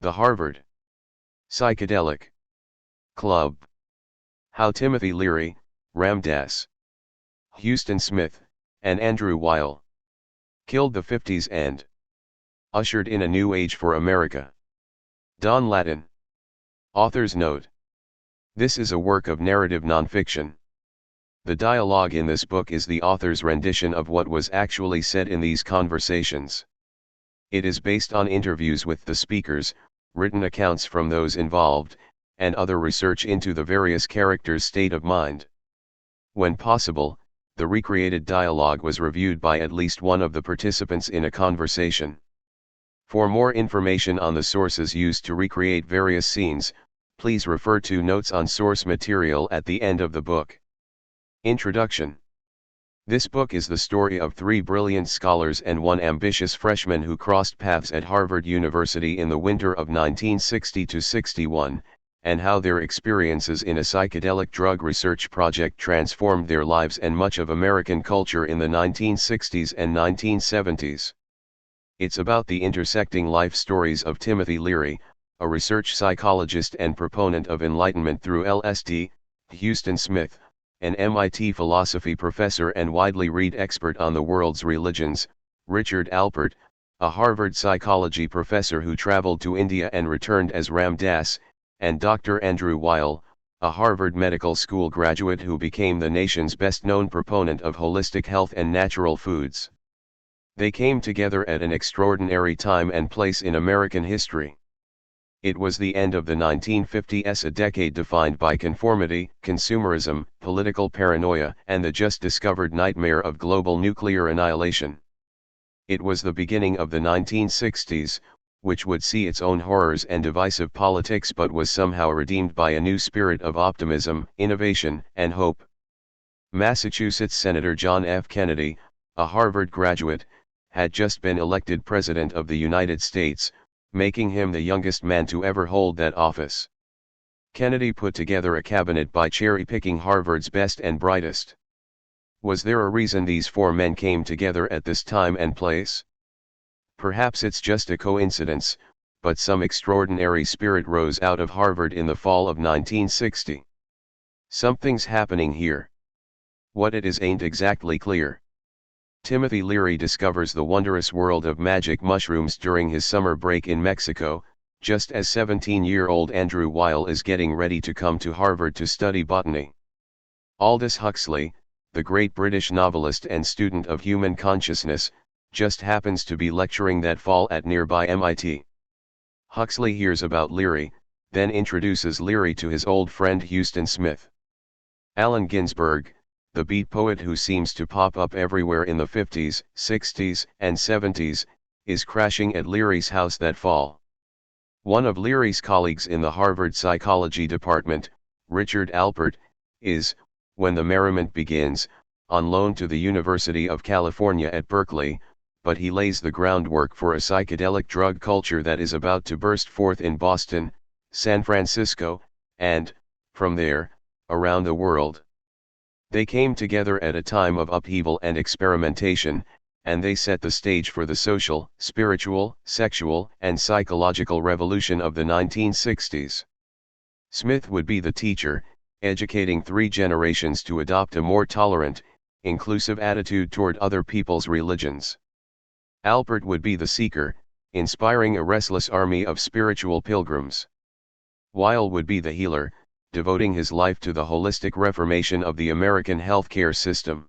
The Harvard Psychedelic Club. How Timothy Leary, Ramdas, Huston Smith, and Andrew Weil killed the 50s and ushered in a new age for America. Don Lattin. Author's note. This is a work of narrative nonfiction. The dialogue in this book is the author's rendition of what was actually said in these conversations. It is based on interviews with the speakers, written accounts from those involved, and other research into the various characters' state of mind. When possible, the recreated dialogue was reviewed by at least one of the participants in a conversation. For more information on the sources used to recreate various scenes, please refer to notes on source material at the end of the book. Introduction. This book is the story of 3 brilliant scholars and 1 ambitious freshman who crossed paths at Harvard University in the winter of 1960–61, and how their experiences in a psychedelic drug research project transformed their lives and much of American culture in the 1960s and 1970s. It's about the intersecting life stories of Timothy Leary, a research psychologist and proponent of enlightenment through LSD, Huston Smith, an MIT philosophy professor and widely read expert on the world's religions, Richard Alpert, a Harvard psychology professor who traveled to India and returned as Ram Dass, and Dr. Andrew Weil, a Harvard Medical School graduate who became the nation's best-known proponent of holistic health and natural foods. They came together at an extraordinary time and place in American history. It was the end of the 1950s, a decade defined by conformity, consumerism, political paranoia, and the just-discovered nightmare of global nuclear annihilation. It was the beginning of the 1960s, which would see its own horrors and divisive politics but was somehow redeemed by a new spirit of optimism, innovation, and hope. Massachusetts Senator John F. Kennedy, a Harvard graduate, had just been elected President of the United States, making him the youngest man to ever hold that office. Kennedy put together a cabinet by cherry-picking Harvard's best and brightest. Was there a reason these 4 men came together at this time and place? Perhaps it's just a coincidence, but some extraordinary spirit rose out of Harvard in the fall of 1960. Something's happening here. What it is ain't exactly clear. Timothy Leary discovers the wondrous world of magic mushrooms during his summer break in Mexico, just as 17-year-old Andrew Weil is getting ready to come to Harvard to study botany. Aldous Huxley, the great British novelist and student of human consciousness, just happens to be lecturing that fall at nearby MIT. Huxley hears about Leary, then introduces Leary to his old friend Huston Smith. Allen Ginsberg, the beat poet who seems to pop up everywhere in the 50s, 60s, and 70s, is crashing at Leary's house that fall. One of Leary's colleagues in the Harvard Psychology Department, Richard Alpert, is, when the merriment begins, on loan to the University of California at Berkeley, but he lays the groundwork for a psychedelic drug culture that is about to burst forth in Boston, San Francisco, and, from there, around the world. They came together at a time of upheaval and experimentation, and they set the stage for the social, spiritual, sexual, and psychological revolution of the 1960s. Smith would be the teacher, educating 3 generations to adopt a more tolerant, inclusive attitude toward other people's religions. Alpert would be the seeker, inspiring a restless army of spiritual pilgrims. Weil would be the healer, devoting his life to the holistic reformation of the American healthcare system.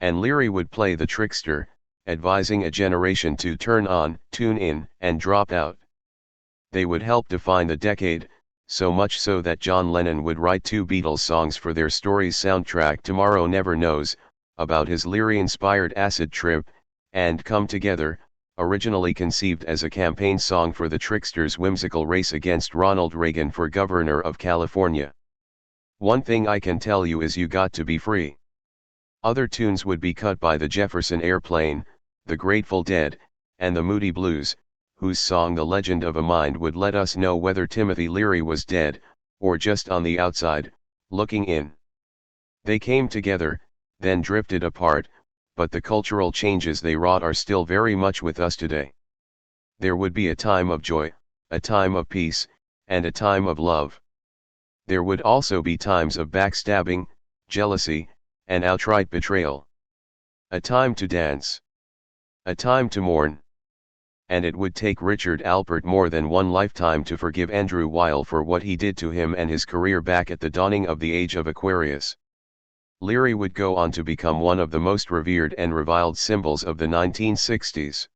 And Leary would play the trickster, advising a generation to turn on, tune in, and drop out. They would help define the decade, so much so that John Lennon would write 2 Beatles songs for their story's soundtrack, Tomorrow Never Knows, about his Leary-inspired acid trip, and Come Together, originally conceived as a campaign song for the trickster's whimsical race against Ronald Reagan for governor of California. One thing I can tell you is you got to be free. Other tunes would be cut by the Jefferson Airplane, the Grateful Dead, and the Moody Blues, whose song The Legend of a Mind would let us know whether Timothy Leary was dead, or just on the outside, looking in. They came together, then drifted apart, but the cultural changes they wrought are still very much with us today. There would be a time of joy, a time of peace, and a time of love. There would also be times of backstabbing, jealousy, and outright betrayal. A time to dance. A time to mourn. And it would take Richard Alpert more than one lifetime to forgive Andrew Weil for what he did to him and his career back at the dawning of the age of Aquarius. Leary would go on to become one of the most revered and reviled symbols of the 1960s.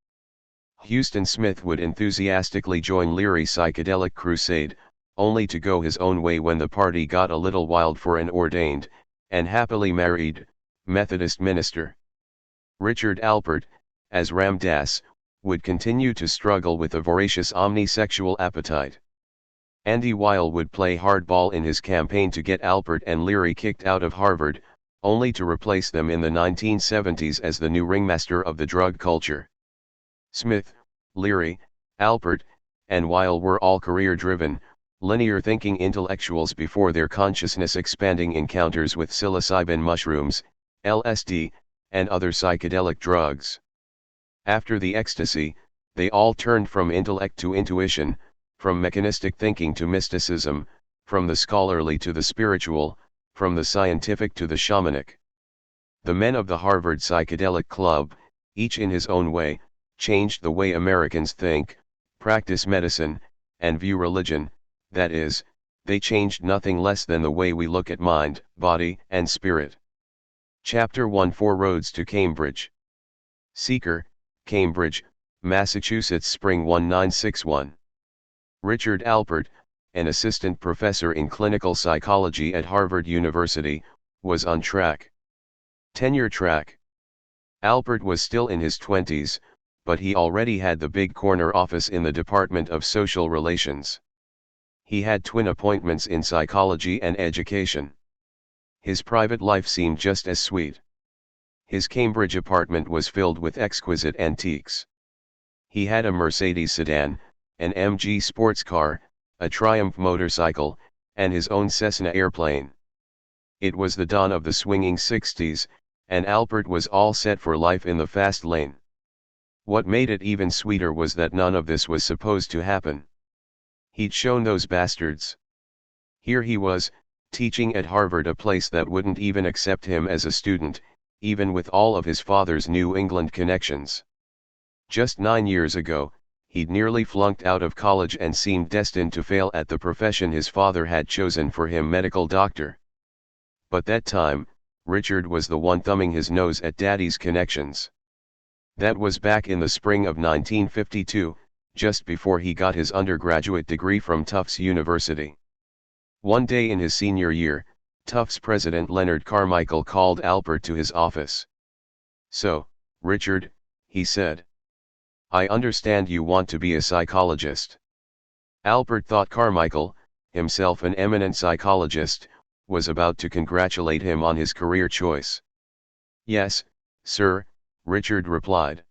Huston Smith would enthusiastically join Leary's psychedelic crusade, only to go his own way when the party got a little wild for an ordained, and happily married, Methodist minister. Richard Alpert, as Ram Dass, would continue to struggle with a voracious omnisexual appetite. Andy Weil would play hardball in his campaign to get Alpert and Leary kicked out of Harvard, only to replace them in the 1970s as the new ringmaster of the drug culture. Smith, Leary, Alpert, and Weil were all career-driven, linear-thinking intellectuals before their consciousness-expanding encounters with psilocybin mushrooms, LSD, and other psychedelic drugs. After the ecstasy, they all turned from intellect to intuition, from mechanistic thinking to mysticism, from the scholarly to the spiritual, from the scientific to the shamanic. The men of the Harvard Psychedelic Club, each in his own way, changed the way Americans think, practice medicine, and view religion, that is, they changed nothing less than the way we look at mind, body, and spirit. Chapter 1 4 Roads to Cambridge. Seeker, Cambridge, Massachusetts Spring 1961. Richard Alpert, an assistant professor in clinical psychology at Harvard University, was on track. Tenure track. Alpert was still in his 20s, but he already had the big corner office in the Department of Social Relations. He had twin appointments in psychology and education. His private life seemed just as sweet. His Cambridge apartment was filled with exquisite antiques. He had a Mercedes sedan, an MG sports car, a Triumph motorcycle, and his own Cessna airplane. It was the dawn of the swinging 60s, and Alpert was all set for life in the fast lane. What made it even sweeter was that none of this was supposed to happen. He'd shown those bastards. Here he was, teaching at Harvard, a place that wouldn't even accept him as a student, even with all of his father's New England connections. Just 9 years ago, he'd nearly flunked out of college and seemed destined to fail at the profession his father had chosen for him, medical doctor. But that time, Richard was the one thumbing his nose at Daddy's connections. That was back in the spring of 1952, just before he got his undergraduate degree from Tufts University. One day in his senior year, Tufts president Leonard Carmichael called Alpert to his office. "So, Richard," he said, "I understand you want to be a psychologist." Alpert thought Carmichael, himself an eminent psychologist, was about to congratulate him on his career choice. "Yes, sir," Richard replied.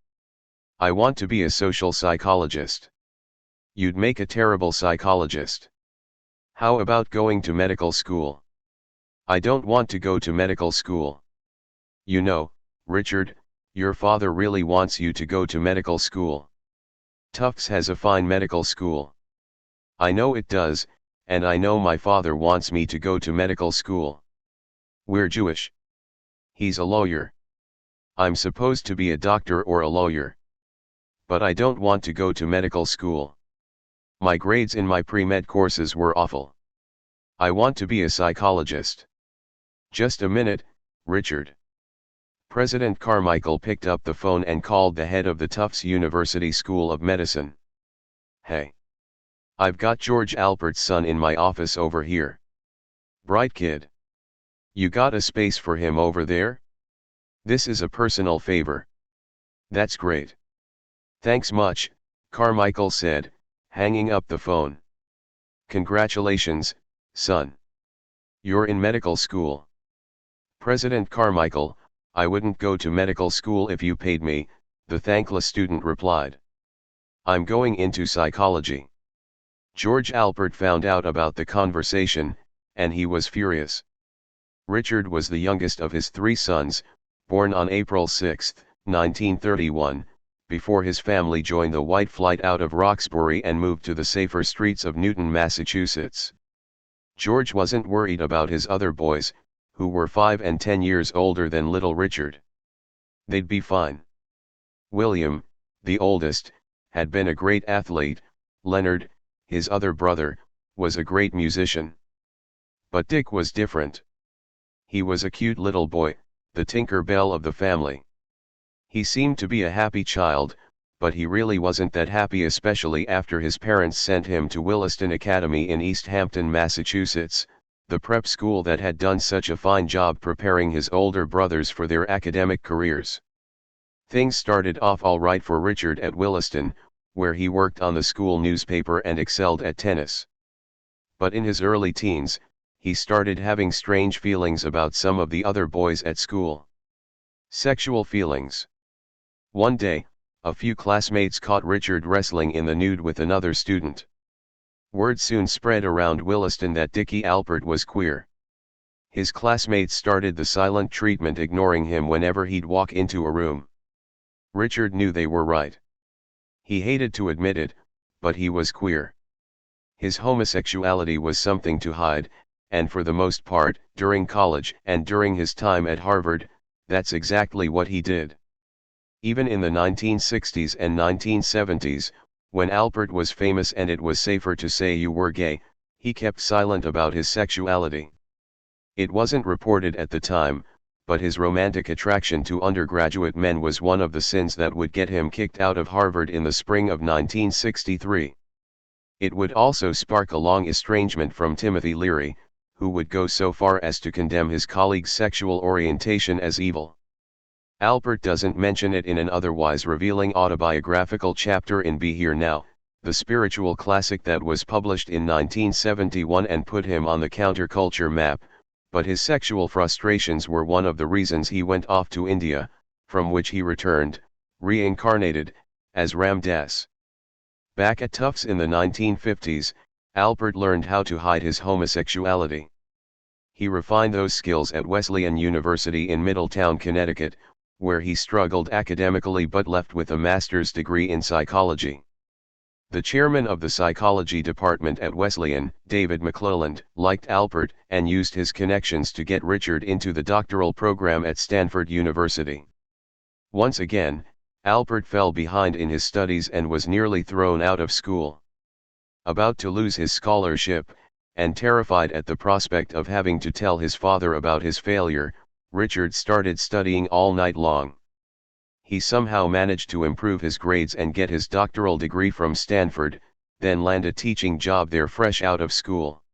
"I want to be a social psychologist." "You'd make a terrible psychologist. How about going to medical school?" "I don't want to go to medical school." "You know, Richard, your father really wants you to go to medical school. Tufts has a fine medical school." "I know it does, and I know my father wants me to go to medical school." "We're Jewish." "He's a lawyer." "I'm supposed to be a doctor or a lawyer. But I don't want to go to medical school. My grades in my pre-med courses were awful. I want to be a psychologist." "Just a minute, Richard." President Carmichael picked up the phone and called the head of the Tufts University School of Medicine. "Hey. I've got George Alpert's son in my office over here. Bright kid. You got a space for him over there? This is a personal favor." "That's great. Thanks much," Carmichael said, hanging up the phone. "Congratulations, son. You're in medical school." "President Carmichael, I wouldn't go to medical school if you paid me," the thankless student replied. "I'm going into psychology." George Alpert found out about the conversation, and he was furious. Richard was the youngest of his 3 sons, born on April 6, 1931, before his family joined the White Flight out of Roxbury and moved to the safer streets of Newton, Massachusetts. George wasn't worried about his other boys, who were 5 and 10 years older than little Richard. They'd be fine. William, the oldest, had been a great athlete. Leonard, his other brother, was a great musician. But Dick was different. He was a cute little boy, the Tinker Bell of the family. He seemed to be a happy child, but he really wasn't that happy, especially after his parents sent him to Williston Academy in East Hampton, Massachusetts, the prep school that had done such a fine job preparing his older brothers for their academic careers. Things started off all right for Richard at Williston, where he worked on the school newspaper and excelled at tennis. But in his early teens, he started having strange feelings about some of the other boys at school. Sexual feelings. One day, a few classmates caught Richard wrestling in the nude with another student. Word soon spread around Williston that Dickie Alpert was queer. His classmates started the silent treatment, ignoring him whenever he'd walk into a room. Richard knew they were right. He hated to admit it, but he was queer. His homosexuality was something to hide, and for the most part, during college and during his time at Harvard, that's exactly what he did. Even in the 1960s and 1970s, when Alpert was famous and it was safer to say you were gay, he kept silent about his sexuality. It wasn't reported at the time, but his romantic attraction to undergraduate men was one of the sins that would get him kicked out of Harvard in the spring of 1963. It would also spark a long estrangement from Timothy Leary, who would go so far as to condemn his colleague's sexual orientation as evil. Alpert doesn't mention it in an otherwise revealing autobiographical chapter in Be Here Now, the spiritual classic that was published in 1971 and put him on the counterculture map, but his sexual frustrations were one of the reasons he went off to India, from which he returned, reincarnated, as Ram Dass. Back at Tufts in the 1950s, Alpert learned how to hide his homosexuality. He refined those skills at Wesleyan University in Middletown, Connecticut, where he struggled academically but left with a master's degree in psychology. The chairman of the psychology department at Wesleyan, David McClelland, liked Alpert and used his connections to get Richard into the doctoral program at Stanford University. Once again, Alpert fell behind in his studies and was nearly thrown out of school. About to lose his scholarship, and terrified at the prospect of having to tell his father about his failure, Richard started studying all night long. He somehow managed to improve his grades and get his doctoral degree from Stanford, then land a teaching job there fresh out of school.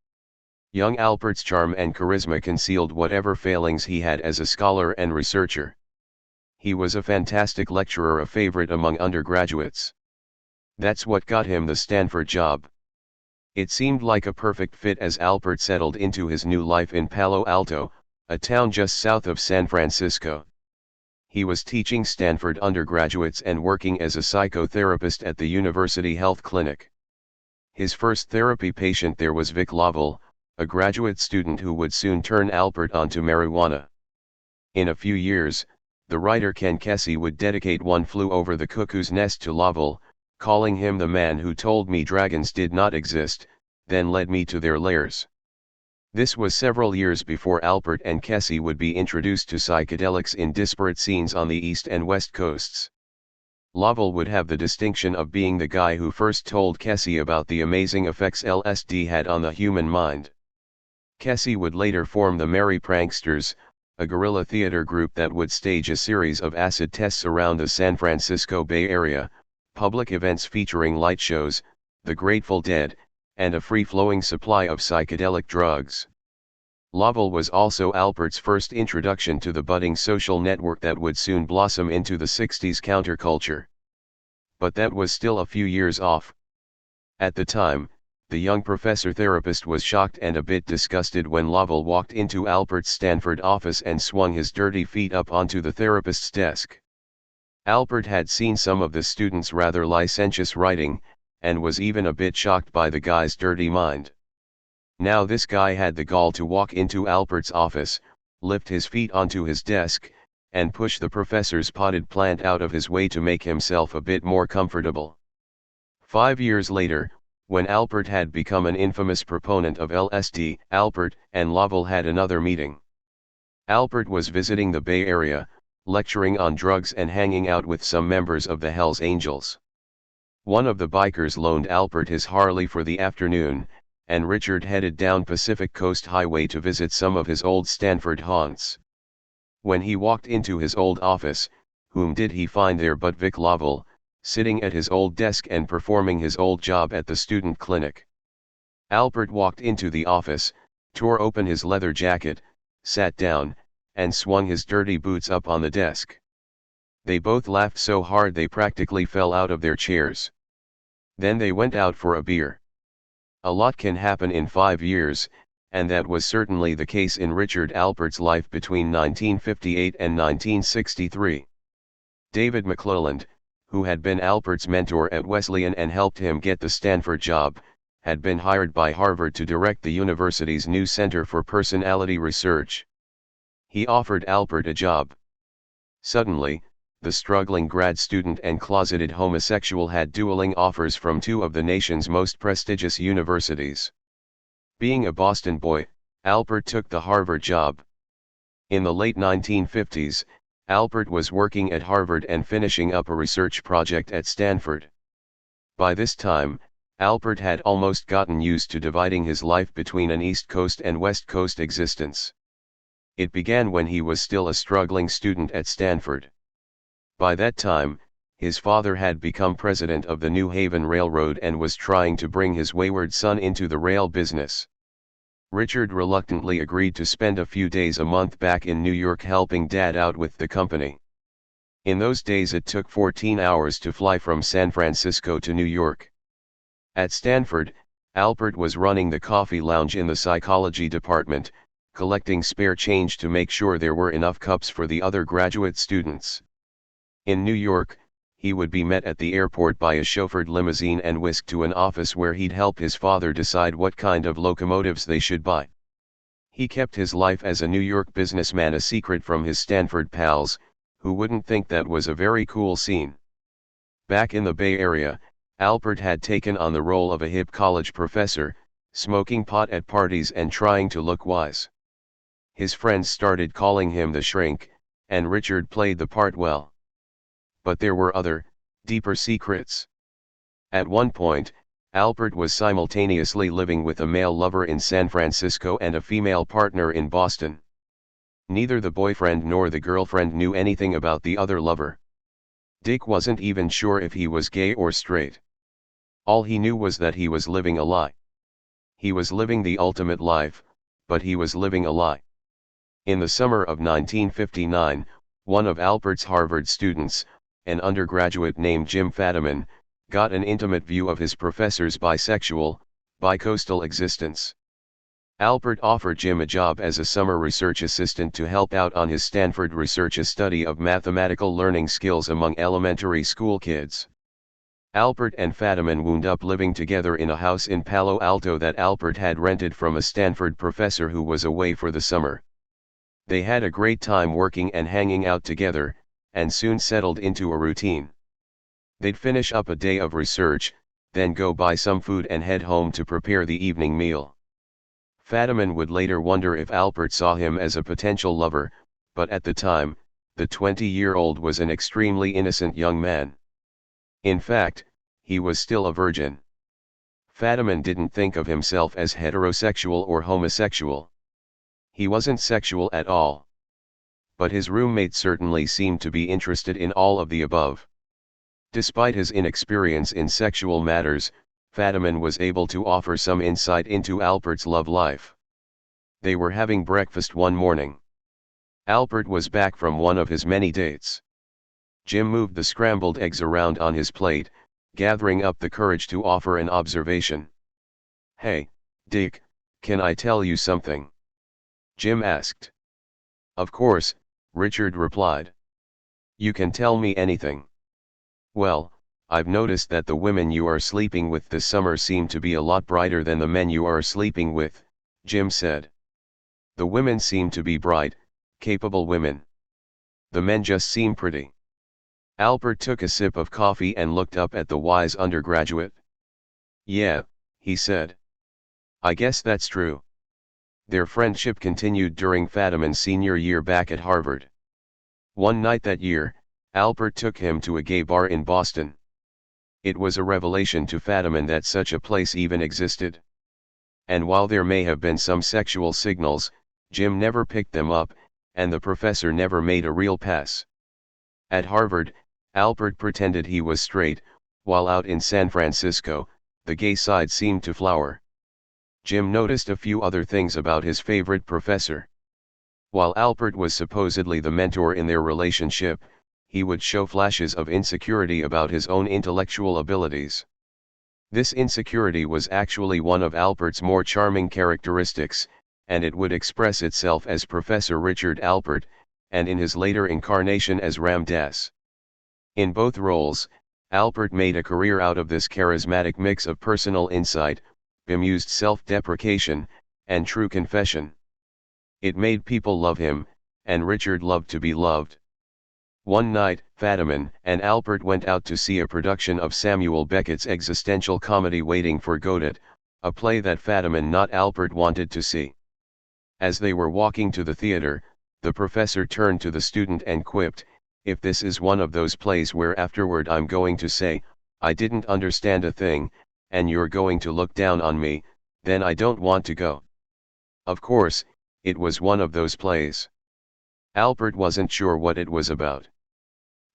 Young Alpert's charm and charisma concealed whatever failings he had as a scholar and researcher. He was a fantastic lecturer, a favorite among undergraduates. That's what got him the Stanford job. It seemed like a perfect fit as Alpert settled into his new life in Palo Alto, a town just south of San Francisco. He was teaching Stanford undergraduates and working as a psychotherapist at the University Health Clinic. His first therapy patient there was Vic Lovell, a graduate student who would soon turn Alpert onto marijuana. In a few years, the writer Ken Kesey would dedicate One Flew Over the Cuckoo's Nest to Lovell, calling him the man who told me dragons did not exist, then led me to their lairs. This was several years before Alpert and Kesey would be introduced to psychedelics in disparate scenes on the East and West coasts. Lovell would have the distinction of being the guy who first told Kesey about the amazing effects LSD had on the human mind. Kesey would later form the Merry Pranksters, a guerrilla theater group that would stage a series of acid tests around the San Francisco Bay Area, public events featuring light shows, the Grateful Dead, and a free-flowing supply of psychedelic drugs. Lovell was also Alpert's first introduction to the budding social network that would soon blossom into the 60s counterculture. But that was still a few years off. At the time, the young professor-therapist was shocked and a bit disgusted when Lovell walked into Alpert's Stanford office and swung his dirty feet up onto the therapist's desk. Alpert had seen some of the students' rather licentious writing, and was even a bit shocked by the guy's dirty mind. Now this guy had the gall to walk into Alpert's office, lift his feet onto his desk, and push the professor's potted plant out of his way to make himself a bit more comfortable. 5 years later, when Alpert had become an infamous proponent of LSD, Alpert and Weil had another meeting. Alpert was visiting the Bay Area, lecturing on drugs and hanging out with some members of the Hells Angels. One of the bikers loaned Alpert his Harley for the afternoon, and Richard headed down Pacific Coast Highway to visit some of his old Stanford haunts. When he walked into his old office, whom did he find there but Vic Laval, sitting at his old desk and performing his old job at the student clinic. Alpert walked into the office, tore open his leather jacket, sat down, and swung his dirty boots up on the desk. They both laughed so hard they practically fell out of their chairs. Then they went out for a beer. A lot can happen in 5 years, and that was certainly the case in Richard Alpert's life between 1958 and 1963. David McClelland, who had been Alpert's mentor at Wesleyan and helped him get the Stanford job, had been hired by Harvard to direct the university's new Center for Personality Research. He offered Alpert a job. Suddenly, the struggling grad student and closeted homosexual had dueling offers from 2 of the nation's most prestigious universities. Being a Boston boy, Alpert took the Harvard job. In the late 1950s, Alpert was working at Harvard and finishing up a research project at Stanford. By this time, Alpert had almost gotten used to dividing his life between an East Coast and West Coast existence. It began when he was still a struggling student at Stanford. By that time, his father had become president of the New Haven Railroad and was trying to bring his wayward son into the rail business. Richard reluctantly agreed to spend a few days a month back in New York helping Dad out with the company. In those days it took 14 hours to fly from San Francisco to New York. At Stanford, Alpert was running the coffee lounge in the psychology department, collecting spare change to make sure there were enough cups for the other graduate students. In New York, he would be met at the airport by a chauffeured limousine and whisked to an office where he'd help his father decide what kind of locomotives they should buy. He kept his life as a New York businessman a secret from his Stanford pals, who wouldn't think that was a very cool scene. Back in the Bay Area, Alpert had taken on the role of a hip college professor, smoking pot at parties and trying to look wise. His friends started calling him the Shrink, and Richard played the part well. But there were other, deeper secrets. At one point, Alpert was simultaneously living with a male lover in San Francisco and a female partner in Boston. Neither the boyfriend nor the girlfriend knew anything about the other lover. Dick wasn't even sure if he was gay or straight. All he knew was that he was living a lie. He was living the ultimate life, but he was living a lie. In the summer of 1959, one of Alpert's Harvard students, an undergraduate named Jim Fadiman, got an intimate view of his professor's bisexual, bicoastal existence. Alpert offered Jim a job as a summer research assistant to help out on his Stanford research, a study of mathematical learning skills among elementary school kids. Alpert and Fadiman wound up living together in a house in Palo Alto that Alpert had rented from a Stanford professor who was away for the summer. They had a great time working and hanging out together, and soon settled into a routine. They'd finish up a day of research, then go buy some food and head home to prepare the evening meal. Fadiman would later wonder if Alpert saw him as a potential lover, but at the time, the 20-year-old was an extremely innocent young man. In fact, he was still a virgin. Fadiman didn't think of himself as heterosexual or homosexual. He wasn't sexual at all. But his roommate certainly seemed to be interested in all of the above. Despite his inexperience in sexual matters, Fadiman was able to offer some insight into Alpert's love life. They were having breakfast one morning. Alpert was back from one of his many dates. Jim moved the scrambled eggs around on his plate, gathering up the courage to offer an observation. "Hey, Dick, can I tell you something?" Jim asked. "Of course," Richard replied. "You can tell me anything." "Well, I've noticed that the women you are sleeping with this summer seem to be a lot brighter than the men you are sleeping with," Jim said. "The women seem to be bright, capable women." The men just seem pretty. Albert took a sip of coffee and looked up at the wise undergraduate. Yeah, he said. I guess that's true. Their friendship continued during Fadiman's senior year back at Harvard. One night that year, Albert took him to a gay bar in Boston. It was a revelation to Fadiman that such a place even existed. And while there may have been some sexual signals, Jim never picked them up, and the professor never made a real pass. At Harvard, Albert pretended he was straight, while out in San Francisco, the gay side seemed to flower. Jim noticed a few other things about his favorite professor. While Albert was supposedly the mentor in their relationship, he would show flashes of insecurity about his own intellectual abilities. This insecurity was actually one of Albert's more charming characteristics, and it would express itself as Professor Richard Albert, and in his later incarnation as Ram Dass. In both roles, Albert made a career out of this charismatic mix of personal insight, bemused self-deprecation, and true confession. It made people love him, and Richard loved to be loved. One night, Fadiman and Albert went out to see a production of Samuel Beckett's existential comedy Waiting for Godot, a play that Fadiman not Albert wanted to see. As they were walking to the theater, the professor turned to the student and quipped, "If this is one of those plays where afterward I'm going to say, I didn't understand a thing, and you're going to look down on me, then I don't want to go." Of course, it was one of those plays. Albert wasn't sure what it was about.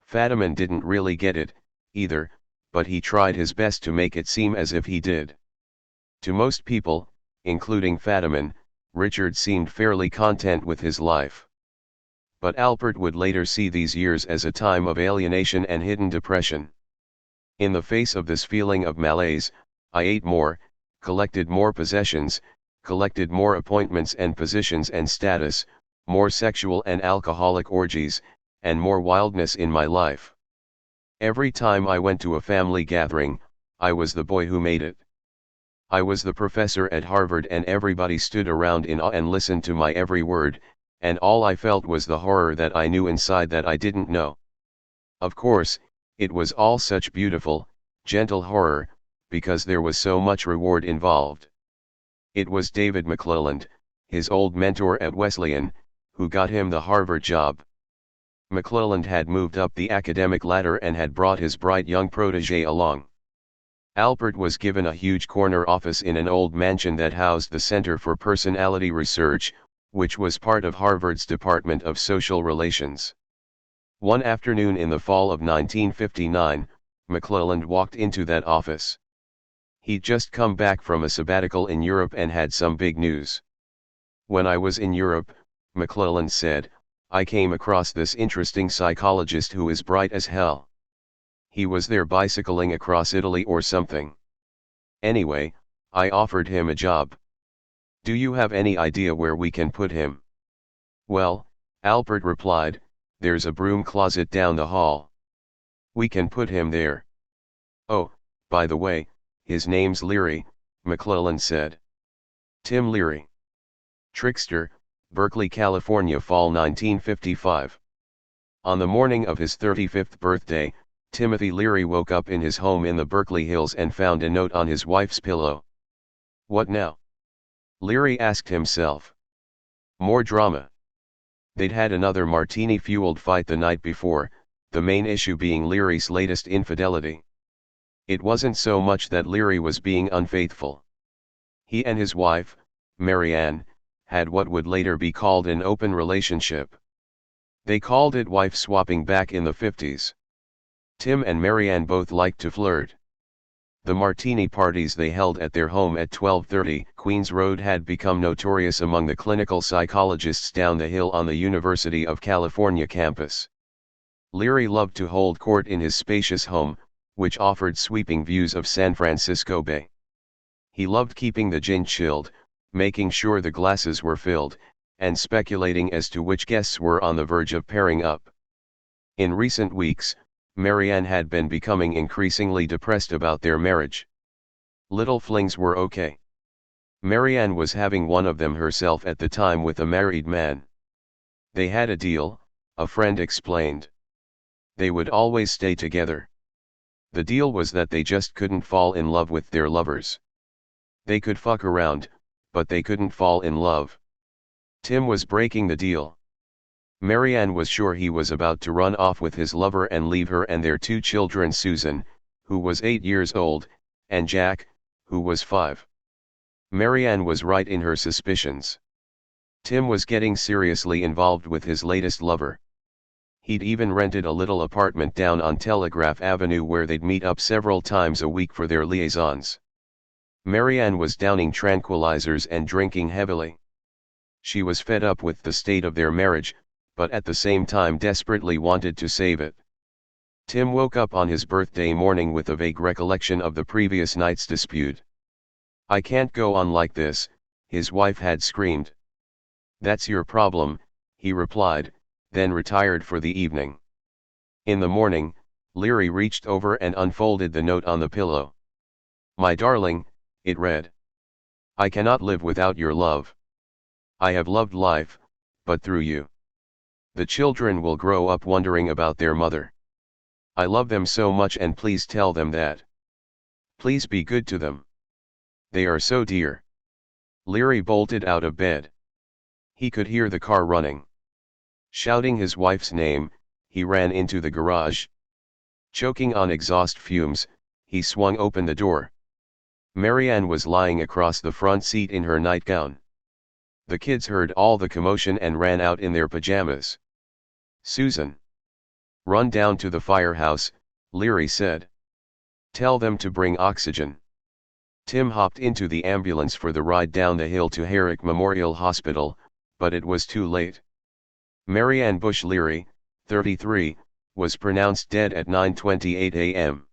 Fadiman didn't really get it, either, but he tried his best to make it seem as if he did. To most people, including Fadiman, Richard seemed fairly content with his life. But Albert would later see these years as a time of alienation and hidden depression. In the face of this feeling of malaise, I ate more, collected more possessions, collected more appointments and positions and status, more sexual and alcoholic orgies, and more wildness in my life. Every time I went to a family gathering, I was the boy who made it. I was the professor at Harvard and everybody stood around in awe and listened to my every word, and all I felt was the horror that I knew inside that I didn't know. Of course, it was all such beautiful, gentle horror, because there was so much reward involved. It was David McClelland, his old mentor at Wesleyan, who got him the Harvard job. McClelland had moved up the academic ladder and had brought his bright young protege along. Albert was given a huge corner office in an old mansion that housed the Center for Personality Research, which was part of Harvard's Department of Social Relations. One afternoon in the fall of 1959, McClelland walked into that office. He'd just come back from a sabbatical in Europe and had some big news. "When I was in Europe," McClelland said, "I came across this interesting psychologist who is bright as hell. He was there bicycling across Italy or something. Anyway, I offered him a job. Do you have any idea where we can put him?" "Well," Albert replied, "there's a broom closet down the hall. We can put him there." "Oh, by the way, his name's Leary," McClelland said. "Tim Leary. Trickster, Berkeley, California, fall 1955. On the morning of his 35th birthday, Timothy Leary woke up in his home in the Berkeley Hills and found a note on his wife's pillow. What now? Leary asked himself. More drama. They'd had another martini-fueled fight the night before, the main issue being Leary's latest infidelity. It wasn't so much that Leary was being unfaithful. He and his wife, Marianne, had what would later be called an open relationship. They called it wife swapping back in the 50s. Tim and Marianne both liked to flirt. The martini parties they held at their home at 1230 Queens Road had become notorious among the clinical psychologists down the hill on the University of California campus. Leary loved to hold court in his spacious home, which offered sweeping views of San Francisco Bay. He loved keeping the gin chilled, making sure the glasses were filled, and speculating as to which guests were on the verge of pairing up. In recent weeks, Marianne had been becoming increasingly depressed about their marriage. Little flings were okay. Marianne was having one of them herself at the time with a married man. They had a deal, a friend explained. They would always stay together. The deal was that they just couldn't fall in love with their lovers. They could fuck around, but they couldn't fall in love. Tim was breaking the deal. Marianne was sure he was about to run off with his lover and leave her and their 2 children, Susan, who was 8 years old, and Jack, who was 5. Marianne was right in her suspicions. Tim was getting seriously involved with his latest lover. He'd even rented a little apartment down on Telegraph Avenue where they'd meet up several times a week for their liaisons. Marianne was downing tranquilizers and drinking heavily. She was fed up with the state of their marriage, but at the same time desperately wanted to save it. Tim woke up on his birthday morning with a vague recollection of the previous night's dispute. "I can't go on like this," his wife had screamed. "That's your problem," he replied, then retired for the evening. In the morning, Leary reached over and unfolded the note on the pillow. "My darling," it read. "I cannot live without your love. I have loved life, but through you. The children will grow up wondering about their mother. I love them so much, and please tell them that. Please be good to them. They are so dear." Leary bolted out of bed. He could hear the car running. Shouting his wife's name, he ran into the garage. Choking on exhaust fumes, he swung open the door. Marianne was lying across the front seat in her nightgown. The kids heard all the commotion and ran out in their pajamas. "Susan, run down to the firehouse," Leary said. "Tell them to bring oxygen." Tim hopped into the ambulance for the ride down the hill to Herrick Memorial Hospital, but it was too late. Marianne Bush Leary, 33, was pronounced dead at 9:28 a.m.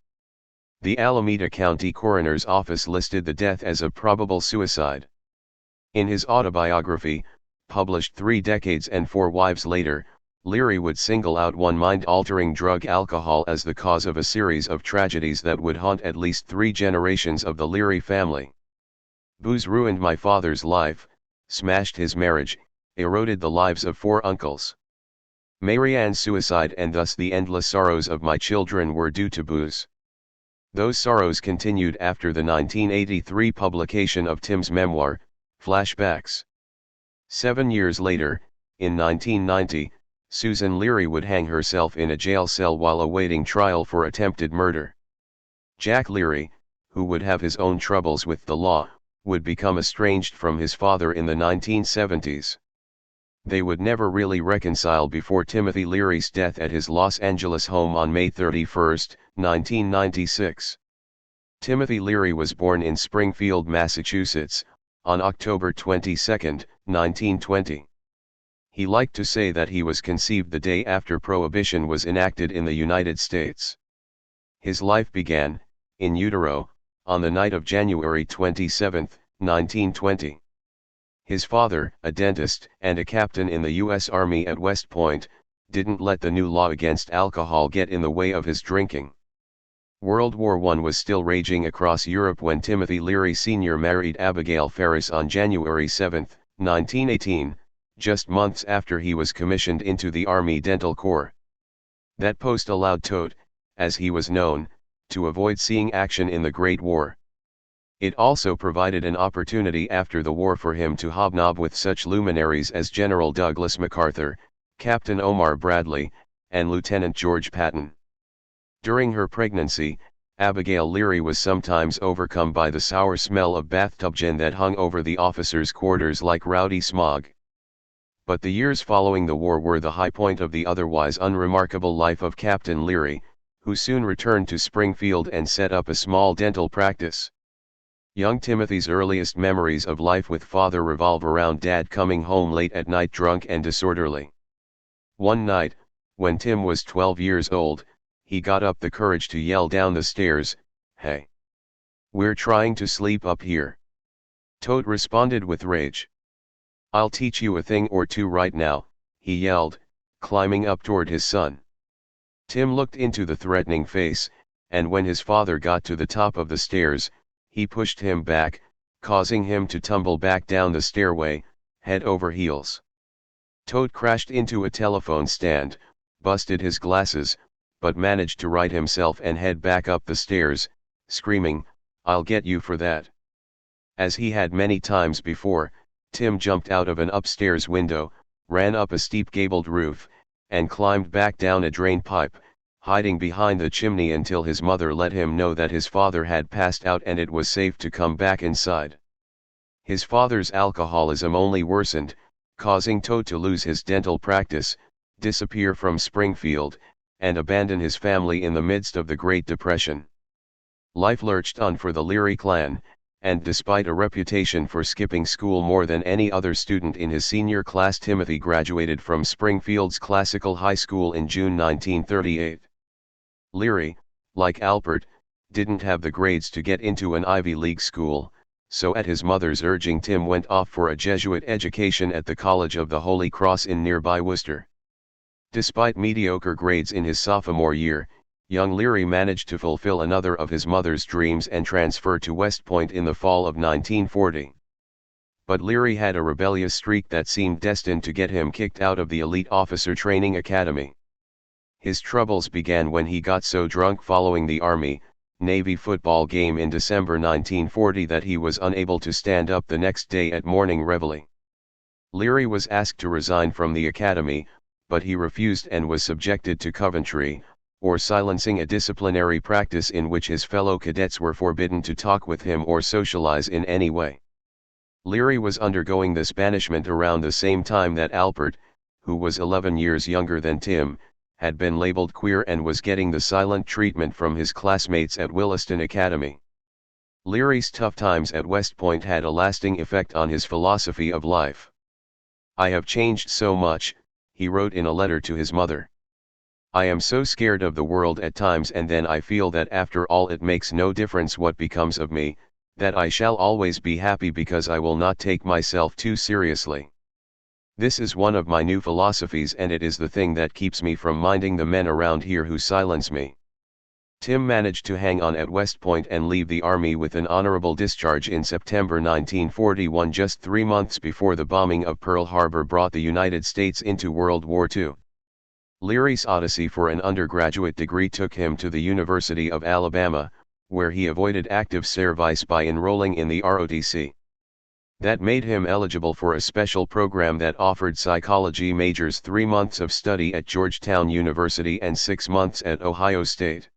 The Alameda County Coroner's Office listed the death as a probable suicide. In his autobiography, published 3 decades and 4 wives later, Leary would single out one mind-altering drug, alcohol, as the cause of a series of tragedies that would haunt at least 3 generations of the Leary family. "Booze ruined my father's life, smashed his marriage, eroded the lives of 4 uncles. Marianne's suicide and thus the endless sorrows of my children were due to booze." Those sorrows continued after the 1983 publication of Tim's memoir, Flashbacks. 7 years later, in 1990, Susan Leary would hang herself in a jail cell while awaiting trial for attempted murder. Jack Leary, who would have his own troubles with the law, would become estranged from his father in the 1970s. They would never really reconcile before Timothy Leary's death at his Los Angeles home on May 31, 1996. Timothy Leary was born in Springfield, Massachusetts, on October 22, 1920. He liked to say that he was conceived the day after Prohibition was enacted in the United States. His life began, in utero, on the night of January 27, 1920. His father, a dentist and a captain in the U.S. Army at West Point, didn't let the new law against alcohol get in the way of his drinking. World War I was still raging across Europe when Timothy Leary Sr. married Abigail Ferris on January 7, 1918, just months after he was commissioned into the Army Dental Corps. That post allowed Toad, as he was known, to avoid seeing action in the Great War. It also provided an opportunity after the war for him to hobnob with such luminaries as General Douglas MacArthur, Captain Omar Bradley, and Lieutenant George Patton. During her pregnancy, Abigail Leary was sometimes overcome by the sour smell of bathtub gin that hung over the officers' quarters like rowdy smog. But the years following the war were the high point of the otherwise unremarkable life of Captain Leary, who soon returned to Springfield and set up a small dental practice. Young Timothy's earliest memories of life with father revolve around Dad coming home late at night drunk and disorderly. One night, when Tim was 12 years old, he got up the courage to yell down the stairs, "Hey! We're trying to sleep up here." Toad responded with rage. "I'll teach you a thing or two right now," he yelled, climbing up toward his son. Tim looked into the threatening face, and when his father got to the top of the stairs, he pushed him back, causing him to tumble back down the stairway, head over heels. Toad crashed into a telephone stand, busted his glasses, but managed to right himself and head back up the stairs, screaming, "I'll get you for that." As he had many times before, Tim jumped out of an upstairs window, ran up a steep gabled roof, and climbed back down a drain pipe, hiding behind the chimney until his mother let him know that his father had passed out and it was safe to come back inside. His father's alcoholism only worsened, causing Toad to lose his dental practice, disappear from Springfield, and abandon his family in the midst of the Great Depression. Life lurched on for the Leary clan, and despite a reputation for skipping school more than any other student in his senior class, Timothy graduated from Springfield's Classical High School in June 1938. Leary, like Alpert, didn't have the grades to get into an Ivy League school, so at his mother's urging Tim went off for a Jesuit education at the College of the Holy Cross in nearby Worcester. Despite mediocre grades in his sophomore year, young Leary managed to fulfill another of his mother's dreams and transfer to West Point in the fall of 1940. But Leary had a rebellious streak that seemed destined to get him kicked out of the elite officer training academy. His troubles began when he got so drunk following the Army-Navy football game in December 1940 that he was unable to stand up the next day at morning reveille. Leary was asked to resign from the academy, but he refused and was subjected to Coventry, or silencing, a disciplinary practice in which his fellow cadets were forbidden to talk with him or socialize in any way. Leary was undergoing this banishment around the same time that Alpert, who was 11 years younger than Tim, had been labeled queer and was getting the silent treatment from his classmates at Williston Academy. Leary's tough times at West Point had a lasting effect on his philosophy of life. "I have changed so much," he wrote in a letter to his mother. "I am so scared of the world at times, and then I feel that after all it makes no difference what becomes of me, that I shall always be happy because I will not take myself too seriously. This is one of my new philosophies, and it is the thing that keeps me from minding the men around here who silence me." Tim managed to hang on at West Point and leave the Army with an honorable discharge in September 1941, just 3 months before the bombing of Pearl Harbor brought the United States into World War II. Leary's odyssey for an undergraduate degree took him to the University of Alabama, where he avoided active service by enrolling in the ROTC. That made him eligible for a special program that offered psychology majors 3 months of study at Georgetown University and 6 months at Ohio State.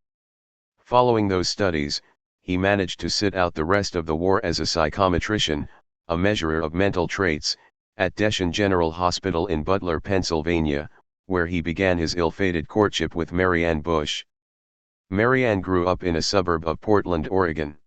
Following those studies, he managed to sit out the rest of the war as a psychometrician, a measurer of mental traits, at Deshan General Hospital in Butler, Pennsylvania, where he began his ill-fated courtship with Marianne Bush. Marianne grew up in a suburb of Portland, Oregon.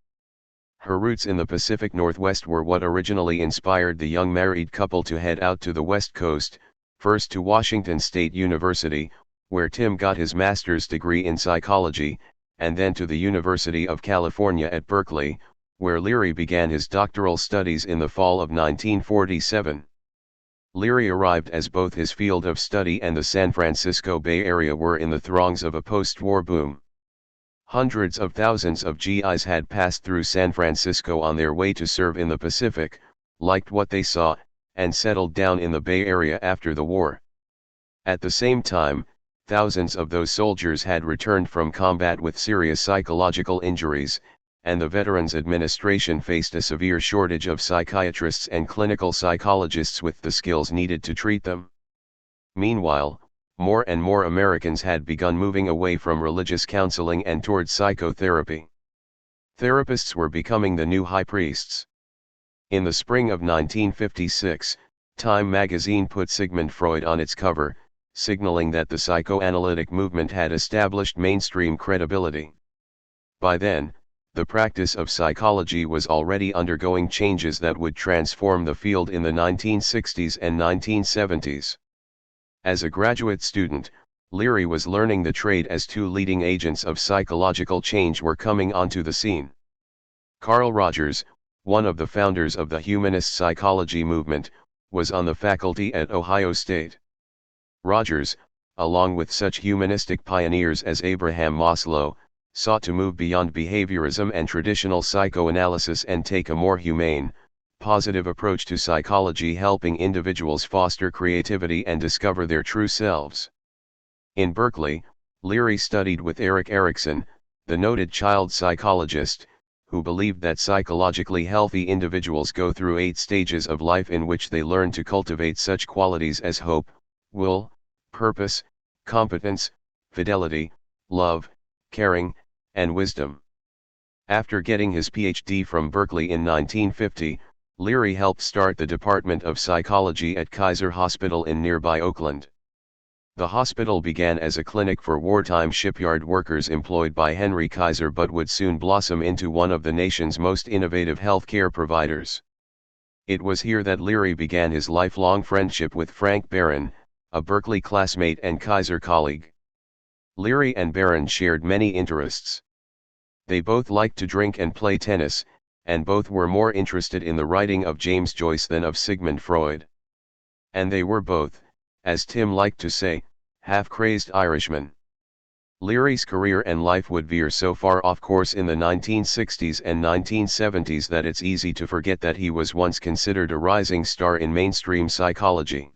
Her roots in the Pacific Northwest were what originally inspired the young married couple to head out to the West Coast, first to Washington State University, where Tim got his master's degree in psychology, and then to the University of California at Berkeley, where Leary began his doctoral studies in the fall of 1947. Leary arrived as both his field of study and the San Francisco Bay Area were in the throngs of a post-war boom. Hundreds of thousands of GIs had passed through San Francisco on their way to serve in the Pacific, liked what they saw, and settled down in the Bay Area after the war. At the same time, thousands of those soldiers had returned from combat with serious psychological injuries, and the Veterans Administration faced a severe shortage of psychiatrists and clinical psychologists with the skills needed to treat them. Meanwhile, more and more Americans had begun moving away from religious counseling and toward psychotherapy. Therapists were becoming the new high priests. In the spring of 1956, Time magazine put Sigmund Freud on its cover, signaling that the psychoanalytic movement had established mainstream credibility. By then, the practice of psychology was already undergoing changes that would transform the field in the 1960s and 1970s. As a graduate student, Leary was learning the trade as 2 leading agents of psychological change were coming onto the scene. Carl Rogers, one of the founders of the humanist psychology movement, was on the faculty at Ohio State. Rogers, along with such humanistic pioneers as Abraham Maslow, sought to move beyond behaviorism and traditional psychoanalysis and take a more humane, positive approach to psychology helping individuals foster creativity and discover their true selves. In Berkeley, Leary studied with Erik Erikson, the noted child psychologist, who believed that psychologically healthy individuals go through 8 stages of life in which they learn to cultivate such qualities as hope, will, purpose, competence, fidelity, love, caring, and wisdom. After getting his PhD from Berkeley in 1950, Leary helped start the Department of Psychology at Kaiser Hospital in nearby Oakland. The hospital began as a clinic for wartime shipyard workers employed by Henry Kaiser but would soon blossom into one of the nation's most innovative healthcare providers. It was here that Leary began his lifelong friendship with Frank Barron, a Berkeley classmate and Kaiser colleague. Leary and Barron shared many interests. They both liked to drink and play tennis, and both were more interested in the writing of James Joyce than of Sigmund Freud. And they were both, as Tim liked to say, half-crazed Irishmen. Leary's career and life would veer so far off course in the 1960s and 1970s that it's easy to forget that he was once considered a rising star in mainstream psychology.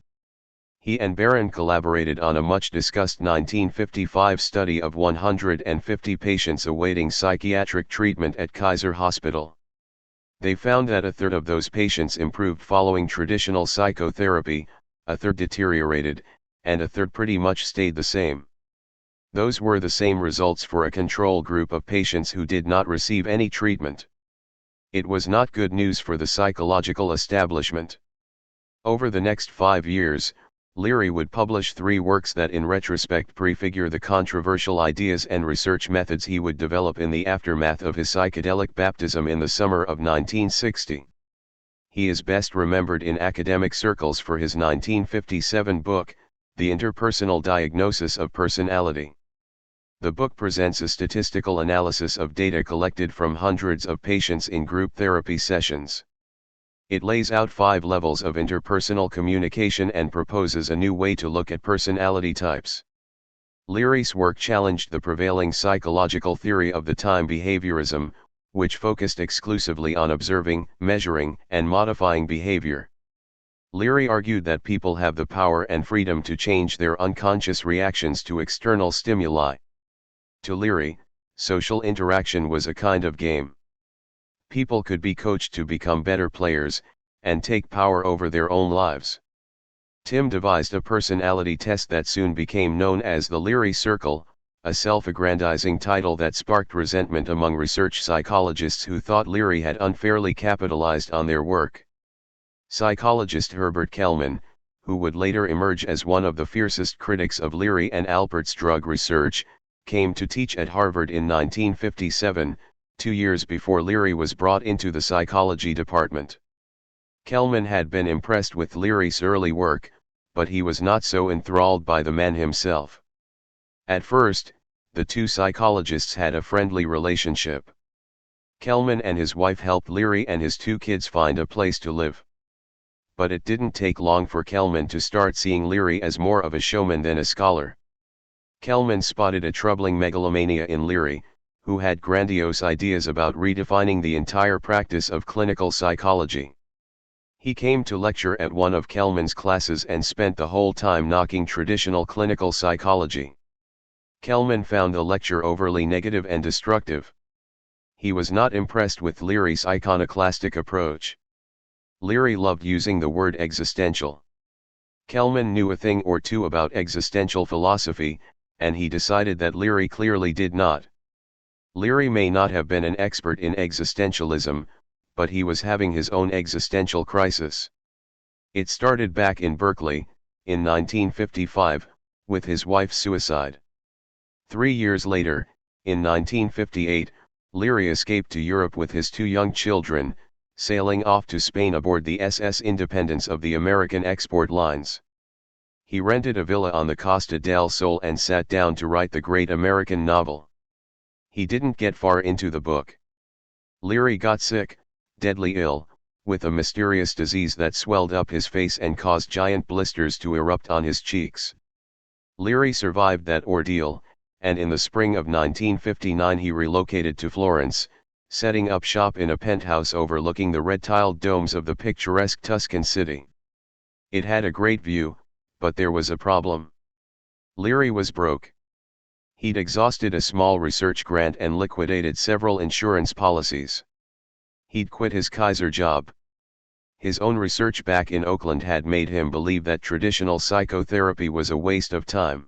He and Barron collaborated on a much-discussed 1955 study of 150 patients awaiting psychiatric treatment at Kaiser Hospital. They found that a third of those patients improved following traditional psychotherapy, a third deteriorated, and a third pretty much stayed the same. Those were the same results for a control group of patients who did not receive any treatment. It was not good news for the psychological establishment. Over the next 5 years, Leary would publish 3 works that in retrospect prefigure the controversial ideas and research methods he would develop in the aftermath of his psychedelic baptism in the summer of 1960. He is best remembered in academic circles for his 1957 book, The Interpersonal Diagnosis of Personality. The book presents a statistical analysis of data collected from hundreds of patients in group therapy sessions. It lays out 5 levels of interpersonal communication and proposes a new way to look at personality types. Leary's work challenged the prevailing psychological theory of the time behaviorism, which focused exclusively on observing, measuring, and modifying behavior. Leary argued that people have the power and freedom to change their unconscious reactions to external stimuli. To Leary, social interaction was a kind of game. People could be coached to become better players, and take power over their own lives. Tim devised a personality test that soon became known as the Leary Circle, a self-aggrandizing title that sparked resentment among research psychologists who thought Leary had unfairly capitalized on their work. Psychologist Herbert Kellman, who would later emerge as one of the fiercest critics of Leary and Alpert's drug research, came to teach at Harvard in 1957, 2 years before Leary was brought into the psychology department. Kellman had been impressed with Leary's early work, but he was not so enthralled by the man himself. At first, the two psychologists had a friendly relationship. Kellman and his wife helped Leary and his 2 kids find a place to live. But it didn't take long for Kellman to start seeing Leary as more of a showman than a scholar. Kellman spotted a troubling megalomania in Leary, who had grandiose ideas about redefining the entire practice of clinical psychology. He came to lecture at one of Kellman's classes and spent the whole time knocking traditional clinical psychology. Kellman found the lecture overly negative and destructive. He was not impressed with Leary's iconoclastic approach. Leary loved using the word existential. Kellman knew a thing or two about existential philosophy, and he decided that Leary clearly did not. Leary may not have been an expert in existentialism, but he was having his own existential crisis. It started back in Berkeley, in 1955, with his wife's suicide. 3 years later, in 1958, Leary escaped to Europe with his 2 young children, sailing off to Spain aboard the SS Independence of the American export lines. He rented a villa on the Costa del Sol and sat down to write the great American novel. He didn't get far into the book. Leary got sick, deadly ill, with a mysterious disease that swelled up his face and caused giant blisters to erupt on his cheeks. Leary survived that ordeal, and in the spring of 1959 he relocated to Florence, setting up shop in a penthouse overlooking the red-tiled domes of the picturesque Tuscan city. It had a great view, but there was a problem. Leary was broke. He'd exhausted a small research grant and liquidated several insurance policies. He'd quit his Kaiser job. His own research back in Oakland had made him believe that traditional psychotherapy was a waste of time.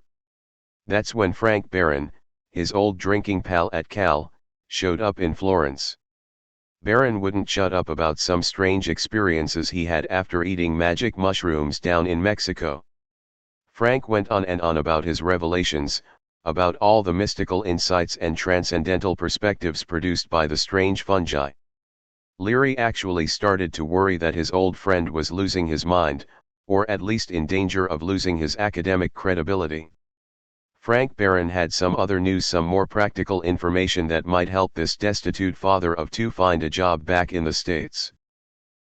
That's when Frank Barron, his old drinking pal at Cal, showed up in Florence. Barron wouldn't shut up about some strange experiences he had after eating magic mushrooms down in Mexico. Frank went on and on about his revelations, about all the mystical insights and transcendental perspectives produced by the strange fungi. Leary actually started to worry that his old friend was losing his mind, or at least in danger of losing his academic credibility. Frank Barron had some other news, some more practical information that might help this destitute father of two find a job back in the States.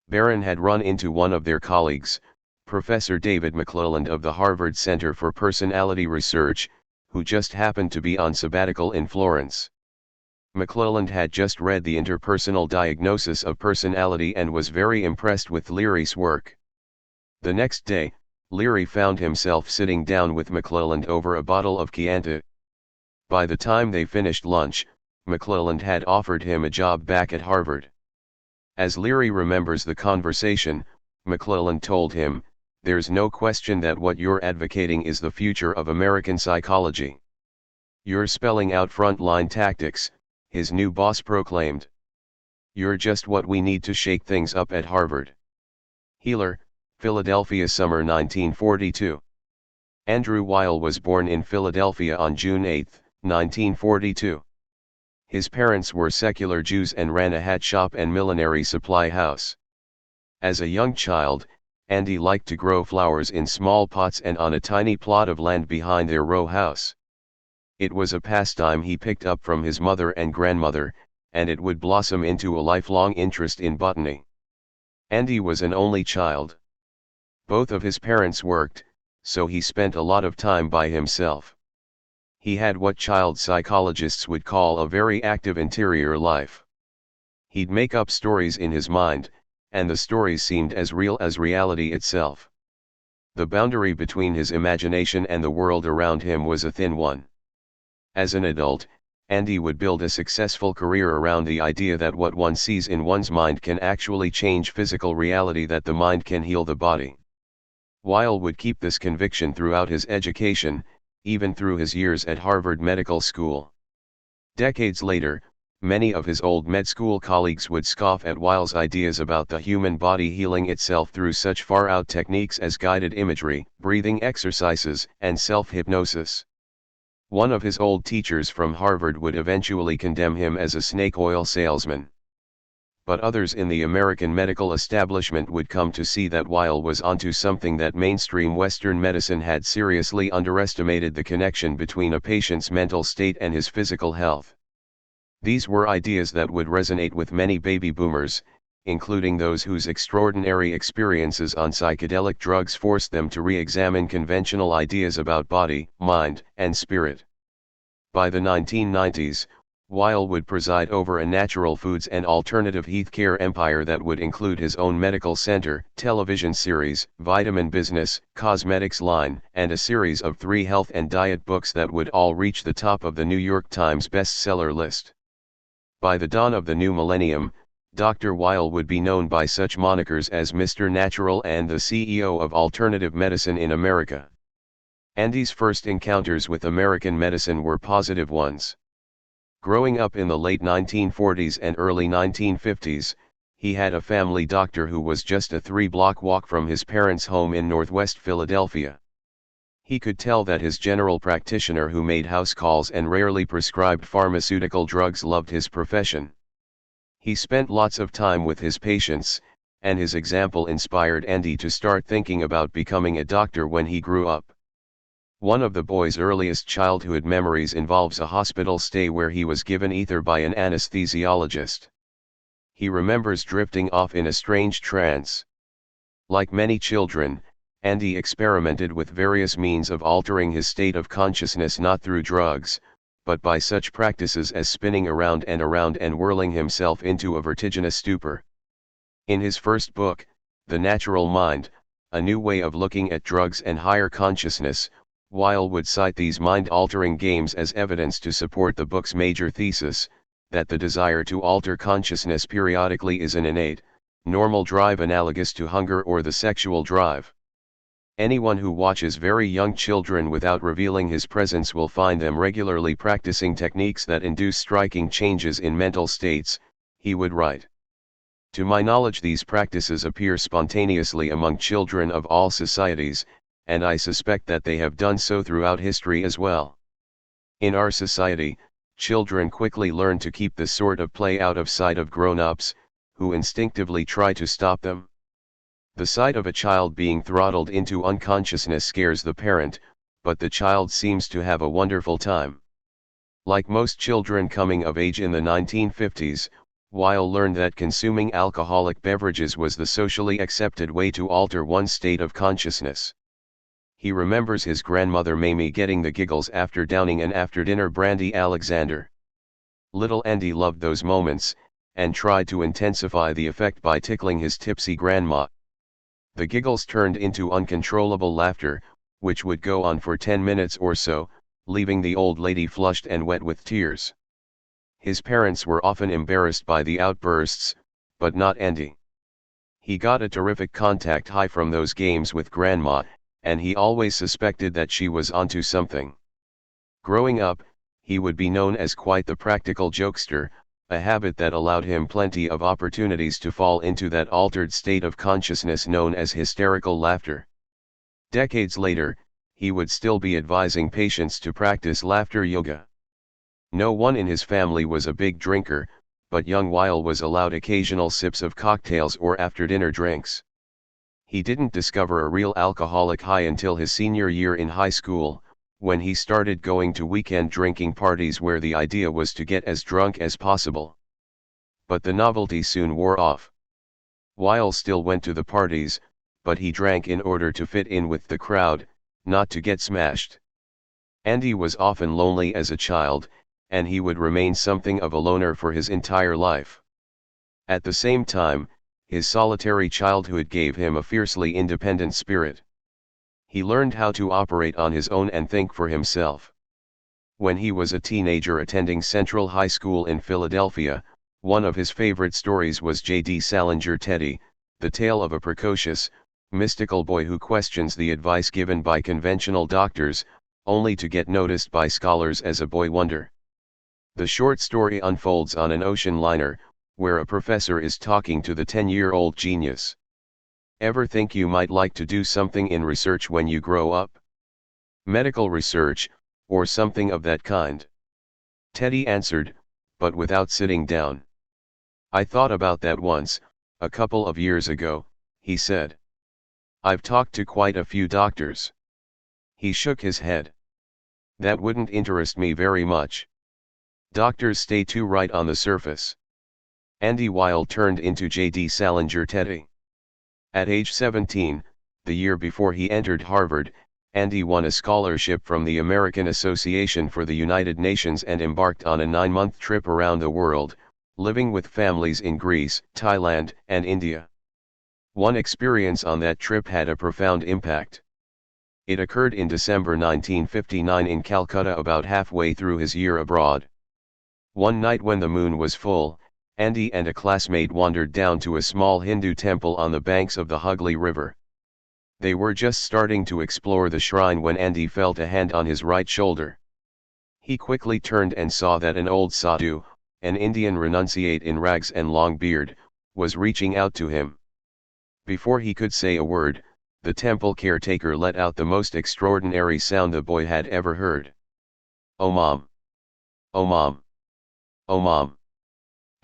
Barron had run into one of their colleagues, Professor David McClelland of the Harvard Center for Personality Research, who just happened to be on sabbatical in Florence. McClelland had just read the Interpersonal Diagnosis of Personality and was very impressed with Leary's work. The next day, Leary found himself sitting down with McClelland over a bottle of Chianti. By the time they finished lunch, McClelland had offered him a job back at Harvard. As Leary remembers the conversation, McClelland told him, "There's no question that what you're advocating is the future of American psychology. You're spelling out frontline tactics," his new boss proclaimed. "You're just what we need to shake things up at Harvard." Healer, Philadelphia, summer 1942. Andrew Weil was born in Philadelphia on June 8, 1942. His parents were secular Jews and ran a hat shop and millinery supply house. As a young child, Andy liked to grow flowers in small pots and on a tiny plot of land behind their row house. It was a pastime he picked up from his mother and grandmother, and it would blossom into a lifelong interest in botany. Andy was an only child. Both of his parents worked, so he spent a lot of time by himself. He had what child psychologists would call a very active interior life. He'd make up stories in his mind, and the stories seemed as real as reality itself. The boundary between his imagination and the world around him was a thin one. As an adult, Andy would build a successful career around the idea that what one sees in one's mind can actually change physical reality, that the mind can heal the body. Weil would keep this conviction throughout his education, even through his years at Harvard Medical School. Decades later, many of his old med school colleagues would scoff at Weil's ideas about the human body healing itself through such far-out techniques as guided imagery, breathing exercises, and self-hypnosis. One of his old teachers from Harvard would eventually condemn him as a snake oil salesman. But others in the American medical establishment would come to see that Weil was onto something, that mainstream Western medicine had seriously underestimated the connection between a patient's mental state and his physical health. These were ideas that would resonate with many baby boomers, including those whose extraordinary experiences on psychedelic drugs forced them to re-examine conventional ideas about body, mind, and spirit. By the 1990s, Weil would preside over a natural foods and alternative healthcare empire that would include his own medical center, television series, vitamin business, cosmetics line, and a series of 3 health and diet books that would all reach the top of the New York Times bestseller list. By the dawn of the new millennium, Dr. Weil would be known by such monikers as Mr. Natural and the CEO of alternative medicine in America. Andy's first encounters with American medicine were positive ones. Growing up in the late 1940s and early 1950s, he had a family doctor who was just a 3-block walk from his parents' home in Northwest Philadelphia. He could tell that his general practitioner, who made house calls and rarely prescribed pharmaceutical drugs, loved his profession. He spent lots of time with his patients, and his example inspired Andy to start thinking about becoming a doctor when he grew up. One of the boy's earliest childhood memories involves a hospital stay where he was given ether by an anesthesiologist. He remembers drifting off in a strange trance. Like many children, Andy experimented with various means of altering his state of consciousness, not through drugs, but by such practices as spinning around and whirling himself into a vertiginous stupor. In his first book, The Natural Mind, A New Way of Looking at Drugs and Higher Consciousness, Weil would cite these mind-altering games as evidence to support the book's major thesis, that the desire to alter consciousness periodically is an innate, normal drive analogous to hunger or the sexual drive. Anyone who watches very young children without revealing his presence will find them regularly practicing techniques that induce striking changes in mental states, he would write. To my knowledge, these practices appear spontaneously among children of all societies, and I suspect that they have done so throughout history as well. In our society, children quickly learn to keep this sort of play out of sight of grown-ups, who instinctively try to stop them. The sight of a child being throttled into unconsciousness scares the parent, but the child seems to have a wonderful time. Like most children coming of age in the 1950s, Weil learned that consuming alcoholic beverages was the socially accepted way to alter one's state of consciousness. He remembers his grandmother Mamie getting the giggles after downing an after-dinner brandy Alexander. Little Andy loved those moments, and tried to intensify the effect by tickling his tipsy grandma. The giggles turned into uncontrollable laughter, which would go on for 10 minutes or so, leaving the old lady flushed and wet with tears. His parents were often embarrassed by the outbursts, but not Andy. He got a terrific contact high from those games with Grandma, and he always suspected that she was onto something. Growing up, he would be known as quite the practical jokester, a habit that allowed him plenty of opportunities to fall into that altered state of consciousness known as hysterical laughter. Decades later, he would still be advising patients to practice laughter yoga. No one in his family was a big drinker, but young Weil was allowed occasional sips of cocktails or after-dinner drinks. He didn't discover a real alcoholic high until his senior year in high school, when he started going to weekend drinking parties where the idea was to get as drunk as possible. But the novelty soon wore off. Weil still went to the parties, but he drank in order to fit in with the crowd, not to get smashed. Andy was often lonely as a child, and he would remain something of a loner for his entire life. At the same time, his solitary childhood gave him a fiercely independent spirit. He learned how to operate on his own and think for himself. When he was a teenager attending Central High School in Philadelphia, one of his favorite stories was J.D. Salinger Teddy, the tale of a precocious, mystical boy who questions the advice given by conventional doctors, only to get noticed by scholars as a boy wonder. The short story unfolds on an ocean liner, where a professor is talking to the 10-year-old genius. Ever think you might like to do something in research when you grow up? Medical research, or something of that kind? Teddy answered, but without sitting down. I thought about that once, a couple of years ago, he said. I've talked to quite a few doctors. He shook his head. That wouldn't interest me very much. Doctors stay too right on the surface. Andy Weil turned into J.D. Salinger Teddy. At age 17, the year before he entered Harvard, Andy won a scholarship from the American Association for the United Nations and embarked on a 9-month trip around the world, living with families in Greece, Thailand, and India. One experience on that trip had a profound impact. It occurred in December 1959 in Calcutta, about halfway through his year abroad. One night when the moon was full, Andy and a classmate wandered down to a small Hindu temple on the banks of the Hooghly River. They were just starting to explore the shrine when Andy felt a hand on his right shoulder. He quickly turned and saw that an old sadhu, an Indian renunciate in rags and long beard, was reaching out to him. Before he could say a word, the temple caretaker let out the most extraordinary sound the boy had ever heard. "Oh Mom! Oh Mom! Oh Mom!"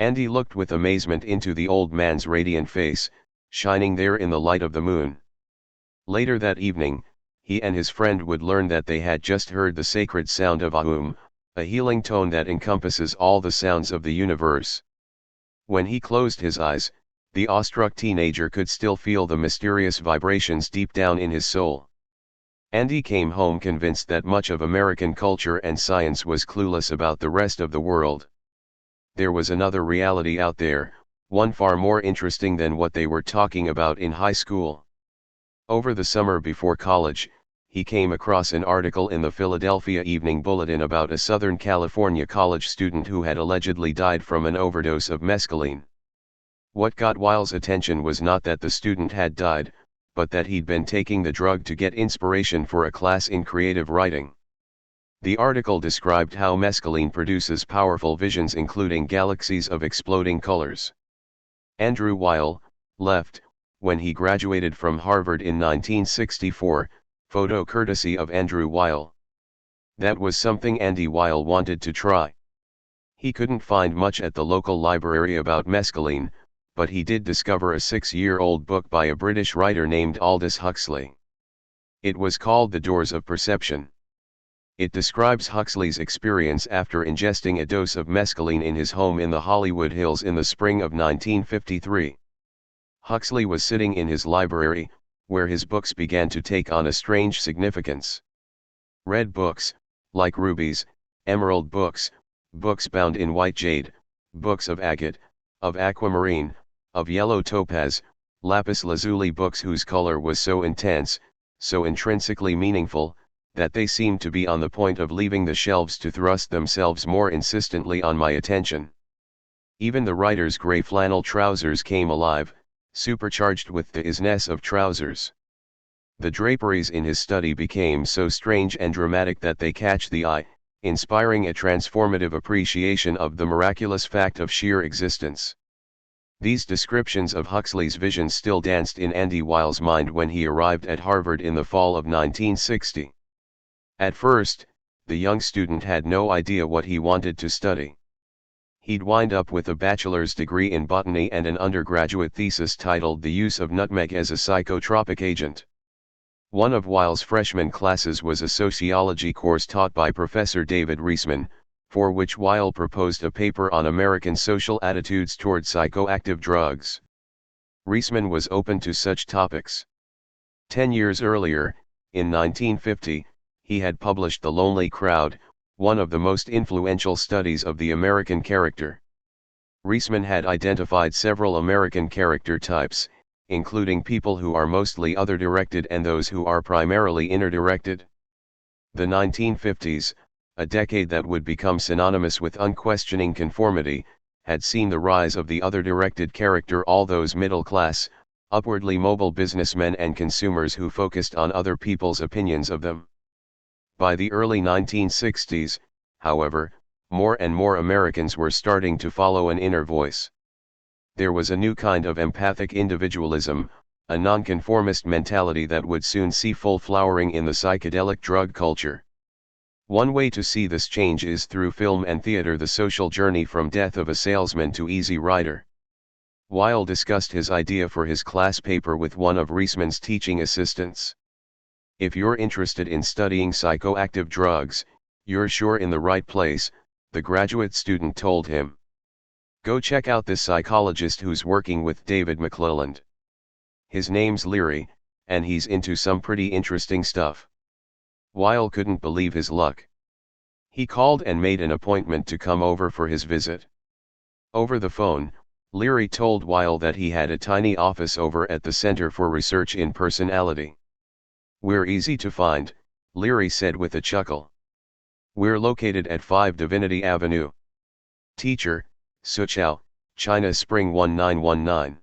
Andy looked with amazement into the old man's radiant face, shining there in the light of the moon. Later that evening, he and his friend would learn that they had just heard the sacred sound of Aum, a healing tone that encompasses all the sounds of the universe. When he closed his eyes, the awestruck teenager could still feel the mysterious vibrations deep down in his soul. Andy came home convinced that much of American culture and science was clueless about the rest of the world. There was another reality out there, one far more interesting than what they were talking about in high school. Over the summer before college, he came across an article in the Philadelphia Evening Bulletin about a Southern California college student who had allegedly died from an overdose of mescaline. What got Weil's attention was not that the student had died, but that he'd been taking the drug to get inspiration for a class in creative writing. The article described how mescaline produces powerful visions including galaxies of exploding colors. Andrew Weil, left, when he graduated from Harvard in 1964, photo courtesy of Andrew Weil. That was something Andy Weil wanted to try. He couldn't find much at the local library about mescaline, but he did discover a 6-year-old book by a British writer named Aldous Huxley. It was called The Doors of Perception. It describes Huxley's experience after ingesting a dose of mescaline in his home in the Hollywood Hills in the spring of 1953. Huxley was sitting in his library, where his books began to take on a strange significance. Red books, like rubies, emerald books, books bound in white jade, books of agate, of aquamarine, of yellow topaz, lapis lazuli, books whose color was so intense, so intrinsically meaningful, that they seemed to be on the point of leaving the shelves to thrust themselves more insistently on my attention. Even the writer's gray flannel trousers came alive, supercharged with the isness of trousers. The draperies in his study became so strange and dramatic that they catch the eye, inspiring a transformative appreciation of the miraculous fact of sheer existence. These descriptions of Huxley's visions still danced in Andy Weil's mind when he arrived at Harvard in the fall of 1960. At first, the young student had no idea what he wanted to study. He'd wind up with a bachelor's degree in botany and an undergraduate thesis titled The Use of Nutmeg as a Psychotropic Agent. One of Weil's freshman classes was a sociology course taught by Professor David Reisman, for which Weil proposed a paper on American social attitudes toward psychoactive drugs. Reisman was open to such topics. 10 years earlier, in 1950, he had published The Lonely Crowd, one of the most influential studies of the American character. Reisman had identified several American character types, including people who are mostly other-directed and those who are primarily inner-directed. The 1950s, a decade that would become synonymous with unquestioning conformity, had seen the rise of the other-directed character, all those middle-class, upwardly mobile businessmen and consumers who focused on other people's opinions of them. By the early 1960s, however, more and more Americans were starting to follow an inner voice. There was a new kind of empathic individualism, a nonconformist mentality that would soon see full flowering in the psychedelic drug culture. One way to see this change is through film and theater. The Social Journey from Death of a Salesman to Easy Rider. Weil discussed his idea for his class paper with one of Reisman's teaching assistants. If you're interested in studying psychoactive drugs, you're sure in the right place, the graduate student told him. Go check out this psychologist who's working with David McClelland. His name's Leary, and he's into some pretty interesting stuff. Weil couldn't believe his luck. He called and made an appointment to come over for his visit. Over the phone, Leary told Weil that he had a tiny office over at the Center for Research in Personality. We're easy to find, Leary said with a chuckle. We're located at 5 Divinity Avenue. Teacher, Suzhou, China Spring 1919.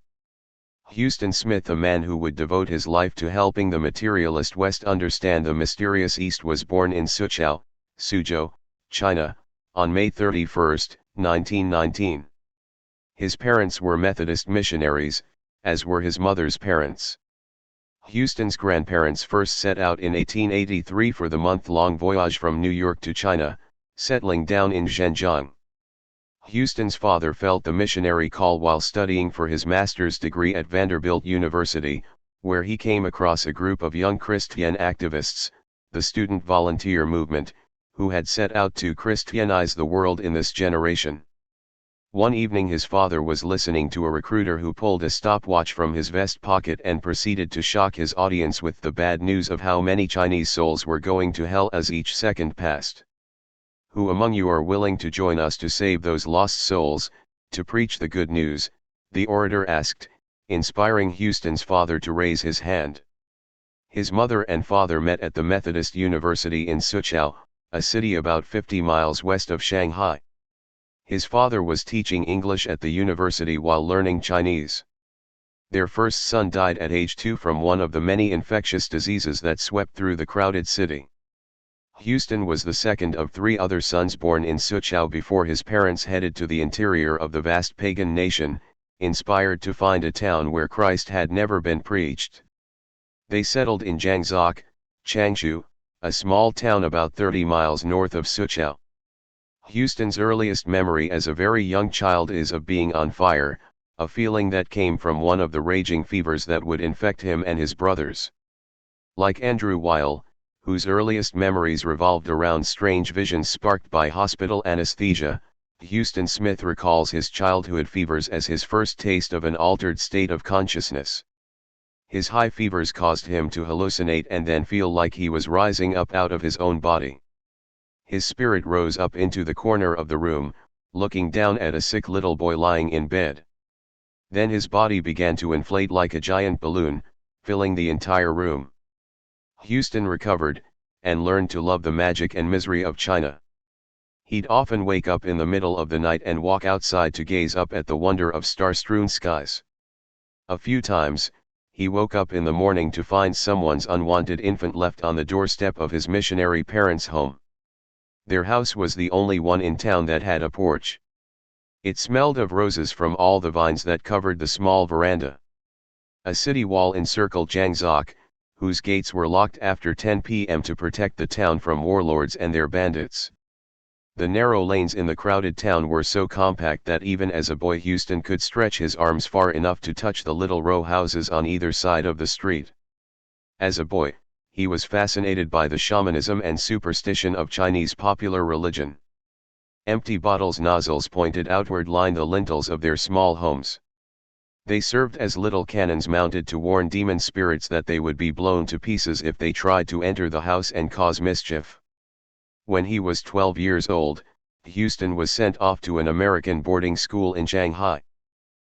Huston Smith, a man who would devote his life to helping the materialist West understand the mysterious East, was born in Suzhou, Suzhou, China, on May 31, 1919. His parents were Methodist missionaries, as were his mother's parents. Huston's grandparents first set out in 1883 for the month-long voyage from New York to China, settling down in Zhenjiang. Huston's father felt the missionary call while studying for his master's degree at Vanderbilt University, where he came across a group of young Christian activists, the student volunteer movement, who had set out to Christianize the world in this generation. One evening his father was listening to a recruiter who pulled a stopwatch from his vest pocket and proceeded to shock his audience with the bad news of how many Chinese souls were going to hell as each second passed. "Who among you are willing to join us to save those lost souls, to preach the good news?" the orator asked, inspiring Huston's father to raise his hand. His mother and father met at the Methodist University in Suzhou, a city about 50 miles west of Shanghai. His father was teaching English at the university while learning Chinese. Their first son died at age 2 from one of the many infectious diseases that swept through the crowded city. Huston was the second of 3 other sons born in Suzhou before his parents headed to the interior of the vast pagan nation, inspired to find a town where Christ had never been preached. They settled in Jiangzhou, Changshu, a small town about 30 miles north of Suzhou. Huston's earliest memory as a very young child is of being on fire, a feeling that came from one of the raging fevers that would infect him and his brothers. Like Andrew Weil, whose earliest memories revolved around strange visions sparked by hospital anesthesia, Huston Smith recalls his childhood fevers as his first taste of an altered state of consciousness. His high fevers caused him to hallucinate and then feel like he was rising up out of his own body. His spirit rose up into the corner of the room, looking down at a sick little boy lying in bed. Then his body began to inflate like a giant balloon, filling the entire room. Huston recovered, and learned to love the magic and misery of China. He'd often wake up in the middle of the night and walk outside to gaze up at the wonder of star-strewn skies. A few times, he woke up in the morning to find someone's unwanted infant left on the doorstep of his missionary parents' home. Their house was the only one in town that had a porch. It smelled of roses from all the vines that covered the small veranda. A city wall encircled Jiangzhou, whose gates were locked after 10 p.m. to protect the town from warlords and their bandits. The narrow lanes in the crowded town were so compact that even as a boy Huston could stretch his arms far enough to touch the little row houses on either side of the street. As a boy, he was fascinated by the shamanism and superstition of Chinese popular religion. Empty bottles' nozzles pointed outward lined the lintels of their small homes. They served as little cannons mounted to warn demon spirits that they would be blown to pieces if they tried to enter the house and cause mischief. When he was 12 years old, Huston was sent off to an American boarding school in Shanghai.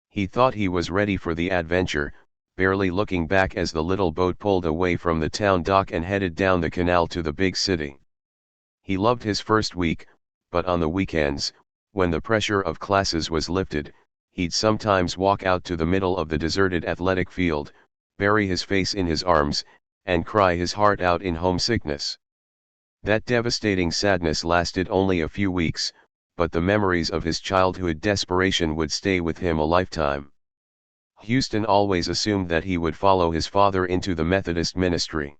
He thought he was ready for the adventure, barely looking back as the little boat pulled away from the town dock and headed down the canal to the big city. He loved his first week, but on the weekends, when the pressure of classes was lifted, he'd sometimes walk out to the middle of the deserted athletic field, bury his face in his arms, and cry his heart out in homesickness. That devastating sadness lasted only a few weeks, but the memories of his childhood desperation would stay with him a lifetime. Huston always assumed that he would follow his father into the Methodist ministry.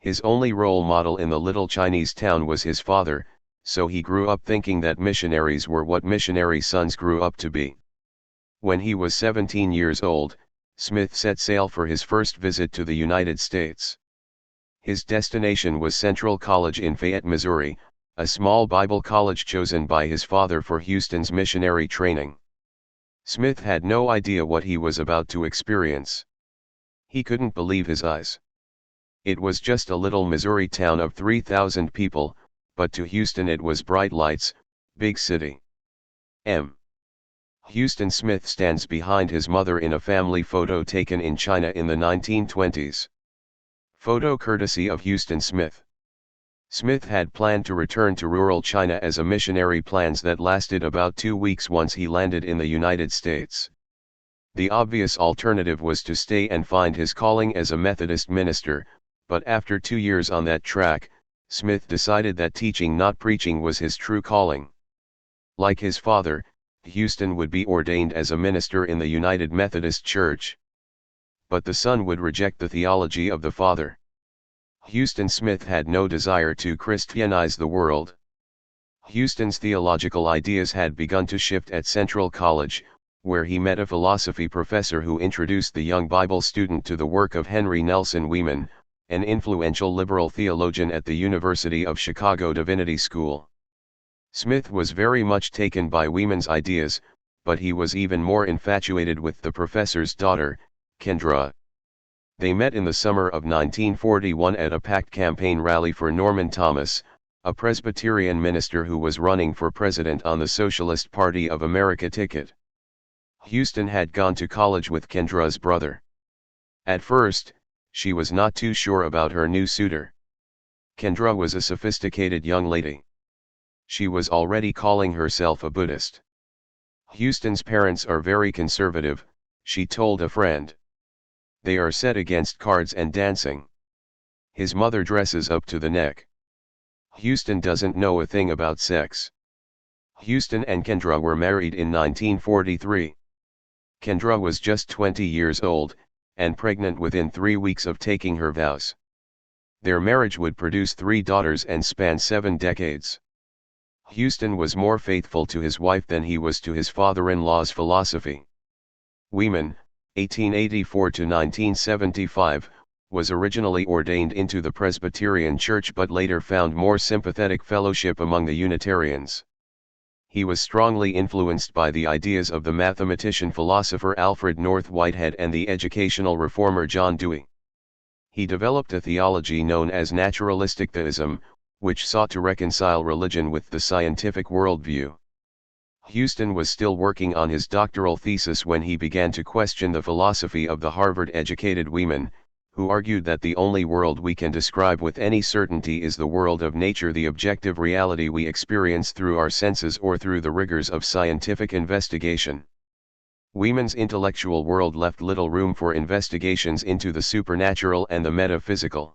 His only role model in the little Chinese town was his father, so he grew up thinking that missionaries were what missionary sons grew up to be. When he was 17 years old, Smith set sail for his first visit to the United States. His destination was Central College in Fayette, Missouri, a small Bible college chosen by his father for Huston's missionary training. Smith had no idea what he was about to experience. He couldn't believe his eyes. It was just a little Missouri town of 3,000 people, but to Huston it was bright lights, big city. Huston Smith stands behind his mother in a family photo taken in China in the 1920s. Photo courtesy of Huston Smith. Smith had planned to return to rural China as a missionary, plans that lasted about 2 weeks once he landed in the United States. The obvious alternative was to stay and find his calling as a Methodist minister, but after 2 years on that track, Smith decided that teaching, not preaching, was his true calling. Like his father, Huston would be ordained as a minister in the United Methodist Church. But the son would reject the theology of the father. Huston Smith had no desire to Christianize the world. Huston's theological ideas had begun to shift at Central College, where he met a philosophy professor who introduced the young Bible student to the work of Henry Nelson Weeman, an influential liberal theologian at the University of Chicago Divinity School. Smith was very much taken by Weeman's ideas, but he was even more infatuated with the professor's daughter, Kendra. They met in the summer of 1941 at a packed campaign rally for Norman Thomas, a Presbyterian minister who was running for president on the Socialist Party of America ticket. Huston had gone to college with Kendra's brother. At first, she was not too sure about her new suitor. Kendra was a sophisticated young lady. She was already calling herself a Buddhist. Huston's parents are very conservative, she told a friend. They are set against cards and dancing. His mother dresses up to the neck. Huston doesn't know a thing about sex. Huston and Kendra were married in 1943. Kendra was just 20 years old, and pregnant within 3 weeks of taking her vows. Their marriage would produce 3 daughters and span 7 decades. Huston was more faithful to his wife than he was to his father-in-law's philosophy. Weeman, 1884 to 1975, was originally ordained into the Presbyterian Church but later found more sympathetic fellowship among the Unitarians. He was strongly influenced by the ideas of the mathematician-philosopher Alfred North Whitehead and the educational reformer John Dewey. He developed a theology known as naturalistic theism, which sought to reconcile religion with the scientific worldview. Huston was still working on his doctoral thesis when he began to question the philosophy of the Harvard-educated Weeman, who argued that the only world we can describe with any certainty is the world of nature, the objective reality we experience through our senses or through the rigors of scientific investigation. Weeman's intellectual world left little room for investigations into the supernatural and the metaphysical.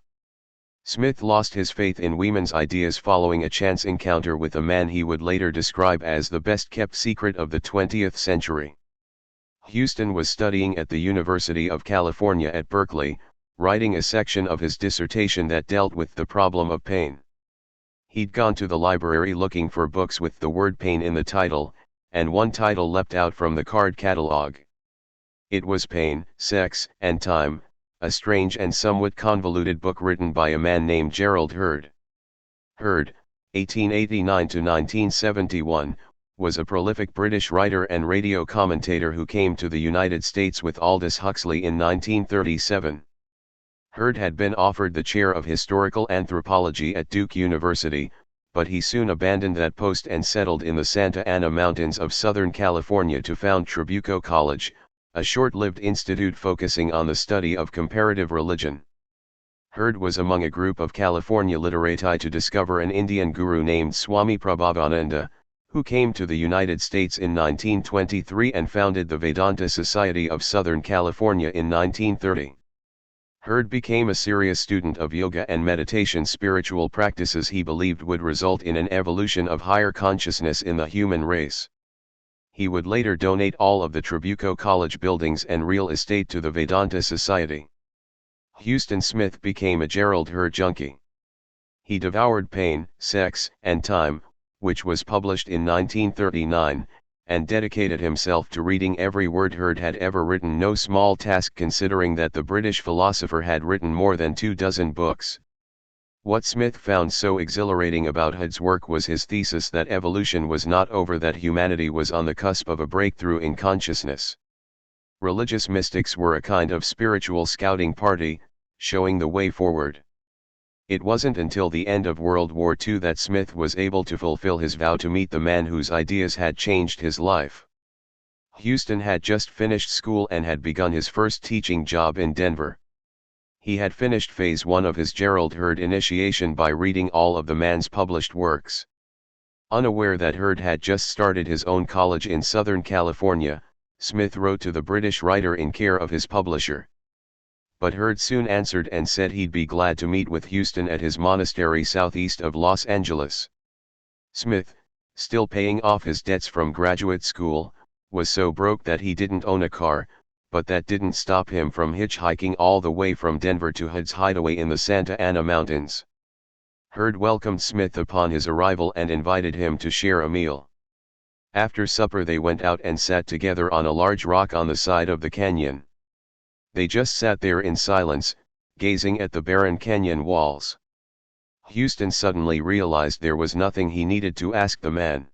Smith lost his faith in Weeman's ideas following a chance encounter with a man he would later describe as the best-kept secret of the 20th century. Huston was studying at the University of California at Berkeley, writing a section of his dissertation that dealt with the problem of pain. He'd gone to the library looking for books with the word pain in the title, and one title leapt out from the card catalog. It was Pain, Sex, and Time, a strange and somewhat convoluted book written by a man named Gerald Heard. Heard, 1889 to 1971, was a prolific British writer and radio commentator who came to the United States with Aldous Huxley in 1937. Heard had been offered the chair of historical anthropology at Duke University, but he soon abandoned that post and settled in the Santa Ana Mountains of Southern California to found Trabuco College, a short-lived institute focusing on the study of comparative religion. Heard was among a group of California literati to discover an Indian guru named Swami Prabhavananda, who came to the United States in 1923 and founded the Vedanta Society of Southern California in 1930. Heard became a serious student of yoga and meditation, spiritual practices he believed would result in an evolution of higher consciousness in the human race. He would later donate all of the Trabuco College buildings and real estate to the Vedanta Society. Huston Smith became a Gerald Heard junkie. He devoured Pain, Sex, and Time, which was published in 1939, and dedicated himself to reading every word Heard had ever written, no small task considering that the British philosopher had written more than 24 books. What Smith found so exhilarating about Heard's work was his thesis that evolution was not over, that humanity was on the cusp of a breakthrough in consciousness. Religious mystics were a kind of spiritual scouting party, showing the way forward. It wasn't until the end of World War II that Smith was able to fulfill his vow to meet the man whose ideas had changed his life. Huston had just finished school and had begun his first teaching job in Denver. He had finished phase 1 of his Gerald Heard initiation by reading all of the man's published works. Unaware that Heard had just started his own college in Southern California, Smith wrote to the British writer in care of his publisher. But Heard soon answered and said he'd be glad to meet with Huston at his monastery southeast of Los Angeles. Smith, still paying off his debts from graduate school, was so broke that he didn't own a car, but that didn't stop him from hitchhiking all the way from Denver to Heard's hideaway in the Santa Ana Mountains. Heard welcomed Smith upon his arrival and invited him to share a meal. After supper they went out and sat together on a large rock on the side of the canyon. They just sat there in silence, gazing at the barren canyon walls. Huston suddenly realized there was nothing he needed to ask the man.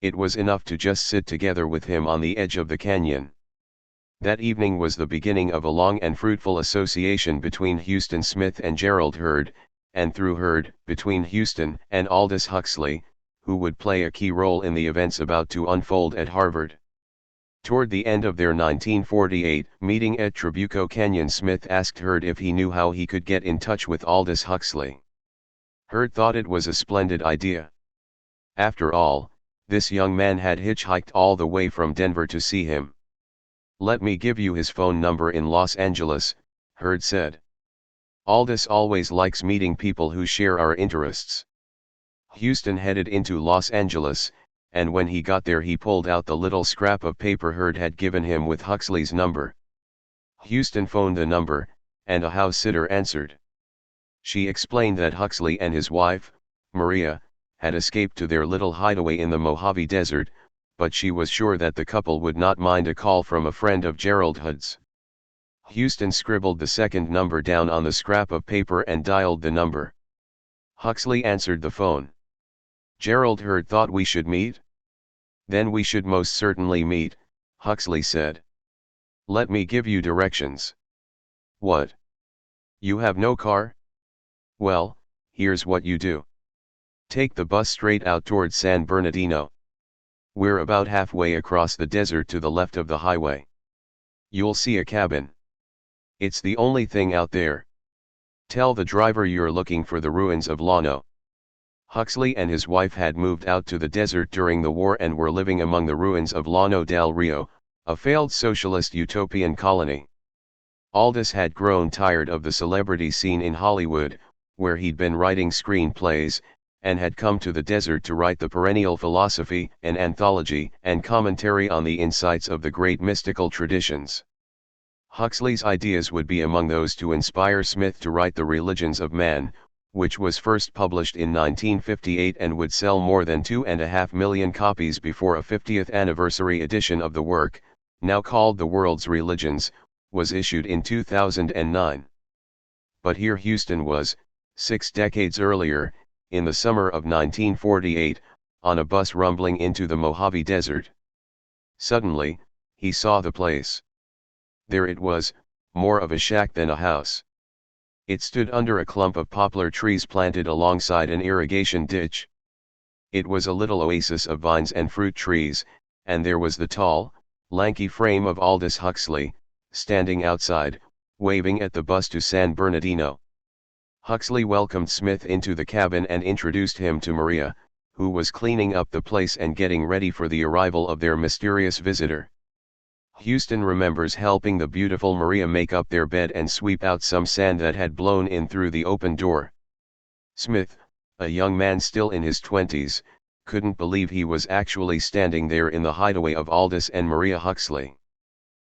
It was enough to just sit together with him on the edge of the canyon. That evening was the beginning of a long and fruitful association between Huston Smith and Gerald Heard, and through Heard, between Huston and Aldous Huxley, who would play a key role in the events about to unfold at Harvard. Toward the end of their 1948 meeting at Trabuco Canyon, Smith asked Heard if he knew how he could get in touch with Aldous Huxley. Heard thought it was a splendid idea. After all, this young man had hitchhiked all the way from Denver to see him. "Let me give you his phone number in Los Angeles," Heard said. "Aldous always likes meeting people who share our interests." Huston headed into Los Angeles, and when he got there he pulled out the little scrap of paper Heard had given him with Huxley's number. Huston phoned the number, and a house sitter answered. She explained that Huxley and his wife, Maria, had escaped to their little hideaway in the Mojave Desert, but she was sure that the couple would not mind a call from a friend of Gerald Heard's. Huston scribbled the second number down on the scrap of paper and dialed the number. Huxley answered the phone. "Gerald Heard thought we should meet?" "Then we should most certainly meet," Huxley said. "Let me give you directions." "What? You have no car?" "Well, here's what you do. Take the bus straight out towards San Bernardino. We're about halfway across the desert to the left of the highway. You'll see a cabin. It's the only thing out there. Tell the driver you're looking for the ruins of Llano." Huxley and his wife had moved out to the desert during the war and were living among the ruins of Llano del Rio, a failed socialist utopian colony. Aldous had grown tired of the celebrity scene in Hollywood, where he'd been writing screenplays, and had come to the desert to write the perennial philosophy, an anthology and commentary on the insights of the great mystical traditions. Huxley's ideas would be among those to inspire Smith to write The Religions of Man, which was first published in 1958 and would sell more than 2.5 million copies before a 50th anniversary edition of the work, now called The World's Religions, was issued in 2009. But here Huston was, 6 decades earlier, in the summer of 1948, on a bus rumbling into the Mojave Desert. Suddenly, he saw the place. There it was, more of a shack than a house. It stood under a clump of poplar trees planted alongside an irrigation ditch. It was a little oasis of vines and fruit trees, and there was the tall, lanky frame of Aldous Huxley, standing outside, waving at the bus to San Bernardino. Huxley welcomed Smith into the cabin and introduced him to Maria, who was cleaning up the place and getting ready for the arrival of their mysterious visitor. Huston remembers helping the beautiful Maria make up their bed and sweep out some sand that had blown in through the open door. Smith, a young man still in his 20s, couldn't believe he was actually standing there in the hideaway of Aldous and Maria Huxley.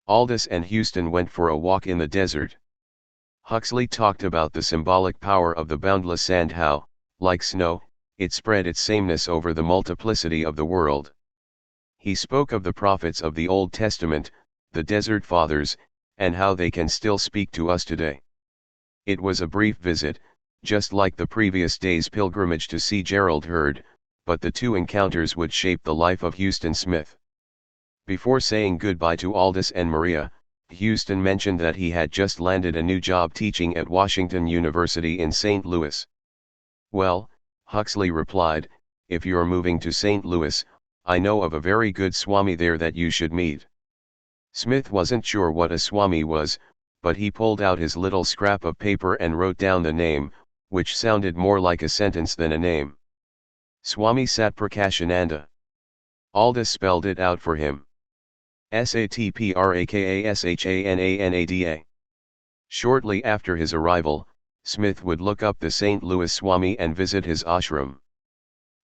Aldous and Huston went for a walk in the desert. Huxley talked about the symbolic power of the boundless sand, how, like snow, it spread its sameness over the multiplicity of the world. He spoke of the prophets of the Old Testament, the Desert Fathers, and how they can still speak to us today. It was a brief visit, just like the previous day's pilgrimage to see Gerald Heard, but the two encounters would shape the life of Huston Smith. Before saying goodbye to Aldous and Maria, Huston mentioned that he had just landed a new job teaching at Washington University in St. Louis. "Well," Huxley replied, "if you're moving to St. Louis, I know of a very good Swami there that you should meet." Smith wasn't sure what a Swami was, but he pulled out his little scrap of paper and wrote down the name, which sounded more like a sentence than a name. Swami Satprakashananda. Aldous spelled it out for him. Satprakashananda. Shortly after his arrival, Smith would look up the St. Louis Swami and visit his ashram.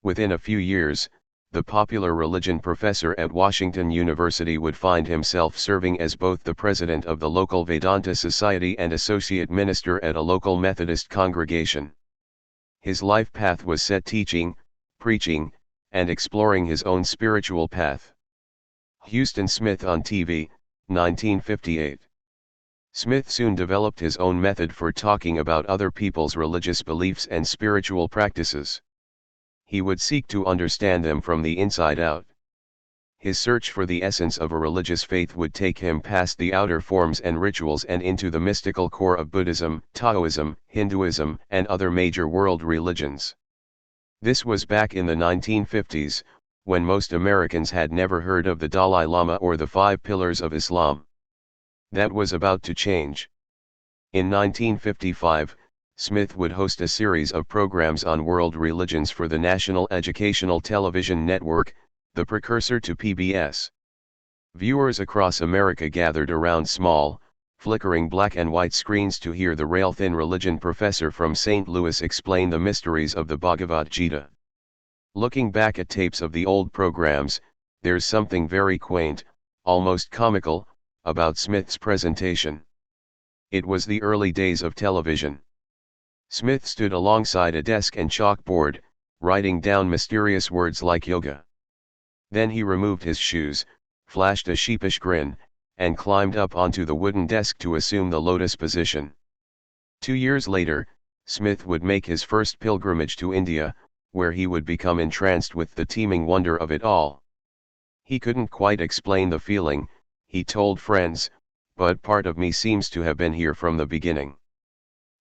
Within a few years, the popular religion professor at Washington University would find himself serving as both the president of the local Vedanta Society and associate minister at a local Methodist congregation. His life path was set teaching, preaching, and exploring his own spiritual path. Huston Smith on TV, 1958. Smith soon developed his own method for talking about other people's religious beliefs and spiritual practices. He would seek to understand them from the inside out. His search for the essence of a religious faith would take him past the outer forms and rituals and into the mystical core of Buddhism, Taoism, Hinduism, and other major world religions. This was back in the 1950s, when most Americans had never heard of the Dalai Lama or the 5 Pillars of Islam. That was about to change. In 1955, Smith would host a series of programs on world religions for the National Educational Television Network, the precursor to PBS. Viewers across America gathered around small, flickering black and white screens to hear the rail-thin religion professor from St. Louis explain the mysteries of the Bhagavad Gita. Looking back at tapes of the old programs, there's something very quaint, almost comical, about Smith's presentation. It was the early days of television. Smith stood alongside a desk and chalkboard, writing down mysterious words like yoga. Then he removed his shoes, flashed a sheepish grin, and climbed up onto the wooden desk to assume the lotus position. 2 years later, Smith would make his first pilgrimage to India, where he would become entranced with the teeming wonder of it all. He couldn't quite explain the feeling, he told friends, but part of me seems to have been here from the beginning.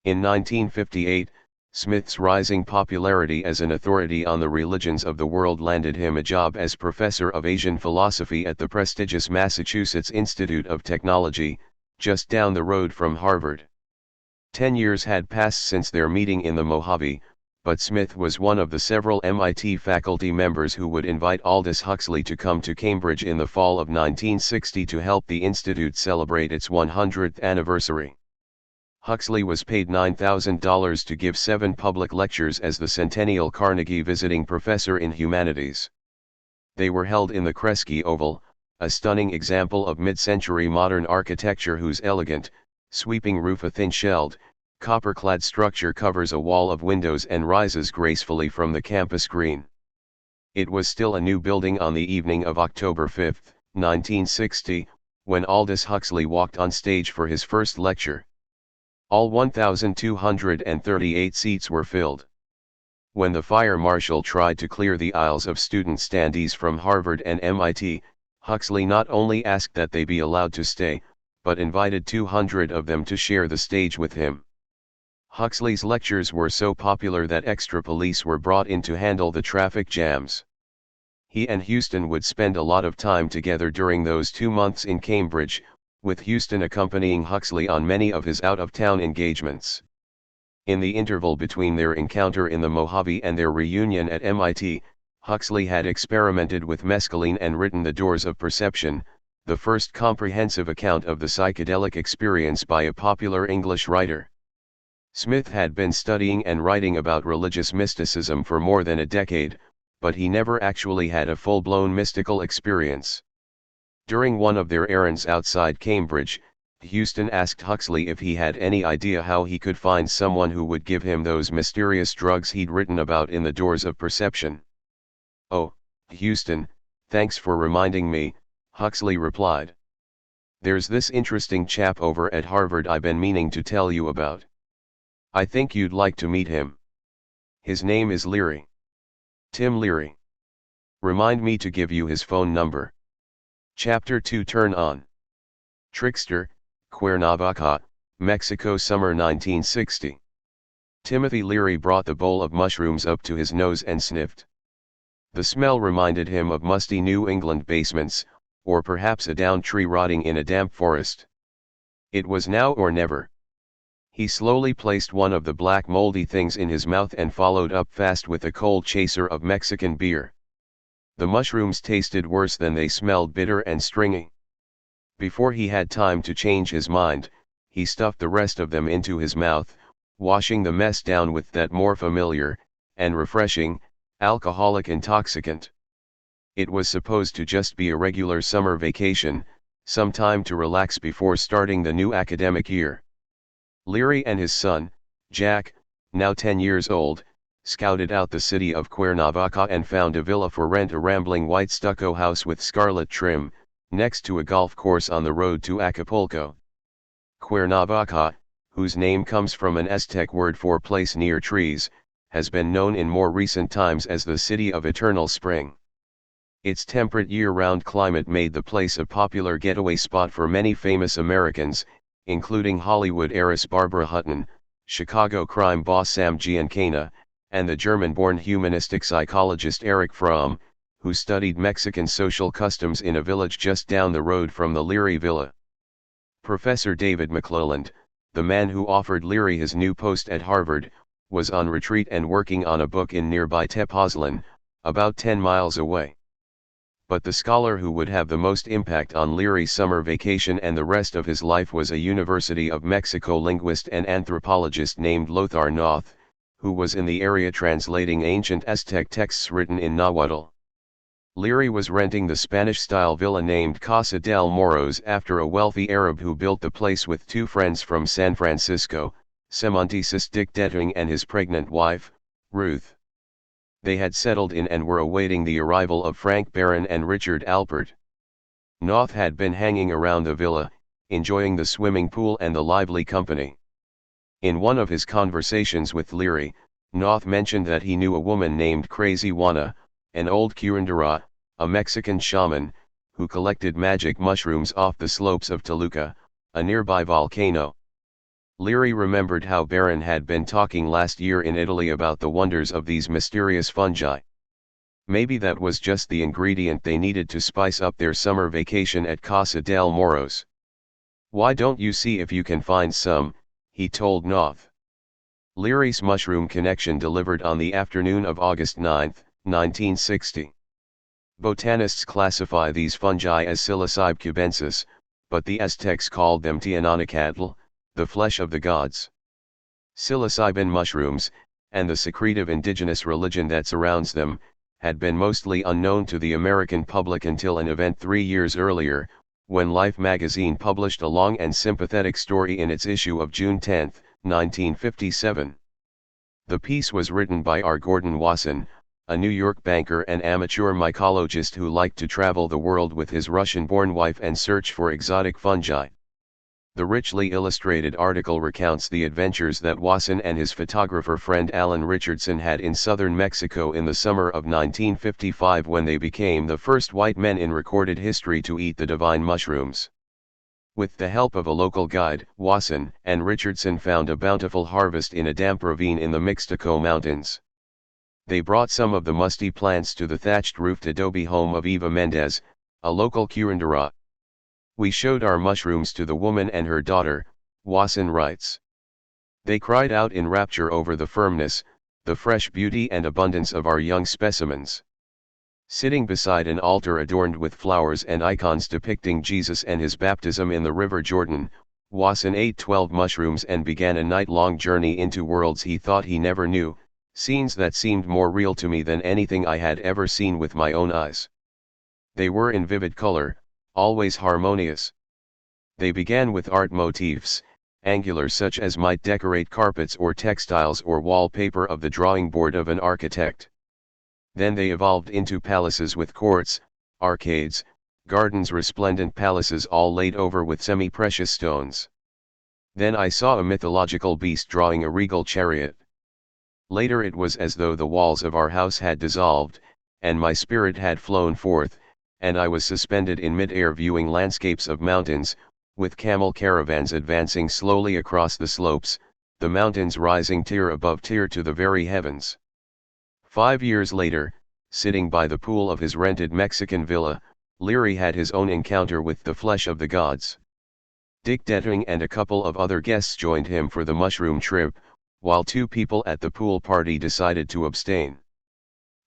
In 1958, Smith's rising popularity as an authority on the religions of the world landed him a job as professor of Asian philosophy at the prestigious Massachusetts Institute of Technology, just down the road from Harvard. 10 years had passed since their meeting in the Mojave, but Smith was one of the several MIT faculty members who would invite Aldous Huxley to come to Cambridge in the fall of 1960 to help the institute celebrate its 100th anniversary. Huxley was paid $9,000 to give 7 public lectures as the Centennial Carnegie Visiting Professor in Humanities. They were held in the Kresge Oval, a stunning example of mid-century modern architecture whose elegant, sweeping roof, a thin-shelled, copper-clad structure, covers a wall of windows and rises gracefully from the campus green. It was still a new building on the evening of October 5, 1960, when Aldous Huxley walked on stage for his first lecture. All 1,238 seats were filled. When the fire marshal tried to clear the aisles of student standees from Harvard and MIT, Huxley not only asked that they be allowed to stay, but invited 200 of them to share the stage with him. Huxley's lectures were so popular that extra police were brought in to handle the traffic jams. He and Huston would spend a lot of time together during those 2 months in Cambridge, with Huston accompanying Huxley on many of his out-of-town engagements. In the interval between their encounter in the Mojave and their reunion at MIT, Huxley had experimented with mescaline and written The Doors of Perception, the first comprehensive account of the psychedelic experience by a popular English writer. Smith had been studying and writing about religious mysticism for more than a decade, but he never actually had a full-blown mystical experience. During one of their errands outside Cambridge, Huston asked Huxley if he had any idea how he could find someone who would give him those mysterious drugs he'd written about in The Doors of Perception. "Oh, Huston, thanks for reminding me," Huxley replied. "There's this interesting chap over at Harvard I've been meaning to tell you about. I think you'd like to meet him. His name is Leary. Tim Leary. Remind me to give you his phone number." Chapter 2 Turn On. Trickster, Cuernavaca, Mexico, summer 1960. Timothy Leary brought the bowl of mushrooms up to his nose and sniffed. The smell reminded him of musty New England basements, or perhaps a downed tree rotting in a damp forest. It was now or never. He slowly placed one of the black moldy things in his mouth and followed up fast with a cold chaser of Mexican beer. The mushrooms tasted worse than they smelled, bitter and stringy. Before he had time to change his mind, he stuffed the rest of them into his mouth, washing the mess down with that more familiar, and refreshing, alcoholic intoxicant. It was supposed to just be a regular summer vacation, some time to relax before starting the new academic year. Leary and his son, Jack, now 10 years old, scouted out the city of Cuernavaca and found a villa for rent, a rambling white stucco house with scarlet trim, next to a golf course on the road to Acapulco. Cuernavaca, whose name comes from an Aztec word for place near trees, has been known in more recent times as the City of Eternal Spring. Its temperate year-round climate made the place a popular getaway spot for many famous Americans, including Hollywood heiress Barbara Hutton, Chicago crime boss Sam Giancana, and the German-born humanistic psychologist Erich Fromm, who studied Mexican social customs in a village just down the road from the Leary Villa. Professor David McClelland, the man who offered Leary his new post at Harvard, was on retreat and working on a book in nearby Tepoztlán, about 10 miles away. But the scholar who would have the most impact on Leary's summer vacation and the rest of his life was a University of Mexico linguist and anthropologist named Lothar Noth, who was in the area translating ancient Aztec texts written in Nahuatl. Leary was renting the Spanish-style villa named Casa del Moros after a wealthy Arab who built the place with two friends from San Francisco, Semontisis Dick Detting and his pregnant wife, Ruth. They had settled in and were awaiting the arrival of Frank Barron and Richard Alpert. Noth had been hanging around the villa, enjoying the swimming pool and the lively company. In one of his conversations with Leary, Noth mentioned that he knew a woman named Crazy Juana, an old curandera, a Mexican shaman, who collected magic mushrooms off the slopes of Toluca, a nearby volcano. Leary remembered how Barron had been talking last year in Italy about the wonders of these mysterious fungi. Maybe that was just the ingredient they needed to spice up their summer vacation at Casa del Moros. "Why don't you see if you can find some?" he told Noth. Leary's mushroom connection delivered on the afternoon of August 9, 1960. Botanists classify these fungi as Psilocybe cubensis, but the Aztecs called them Tiananacatl, the flesh of the gods. Psilocybin mushrooms, and the secretive indigenous religion that surrounds them, had been mostly unknown to the American public until an event 3 years earlier, when Life magazine published a long and sympathetic story in its issue of June 10, 1957. The piece was written by R. Gordon Wasson, a New York banker and amateur mycologist who liked to travel the world with his Russian-born wife and search for exotic fungi. The richly illustrated article recounts the adventures that Wasson and his photographer friend Alan Richardson had in southern Mexico in the summer of 1955 when they became the first white men in recorded history to eat the divine mushrooms. With the help of a local guide, Wasson and Richardson found a bountiful harvest in a damp ravine in the Mixteco Mountains. They brought some of the musty plants to the thatched-roofed adobe home of Eva Mendez, a local curandera. "We showed our mushrooms to the woman and her daughter," Wasson writes. "They cried out in rapture over the firmness, the fresh beauty and abundance of our young specimens. Sitting beside an altar adorned with flowers and icons depicting Jesus and his baptism in the River Jordan, Wasson ate 12 mushrooms and began a night-long journey into worlds he thought he never knew, scenes that seemed more real to me than anything I had ever seen with my own eyes. They were in vivid color, always harmonious. They began with art motifs, angular such as might decorate carpets or textiles or wallpaper of the drawing board of an architect. Then they evolved into palaces with courts, arcades, gardens, resplendent palaces all laid over with semi-precious stones. Then I saw a mythological beast drawing a regal chariot. Later it was as though the walls of our house had dissolved, and my spirit had flown forth, and I was suspended in mid-air viewing landscapes of mountains, with camel caravans advancing slowly across the slopes, the mountains rising tier above tier to the very heavens." 5 years later, sitting by the pool of his rented Mexican villa, Leary had his own encounter with the flesh of the gods. Dick Detting and a couple of other guests joined him for the mushroom trip, while 2 people at the pool party decided to abstain.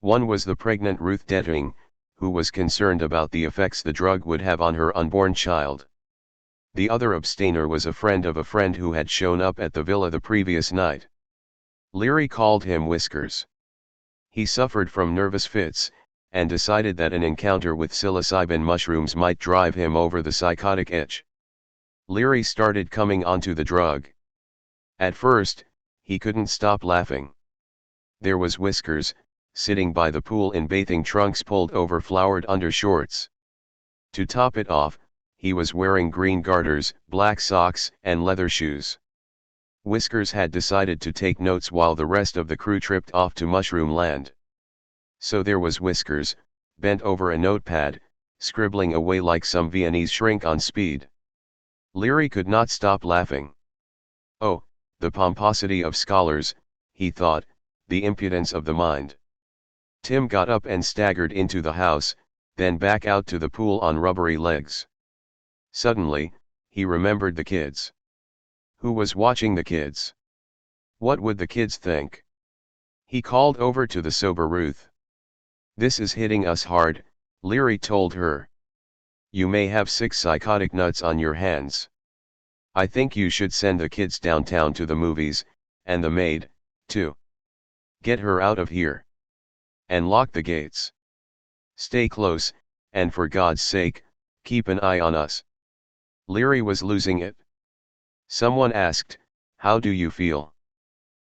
One was the pregnant Ruth Detting, who was concerned about the effects the drug would have on her unborn child. The other abstainer was a friend of a friend who had shown up at the villa the previous night. Leary called him Whiskers. He suffered from nervous fits, and decided that an encounter with psilocybin mushrooms might drive him over the psychotic edge. Leary started coming onto the drug. At first, he couldn't stop laughing. There was Whiskers, sitting by the pool in bathing trunks pulled over flowered undershorts. To top it off, he was wearing green garters, black socks, and leather shoes. Whiskers had decided to take notes while the rest of the crew tripped off to Mushroom Land. So there was Whiskers, bent over a notepad, scribbling away like some Viennese shrink on speed. Leary could not stop laughing. Oh, the pomposity of scholars, he thought, the impudence of the mind. Tim got up and staggered into the house, then back out to the pool on rubbery legs. Suddenly, he remembered the kids. Who was watching the kids? What would the kids think? He called over to the sober Ruth. "This is hitting us hard," Leary told her. "You may have 6 psychotic nuts on your hands. I think you should send the kids downtown to the movies, and the maid, too. Get her out of here. And lock the gates. Stay close, and for God's sake, keep an eye on us." Leary was losing it. Someone asked, "How do you feel?"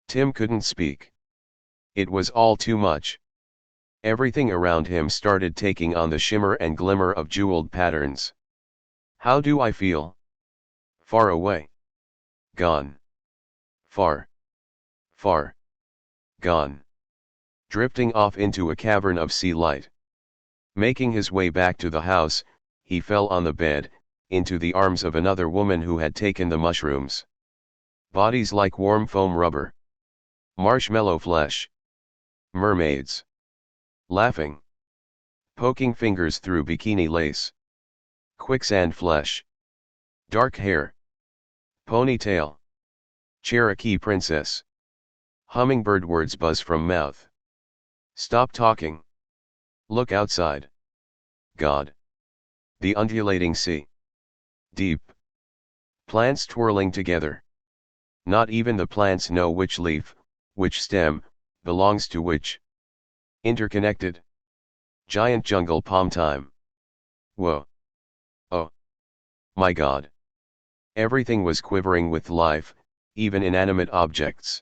Tim couldn't speak. It was all too much. Everything around him started taking on the shimmer and glimmer of jeweled patterns. "How do I feel? Far away. Gone. Far. Far. Gone. Drifting off into a cavern of sea light." Making his way back to the house, he fell on the bed, into the arms of another woman who had taken the mushrooms. Bodies like warm foam rubber. Marshmallow flesh. Mermaids. Laughing. Poking fingers through bikini lace. Quicksand flesh. Dark hair. Ponytail. Cherokee princess. Hummingbird words buzz from mouth. Stop talking. Look outside. God. The undulating sea. Deep. Plants twirling together. Not even the plants know which leaf, which stem, belongs to which. Interconnected. Giant jungle palm time. Whoa. Oh. My God. Everything was quivering with life, even inanimate objects.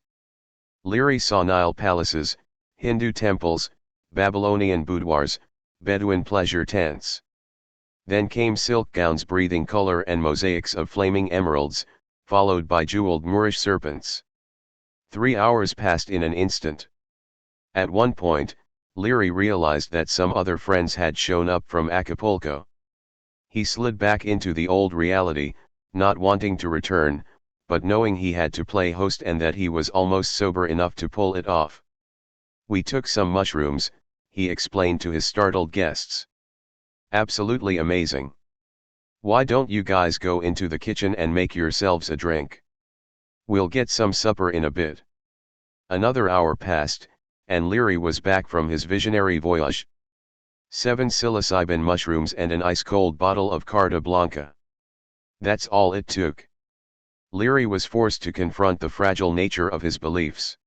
Leary saw Nile palaces, Hindu temples, Babylonian boudoirs, Bedouin pleasure tents. Then came silk gowns breathing color and mosaics of flaming emeralds, followed by jeweled Moorish serpents. 3 hours passed in an instant. At one point, Leary realized that some other friends had shown up from Acapulco. He slid back into the old reality, not wanting to return, but knowing he had to play host and that he was almost sober enough to pull it off. "We took some mushrooms," he explained to his startled guests. "Absolutely amazing. Why don't you guys go into the kitchen and make yourselves a drink? We'll get some supper in a bit." Another hour passed, and Leary was back from his visionary voyage. 7 psilocybin mushrooms and an ice-cold bottle of Carta Blanca. That's all it took. Leary was forced to confront the fragile nature of his beliefs.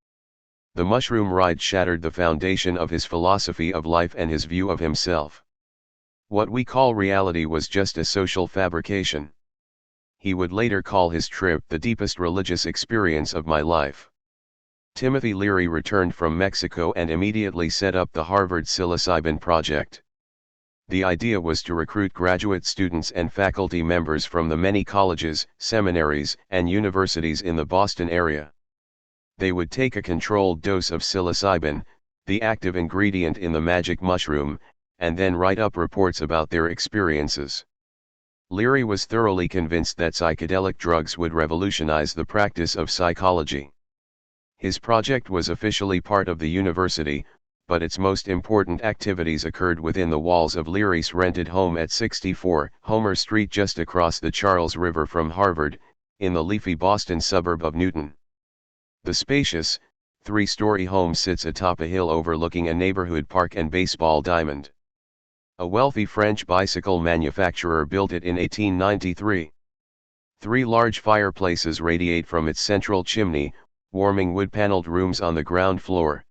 The mushroom ride shattered the foundation of his philosophy of life and his view of himself. What we call reality was just a social fabrication. He would later call his trip the deepest religious experience of my life. Timothy Leary returned from Mexico and immediately set up the Harvard Psilocybin Project. The idea was to recruit graduate students and faculty members from the many colleges, seminaries, and universities in the Boston area. They would take a controlled dose of psilocybin, the active ingredient in the magic mushroom, and then write up reports about their experiences. Leary was thoroughly convinced that psychedelic drugs would revolutionize the practice of psychology. His project was officially part of the university, but its most important activities occurred within the walls of Leary's rented home at 64 Homer Street just across the Charles River from Harvard, in the leafy Boston suburb of Newton. The spacious, 3-story home sits atop a hill overlooking a neighborhood park and baseball diamond. A wealthy French bicycle manufacturer built it in 1893. 3 large fireplaces radiate from its central chimney, warming wood-paneled rooms on the ground floor.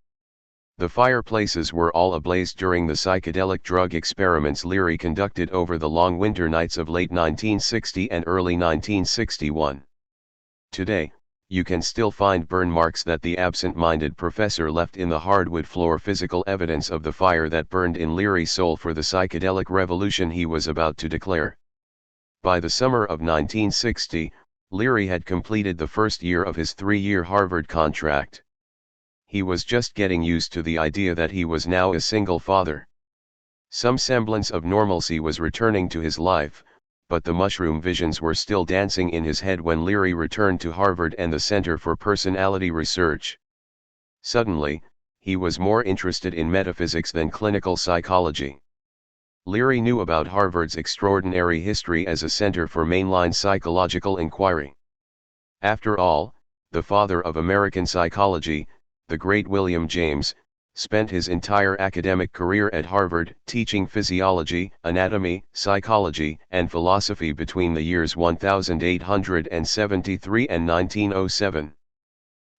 The fireplaces were all ablaze during the psychedelic drug experiments Leary conducted over the long winter nights of late 1960 and early 1961. Today, you can still find burn marks that the absent-minded professor left in the hardwood floor, physical evidence of the fire that burned in Leary's soul for the psychedelic revolution he was about to declare. By the summer of 1960, Leary had completed the first year of his 3-year Harvard contract. He was just getting used to the idea that he was now a single father. Some semblance of normalcy was returning to his life, but the mushroom visions were still dancing in his head when Leary returned to Harvard and the Center for Personality Research. Suddenly, he was more interested in metaphysics than clinical psychology. Leary knew about Harvard's extraordinary history as a center for mainline psychological inquiry. After all, the father of American psychology, the great William James, spent his entire academic career at Harvard teaching physiology, anatomy, psychology, and philosophy between the years 1873 and 1907.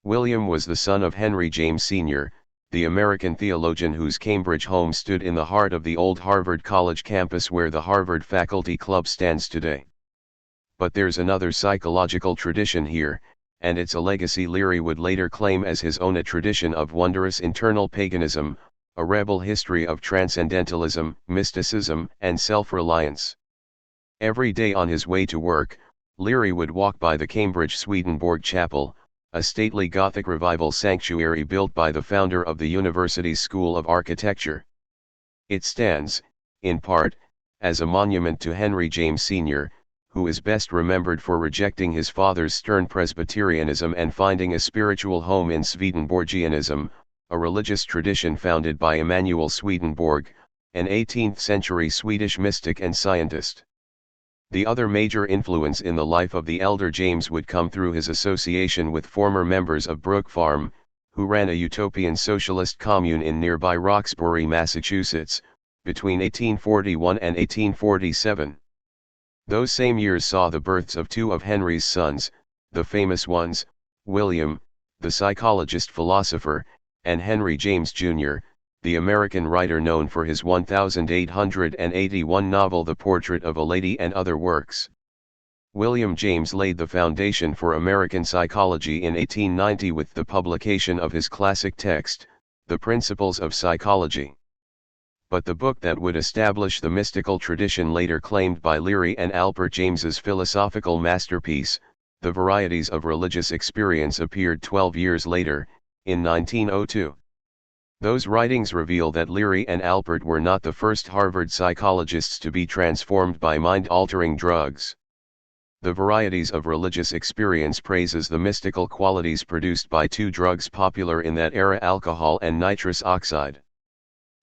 William was the son of Henry James Sr., the American theologian whose Cambridge home stood in the heart of the old Harvard College campus where the Harvard Faculty Club stands today. But there's another psychological tradition here, and it's a legacy Leary would later claim as his own, a tradition of wondrous internal paganism, a rebel history of transcendentalism, mysticism, and self-reliance. Every day on his way to work, Leary would walk by the Cambridge Swedenborg Chapel, a stately Gothic revival sanctuary built by the founder of the university's School of Architecture. It stands, in part, as a monument to Henry James Sr., who is best remembered for rejecting his father's stern Presbyterianism and finding a spiritual home in Swedenborgianism, a religious tradition founded by Emanuel Swedenborg, an 18th-century Swedish mystic and scientist. The other major influence in the life of the elder James would come through his association with former members of Brook Farm, who ran a utopian socialist commune in nearby Roxbury, Massachusetts, between 1841 and 1847. Those same years saw the births of two of Henry's sons, the famous ones, William, the psychologist-philosopher, and Henry James Jr., the American writer known for his 1881 novel The Portrait of a Lady and other works. William James laid the foundation for American psychology in 1890 with the publication of his classic text, The Principles of Psychology. But the book that would establish the mystical tradition later claimed by Leary and Albert James's philosophical masterpiece, The Varieties of Religious Experience, appeared 12 years later, in 1902. Those writings reveal that Leary and Albert were not the first Harvard psychologists to be transformed by mind-altering drugs. The Varieties of Religious Experience praises the mystical qualities produced by two drugs popular in that era, alcohol and nitrous oxide.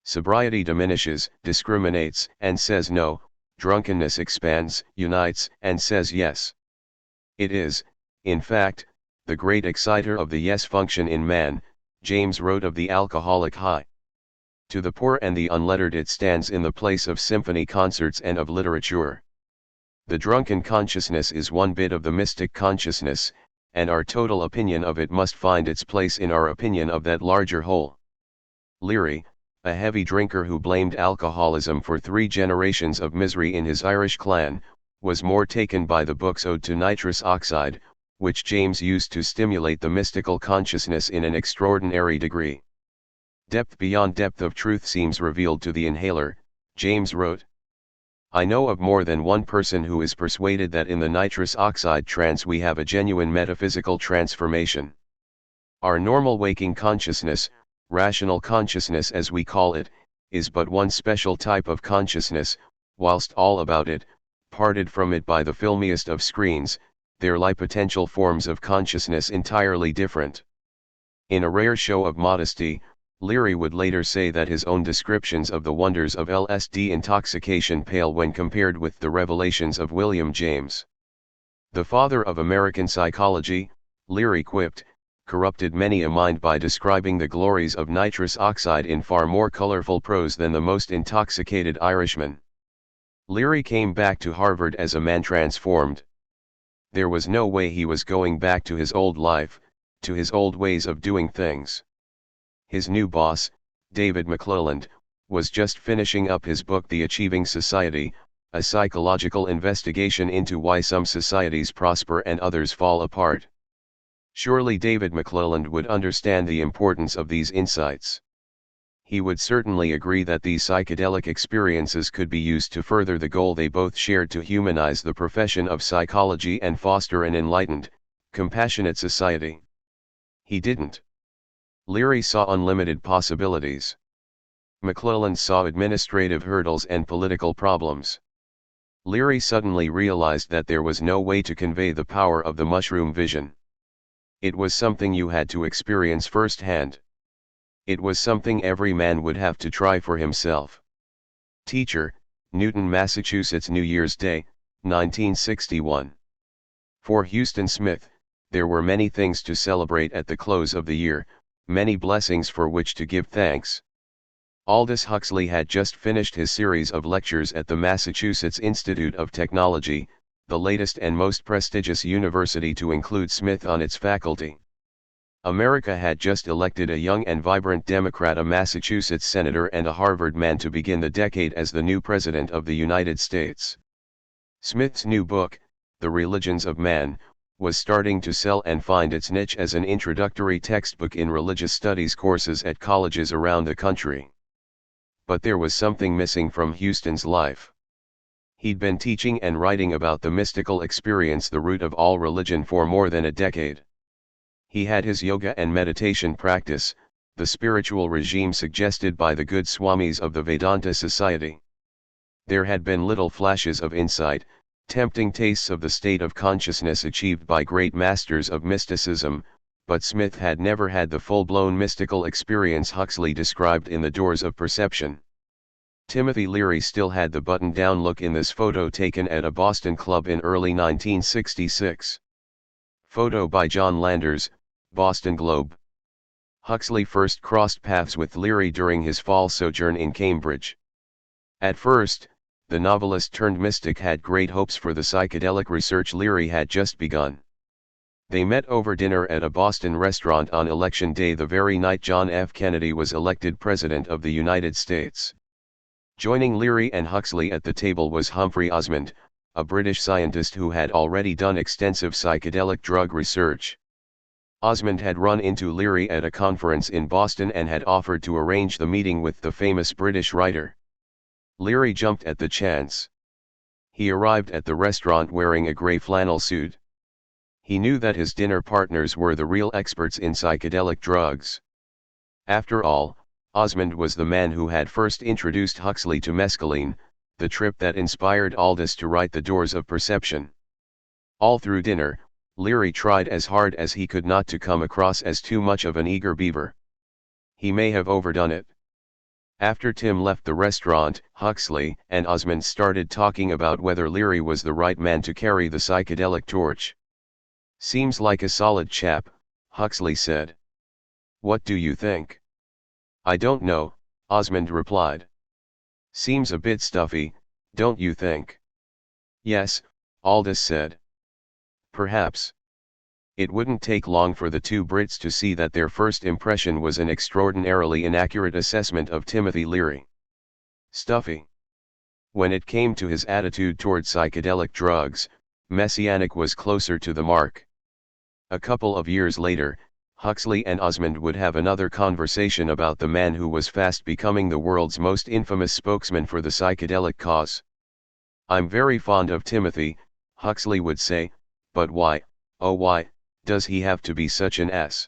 Sobriety diminishes, discriminates, and says no; drunkenness expands, unites, and says yes. It is, in fact, the great exciter of the yes function in man, James wrote of the alcoholic high. To the poor and the unlettered it stands in the place of symphony concerts and of literature. The drunken consciousness is one bit of the mystic consciousness, and our total opinion of it must find its place in our opinion of that larger whole. Leary, a heavy drinker who blamed alcoholism for 3 generations of misery in his Irish clan, was more taken by the book's Ode to Nitrous Oxide, which James used to stimulate the mystical consciousness in an extraordinary degree. Depth beyond depth of truth seems revealed to the inhaler, James wrote. I know of more than one person who is persuaded that in the nitrous oxide trance we have a genuine metaphysical transformation. Our normal waking consciousness, rational consciousness as we call it, is but one special type of consciousness, whilst all about it, parted from it by the filmiest of screens, there lie potential forms of consciousness entirely different. In a rare show of modesty, Leary would later say that his own descriptions of the wonders of LSD intoxication pale when compared with the revelations of William James. The father of American psychology, Leary quipped, corrupted many a mind by describing the glories of nitrous oxide in far more colorful prose than the most intoxicated Irishman. Leary came back to Harvard as a man transformed. There was no way he was going back to his old life, to his old ways of doing things. His new boss, David McClelland, was just finishing up his book The Achieving Society, a psychological investigation into why some societies prosper and others fall apart. Surely David McClelland would understand the importance of these insights. he would certainly agree that these psychedelic experiences could be used to further the goal they both shared to humanize the profession of psychology and foster an enlightened, compassionate society. He didn't. Leary saw unlimited possibilities. McClelland saw administrative hurdles and political problems. Leary suddenly realized that there was no way to convey the power of the mushroom vision. It was something you had to experience firsthand. It was something every man would have to try for himself. Teacher, Newton, Massachusetts, New Year's Day, 1961. For Huston Smith, there were many things to celebrate at the close of the year, many blessings for which to give thanks. Aldous Huxley had just finished his series of lectures at the Massachusetts Institute of Technology, the latest and most prestigious university to include Smith on its faculty. America had just elected a young and vibrant Democrat, a Massachusetts senator and a Harvard man, to begin the decade as the new president of the United States. Smith's new book, The Religions of Man, was starting to sell and find its niche as an introductory textbook in religious studies courses at colleges around the country. But there was something missing from Huston's life. He'd been teaching and writing about the mystical experience, the root of all religion, for more than a decade. He had his yoga and meditation practice, the spiritual regime suggested by the good swamis of the Vedanta Society. There had been little flashes of insight, tempting tastes of the state of consciousness achieved by great masters of mysticism, but Smith had never had the full-blown mystical experience Huxley described in The Doors of Perception. Timothy Leary still had the buttoned-down look in this photo taken at a Boston club in early 1966. Photo by John Landers, Boston Globe. Huxley first crossed paths with Leary during his fall sojourn in Cambridge. At first, the novelist turned mystic had great hopes for the psychedelic research Leary had just begun. They met over dinner at a Boston restaurant on Election Day, the very night John F. Kennedy was elected President of the United States. Joining Leary and Huxley at the table was Humphrey Osmond, a British scientist who had already done extensive psychedelic drug research. Osmond had run into Leary at a conference in Boston and had offered to arrange the meeting with the famous British writer. Leary jumped at the chance. He arrived at the restaurant wearing a grey flannel suit. He knew that his dinner partners were the real experts in psychedelic drugs. After all, Osmond was the man who had first introduced Huxley to mescaline, the trip that inspired Aldous to write The Doors of Perception. All through dinner, Leary tried as hard as he could not to come across as too much of an eager beaver. He may have overdone it. After Tim left the restaurant, Huxley and Osmond started talking about whether Leary was the right man to carry the psychedelic torch. "Seems like a solid chap," Huxley said. "What do you think?" "I don't know," Osmond replied. "Seems a bit stuffy, don't you think?" "Yes," Aldous said. "Perhaps. It wouldn't take long for the two Brits to see that their first impression was an extraordinarily inaccurate assessment of Timothy Leary. Stuffy. When it came to his attitude toward psychedelic drugs, Messianic was closer to the mark. A couple of years later, Huxley and Osmond would have another conversation about the man who was fast becoming the world's most infamous spokesman for the psychedelic cause. "I'm very fond of Timothy," Huxley would say, "but why, oh why, does he have to be such an ass?"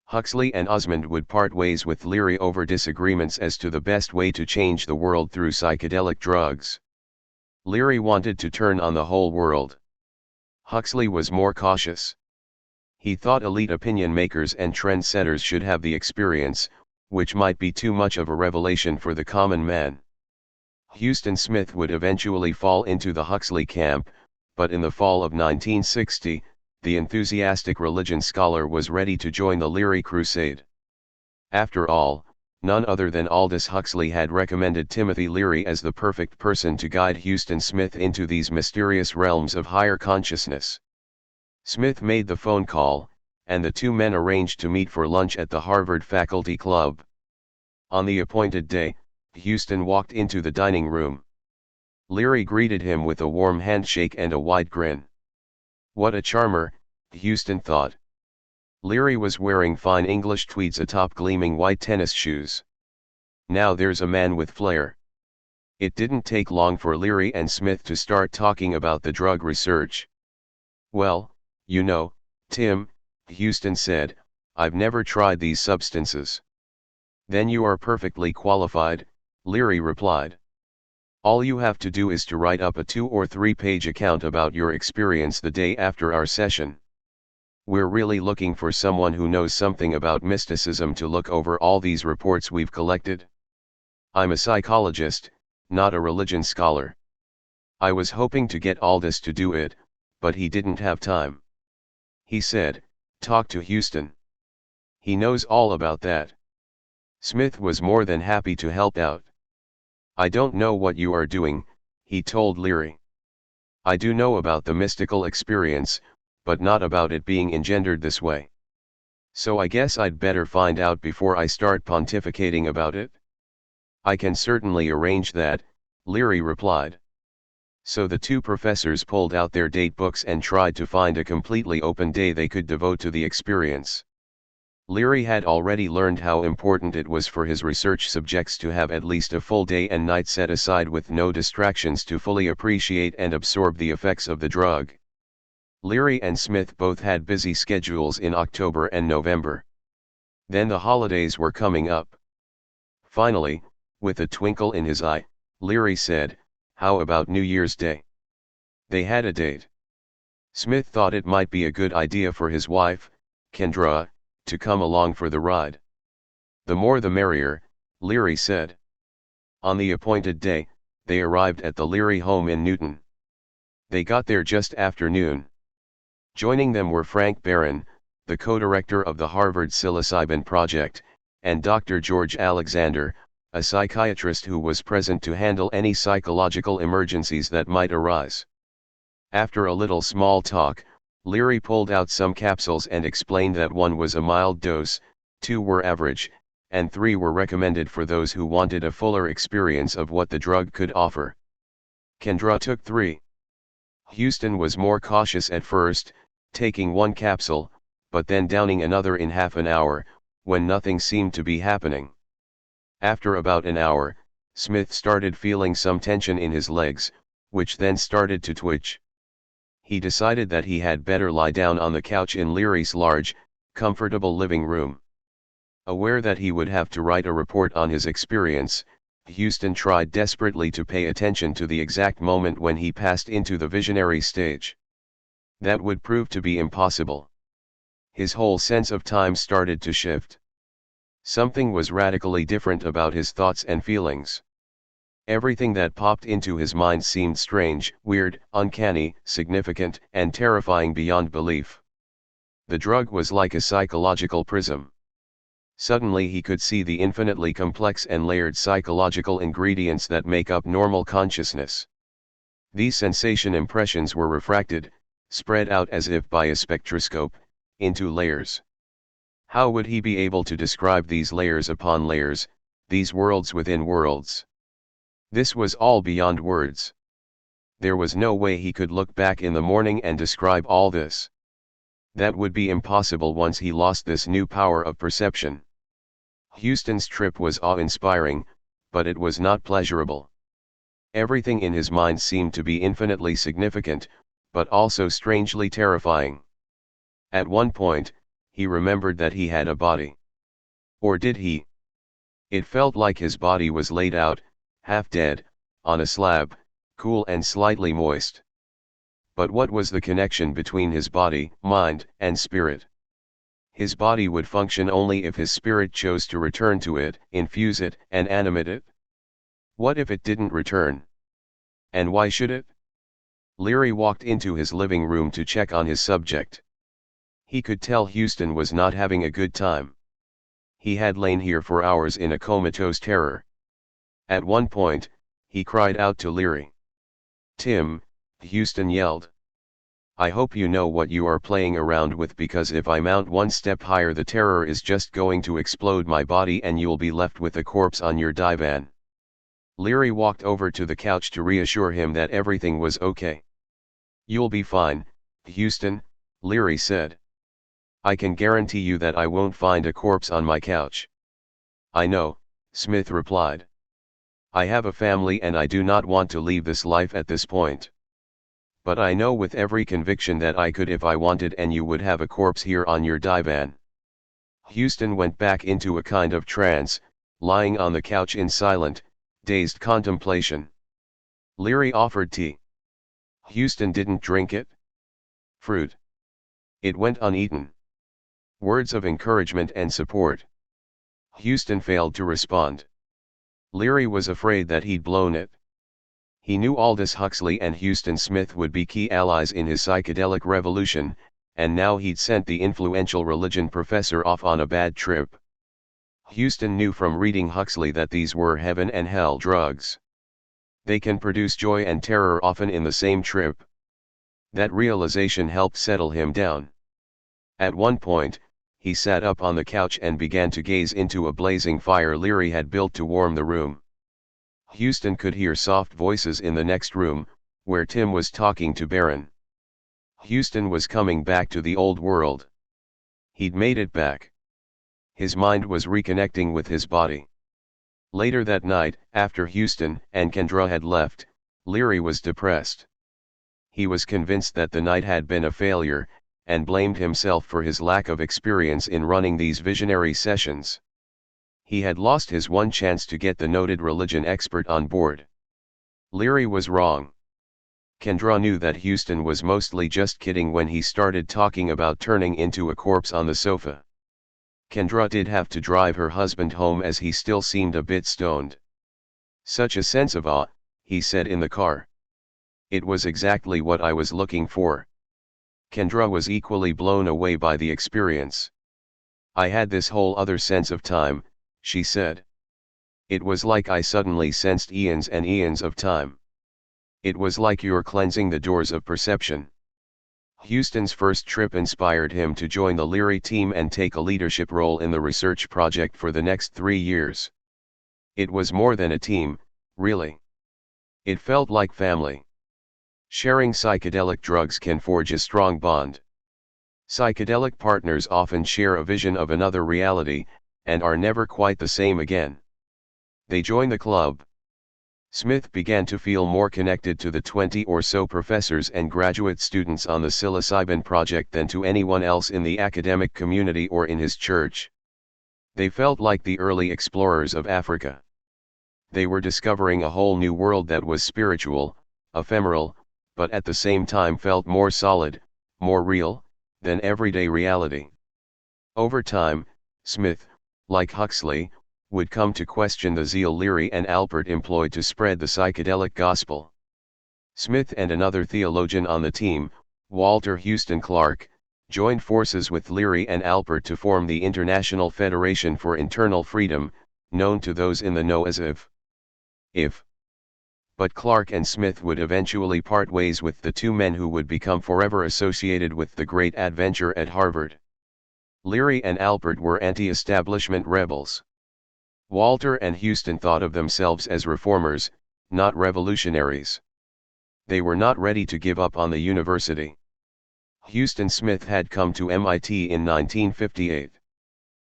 Huxley and Osmond would part ways with Leary over disagreements as to the best way to change the world through psychedelic drugs. Leary wanted to turn on the whole world. Huxley was more cautious. He thought elite opinion makers and trendsetters should have the experience, which might be too much of a revelation for the common man. Huston Smith would eventually fall into the Huxley camp, but in the fall of 1960, the enthusiastic religion scholar was ready to join the Leary crusade. After all, none other than Aldous Huxley had recommended Timothy Leary as the perfect person to guide Huston Smith into these mysterious realms of higher consciousness. Smith made the phone call, and the two men arranged to meet for lunch at the Harvard Faculty Club. On the appointed day, Huston walked into the dining room. Leary greeted him with a warm handshake and a wide grin. What a charmer, Huston thought. Leary was wearing fine English tweeds atop gleaming white tennis shoes. Now there's a man with flair. It didn't take long for Leary and Smith to start talking about the drug research. Well, you know, Tim, Huston said, I've never tried these substances. Then you are perfectly qualified, Leary replied. All you have to do is to write up a 2 or 3 page account about your experience the day after our session. We're really looking for someone who knows something about mysticism to look over all these reports we've collected. I'm a psychologist, not a religion scholar. I was hoping to get Aldous to do it, but he didn't have time. He said, talk to Huston. He knows all about that. Smith was more than happy to help out. I don't know what you are doing, he told Leary. I do know about the mystical experience, but not about it being engendered this way. So I guess I'd better find out before I start pontificating about it. I can certainly arrange that, Leary replied. So the two professors pulled out their date books and tried to find a completely open day they could devote to the experience. Leary had already learned how important it was for his research subjects to have at least a full day and night set aside with no distractions to fully appreciate and absorb the effects of the drug. Leary and Smith both had busy schedules in October and November. Then the holidays were coming up. Finally, with a twinkle in his eye, Leary said, how about New Year's Day? They had a date. Smith thought it might be a good idea for his wife, Kendra, to come along for the ride. The more the merrier, Leary said. On the appointed day, they arrived at the Leary home in Newton. They got there just after noon. Joining them were Frank Barron, the co-director of the Harvard Psilocybin Project, and Dr. George Alexander, a psychiatrist who was present to handle any psychological emergencies that might arise. After a little small talk, Leary pulled out some capsules and explained that 1 was a mild dose, 2 were average, and 3 were recommended for those who wanted a fuller experience of what the drug could offer. Kendra took 3. Huston was more cautious at first, taking 1 capsule, but then downing another in half an hour, when nothing seemed to be happening. After about an hour, Smith started feeling some tension in his legs, which then started to twitch. He decided that he had better lie down on the couch in Leary's large, comfortable living room. Aware that he would have to write a report on his experience, Huston tried desperately to pay attention to the exact moment when he passed into the visionary stage. That would prove to be impossible. His whole sense of time started to shift. Something was radically different about his thoughts and feelings. Everything that popped into his mind seemed strange, weird, uncanny, significant, and terrifying beyond belief. The drug was like a psychological prism. Suddenly he could see the infinitely complex and layered psychological ingredients that make up normal consciousness. These sensation impressions were refracted, spread out as if by a spectroscope, into layers. How would he be able to describe these layers upon layers, these worlds within worlds? This was all beyond words. There was no way he could look back in the morning and describe all this. That would be impossible once he lost this new power of perception. Huston's trip was awe-inspiring, but it was not pleasurable. Everything in his mind seemed to be infinitely significant, but also strangely terrifying. At one point, he remembered that he had a body. Or did he? It felt like his body was laid out, half dead, on a slab, cool and slightly moist. But what was the connection between his body, mind, and spirit? His body would function only if his spirit chose to return to it, infuse it, and animate it. What if it didn't return? And why should it? Leary walked into his living room to check on his subject. He could tell Huston was not having a good time. He had lain here for hours in a comatose terror. At one point, he cried out to Leary. "Tim," Huston yelled. "I hope you know what you are playing around with, because if I mount one step higher the terror is just going to explode my body and you'll be left with a corpse on your divan." Leary walked over to the couch to reassure him that everything was okay. "You'll be fine, Huston," Leary said. "I can guarantee you that I won't find a corpse on my couch." "I know, Smith replied. I have a family and I do not want to leave this life at this point. But I know with every conviction that I could if I wanted, and you would have a corpse here on your divan. Huston went back into a kind of trance, lying on the couch in silent, dazed contemplation. Leary offered tea. Huston didn't drink it. Fruit. It went uneaten. Words of encouragement and support. Huston failed to respond. Leary was afraid that he'd blown it. He knew Aldous Huxley and Huston Smith would be key allies in his psychedelic revolution, and now he'd sent the influential religion professor off on a bad trip. Huston knew from reading Huxley that these were heaven and hell drugs. They can produce joy and terror often in the same trip. That realization helped settle him down. At one point, he sat up on the couch and began to gaze into a blazing fire Leary had built to warm the room. Huston could hear soft voices in the next room, where Tim was talking to Baron. Huston was coming back to the old world. He'd made it back. His mind was reconnecting with his body. Later that night, after Huston and Kendra had left, Leary was depressed. He was convinced that the night had been a failure, and blamed himself for his lack of experience in running these visionary sessions. He had lost his one chance to get the noted religion expert on board. Leary was wrong. Kendra knew that Huston was mostly just kidding when he started talking about turning into a corpse on the sofa. Kendra did have to drive her husband home as he still seemed a bit stoned. Such a sense of awe, he said in the car. It was exactly what I was looking for. Kendra was equally blown away by the experience. I had this whole other sense of time, she said. It was like I suddenly sensed eons and eons of time. It was like you're cleansing the doors of perception. Huston's first trip inspired him to join the Leary team and take a leadership role in the research project for the next 3 years. It was more than a team, really. It felt like family. Sharing psychedelic drugs can forge a strong bond. Psychedelic partners often share a vision of another reality, and are never quite the same again. They join the club. Smith began to feel more connected to the 20 or so professors and graduate students on the psilocybin project than to anyone else in the academic community or in his church. They felt like the early explorers of Africa. They were discovering a whole new world that was spiritual, ephemeral, but at the same time felt more solid, more real, than everyday reality. Over time, Smith, like Huxley, would come to question the zeal Leary and Alpert employed to spread the psychedelic gospel. Smith and another theologian on the team, Walter Houston Clark, joined forces with Leary and Alpert to form the International Federation for Internal Freedom, known to those in the know as IF. But Clark and Smith would eventually part ways with the two men who would become forever associated with the great adventure at Harvard. Leary and Alpert were anti-establishment rebels. Walter and Houston thought of themselves as reformers, not revolutionaries. They were not ready to give up on the university. Huston Smith had come to MIT in 1958.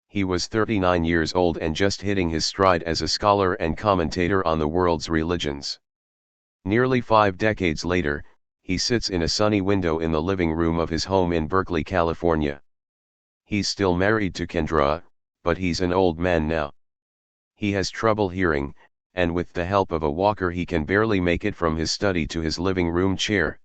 He was 39 years old and just hitting his stride as a scholar and commentator on the world's religions. Nearly 5 decades later, he sits in a sunny window in the living room of his home in Berkeley, California. He's still married to Kendra, but he's an old man now. He has trouble hearing, and with the help of a walker he can barely make it from his study to his living room chair.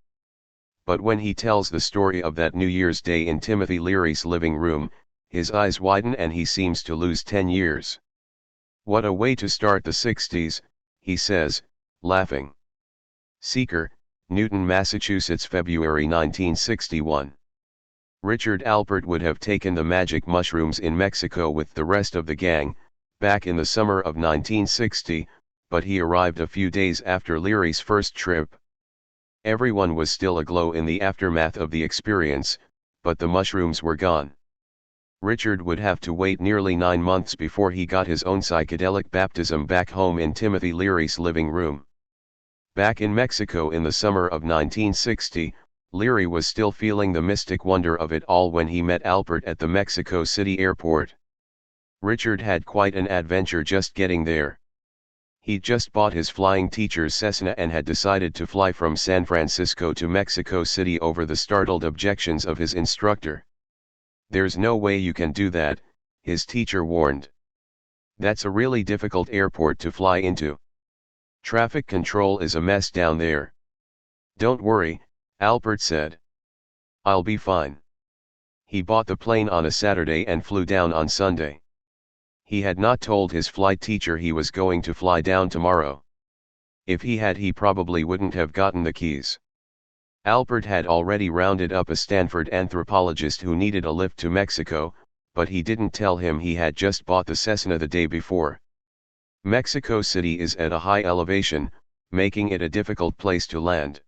But when he tells the story of that New Year's Day in Timothy Leary's living room, his eyes widen and he seems to lose 10 years. What a way to start the 60s, he says, laughing. Seeker, Newton, Massachusetts, February 1961. Richard Alpert would have taken the magic mushrooms in Mexico with the rest of the gang, back in the summer of 1960, but he arrived a few days after Leary's first trip. Everyone was still aglow in the aftermath of the experience, but the mushrooms were gone. Richard would have to wait nearly 9 months before he got his own psychedelic baptism back home in Timothy Leary's living room. Back in Mexico in the summer of 1960, Leary was still feeling the mystic wonder of it all when he met Alpert at the Mexico City airport. Richard had quite an adventure just getting there. He'd just bought his flying teacher's Cessna and had decided to fly from San Francisco to Mexico City over the startled objections of his instructor. "There's no way you can do that," his teacher warned. "That's a really difficult airport to fly into. Traffic control is a mess down there." "Don't worry," Albert said. "I'll be fine." He bought the plane on a Saturday and flew down on Sunday. He had not told his flight teacher he was going to fly down tomorrow. If he had, he probably wouldn't have gotten the keys. Albert had already rounded up a Stanford anthropologist who needed a lift to Mexico, but he didn't tell him he had just bought the Cessna the day before. Mexico City is at a high elevation, making it a difficult place to land.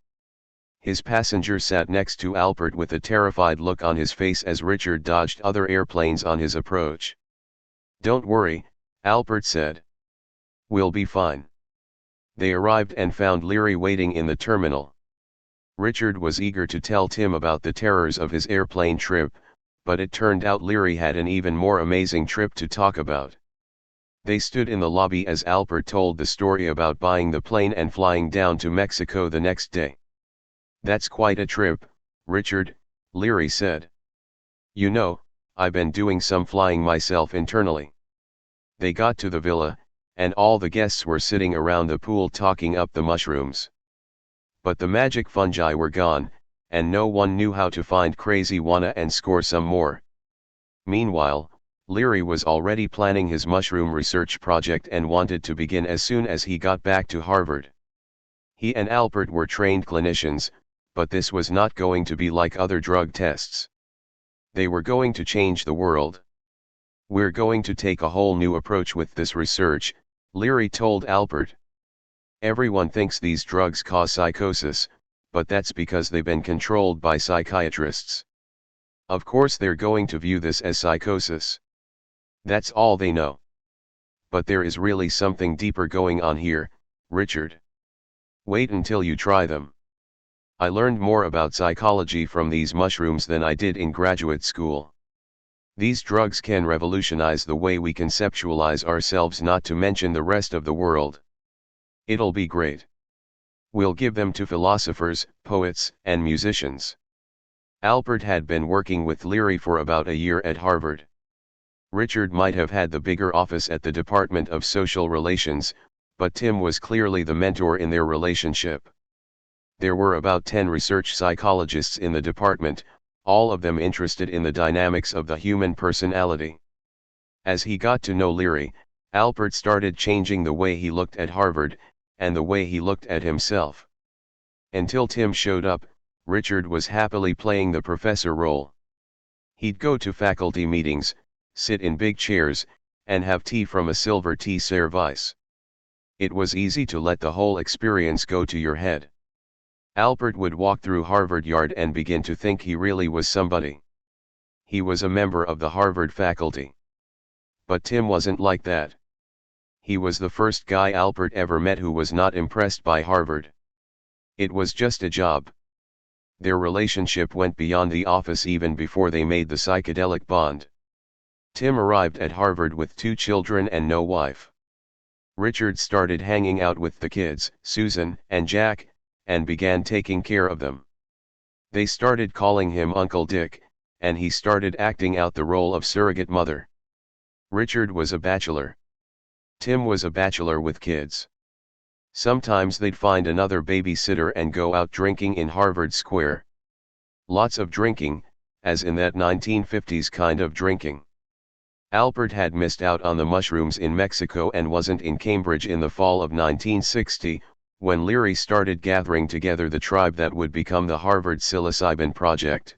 His passenger sat next to Albert with a terrified look on his face as Richard dodged other airplanes on his approach. "Don't worry," Albert said. "We'll be fine." They arrived and found Leary waiting in the terminal. Richard was eager to tell Tim about the terrors of his airplane trip, but it turned out Leary had an even more amazing trip to talk about. They stood in the lobby as Albert told the story about buying the plane and flying down to Mexico the next day. "That's quite a trip, Richard," Leary said. "You know, I've been doing some flying myself internally." They got to the villa, and all the guests were sitting around the pool talking up the mushrooms. But the magic fungi were gone, and no one knew how to find Crazy Juana and score some more. Meanwhile, Leary was already planning his mushroom research project and wanted to begin as soon as he got back to Harvard. He and Albert were trained clinicians, but this was not going to be like other drug tests. They were going to change the world. "We're going to take a whole new approach with this research," Leary told Albert. "Everyone thinks these drugs cause psychosis, but that's because they've been controlled by psychiatrists. Of course they're going to view this as psychosis. That's all they know. But there is really something deeper going on here, Richard. Wait until you try them. I learned more about psychology from these mushrooms than I did in graduate school. These drugs can revolutionize the way we conceptualize ourselves, not to mention the rest of the world. It'll be great. We'll give them to philosophers, poets, and musicians." Albert had been working with Leary for about a year at Harvard. Richard might have had the bigger office at the Department of Social Relations, but Tim was clearly the mentor in their relationship. There were about 10 research psychologists in the department, all of them interested in the dynamics of the human personality. As he got to know Leary, Albert started changing the way he looked at Harvard, and the way he looked at himself. Until Tim showed up, Richard was happily playing the professor role. He'd go to faculty meetings, sit in big chairs, and have tea from a silver tea service. It was easy to let the whole experience go to your head. Albert would walk through Harvard Yard and begin to think he really was somebody. He was a member of the Harvard faculty. But Tim wasn't like that. He was the first guy Albert ever met who was not impressed by Harvard. It was just a job. Their relationship went beyond the office even before they made the psychedelic bond. Tim arrived at Harvard with 2 children and no wife. Richard started hanging out with the kids, Susan and Jack, and began taking care of them. They started calling him Uncle Dick, and he started acting out the role of surrogate mother. Richard was a bachelor. Tim was a bachelor with kids. Sometimes they'd find another babysitter and go out drinking in Harvard Square. Lots of drinking, as in that 1950s kind of drinking. Albert had missed out on the mushrooms in Mexico and wasn't in Cambridge in the fall of 1960, when Leary started gathering together the tribe that would become the Harvard Psilocybin Project.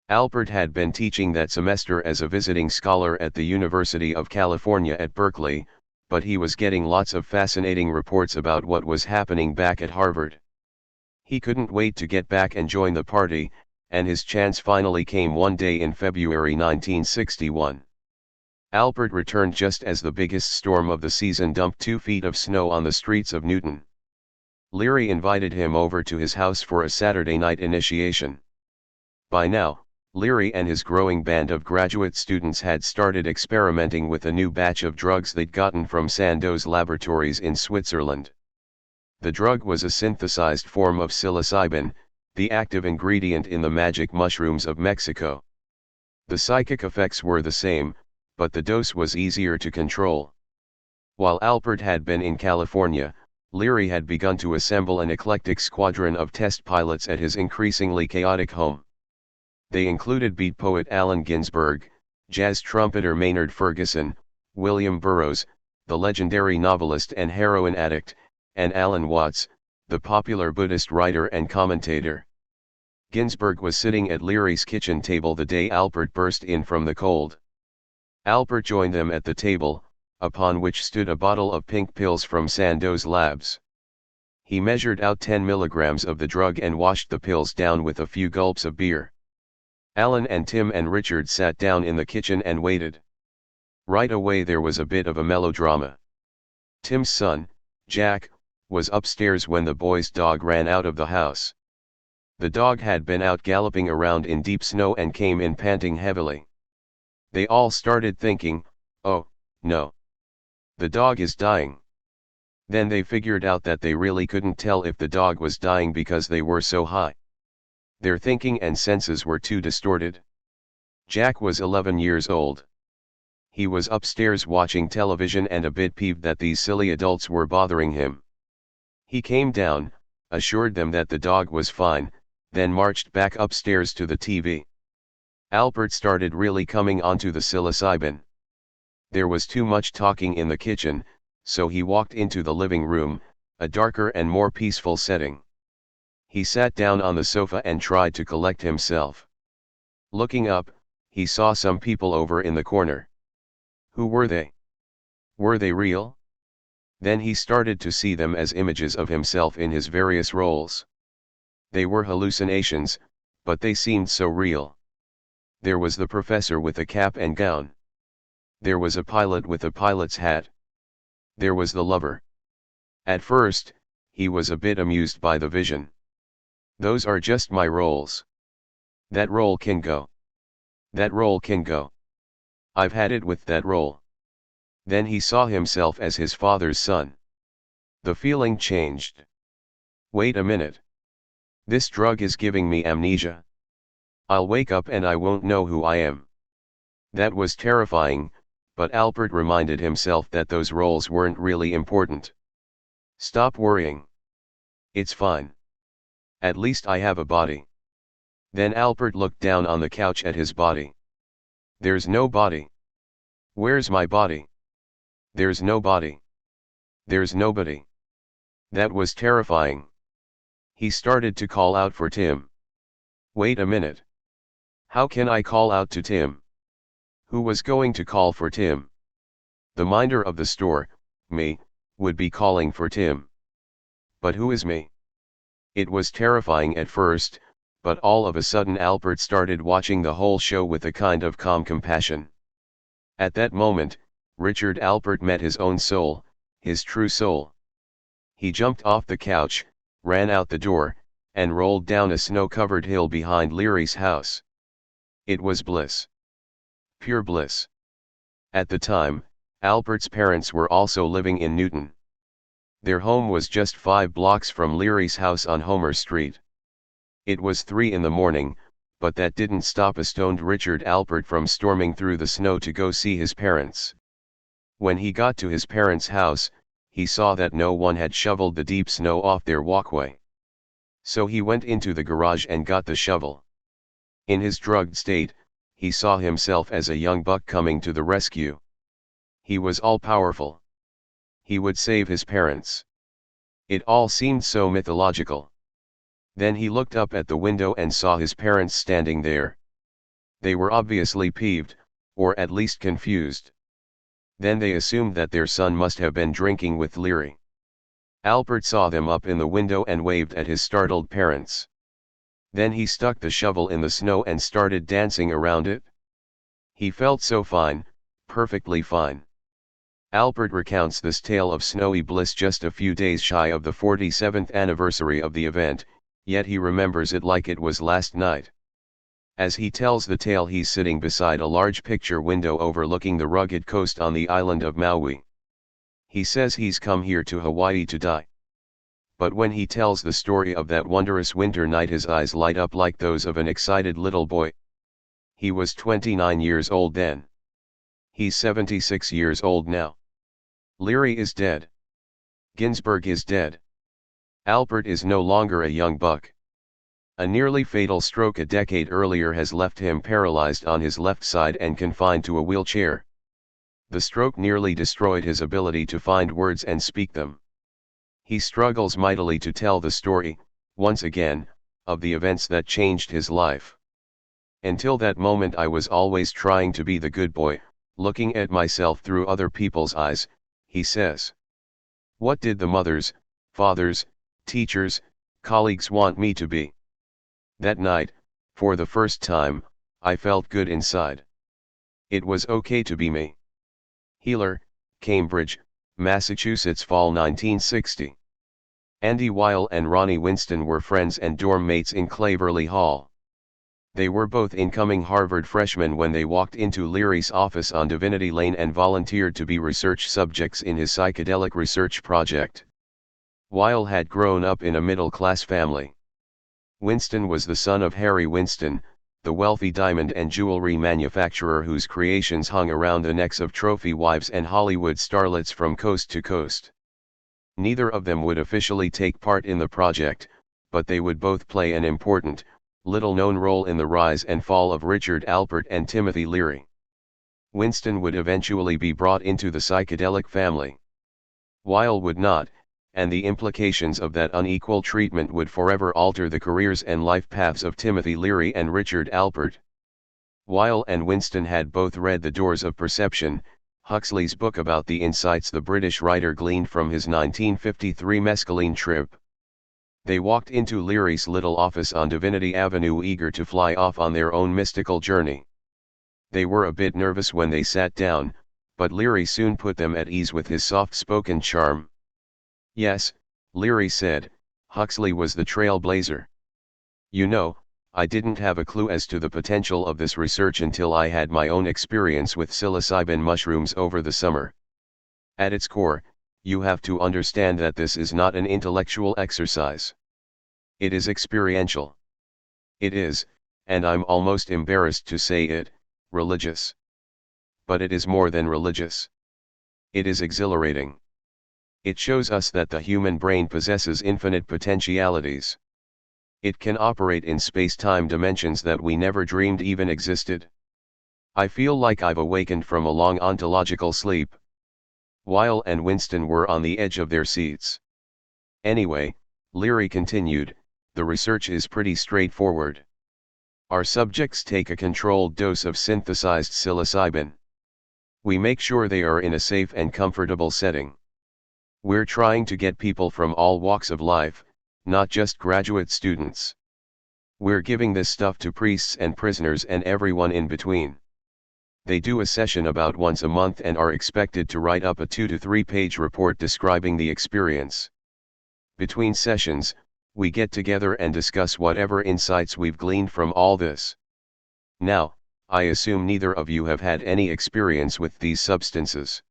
Albert had been teaching that semester as a visiting scholar at the University of California at Berkeley, but he was getting lots of fascinating reports about what was happening back at Harvard. He couldn't wait to get back and join the party, and his chance finally came one day in February 1961. Albert returned just as the biggest storm of the season dumped 2 feet of snow on the streets of Newton. Leary invited him over to his house for a Saturday night initiation. By now, Leary and his growing band of graduate students had started experimenting with a new batch of drugs they'd gotten from Sandoz laboratories in Switzerland. The drug was a synthesized form of psilocybin, the active ingredient in the magic mushrooms of Mexico. The psychic effects were the same, but the dose was easier to control. While Alpert had been in California, Leary had begun to assemble an eclectic squadron of test pilots at his increasingly chaotic home. They included beat poet Allen Ginsberg, jazz trumpeter Maynard Ferguson, William Burroughs, the legendary novelist and heroin addict, and Alan Watts, the popular Buddhist writer and commentator. Ginsberg was sitting at Leary's kitchen table the day Alpert burst in from the cold. Alpert joined them at the table, upon which stood a bottle of pink pills from Sandoz Labs. He measured out 10 milligrams of the drug and washed the pills down with a few gulps of beer. Alan and Tim and Richard sat down in the kitchen and waited. Right away there was a bit of a melodrama. Tim's son, Jack, was upstairs when the boy's dog ran out of the house. The dog had been out galloping around in deep snow and came in panting heavily. They all started thinking, "Oh, no. The dog is dying." Then they figured out that they really couldn't tell if the dog was dying because they were so high. Their thinking and senses were too distorted. Jack was 11 years old. He was upstairs watching television and a bit peeved that these silly adults were bothering him. He came down, assured them that the dog was fine, then marched back upstairs to the TV. Alpert started really coming onto the psilocybin. There was too much talking in the kitchen, so he walked into the living room, a darker and more peaceful setting. He sat down on the sofa and tried to collect himself. Looking up, he saw some people over in the corner. Who were they? Were they real? Then he started to see them as images of himself in his various roles. They were hallucinations, but they seemed so real. There was the professor with a cap and gown. There was a pilot with a pilot's hat. There was the lover. At first, he was a bit amused by the vision. Those are just my roles. That role can go. That role can go. I've had it with that role. Then he saw himself as his father's son. The feeling changed. Wait a minute. This drug is giving me amnesia. I'll wake up and I won't know who I am. That was terrifying, but Alpert reminded himself that those roles weren't really important. Stop worrying. It's fine. At least I have a body. Then Alpert looked down on the couch at his body. There's no body. Where's my body? There's no body. There's nobody. That was terrifying. He started to call out for Tim. Wait a minute. How can I call out to Tim? Who was going to call for Tim? The minder of the store, me, would be calling for Tim. But who is me? It was terrifying at first, but all of a sudden Alpert started watching the whole show with a kind of calm compassion. At that moment, Richard Alpert met his own soul, his true soul. He jumped off the couch, ran out the door, and rolled down a snow-covered hill behind Leary's house. It was bliss. Pure bliss. At the time, Alpert's parents were also living in Newton. Their home was just 5 blocks from Leary's house on Homer Street. It was 3 in the morning, but that didn't stop a stoned Richard Alpert from storming through the snow to go see his parents. When he got to his parents' house, he saw that no one had shoveled the deep snow off their walkway. So he went into the garage and got the shovel. In his drugged state, he saw himself as a young buck coming to the rescue. He was all-powerful. He would save his parents. It all seemed so mythological. Then he looked up at the window and saw his parents standing there. They were obviously peeved, or at least confused. Then they assumed that their son must have been drinking with Leary. Alpert saw them up in the window and waved at his startled parents. Then he stuck the shovel in the snow and started dancing around it. He felt so fine, perfectly fine. Alpert recounts this tale of snowy bliss just a few days shy of the 47th anniversary of the event, yet he remembers it like it was last night. As he tells the tale, he's sitting beside a large picture window overlooking the rugged coast on the island of Maui. He says he's come here to Hawaii to die. But when he tells the story of that wondrous winter night, his eyes light up like those of an excited little boy. He was 29 years old then. He's 76 years old now. Leary is dead. Ginsberg is dead. Alpert is no longer a young buck. A nearly fatal stroke a decade earlier has left him paralyzed on his left side and confined to a wheelchair. The stroke nearly destroyed his ability to find words and speak them. He struggles mightily to tell the story, once again, of the events that changed his life. Until that moment I was always trying to be the good boy, looking at myself through other people's eyes, he says. What did the mothers, fathers, teachers, colleagues want me to be? That night, for the first time, I felt good inside. It was okay to be me. Healer, Cambridge, Massachusetts, fall 1960. Andy Weil and Ronnie Winston were friends and dorm mates in Claverley Hall. They were both incoming Harvard freshmen when they walked into Leary's office on Divinity Lane and volunteered to be research subjects in his psychedelic research project. Weil had grown up in a middle-class family. Winston was the son of Harry Winston, the wealthy diamond and jewelry manufacturer whose creations hung around the necks of trophy wives and Hollywood starlets from coast to coast. Neither of them would officially take part in the project, but they would both play an important, little-known role in the rise and fall of Richard Alpert and Timothy Leary. Winston would eventually be brought into the psychedelic family. Weil would not, and the implications of that unequal treatment would forever alter the careers and life paths of Timothy Leary and Richard Alpert. Weil and Winston had both read The Doors of Perception, Huxley's book about the insights the British writer gleaned from his 1953 mescaline trip. They walked into Leary's little office on Divinity Avenue eager to fly off on their own mystical journey. They were a bit nervous when they sat down, but Leary soon put them at ease with his soft-spoken charm. Yes, Leary said, Huxley was the trailblazer. You know, I didn't have a clue as to the potential of this research until I had my own experience with psilocybin mushrooms over the summer. At its core, you have to understand that this is not an intellectual exercise. It is experiential. It is, and I'm almost embarrassed to say it, religious. But it is more than religious. It is exhilarating. It shows us that the human brain possesses infinite potentialities. It can operate in space-time dimensions that we never dreamed even existed. I feel like I've awakened from a long ontological sleep. Weil and Winston were on the edge of their seats. Anyway, Leary continued, the research is pretty straightforward. Our subjects take a controlled dose of synthesized psilocybin. We make sure they are in a safe and comfortable setting. We're trying to get people from all walks of life, not just graduate students. We're giving this stuff to priests and prisoners and everyone in between. They do a session about once a month and are expected to write up a 2 to 3 page report describing the experience. Between sessions, we get together and discuss whatever insights we've gleaned from all this. Now, I assume neither of you have had any experience with these substances.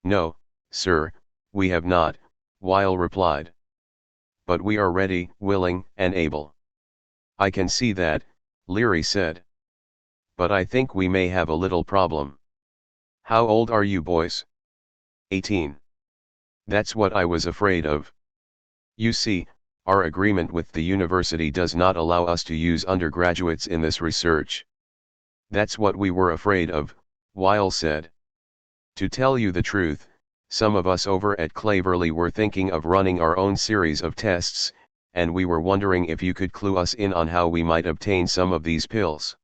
No, sir, we have not, Weil replied. But we are ready, willing, and able. I can see that, Leary said. But I think we may have a little problem. How old are you boys? 18. That's what I was afraid of. You see, our agreement with the university does not allow us to use undergraduates in this research. That's what we were afraid of, Weil said. To tell you the truth, some of us over at Claverley were thinking of running our own series of tests, and we were wondering if you could clue us in on how we might obtain some of these pills.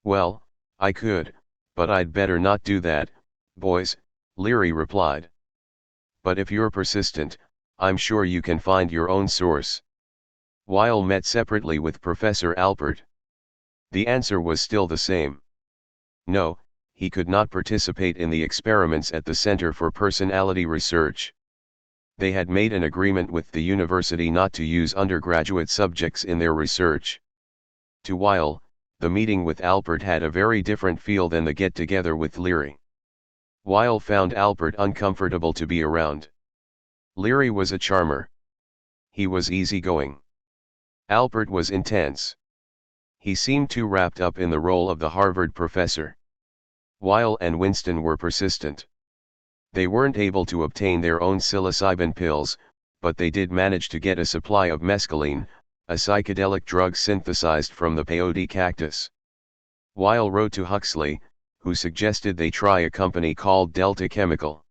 Well, I could, but I'd better not do that, boys, Leary replied. But if you're persistent, I'm sure you can find your own source. Weil met separately with Professor Alpert. The answer was still the same. No, he could not participate in the experiments at the Center for Personality Research. They had made an agreement with the university not to use undergraduate subjects in their research. To Weil, the meeting with Alpert had a very different feel than the get-together with Leary. Weil found Alpert uncomfortable to be around. Leary was a charmer. He was easygoing. Alpert was intense. He seemed too wrapped up in the role of the Harvard professor. Weil and Winston were persistent. They weren't able to obtain their own psilocybin pills, but they did manage to get a supply of mescaline, a psychedelic drug synthesized from the peyote cactus. Weil wrote to Huxley, who suggested they try a company called Delta Chemical.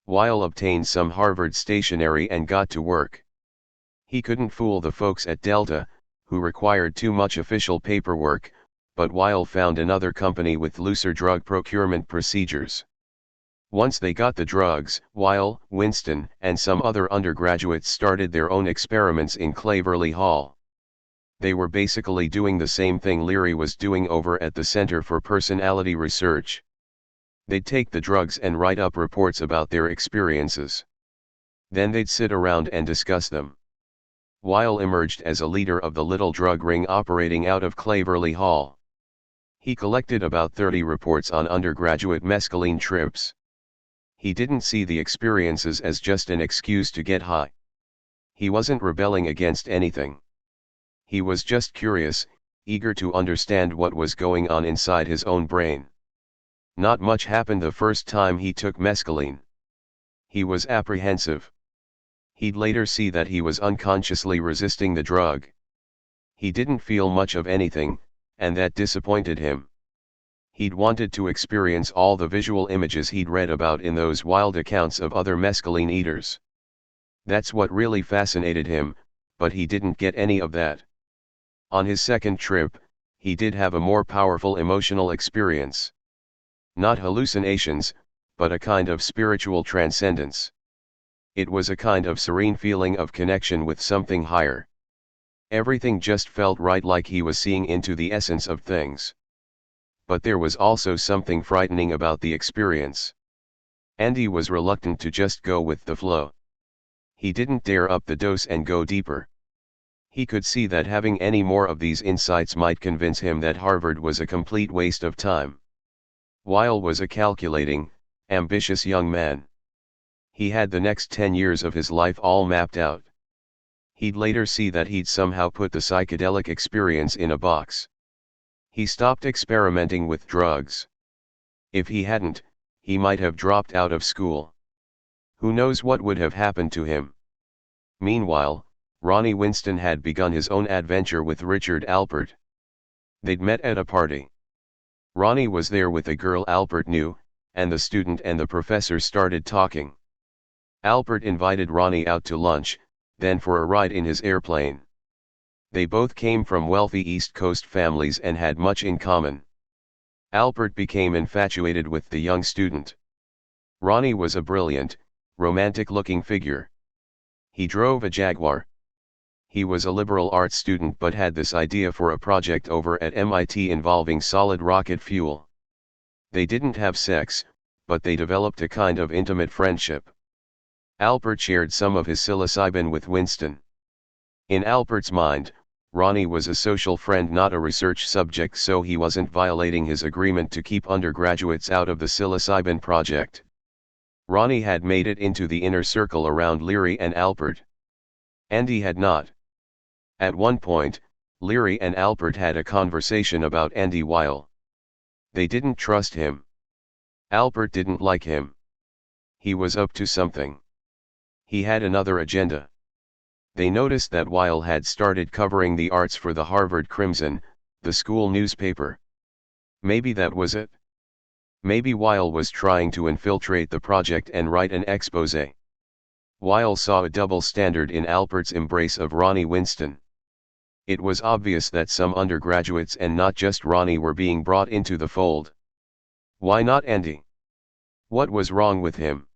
Weil obtained some Harvard stationery and got to work. He couldn't fool the folks at Delta, who required too much official paperwork, but Weil found another company with looser drug procurement procedures. Once they got the drugs, Weil, Winston, and some other undergraduates started their own experiments in Claverley Hall. They were basically doing the same thing Leary was doing over at the Center for Personality Research. They'd take the drugs and write up reports about their experiences. Then they'd sit around and discuss them. Weil emerged as a leader of the little drug ring operating out of Claverley Hall. He collected about 30 reports on undergraduate mescaline trips. He didn't see the experiences as just an excuse to get high. He wasn't rebelling against anything. He was just curious, eager to understand what was going on inside his own brain. Not much happened the first time he took mescaline. He was apprehensive. He'd later see that he was unconsciously resisting the drug. He didn't feel much of anything, and that disappointed him. He'd wanted to experience all the visual images he'd read about in those wild accounts of other mescaline eaters. That's what really fascinated him, but he didn't get any of that. On his second trip, he did have a more powerful emotional experience. Not hallucinations, but a kind of spiritual transcendence. It was a kind of serene feeling of connection with something higher. Everything just felt right, like he was seeing into the essence of things. But there was also something frightening about the experience. Andy was reluctant to just go with the flow. He didn't dare up the dose and go deeper. He could see that having any more of these insights might convince him that Harvard was a complete waste of time. Weil was a calculating, ambitious young man. He had the next 10 years of his life all mapped out. He'd later see that he'd somehow put the psychedelic experience in a box. He stopped experimenting with drugs. If he hadn't, he might have dropped out of school. Who knows what would have happened to him? Meanwhile, Ronnie Winston had begun his own adventure with Richard Alpert. They'd met at a party. Ronnie was there with a girl Alpert knew, and the student and the professor started talking. Alpert invited Ronnie out to lunch, then for a ride in his airplane. They both came from wealthy East Coast families and had much in common. Alpert became infatuated with the young student. Ronnie was a brilliant, romantic-looking figure. He drove a Jaguar. He was a liberal arts student but had this idea for a project over at MIT involving solid rocket fuel. They didn't have sex, but they developed a kind of intimate friendship. Alpert shared some of his psilocybin with Winston. In Alpert's mind, Ronnie was a social friend, not a research subject, so he wasn't violating his agreement to keep undergraduates out of the psilocybin project. Ronnie had made it into the inner circle around Leary and Alpert. Andy had not. At one point, Leary and Alpert had a conversation about Andy Weil. They didn't trust him. Alpert didn't like him. He was up to something. He had another agenda. They noticed that Weil had started covering the arts for the Harvard Crimson, the school newspaper. Maybe that was it. Maybe Weil was trying to infiltrate the project and write an exposé. Weil saw a double standard in Alpert's embrace of Ronnie Winston. It was obvious that some undergraduates and not just Ronnie were being brought into the fold. Why not Andy? What was wrong with him?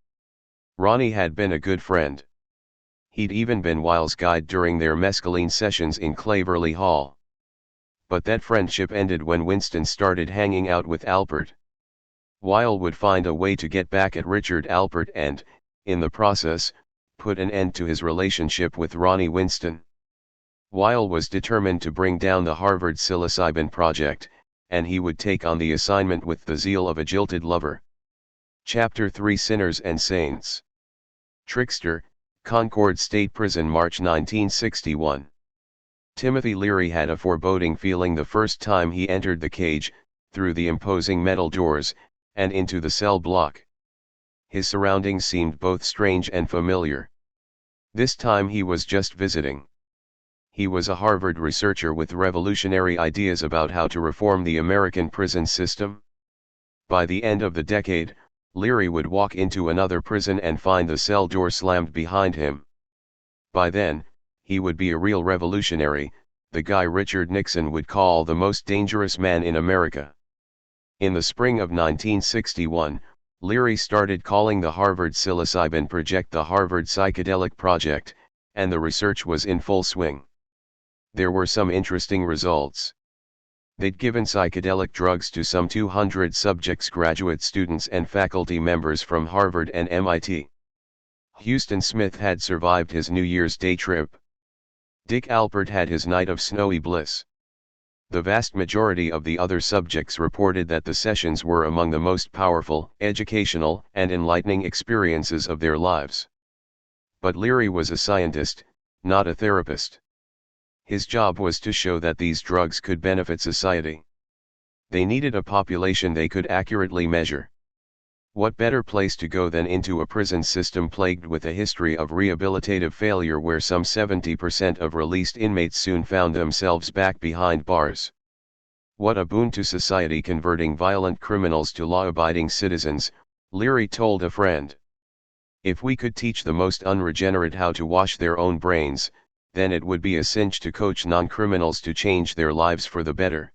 Ronnie had been a good friend. He'd even been Weil's guide during their mescaline sessions in Claverley Hall. But that friendship ended when Winston started hanging out with Alpert. Weil would find a way to get back at Richard Alpert and, in the process, put an end to his relationship with Ronnie Winston. Weil was determined to bring down the Harvard psilocybin project, and he would take on the assignment with the zeal of a jilted lover. Chapter 3: Sinners and Saints. Trickster, Concord State Prison, March 1961. Timothy Leary had a foreboding feeling the first time he entered the cage, through the imposing metal doors, and into the cell block. His surroundings seemed both strange and familiar. This time he was just visiting. He was a Harvard researcher with revolutionary ideas about how to reform the American prison system. By the end of the decade, Leary would walk into another prison and find the cell door slammed behind him. By then, he would be a real revolutionary, the guy Richard Nixon would call the most dangerous man in America. In the spring of 1961, Leary started calling the Harvard psilocybin project the Harvard Psychedelic Project, and the research was in full swing. There were some interesting results. They'd given psychedelic drugs to some 200 subjects, graduate students and faculty members from Harvard and MIT. Huston Smith had survived his New Year's Day trip. Dick Alpert had his night of snowy bliss. The vast majority of the other subjects reported that the sessions were among the most powerful, educational, and enlightening experiences of their lives. But Leary was a scientist, not a therapist. His job was to show that these drugs could benefit society. They needed a population they could accurately measure. What better place to go than into a prison system plagued with a history of rehabilitative failure, where some 70% of released inmates soon found themselves back behind bars. What a boon to society, converting violent criminals to law-abiding citizens, Leary told a friend. If we could teach the most unregenerate how to wash their own brains, then it would be a cinch to coach non-criminals to change their lives for the better.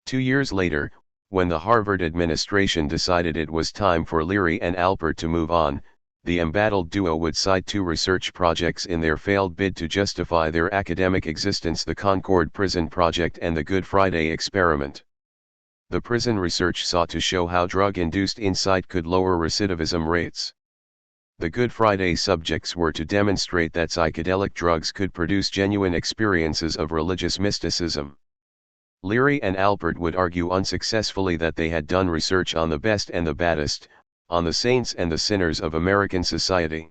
2 years later, when the Harvard administration decided it was time for Leary and Alpert to move on, the embattled duo would cite 2 research projects in their failed bid to justify their academic existence: the Concord Prison Project and the Good Friday Experiment. The prison research sought to show how drug-induced insight could lower recidivism rates. The Good Friday subjects were to demonstrate that psychedelic drugs could produce genuine experiences of religious mysticism. Leary and Alpert would argue unsuccessfully that they had done research on the best and the baddest, on the saints and the sinners of American society.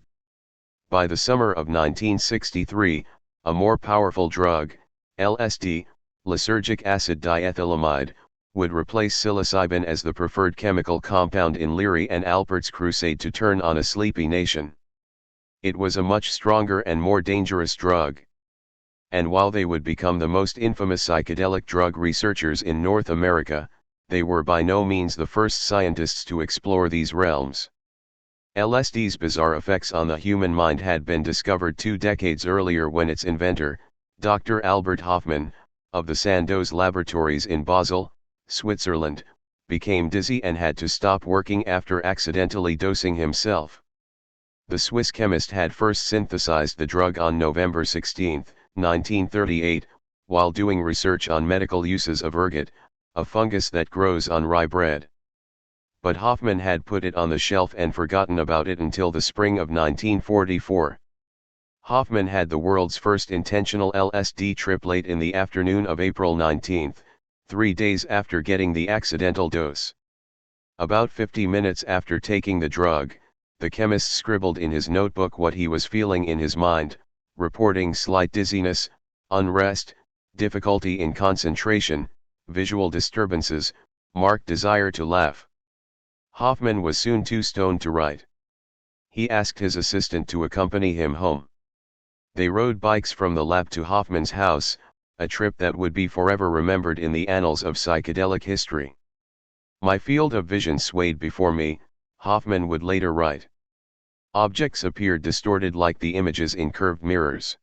By the summer of 1963, a more powerful drug, LSD, lysergic acid diethylamide, would replace psilocybin as the preferred chemical compound in Leary and Alpert's crusade to turn on a sleepy nation. It was a much stronger and more dangerous drug. And while they would become the most infamous psychedelic drug researchers in North America, they were by no means the first scientists to explore these realms. LSD's bizarre effects on the human mind had been discovered 2 decades earlier, when its inventor, Dr. Albert Hofmann, of the Sandoz laboratories in Basel, Switzerland, became dizzy and had to stop working after accidentally dosing himself. The Swiss chemist had first synthesized the drug on November 16, 1938, while doing research on medical uses of ergot, a fungus that grows on rye bread. But Hofmann had put it on the shelf and forgotten about it until the spring of 1944. Hofmann had the world's first intentional LSD trip late in the afternoon of April 19, 3 days after getting the accidental dose. About 50 minutes after taking the drug, the chemist scribbled in his notebook what he was feeling in his mind, reporting slight dizziness, unrest, difficulty in concentration, visual disturbances, marked desire to laugh. Hofmann was soon too stoned to write. He asked his assistant to accompany him home. They rode bikes from the lab to Hofmann's house, a trip that would be forever remembered in the annals of psychedelic history. My field of vision swayed before me, Hofmann would later write. Objects appeared distorted like the images in curved mirrors.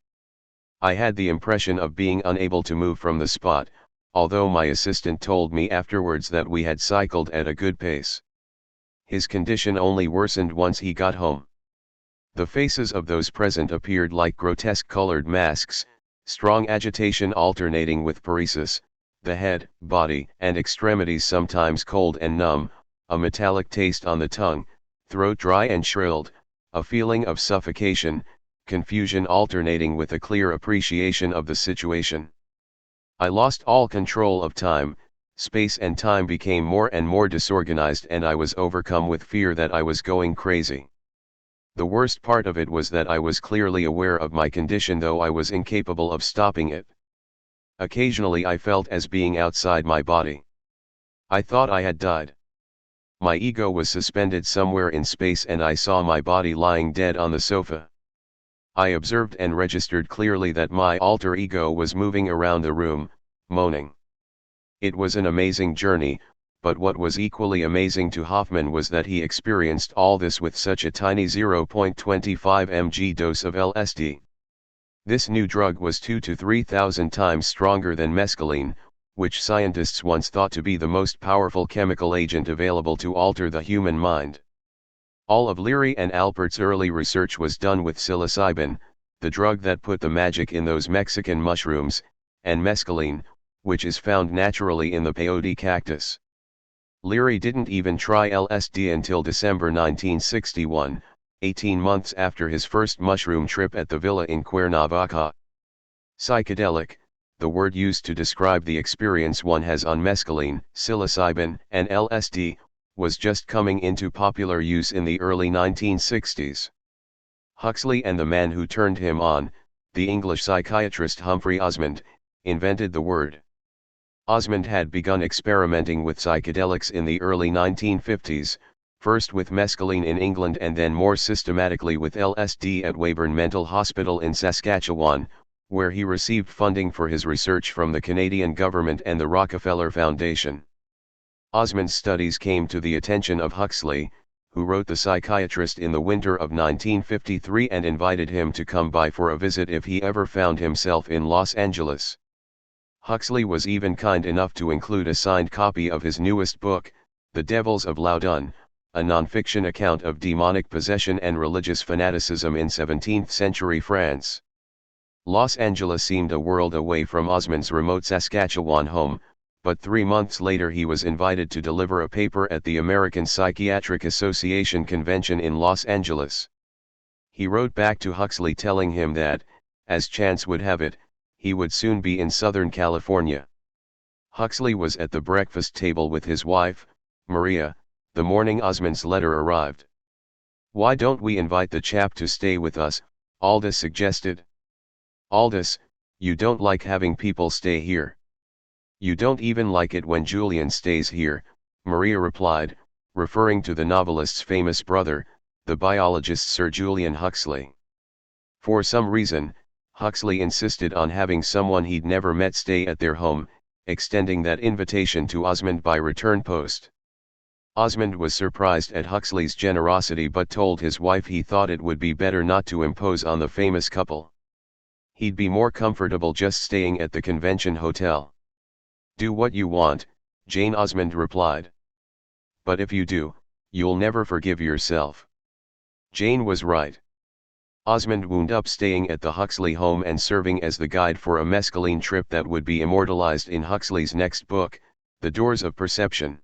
I had the impression of being unable to move from the spot, although my assistant told me afterwards that we had cycled at a good pace. His condition only worsened once he got home. The faces of those present appeared like grotesque colored masks, strong agitation alternating with paresis, the head, body, and extremities sometimes cold and numb, a metallic taste on the tongue, throat dry and shrilled, a feeling of suffocation, confusion alternating with a clear appreciation of the situation. I lost all control of time, space and time became more and more disorganized, and I was overcome with fear that I was going crazy. The worst part of it was that I was clearly aware of my condition, though I was incapable of stopping it. Occasionally I felt as being outside my body. I thought I had died. My ego was suspended somewhere in space, and I saw my body lying dead on the sofa. I observed and registered clearly that my alter ego was moving around the room, moaning. It was an amazing journey, but what was equally amazing to Hoffman was that he experienced all this with such a tiny 0.25 mg dose of LSD. This new drug was 2,000 to 3,000 times stronger than mescaline, which scientists once thought to be the most powerful chemical agent available to alter the human mind. All of Leary and Alpert's early research was done with psilocybin, the drug that put the magic in those Mexican mushrooms, and mescaline, which is found naturally in the peyote cactus. Leary didn't even try LSD until December 1961, 18 months after his first mushroom trip at the villa in Cuernavaca. Psychedelic, the word used to describe the experience one has on mescaline, psilocybin, and LSD, was just coming into popular use in the early 1960s. Huxley and the man who turned him on, the English psychiatrist Humphrey Osmond, invented the word. Osmond had begun experimenting with psychedelics in the early 1950s, first with mescaline in England and then more systematically with LSD at Weyburn Mental Hospital in Saskatchewan, where he received funding for his research from the Canadian government and the Rockefeller Foundation. Osmond's studies came to the attention of Huxley, who wrote The Psychiatrist in the winter of 1953 and invited him to come by for a visit if he ever found himself in Los Angeles. Huxley was even kind enough to include a signed copy of his newest book, The Devils of Loudun, a non-fiction account of demonic possession and religious fanaticism in 17th-century France. Los Angeles seemed a world away from Osmond's remote Saskatchewan home, but 3 months later he was invited to deliver a paper at the American Psychiatric Association convention in Los Angeles. He wrote back to Huxley telling him that, as chance would have it, he would soon be in Southern California. Huxley was at the breakfast table with his wife, Maria, the morning Osmond's letter arrived. "Why don't we invite the chap to stay with us?" Aldous suggested. "Aldous, you don't like having people stay here. You don't even like it when Julian stays here," Maria replied, referring to the novelist's famous brother, the biologist Sir Julian Huxley. For some reason, Huxley insisted on having someone he'd never met stay at their home, extending that invitation to Osmond by return post. Osmond was surprised at Huxley's generosity but told his wife he thought it would be better not to impose on the famous couple. He'd be more comfortable just staying at the convention hotel. "Do what you want," Jane Osmond replied. "But if you do, you'll never forgive yourself." Jane was right. Osmond wound up staying at the Huxley home and serving as the guide for a mescaline trip that would be immortalized in Huxley's next book, The Doors of Perception.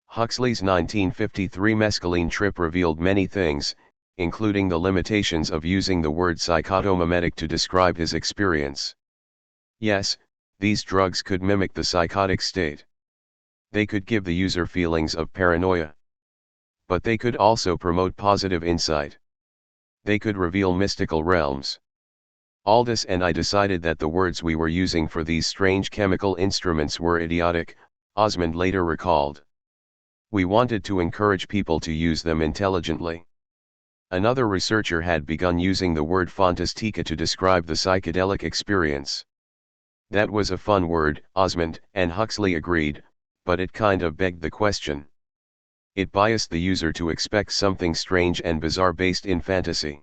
Huxley's 1953 mescaline trip revealed many things, including the limitations of using the word psychotomimetic to describe his experience. Yes, these drugs could mimic the psychotic state. They could give the user feelings of paranoia. But they could also promote positive insight. They could reveal mystical realms. Aldous and I decided that the words we were using for these strange chemical instruments were idiotic, Osmond later recalled. We wanted to encourage people to use them intelligently. Another researcher had begun using the word fantastica to describe the psychedelic experience. That was a fun word, Osmond and Huxley agreed, but it kind of begged the question. It biased the user to expect something strange and bizarre based in fantasy.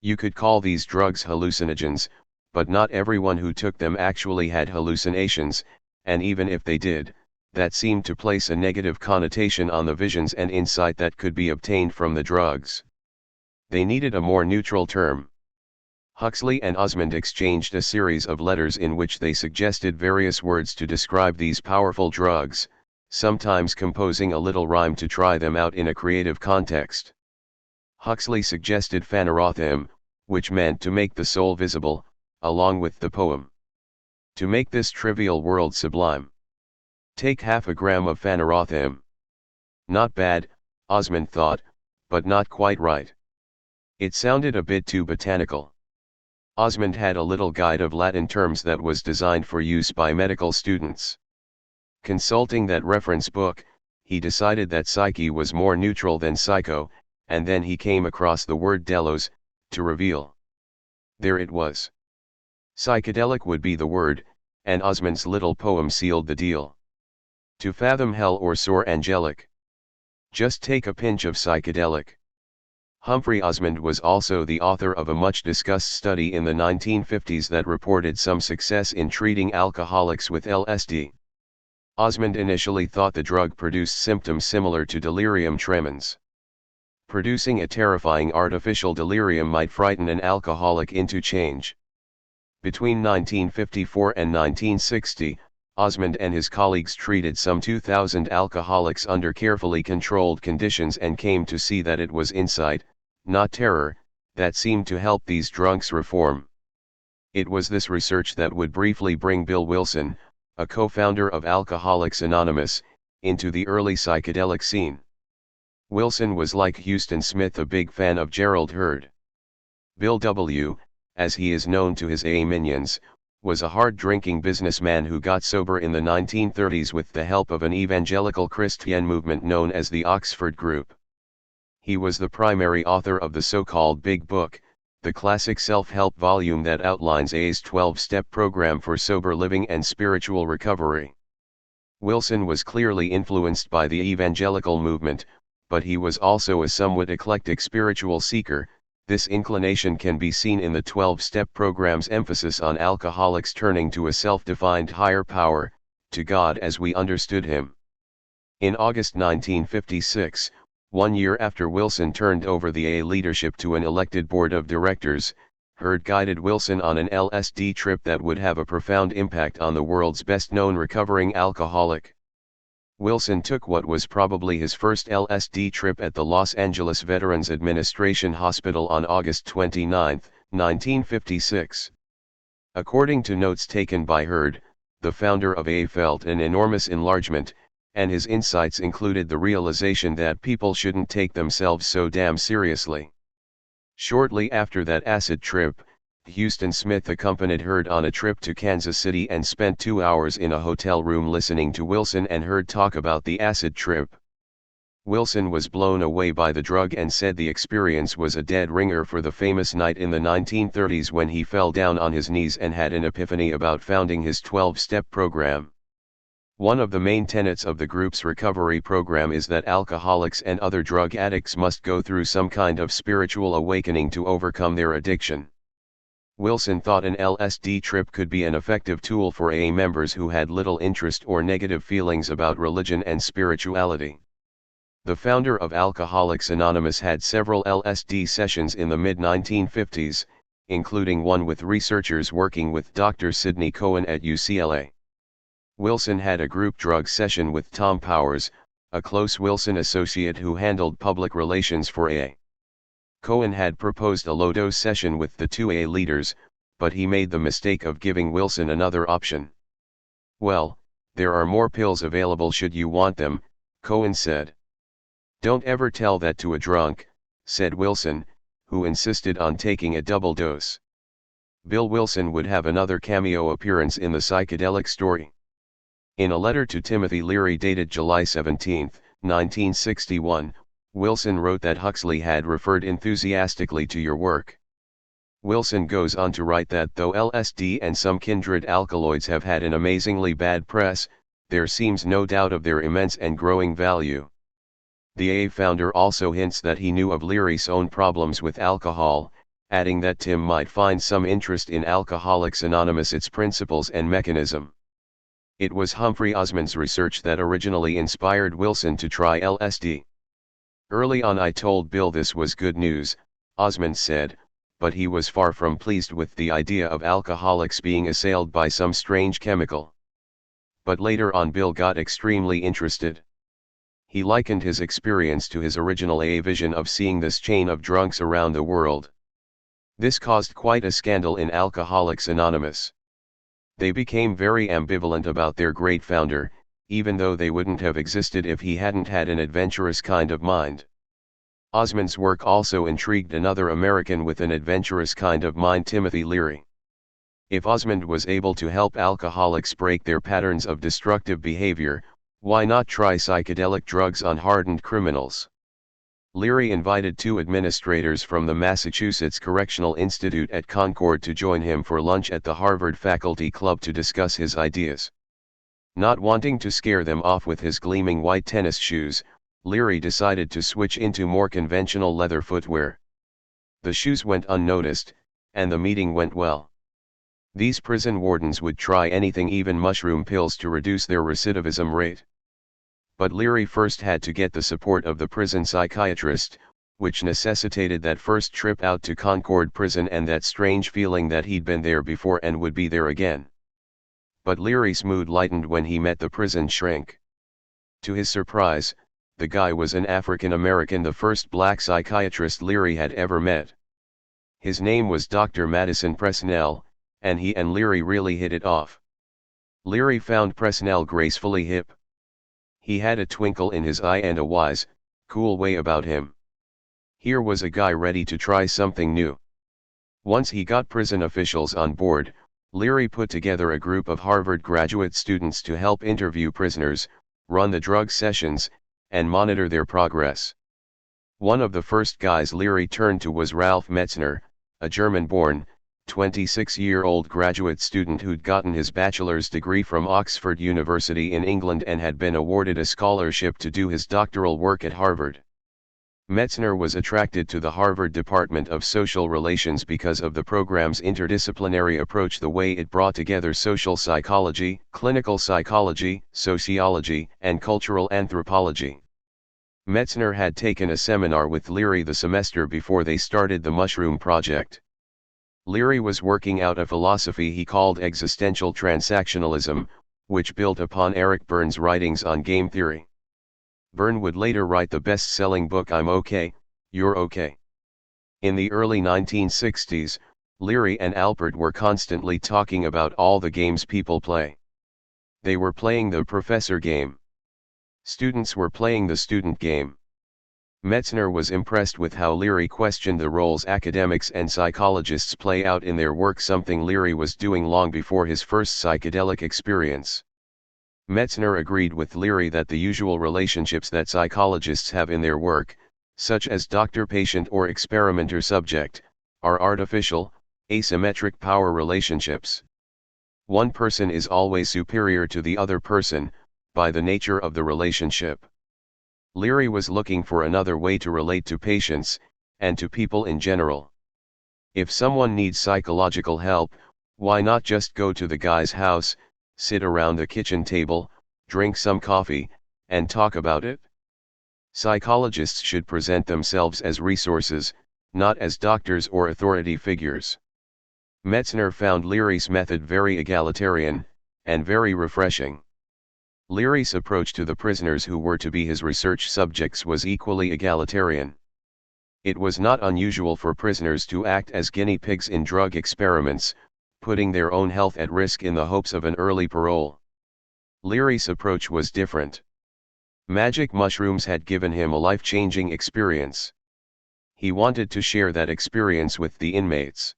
You could call these drugs hallucinogens, but not everyone who took them actually had hallucinations, and even if they did, that seemed to place a negative connotation on the visions and insight that could be obtained from the drugs. They needed a more neutral term. Huxley and Osmond exchanged a series of letters in which they suggested various words to describe these powerful drugs, sometimes composing a little rhyme to try them out in a creative context. Huxley suggested phanerothym, which meant to make the soul visible, along with the poem. To make this trivial world sublime. Take half a gram of phanerothym. Not bad, Osmond thought, but not quite right. It sounded a bit too botanical. Osmond had a little guide of Latin terms that was designed for use by medical students. Consulting that reference book, he decided that psyche was more neutral than psycho, and then he came across the word delos, to reveal. There it was. Psychedelic would be the word, and Osmond's little poem sealed the deal. To fathom hell or soar angelic. Just take a pinch of psychedelic. Humphrey Osmond was also the author of a much-discussed study in the 1950s that reported some success in treating alcoholics with LSD. Osmond initially thought the drug produced symptoms similar to delirium tremens. Producing a terrifying artificial delirium might frighten an alcoholic into change. Between 1954 and 1960, Osmond and his colleagues treated some 2,000 alcoholics under carefully controlled conditions and came to see that it was insight, not terror, that seemed to help these drunks reform. It was this research that would briefly bring Bill Wilson, a co-founder of Alcoholics Anonymous, into the early psychedelic scene. Wilson was like Huston Smith, a big fan of Gerald Heard. Bill W., as he is known to his AA minions, was a hard-drinking businessman who got sober in the 1930s with the help of an evangelical Christian movement known as the Oxford Group. He was the primary author of the so-called Big Book, the classic self-help volume that outlines AA's 12-step program for sober living and spiritual recovery. Wilson was clearly influenced by the evangelical movement, but he was also a somewhat eclectic spiritual seeker. This inclination can be seen in the 12-step program's emphasis on alcoholics turning to a self-defined higher power, to God as we understood him. In August 1956, 1 year after Wilson turned over the AA leadership to an elected board of directors, Heard guided Wilson on an LSD trip that would have a profound impact on the world's best-known recovering alcoholic. Wilson took what was probably his first LSD trip at the Los Angeles Veterans Administration Hospital on August 29, 1956. According to notes taken by Heard, the founder of AA felt an enormous enlargement, and his insights included the realization that people shouldn't take themselves so damn seriously. Shortly after that acid trip, Huston Smith accompanied Heard on a trip to Kansas City and spent 2 hours in a hotel room listening to Wilson and Heard talk about the acid trip. Wilson was blown away by the drug and said the experience was a dead ringer for the famous night in the 1930s when he fell down on his knees and had an epiphany about founding his 12-step program. One of the main tenets of the group's recovery program is that alcoholics and other drug addicts must go through some kind of spiritual awakening to overcome their addiction. Wilson thought an LSD trip could be an effective tool for AA members who had little interest or negative feelings about religion and spirituality. The founder of Alcoholics Anonymous had several LSD sessions in the mid-1950s, including one with researchers working with Dr. Sidney Cohen at UCLA. Wilson had a group drug session with Tom Powers, a close Wilson associate who handled public relations for AA. Cohen had proposed a low-dose session with the two AA leaders, but he made the mistake of giving Wilson another option. "Well, there are more pills available should you want them," Cohen said. "Don't ever tell that to a drunk," said Wilson, who insisted on taking a double dose. Bill Wilson would have another cameo appearance in the psychedelic story. In a letter to Timothy Leary dated July 17, 1961, Wilson wrote that Huxley had referred enthusiastically to your work. Wilson goes on to write that though LSD and some kindred alkaloids have had an amazingly bad press, there seems no doubt of their immense and growing value. The AA founder also hints that he knew of Leary's own problems with alcohol, adding that Tim might find some interest in Alcoholics Anonymous, its principles and mechanism. It was Humphrey Osmond's research that originally inspired Wilson to try LSD. "Early on I told Bill this was good news," Osmond said, but he was far from pleased with the idea of alcoholics being assailed by some strange chemical. But later on Bill got extremely interested. He likened his experience to his original AA vision of seeing this chain of drunks around the world. This caused quite a scandal in Alcoholics Anonymous. They became very ambivalent about their great founder, even though they wouldn't have existed if he hadn't had an adventurous kind of mind. Osmond's work also intrigued another American with an adventurous kind of mind, Timothy Leary. If Osmond was able to help alcoholics break their patterns of destructive behavior, why not try psychedelic drugs on hardened criminals? Leary invited 2 administrators from the Massachusetts Correctional Institute at Concord to join him for lunch at the Harvard Faculty Club to discuss his ideas. Not wanting to scare them off with his gleaming white tennis shoes, Leary decided to switch into more conventional leather footwear. The shoes went unnoticed, and the meeting went well. These prison wardens would try anything, even mushroom pills, to reduce their recidivism rate. But Leary first had to get the support of the prison psychiatrist, which necessitated that first trip out to Concord Prison and that strange feeling that he'd been there before and would be there again. But Leary's mood lightened when he met the prison shrink. To his surprise, the guy was an African American, the first black psychiatrist Leary had ever met. His name was Dr. Madison Presnell, and he and Leary really hit it off. Leary found Presnell gracefully hip. He had a twinkle in his eye and a wise, cool way about him. Here was a guy ready to try something new. Once he got prison officials on board, Leary put together a group of Harvard graduate students to help interview prisoners, run the drug sessions, and monitor their progress. One of the first guys Leary turned to was Ralph Metzner, a German-born, 26-year-old graduate student who'd gotten his bachelor's degree from Oxford University in England and had been awarded a scholarship to do his doctoral work at Harvard. Metzner was attracted to the Harvard Department of Social Relations because of the program's interdisciplinary approach, the way it brought together social psychology, clinical psychology, sociology, and cultural anthropology. Metzner had taken a seminar with Leary the semester before they started the Mushroom Project. Leary was working out a philosophy he called existential transactionalism, which built upon Eric Berne's writings on game theory. Berne would later write the best-selling book I'm Okay, You're Okay. In the early 1960s, Leary and Alpert were constantly talking about all the games people play. They were playing the professor game. Students were playing the student game. Metzner was impressed with how Leary questioned the roles academics and psychologists play out in their work, something Leary was doing long before his first psychedelic experience. Metzner agreed with Leary that the usual relationships that psychologists have in their work, such as doctor-patient or experimenter-subject, are artificial, asymmetric power relationships. One person is always superior to the other person, by the nature of the relationship. Leary was looking for another way to relate to patients, and to people in general. If someone needs psychological help, why not just go to the guy's house, sit around the kitchen table, drink some coffee, and talk about it? Psychologists should present themselves as resources, not as doctors or authority figures. Metzner found Leary's method very egalitarian, and very refreshing. Leary's approach to the prisoners who were to be his research subjects was equally egalitarian. It was not unusual for prisoners to act as guinea pigs in drug experiments, putting their own health at risk in the hopes of an early parole. Leary's approach was different. Magic mushrooms had given him a life-changing experience. He wanted to share that experience with the inmates.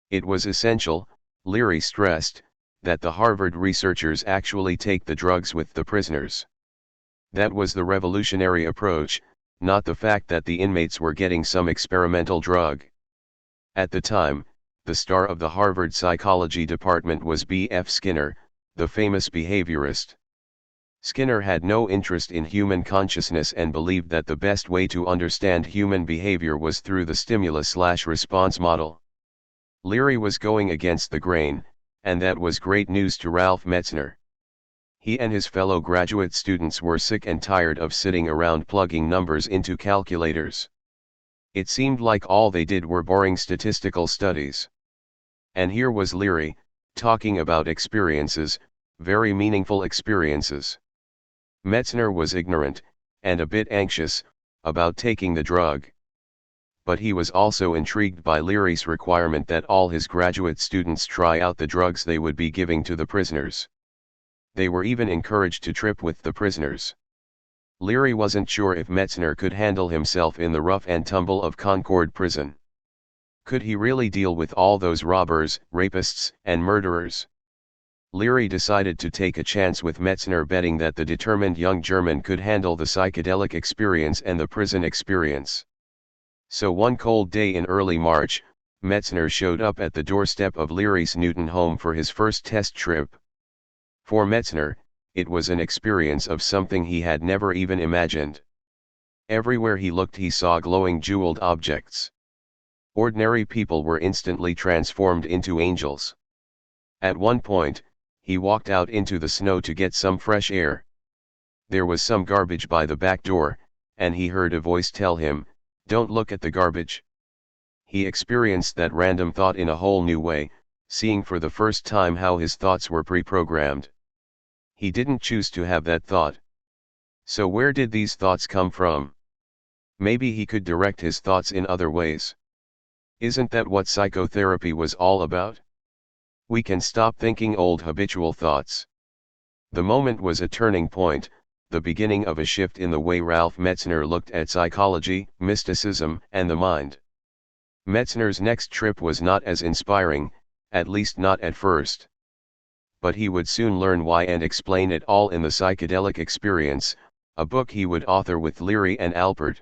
It was essential, Leary stressed, that the Harvard researchers actually take the drugs with the prisoners. That was the revolutionary approach, not the fact that the inmates were getting some experimental drug. At the time, the star of the Harvard psychology department was B.F. Skinner, the famous behaviorist. Skinner had no interest in human consciousness and believed that the best way to understand human behavior was through the stimulus/response model. Leary was going against the grain, and that was great news to Ralph Metzner. He and his fellow graduate students were sick and tired of sitting around plugging numbers into calculators. It seemed like all they did were boring statistical studies. And here was Leary, talking about experiences, very meaningful experiences. Metzner was ignorant, and a bit anxious, about taking the drug. but he was also intrigued by Leary's requirement that all his graduate students try out the drugs they would be giving to the prisoners. They were even encouraged to trip with the prisoners. Leary wasn't sure if Metzner could handle himself in the rough and tumble of Concord prison. Could he really deal with all those robbers, rapists, and murderers? Leary decided to take a chance with Metzner, betting that the determined young German could handle the psychedelic experience and the prison experience. So one cold day in early March, Metzner showed up at the doorstep of Leary's Newton home for his first test trip. For Metzner, it was an experience of something he had never even imagined. Everywhere he looked he saw glowing jeweled objects. Ordinary people were instantly transformed into angels. At one point, he walked out into the snow to get some fresh air. There was some garbage by the back door, and he heard a voice tell him, "Don't look at the garbage." He experienced that random thought in a whole new way, seeing for the first time how his thoughts were pre-programmed. He didn't choose to have that thought. So where did these thoughts come from? Maybe he could direct his thoughts in other ways. Isn't that what psychotherapy was all about? We can stop thinking old habitual thoughts. The moment was a turning point, the beginning of a shift in the way Ralph Metzner looked at psychology, mysticism, and the mind. Metzner's next trip was not as inspiring, at least not at first. But he would soon learn why and explain it all in The Psychedelic Experience, a book he would author with Leary and Alpert.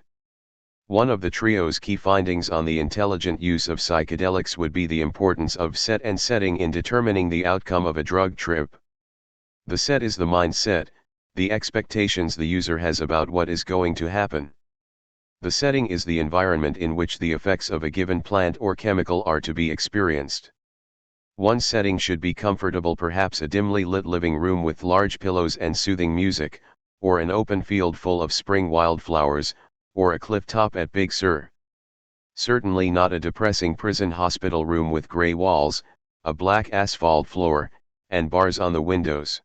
One of the trio's key findings on the intelligent use of psychedelics would be the importance of set and setting in determining the outcome of a drug trip. The set is the mindset, the expectations the user has about what is going to happen. The setting is the environment in which the effects of a given plant or chemical are to be experienced. One setting should be comfortable, perhaps a dimly lit living room with large pillows and soothing music, or an open field full of spring wildflowers, or a cliff top at Big Sur. Certainly not a depressing prison hospital room with gray walls, a black asphalt floor, and bars on the windows.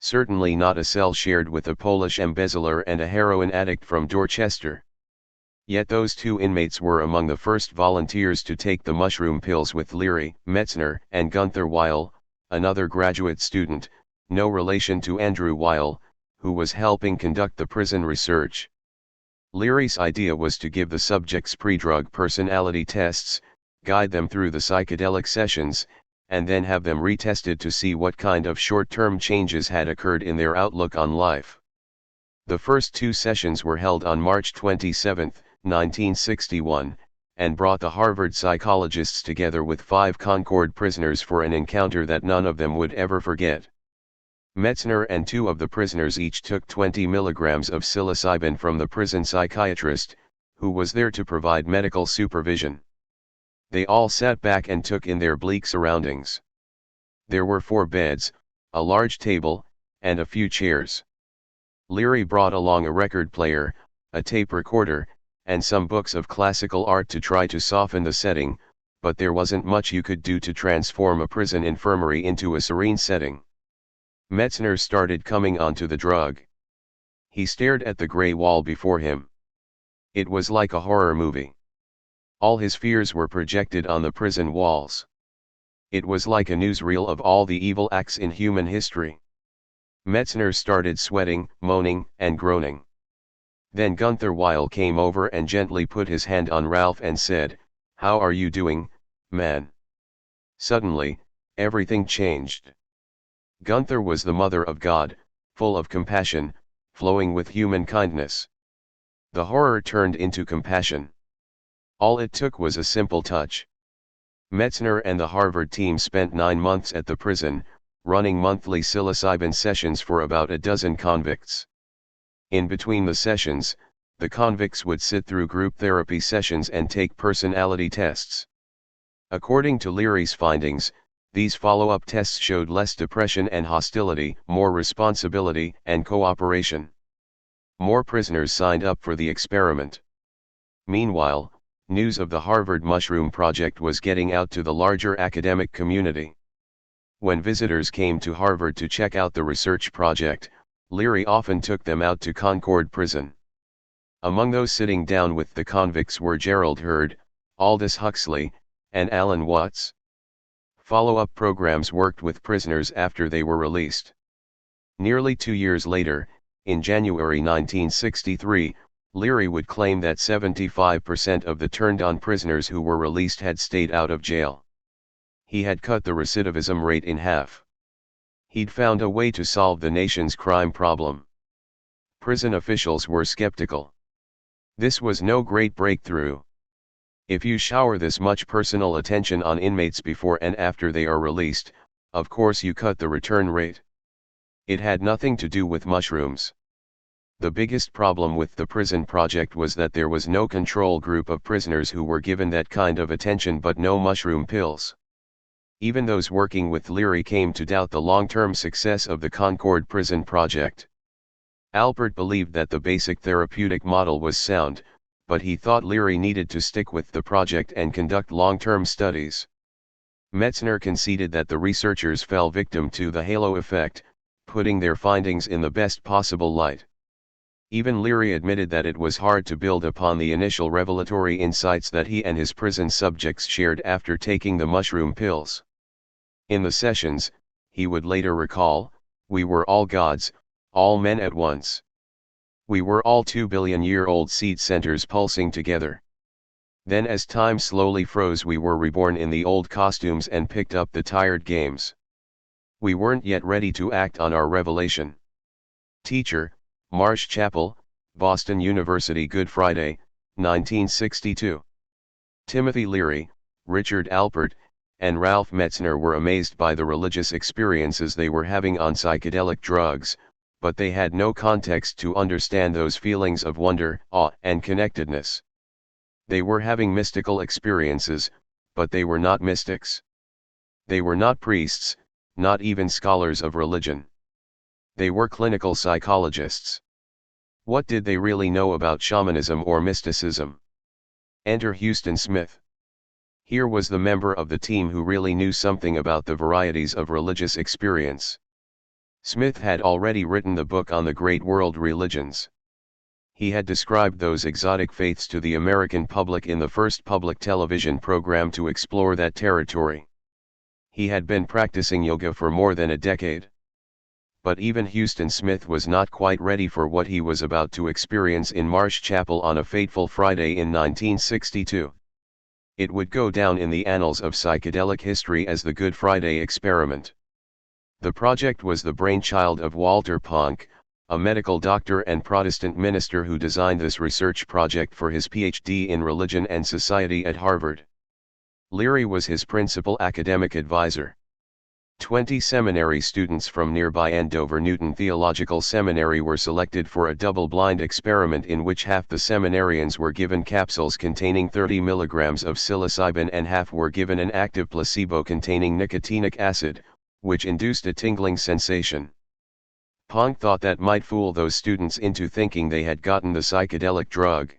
Certainly not a cell shared with a Polish embezzler and a heroin addict from Dorchester. Yet those two inmates were among the first volunteers to take the mushroom pills with Leary, Metzner, and Gunther Weil, another graduate student, no relation to Andrew Weil, who was helping conduct the prison research. Leary's idea was to give the subjects pre-drug personality tests, guide them through the psychedelic sessions, and then have them retested to see what kind of short-term changes had occurred in their outlook on life. The first two sessions were held on March 27, 1961, and brought the Harvard psychologists together with 5 Concord prisoners for an encounter that none of them would ever forget. Metzner and 2 of the prisoners each took 20 milligrams of psilocybin from the prison psychiatrist, who was there to provide medical supervision. They all sat back and took in their bleak surroundings. There were 4 beds, a large table, and a few chairs. Leary brought along a record player, a tape recorder, and some books of classical art to try to soften the setting, but there wasn't much you could do to transform a prison infirmary into a serene setting. Metzner started coming onto the drug. He stared at the gray wall before him. It was like a horror movie. All his fears were projected on the prison walls. It was like a newsreel of all the evil acts in human history. Metzner started sweating, moaning, and groaning. Then Gunther Weil came over and gently put his hand on Ralph and said, "How are you doing, man?" Suddenly, everything changed. Gunther was the mother of God, full of compassion, flowing with human kindness. The horror turned into compassion. All it took was a simple touch. Metzner and the Harvard team spent 9 months at the prison, running monthly psilocybin sessions for about a dozen convicts. In between the sessions, the convicts would sit through group therapy sessions and take personality tests. According to Leary's findings, these follow-up tests showed less depression and hostility, more responsibility and cooperation. More prisoners signed up for the experiment. Meanwhile, news of the Harvard Mushroom Project was getting out to the larger academic community. When visitors came to Harvard to check out the research project, Leary often took them out to Concord Prison. Among those sitting down with the convicts were Gerald Heard, Aldous Huxley, and Alan Watts. Follow-up programs worked with prisoners after they were released. Nearly 2 years later, in January 1963, Leary would claim that 75% of the turned-on prisoners who were released had stayed out of jail. He had cut the recidivism rate in half. He'd found a way to solve the nation's crime problem. Prison officials were skeptical. This was no great breakthrough. If you shower this much personal attention on inmates before and after they are released, of course you cut the return rate. It had nothing to do with mushrooms. The biggest problem with the prison project was that there was no control group of prisoners who were given that kind of attention but no mushroom pills. Even those working with Leary came to doubt the long-term success of the Concord Prison Project. Alpert believed that the basic therapeutic model was sound, but he thought Leary needed to stick with the project and conduct long-term studies. Metzner conceded that the researchers fell victim to the halo effect, putting their findings in the best possible light. Even Leary admitted that it was hard to build upon the initial revelatory insights that he and his prison subjects shared after taking the mushroom pills. In the sessions, he would later recall, "We were all gods, all men at once. We were all 2-billion-year-old seed centers pulsing together. Then as time slowly froze we were reborn in the old costumes and picked up the tired games. We weren't yet ready to act on our revelation." Teacher, Marsh Chapel, Boston University. Good Friday, 1962. Timothy Leary, Richard Alpert, and Ralph Metzner were amazed by the religious experiences they were having on psychedelic drugs, but they had no context to understand those feelings of wonder, awe, and connectedness. They were having mystical experiences, but they were not mystics. They were not priests, not even scholars of religion. They were clinical psychologists. What did they really know about shamanism or mysticism? Enter Huston Smith. Here was the member of the team who really knew something about the varieties of religious experience. Smith had already written the book on the great world religions. He had described those exotic faiths to the American public in the first public television program to explore that territory. He had been practicing yoga for more than a decade. But even Huston Smith was not quite ready for what he was about to experience in Marsh Chapel on a fateful Friday in 1962. It would go down in the annals of psychedelic history as the Good Friday experiment. The project was the brainchild of Walter Ponck, a medical doctor and Protestant minister who designed this research project for his PhD in religion and society at Harvard. Leary was his principal academic advisor. 20 seminary students from nearby Andover Newton Theological Seminary were selected for a double-blind experiment in which half the seminarians were given capsules containing 30 milligrams of psilocybin and half were given an active placebo containing nicotinic acid, which induced a tingling sensation. Ponck thought that might fool those students into thinking they had gotten the psychedelic drug.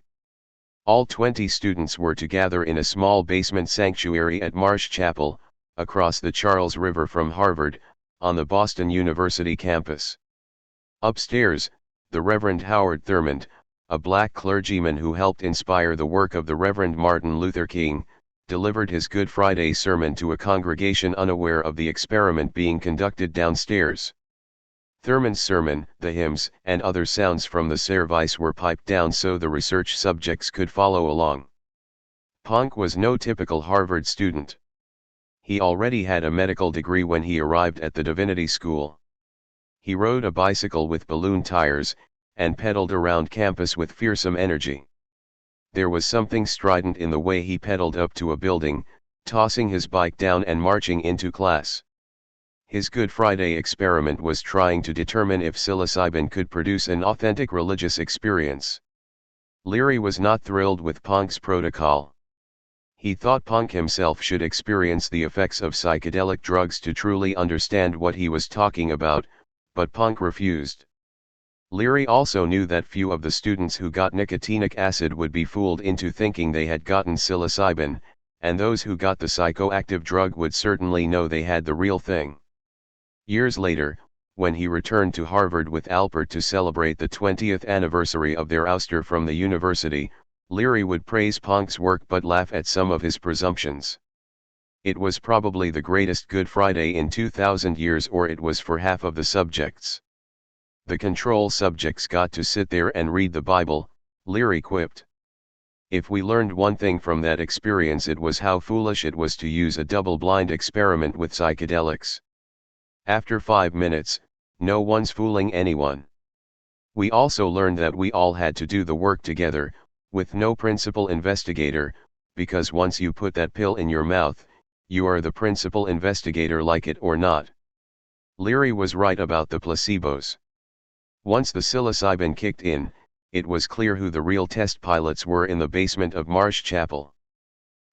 All 20 students were to gather in a small basement sanctuary at Marsh Chapel, across the Charles River from Harvard, on the Boston University campus. Upstairs, the Reverend Howard Thurmond, a black clergyman who helped inspire the work of the Reverend Martin Luther King, delivered his Good Friday sermon to a congregation unaware of the experiment being conducted downstairs. Thurmond's sermon, the hymns, and other sounds from the service were piped down so the research subjects could follow along. Ponck was no typical Harvard student. He already had a medical degree when he arrived at the Divinity School. He rode a bicycle with balloon tires, and pedaled around campus with fearsome energy. There was something strident in the way he pedaled up to a building, tossing his bike down and marching into class. His Good Friday experiment was trying to determine if psilocybin could produce an authentic religious experience. Leary was not thrilled with Ponck's protocol. He thought Ponck himself should experience the effects of psychedelic drugs to truly understand what he was talking about, but Ponck refused. Leary also knew that few of the students who got nicotinic acid would be fooled into thinking they had gotten psilocybin, and those who got the psychoactive drug would certainly know they had the real thing. Years later, when he returned to Harvard with Alpert to celebrate the 20th anniversary of their ouster from the university, Leary would praise Punk's work but laugh at some of his presumptions. It was probably the greatest Good Friday in 2,000 years, or it was for half of the subjects. The control subjects got to sit there and read the Bible, Leary quipped. If we learned one thing from that experience, it was how foolish it was to use a double-blind experiment with psychedelics. After 5 minutes, no one's fooling anyone. We also learned that we all had to do the work together, with no principal investigator, because once you put that pill in your mouth, you are the principal investigator, like it or not. Leary was right about the placebos. Once the psilocybin kicked in, it was clear who the real test pilots were in the basement of Marsh Chapel.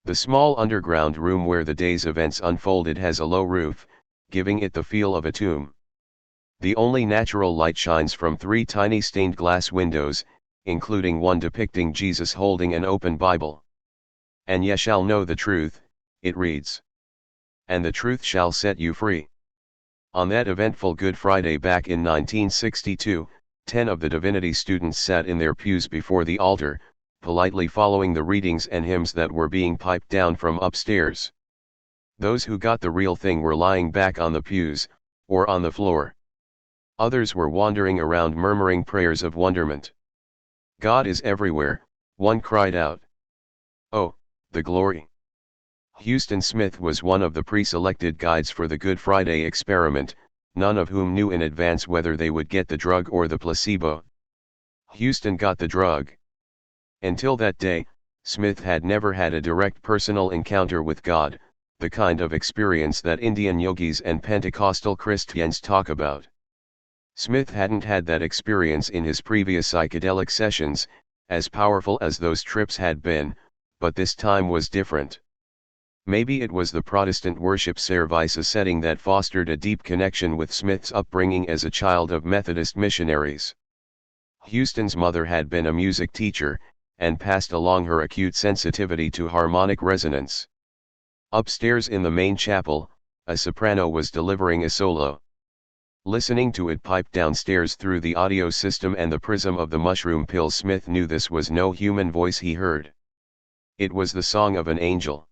The small underground room where the day's events unfolded has a low roof, giving it the feel of a tomb. The only natural light shines from 3 tiny stained glass windows, including one depicting Jesus holding an open Bible. "And ye shall know the truth," it reads. "And the truth shall set you free." On that eventful Good Friday back in 1962, 10 of the divinity students sat in their pews before the altar, politely following the readings and hymns that were being piped down from upstairs. Those who got the real thing were lying back on the pews, or on the floor. Others were wandering around murmuring prayers of wonderment. "God is everywhere," one cried out. "Oh, the glory." Huston Smith was one of the pre-selected guides for the Good Friday experiment, none of whom knew in advance whether they would get the drug or the placebo. Huston got the drug. Until that day, Smith had never had a direct personal encounter with God, the kind of experience that Indian yogis and Pentecostal Christians talk about. Smith hadn't had that experience in his previous psychedelic sessions, as powerful as those trips had been, but this time was different. Maybe it was the Protestant worship service setting that fostered a deep connection with Smith's upbringing as a child of Methodist missionaries. Huston's mother had been a music teacher, and passed along her acute sensitivity to harmonic resonance. Upstairs in the main chapel, a soprano was delivering a solo. Listening to it piped downstairs through the audio system and the prism of the mushroom pill, Smith knew this was no human voice he heard. It was the song of an angel.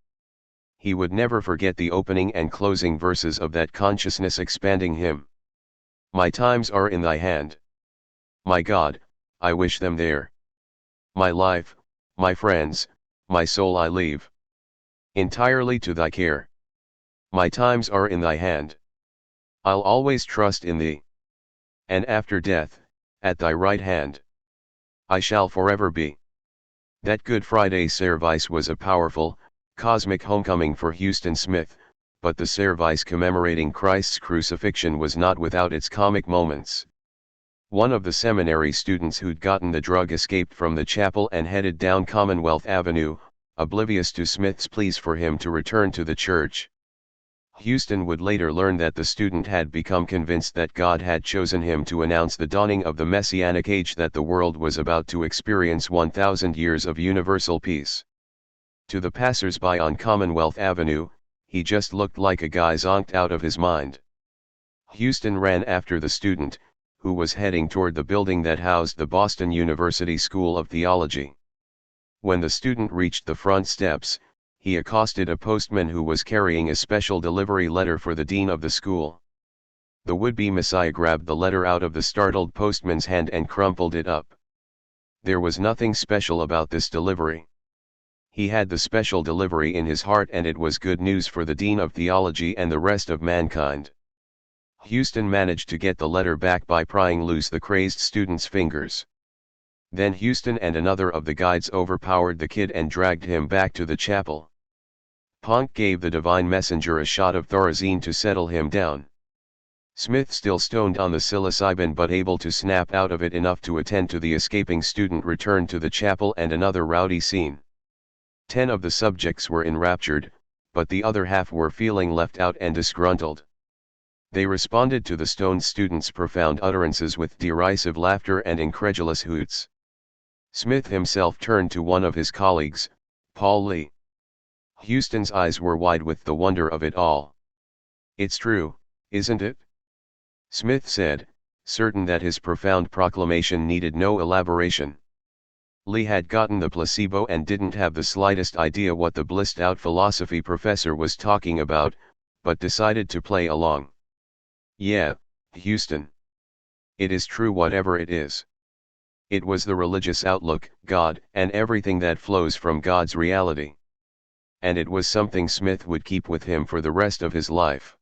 He would never forget the opening and closing verses of that consciousness-expanding hymn. "My times are in thy hand. My God, I wish them there. My life, my friends, my soul I leave entirely to thy care. My times are in thy hand. I'll always trust in thee. And after death, at thy right hand, I shall forever be." That Good Friday service was a powerful, cosmic homecoming for Huston Smith, but the service commemorating Christ's crucifixion was not without its comic moments. One of the seminary students who'd gotten the drug escaped from the chapel and headed down Commonwealth Avenue, oblivious to Smith's pleas for him to return to the church. Huston would later learn that the student had become convinced that God had chosen him to announce the dawning of the messianic age that the world was about to experience 1,000 years of universal peace. To the passers-by on Commonwealth Avenue, he just looked like a guy zonked out of his mind. Huston ran after the student, who was heading toward the building that housed the Boston University School of Theology. When the student reached the front steps, he accosted a postman who was carrying a special delivery letter for the dean of the school. The would-be messiah grabbed the letter out of the startled postman's hand and crumpled it up. There was nothing special about this delivery. He had the special delivery in his heart, and it was good news for the dean of theology and the rest of mankind. Huston managed to get the letter back by prying loose the crazed student's fingers. Then Huston and another of the guides overpowered the kid and dragged him back to the chapel. Ponk gave the divine messenger a shot of Thorazine to settle him down. Smith, still stoned on the psilocybin but able to snap out of it enough to attend to the escaping student, returned to the chapel and another rowdy scene. 10 of the subjects were enraptured, but the other half were feeling left out and disgruntled. They responded to the stoned student's profound utterances with derisive laughter and incredulous hoots. Smith himself turned to one of his colleagues, Paul Lee. Huston's eyes were wide with the wonder of it all. "It's true, isn't it? Smith said, certain that his profound proclamation needed no elaboration. Lee had gotten the placebo and didn't have the slightest idea what the blissed-out philosophy professor was talking about, but decided to play along. Yeah, Huston. It is true whatever it is. It was the religious outlook, God, and everything that flows from God's reality. And it was something Smith would keep with him for the rest of his life.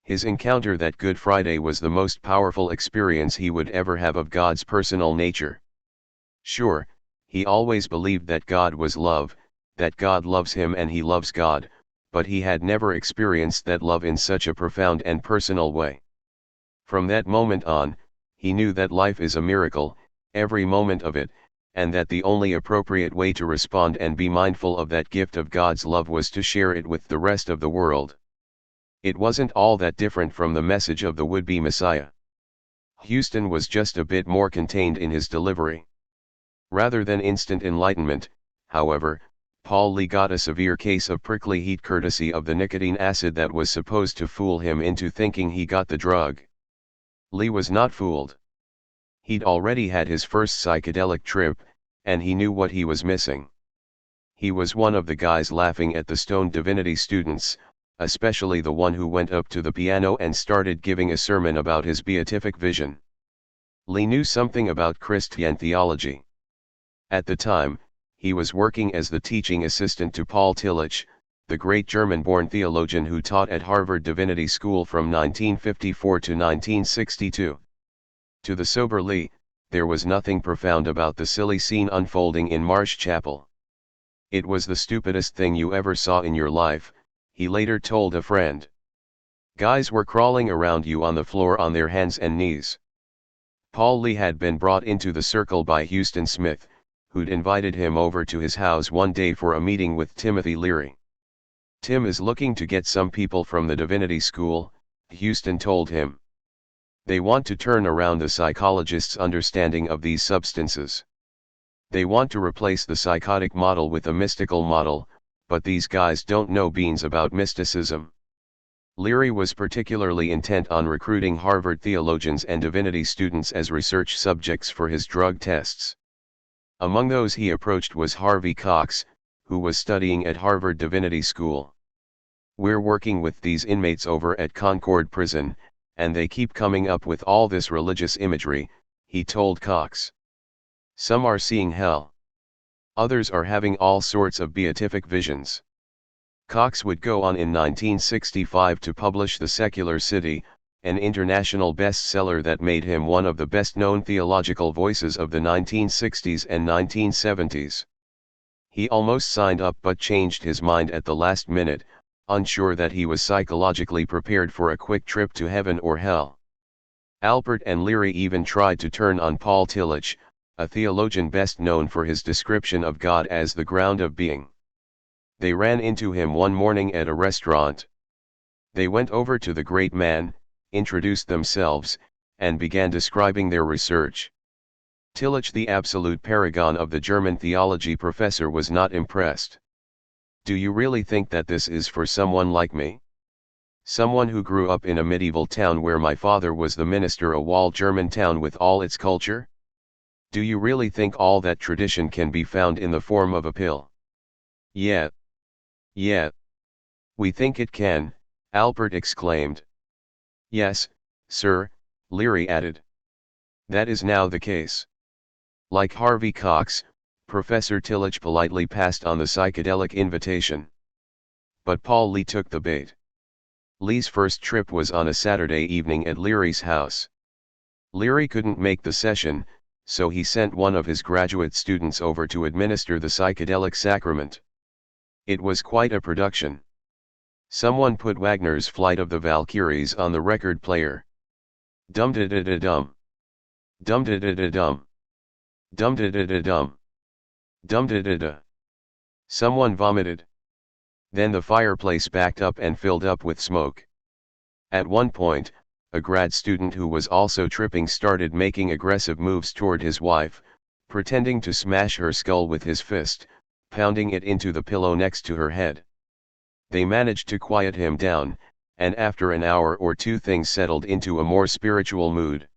His encounter that Good Friday was the most powerful experience he would ever have of God's personal nature. Sure, he always believed that God was love, that God loves him and he loves God, but he had never experienced that love in such a profound and personal way. From that moment on, he knew that life is a miracle, every moment of it, and that the only appropriate way to respond and be mindful of that gift of God's love was to share it with the rest of the world. It wasn't all that different from the message of the would-be Messiah. Huston was just a bit more contained in his delivery. Rather than instant enlightenment, however, Paul Lee got a severe case of prickly heat courtesy of the nicotine acid that was supposed to fool him into thinking he got the drug. Lee was not fooled. He'd already had his first psychedelic trip, and he knew what he was missing. He was one of the guys laughing at the stoned divinity students, especially the one who went up to the piano and started giving a sermon about his beatific vision. Lee knew something about Christian theology. At the time, he was working as the teaching assistant to Paul Tillich, the great German-born theologian who taught at Harvard Divinity School from 1954 to 1962. To the sober Lee, there was nothing profound about the silly scene unfolding in Marsh Chapel. It was the stupidest thing you ever saw in your life, he later told a friend. Guys were crawling around you on the floor on their hands and knees. Paul Lee had been brought into the circle by Huston Smith, who'd invited him over to his house one day for a meeting with Timothy Leary. Tim is looking to get some people from the Divinity School, Huston told him. They want to turn around the psychologists' understanding of these substances. They want to replace the psychotic model with a mystical model, but these guys don't know beans about mysticism. Leary was particularly intent on recruiting Harvard theologians and divinity students as research subjects for his drug tests. Among those he approached was Harvey Cox, who was studying at Harvard Divinity School. We're working with these inmates over at Concord Prison, and they keep coming up with all this religious imagery, he told Cox. Some are seeing hell. Others are having all sorts of beatific visions. Cox would go on in 1965 to publish The Secular City, an international bestseller that made him one of the best-known theological voices of the 1960s and 1970s. He almost signed up but changed his mind at the last minute, unsure that he was psychologically prepared for a quick trip to heaven or hell. Alpert and Leary even tried to turn on Paul Tillich, a theologian best known for his description of God as the ground of being. They ran into him one morning at a restaurant. They went over to the great man, introduced themselves, and began describing their research. Tillich, the absolute paragon of the German theology professor, was not impressed. Do you really think that this is for someone like me? Someone who grew up in a medieval town where my father was the minister, a walled German town with all its culture? Do you really think all that tradition can be found in the form of a pill? Yeah. We think it can, Alpert exclaimed. Yes, sir, Leary added. That is now the case. Like Harvey Cox, Professor Tillich politely passed on the psychedelic invitation. But Paul Lee took the bait. Lee's first trip was on a Saturday evening at Leary's house. Leary couldn't make the session, so he sent one of his graduate students over to administer the psychedelic sacrament. It was quite a production. Someone put Wagner's Flight of the Valkyries on the record player. Dum-da-da-da-dum. Dum-da-da-da-dum. Dum-da-da-da-dum. Dum-da-da-da. Someone vomited. Then the fireplace backed up and filled up with smoke. At one point, a grad student who was also tripping started making aggressive moves toward his wife, pretending to smash her skull with his fist, pounding it into the pillow next to her head. They managed to quiet him down, and after an hour or two things settled into a more spiritual mood.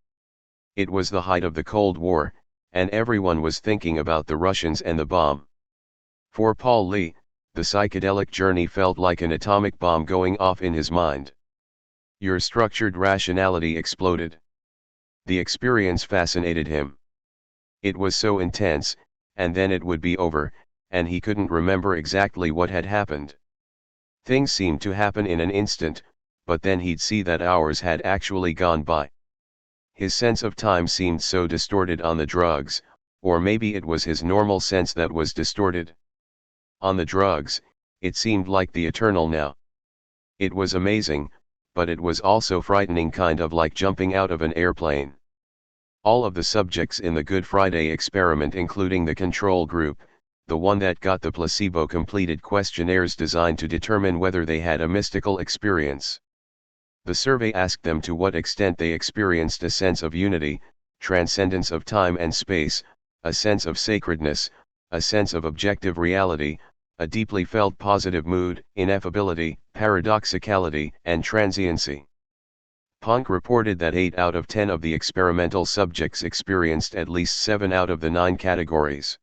It was the height of the Cold War, and everyone was thinking about the Russians and the bomb. For Paul Lee, the psychedelic journey felt like an atomic bomb going off in his mind. Your structured rationality exploded. The experience fascinated him. It was so intense, and then it would be over, and he couldn't remember exactly what had happened. Things seemed to happen in an instant, but then he'd see that hours had actually gone by. His sense of time seemed so distorted on the drugs, or maybe it was his normal sense that was distorted. On the drugs, it seemed like the eternal now. It was amazing, but it was also frightening, kind of like jumping out of an airplane. All of the subjects in the Good Friday experiment, including the control group, the one that got the placebo, completed questionnaires designed to determine whether they had a mystical experience. The survey asked them to what extent they experienced a sense of unity, transcendence of time and space, a sense of sacredness, a sense of objective reality, a deeply felt positive mood, ineffability, paradoxicality, and transiency. Punk reported that 8 out of 10 of the experimental subjects experienced at least 7 out of the 9 categories.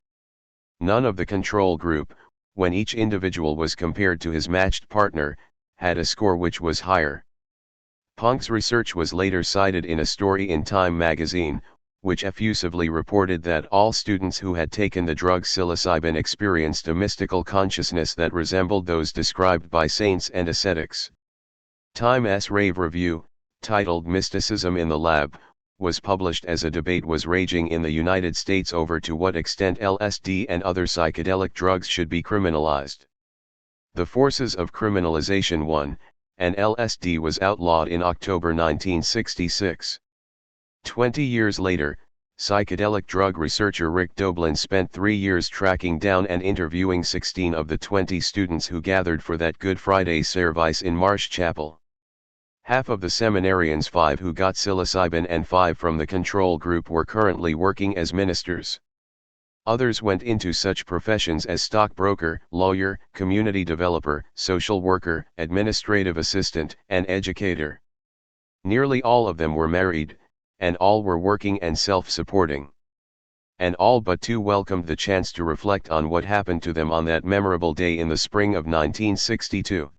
None of the control group, when each individual was compared to his matched partner, had a score which was higher. Punk's research was later cited in a story in Time magazine, which effusively reported that all students who had taken the drug psilocybin experienced a mystical consciousness that resembled those described by saints and ascetics. Time's rave review, titled "Mysticism in the Lab," was published as a debate was raging in the United States over to what extent LSD and other psychedelic drugs should be criminalized. The forces of criminalization won, and LSD was outlawed in October 1966. 20 years later, psychedelic drug researcher Rick Doblin spent 3 years tracking down and interviewing 16 of the 20 students who gathered for that Good Friday service in Marsh Chapel. Half of the seminarians, 5 who got psilocybin and 5 from the control group, were currently working as ministers. Others went into such professions as stockbroker, lawyer, community developer, social worker, administrative assistant, and educator. Nearly all of them were married, and all were working and self-supporting. And all but 2 welcomed the chance to reflect on what happened to them on that memorable day in the spring of 1962.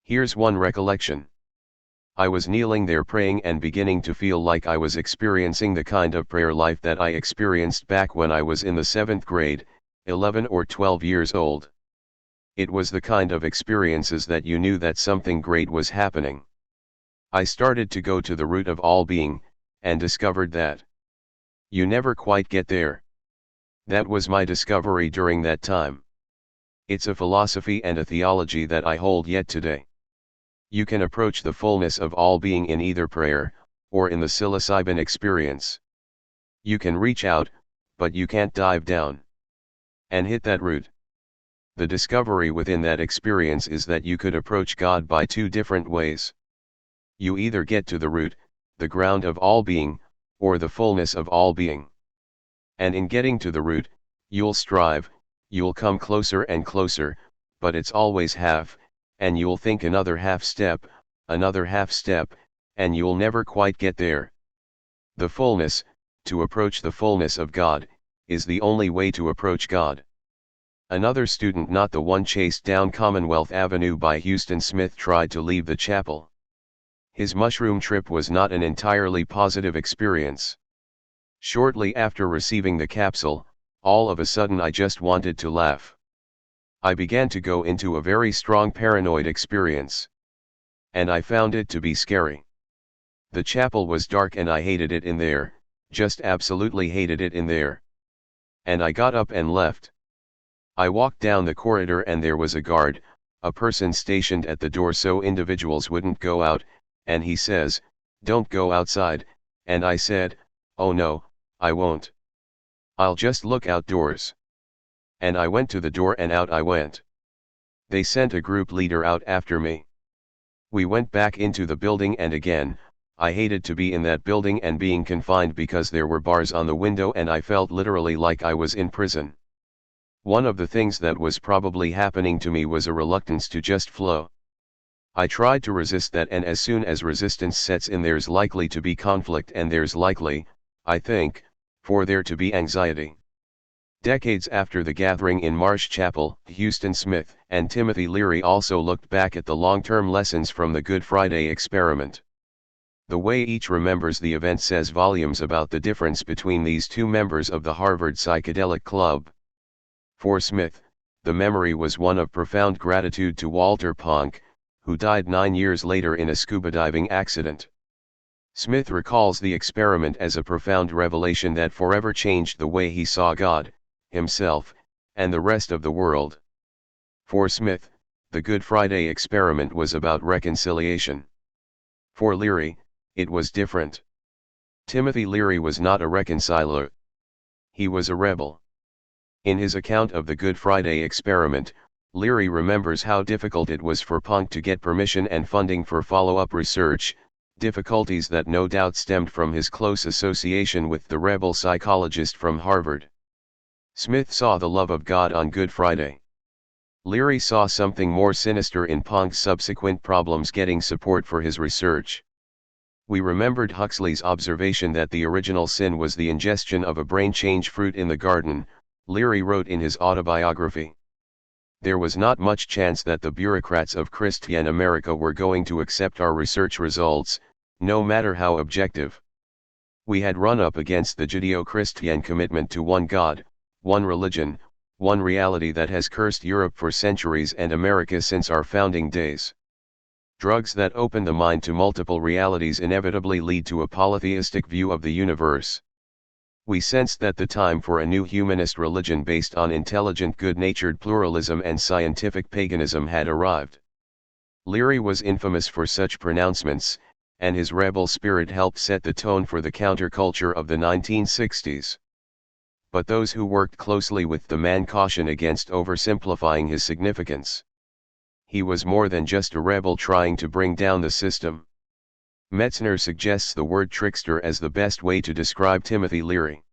Here's one recollection. I was kneeling there praying and beginning to feel like I was experiencing the kind of prayer life that I experienced back when I was in the 7th grade, 11 or 12 years old. It was the kind of experiences that you knew that something great was happening. I started to go to the root of all being, and discovered that you never quite get there. That was my discovery during that time. It's a philosophy and a theology that I hold yet today. You can approach the fullness of all being in either prayer, or in the psilocybin experience. You can reach out, but you can't dive down and hit that root. The discovery within that experience is that you could approach God by 2 different ways. You either get to the root, the ground of all being, or the fullness of all being. And in getting to the root, you'll strive, you'll come closer and closer, but it's always half, and you'll think another half step, and you'll never quite get there. The fullness, to approach the fullness of God, is the only way to approach God. Another student, not the one chased down Commonwealth Avenue by Huston Smith, tried to leave the chapel. His mushroom trip was not an entirely positive experience. Shortly after receiving the capsule, all of a sudden I just wanted to laugh. I began to go into a very strong paranoid experience. And I found it to be scary. The chapel was dark and I hated it in there, just absolutely hated it in there. And I got up and left. I walked down the corridor and there was a guard, a person stationed at the door so individuals wouldn't go out, and he says, "Don't go outside," and I said, "Oh no, I won't. I'll just look outdoors." And I went to the door and out I went. They sent a group leader out after me. We went back into the building and again, I hated to be in that building and being confined because there were bars on the window and I felt literally like I was in prison. One of the things that was probably happening to me was a reluctance to just flow. I tried to resist that, and as soon as resistance sets in, there's likely to be conflict, and there's likely, I think, for there to be anxiety. Decades after the gathering in Marsh Chapel, Huston Smith and Timothy Leary also looked back at the long-term lessons from the Good Friday experiment. The way each remembers the event says volumes about the difference between these two members of the Harvard Psychedelic Club. For Smith, the memory was one of profound gratitude to Walter Ponck, who died 9 years later in a scuba diving accident. Smith recalls the experiment as a profound revelation that forever changed the way he saw God, himself, and the rest of the world. For Smith, the Good Friday experiment was about reconciliation. For Leary, it was different. Timothy Leary was not a reconciler. He was a rebel. In his account of the Good Friday experiment, Leary remembers how difficult it was for Ponck to get permission and funding for follow-up research, difficulties that no doubt stemmed from his close association with the rebel psychologist from Harvard. Smith saw the love of God on Good Friday. Leary saw something more sinister in Ponck's subsequent problems getting support for his research. We remembered Huxley's observation that the original sin was the ingestion of a brain-change fruit in the garden, Leary wrote in his autobiography. There was not much chance that the bureaucrats of Christian America were going to accept our research results, no matter how objective. We had run up against the Judeo-Christian commitment to one God, one religion, one reality that has cursed Europe for centuries and America since our founding days. Drugs that open the mind to multiple realities inevitably lead to a polytheistic view of the universe. We sensed that the time for a new humanist religion based on intelligent good-natured pluralism and scientific paganism had arrived. Leary was infamous for such pronouncements, and his rebel spirit helped set the tone for the counterculture of the 1960s. But those who worked closely with the man cautioned against oversimplifying his significance. He was more than just a rebel trying to bring down the system. Metzner suggests the word trickster as the best way to describe Timothy Leary.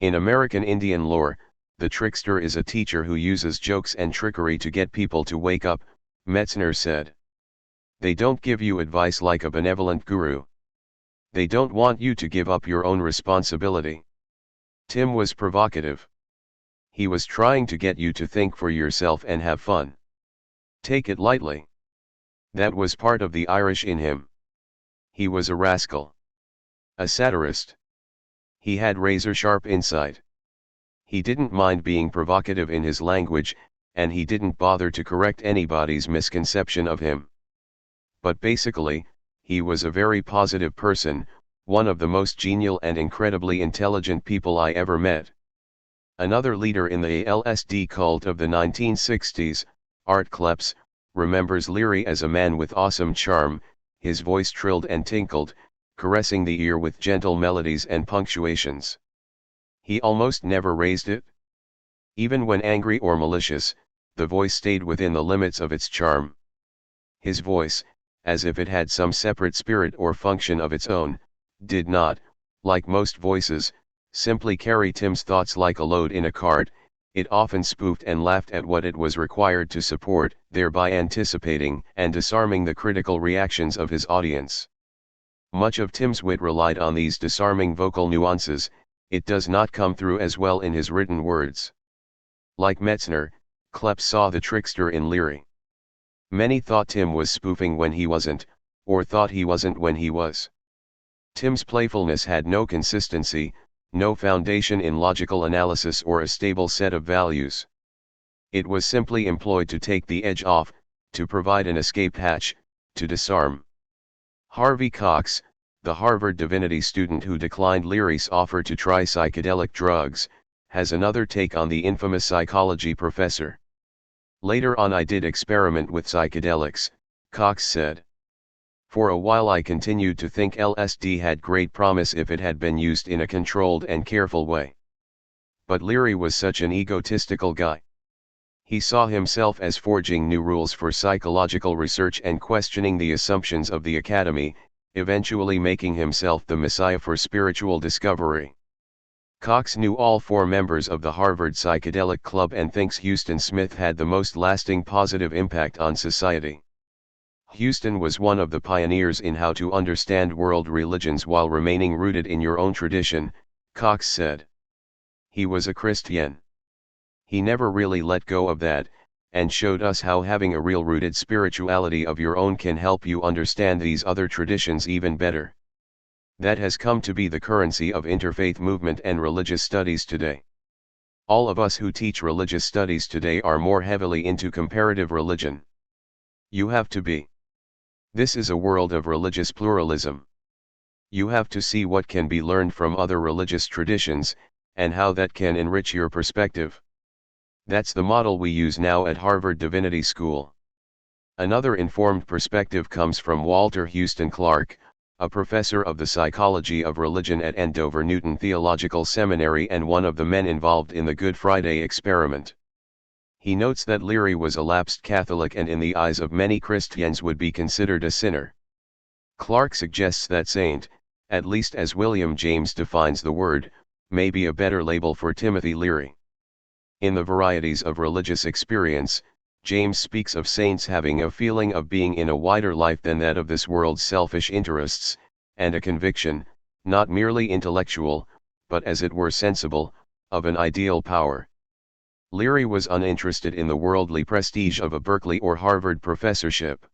In American Indian lore, the trickster is a teacher who uses jokes and trickery to get people to wake up, Metzner said. They don't give you advice like a benevolent guru. They don't want you to give up your own responsibility. Tim was provocative. He was trying to get you to think for yourself and have fun. Take it lightly. That was part of the Irish in him. He was a rascal. A satirist. He had razor-sharp insight. He didn't mind being provocative in his language, and he didn't bother to correct anybody's misconception of him. But basically, he was a very positive person, one of the most genial and incredibly intelligent people I ever met. Another leader in the LSD cult of the 1960s, Art Klepps, remembers Leary as a man with awesome charm, his voice trilled and tinkled, caressing the ear with gentle melodies and punctuations. He almost never raised it. Even when angry or malicious, the voice stayed within the limits of its charm. His voice, as if it had some separate spirit or function of its own, did not, like most voices, simply carry Tim's thoughts like a load in a cart. It often spoofed and laughed at what it was required to support, thereby anticipating and disarming the critical reactions of his audience. Much of Tim's wit relied on these disarming vocal nuances. It does not come through as well in his written words. Like Metzner, Klepps saw the trickster in Leary. Many thought Tim was spoofing when he wasn't, or thought he wasn't when he was. Tim's playfulness had no consistency, no foundation in logical analysis or a stable set of values. It was simply employed to take the edge off, to provide an escape hatch, to disarm. Harvey Cox, the Harvard divinity student who declined Leary's offer to try psychedelic drugs, has another take on the infamous psychology professor. Later on I did experiment with psychedelics, Cox said. For a while I continued to think LSD had great promise if it had been used in a controlled and careful way. But Leary was such an egotistical guy. He saw himself as forging new rules for psychological research and questioning the assumptions of the academy, eventually making himself the messiah for spiritual discovery. Cox knew all 4 members of the Harvard Psychedelic Club and thinks Huston Smith had the most lasting positive impact on society. Huston was one of the pioneers in how to understand world religions while remaining rooted in your own tradition, Cox said. He was a Christian. He never really let go of that, and showed us how having a real rooted spirituality of your own can help you understand these other traditions even better. That has come to be the currency of interfaith movement and religious studies today. All of us who teach religious studies today are more heavily into comparative religion. You have to be. This is a world of religious pluralism. You have to see what can be learned from other religious traditions, and how that can enrich your perspective. That's the model we use now at Harvard Divinity School. Another informed perspective comes from Walter Houston Clark, a professor of the psychology of religion at Andover Newton Theological Seminary and one of the men involved in the Good Friday experiment. He notes that Leary was a lapsed Catholic and in the eyes of many Christians would be considered a sinner. Clark suggests that saint, at least as William James defines the word, may be a better label for Timothy Leary. In the Varieties of Religious Experience, James speaks of saints having a feeling of being in a wider life than that of this world's selfish interests, and a conviction, not merely intellectual, but as it were sensible, of an ideal power. Leary was uninterested in the worldly prestige of a Berkeley or Harvard professorship.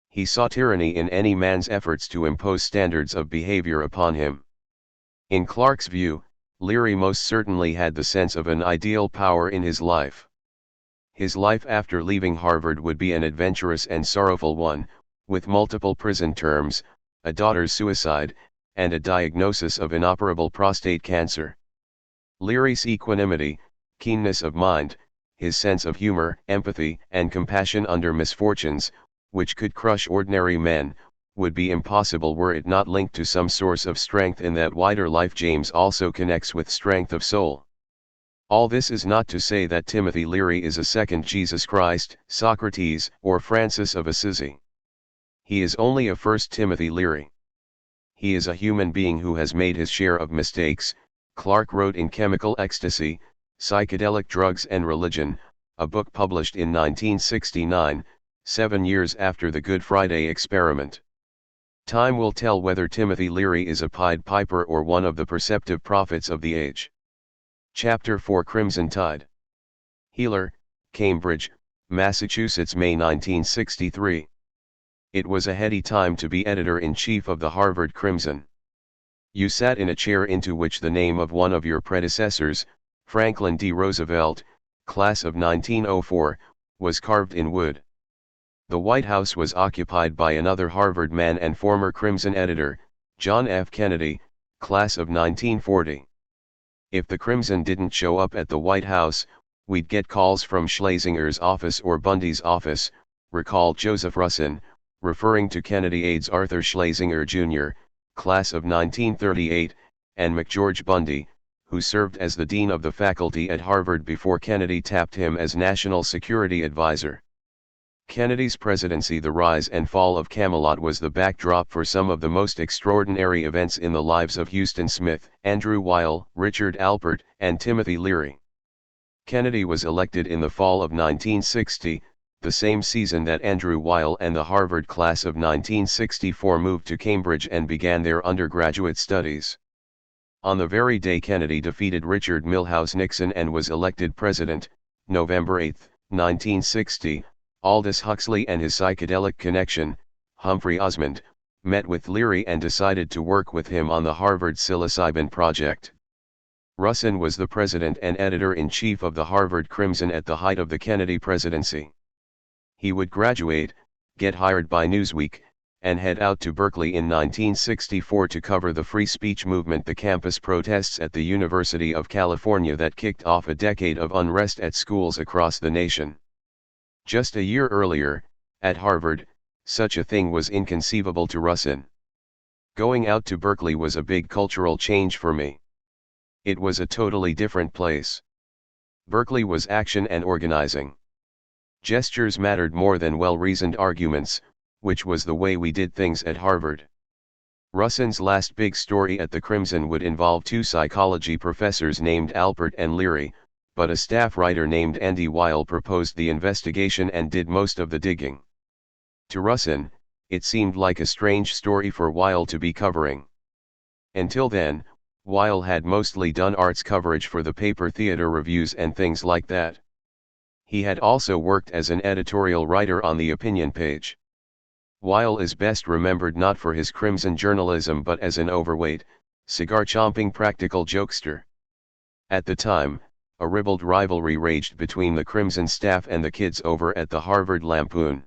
He saw tyranny in any man's efforts to impose standards of behavior upon him. In Clark's view, Leary most certainly had the sense of an ideal power in his life. His life after leaving Harvard would be an adventurous and sorrowful one, with multiple prison terms, a daughter's suicide, and a diagnosis of inoperable prostate cancer. Leary's equanimity, keenness of mind, his sense of humor, empathy, and compassion under misfortunes, which could crush ordinary men, would be impossible were it not linked to some source of strength in that wider life James also connects with strength of soul. All this is not to say that Timothy Leary is a second Jesus Christ, Socrates, or Francis of Assisi. He is only a first Timothy Leary. He is a human being who has made his share of mistakes, Clark wrote in Chemical Ecstasy, Psychedelic Drugs and Religion, a book published in 1969, 7 years after the Good Friday experiment. Time will tell whether Timothy Leary is a Pied Piper or one of the perceptive prophets of the age. Chapter 4 Crimson Tide. Healer, Cambridge, Massachusetts, May 1963. It was a heady time to be editor-in-chief of the Harvard Crimson. You sat in a chair into which the name of one of your predecessors, Franklin D. Roosevelt, class of 1904, was carved in wood. The White House was occupied by another Harvard man and former Crimson editor, John F. Kennedy, class of 1940. If the Crimson didn't show up at the White House, we'd get calls from Schlesinger's office or Bundy's office, recalled Joseph Russin, referring to Kennedy aides Arthur Schlesinger Jr., class of 1938, and McGeorge Bundy, who served as the dean of the faculty at Harvard before Kennedy tapped him as National Security Advisor. Kennedy's presidency. The rise and fall of Camelot was the backdrop for some of the most extraordinary events in the lives of Huston Smith, Andrew Weil, Richard Alpert, and Timothy Leary. Kennedy was elected in the fall of 1960, the same season that Andrew Weil and the Harvard class of 1964 moved to Cambridge and began their undergraduate studies. On the very day Kennedy defeated Richard Milhous Nixon and was elected president, November 8, 1960, Aldous Huxley and his psychedelic connection, Humphrey Osmond, met with Leary and decided to work with him on the Harvard psilocybin project. Russin was the president and editor-in-chief of the Harvard Crimson at the height of the Kennedy presidency. He would graduate, get hired by Newsweek, and head out to Berkeley in 1964 to cover the free speech movement, the campus protests at the University of California that kicked off a decade of unrest at schools across the nation. Just a year earlier, at Harvard, such a thing was inconceivable to Russin. Going out to Berkeley was a big cultural change for me. It was a totally different place. Berkeley was action and organizing. Gestures mattered more than well-reasoned arguments, which was the way we did things at Harvard. Russin's last big story at the Crimson would involve two psychology professors named Alpert and Leary, but a staff writer named Andy Weil proposed the investigation and did most of the digging. To Huston, it seemed like a strange story for Weil to be covering. Until then, Weil had mostly done arts coverage for the paper, theater reviews and things like that. He had also worked as an editorial writer on the opinion page. Weil is best remembered not for his crimson journalism but as an overweight, cigar-chomping practical jokester. At the time, a ribald rivalry raged between the Crimson staff and the kids over at the Harvard Lampoon.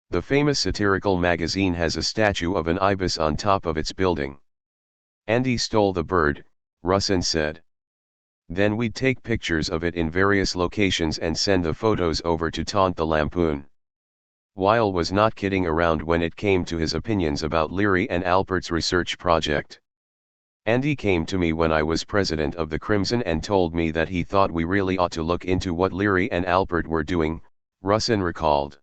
The famous satirical magazine has a statue of an ibis on top of its building. "Andy stole the bird," Huston said. "Then we'd take pictures of it in various locations and send the photos over to taunt the Lampoon." Weil was not kidding around when it came to his opinions about Leary and Alpert's research project. "Andy came to me when I was president of the Crimson and told me that he thought we really ought to look into what Leary and Alpert were doing," Huston recalled.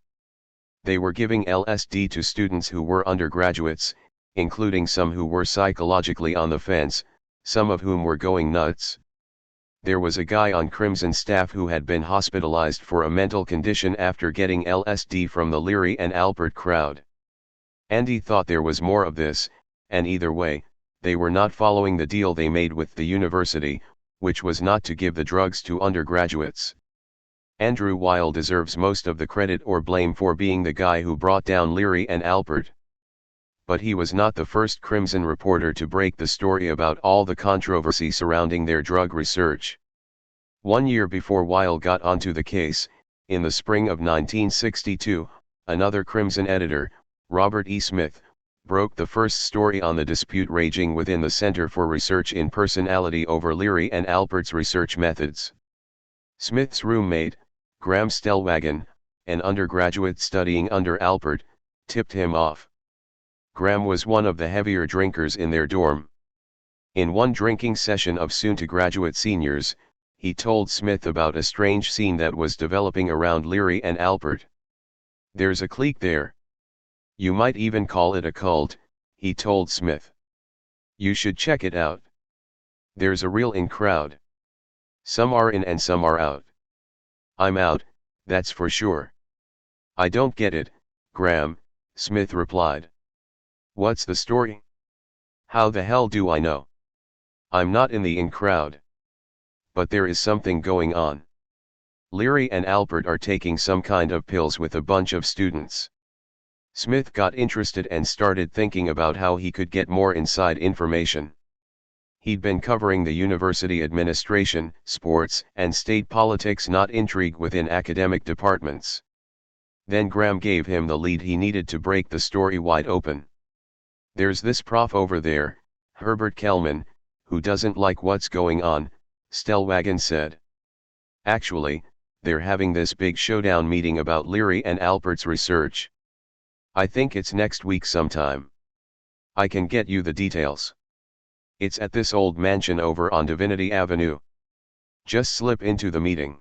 "They were giving LSD to students who were undergraduates, including some who were psychologically on the fence, some of whom were going nuts. There was a guy on Crimson staff who had been hospitalized for a mental condition after getting LSD from the Leary and Alpert crowd. Andy thought there was more of this, and either way, they were not following the deal they made with the university, which was not to give the drugs to undergraduates. Andrew Weil deserves most of the credit or blame for being the guy who brought down Leary and Alpert. But he was not the first Crimson reporter to break the story about all the controversy surrounding their drug research. 1 year before Weil got onto the case, in the spring of 1962, another Crimson editor, Robert E. Smith, broke the first story on the dispute raging within the Center for Research in Personality over Leary and Alpert's research methods. Smith's roommate, Graham Stellwagen, an undergraduate studying under Alpert, tipped him off. Graham was one of the heavier drinkers in their dorm. In one drinking session of soon-to-graduate seniors, he told Smith about a strange scene that was developing around Leary and Alpert. "There's a clique there. You might even call it a cult," he told Smith. "You should check it out. There's a real in crowd. Some are in and some are out. I'm out, that's for sure." "I don't get it, Graham," Smith replied. "What's the story? How the hell do I know? I'm not in the in crowd. But there is something going on. Leary and Alpert are taking some kind of pills with a bunch of students." Smith got interested and started thinking about how he could get more inside information. He'd been covering the university administration, sports, and state politics, not intrigue within academic departments. Then Graham gave him the lead he needed to break the story wide open. "There's this prof over there, Herbert Kellman, who doesn't like what's going on," Stellwagen said. "Actually, they're having this big showdown meeting about Leary and Alpert's research. I think it's next week sometime. I can get you the details. It's at this old mansion over on Divinity Avenue. Just slip into the meeting.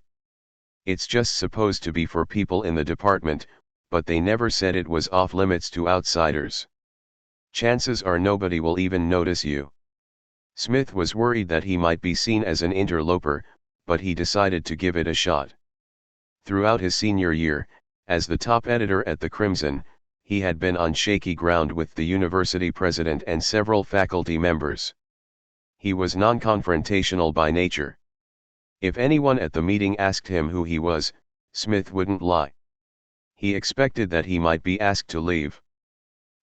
It's just supposed to be for people in the department, but they never said it was off limits to outsiders. Chances are nobody will even notice you." Smith was worried that he might be seen as an interloper, but he decided to give it a shot. Throughout his senior year, as the top editor at the Crimson, he had been on shaky ground with the university president and several faculty members. He was non-confrontational by nature. If anyone at the meeting asked him who he was, Smith wouldn't lie. He expected that he might be asked to leave.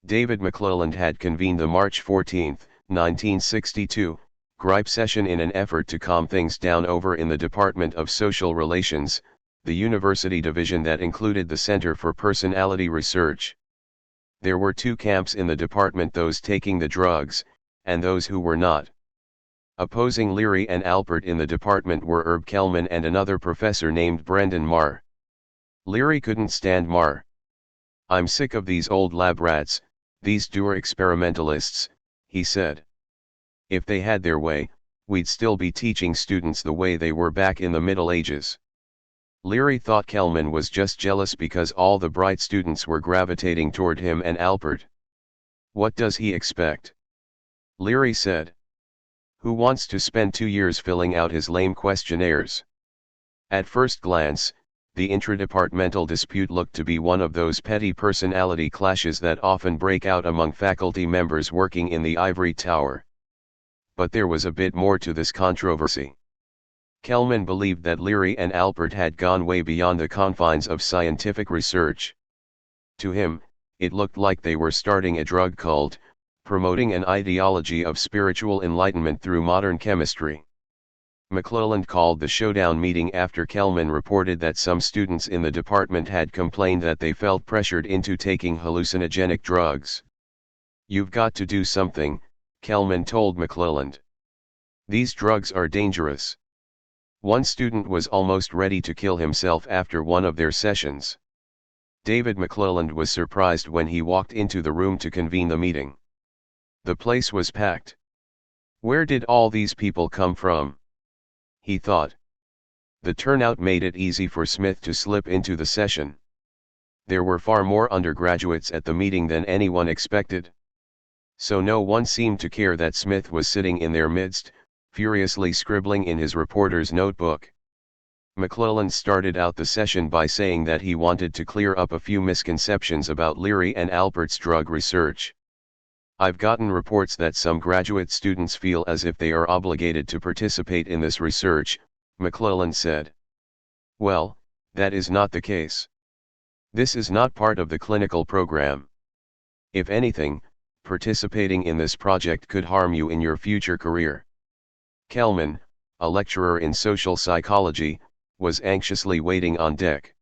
David McClelland had convened the March 14, 1962, gripe session in an effort to calm things down over in the Department of Social Relations, the university division that included the Center for Personality Research. There were two camps in the department: those taking the drugs, and those who were not. Opposing Leary and Alpert in the department were Herb Kellman and another professor named Brendan Marr. Leary couldn't stand Marr. "I'm sick of these old lab rats, these dour experimentalists," he said. "If they had their way, we'd still be teaching students the way they were back in the Middle Ages." Leary thought Kellman was just jealous because all the bright students were gravitating toward him and Alpert. "What does he expect?" Leary said. "Who wants to spend 2 years filling out his lame questionnaires? At first glance, The intradepartmental dispute looked to be one of those petty personality clashes that often break out among faculty members working in the ivory tower. But there was a bit more to this controversy. Kelman believed that Leary and Alpert had gone way beyond the confines of scientific research. To him, it looked like they were starting a drug cult, promoting an ideology of spiritual enlightenment through modern chemistry. McClelland called the showdown meeting after Kelman reported that some students in the department had complained that they felt pressured into taking hallucinogenic drugs. "You've got to do something," Kelman told McClelland. "These drugs are dangerous." One student was almost ready to kill himself after one of their sessions. David McClelland was surprised when he walked into the room to convene the meeting. The place was packed. Where did all these people come from? He thought. The turnout made it easy for Smith to slip into the session. There were far more undergraduates at the meeting than anyone expected. So no one seemed to care that Smith was sitting in their midst, furiously scribbling in his reporter's notebook. McClelland started out the session by saying that he wanted to clear up a few misconceptions about Leary and Alpert's drug research. "I've gotten reports that some graduate students feel as if they are obligated to participate in this research," McClelland said. "Well, that is not the case. This is not part of the clinical program. If anything, participating in this project could harm you in your future career." Kelman, a lecturer in social psychology, was anxiously waiting on deck.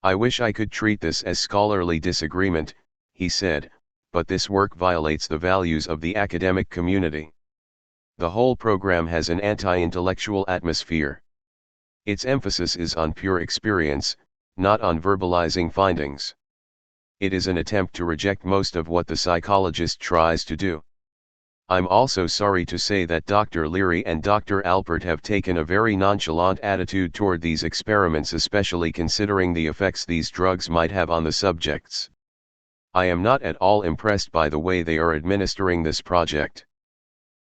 "I wish I could treat this as scholarly disagreement," he said, "but this work violates the values of the academic community. The whole program has an anti-intellectual atmosphere. Its emphasis is on pure experience, not on verbalizing findings. It is an attempt to reject most of what the psychologist tries to do. I'm also sorry to say that Dr. Leary and Dr. Alpert have taken a very nonchalant attitude toward these experiments, especially considering the effects these drugs might have on the subjects. I am not at all impressed by the way they are administering this project.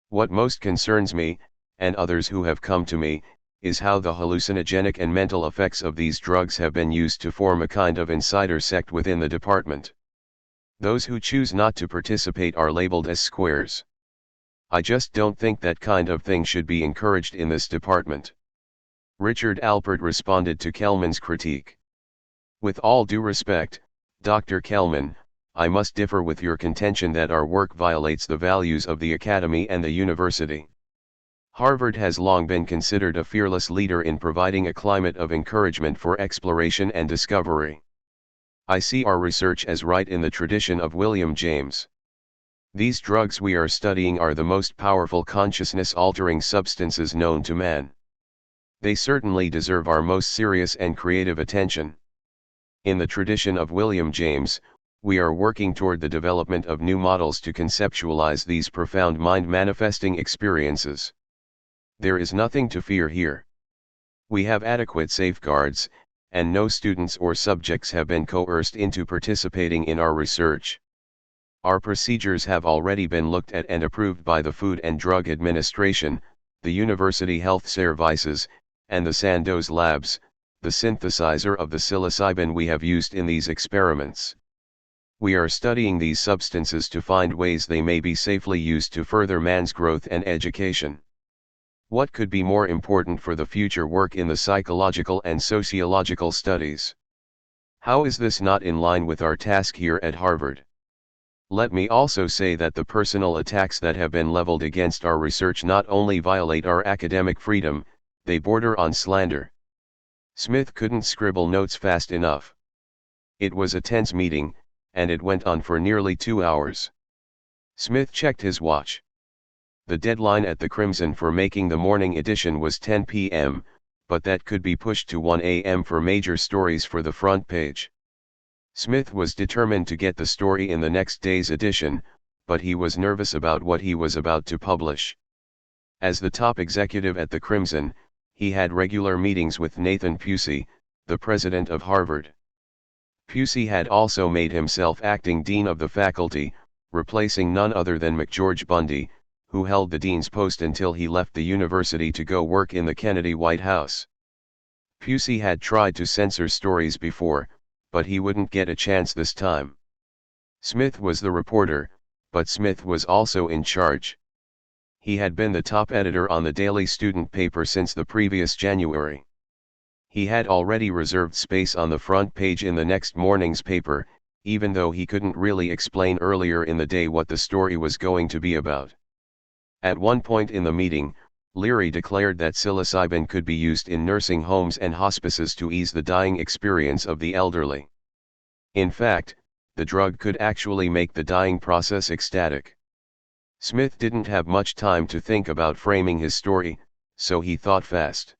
What most concerns me, and others who have come to me, is how the hallucinogenic and mental effects of these drugs have been used to form a kind of insider sect within the department. Those who choose not to participate are labeled as squares. I just don't think that kind of thing should be encouraged in this department." Richard Alpert responded to Kelman's critique. "With all due respect, Dr. Kelman, I must differ with your contention that our work violates the values of the academy and the university. Harvard has long been considered a fearless leader in providing a climate of encouragement for exploration and discovery. I see our research as right in the tradition of William James. These drugs we are studying are the most powerful consciousness-altering substances known to man. They certainly deserve our most serious and creative attention. In the tradition of William James, we are working toward the development of new models to conceptualize these profound mind-manifesting experiences. There is nothing to fear here. We have adequate safeguards, and no students or subjects have been coerced into participating in our research. Our procedures have already been looked at and approved by the Food and Drug Administration, the University Health Services, and the Sandoz Labs, the synthesizer of the psilocybin we have used in these experiments. We are studying these substances to find ways they may be safely used to further man's growth and education. What could be more important for the future work in the psychological and sociological studies? How is this not in line with our task here at Harvard? Let me also say that the personal attacks that have been leveled against our research not only violate our academic freedom, they border on slander." Smith couldn't scribble notes fast enough. It was a tense meeting, and it went on for nearly 2 hours. Smith checked his watch. The deadline at the Crimson for making the morning edition was 10 p.m., but that could be pushed to 1 a.m. for major stories for the front page. Smith was determined to get the story in the next day's edition, but he was nervous about what he was about to publish. As the top executive at the Crimson, he had regular meetings with Nathan Pusey, the president of Harvard. Pusey had also made himself acting dean of the faculty, replacing none other than McGeorge Bundy, who held the dean's post until he left the university to go work in the Kennedy White House. Pusey had tried to censor stories before, but he wouldn't get a chance this time. Smith was the reporter, but Smith was also in charge. He had been the top editor on the daily student paper since the previous January. He had already reserved space on the front page in the next morning's paper, even though he couldn't really explain earlier in the day what the story was going to be about. At one point in the meeting, Leary declared that psilocybin could be used in nursing homes and hospices to ease the dying experience of the elderly. In fact, the drug could actually make the dying process ecstatic. Smith didn't have much time to think about framing his story, so he thought fast.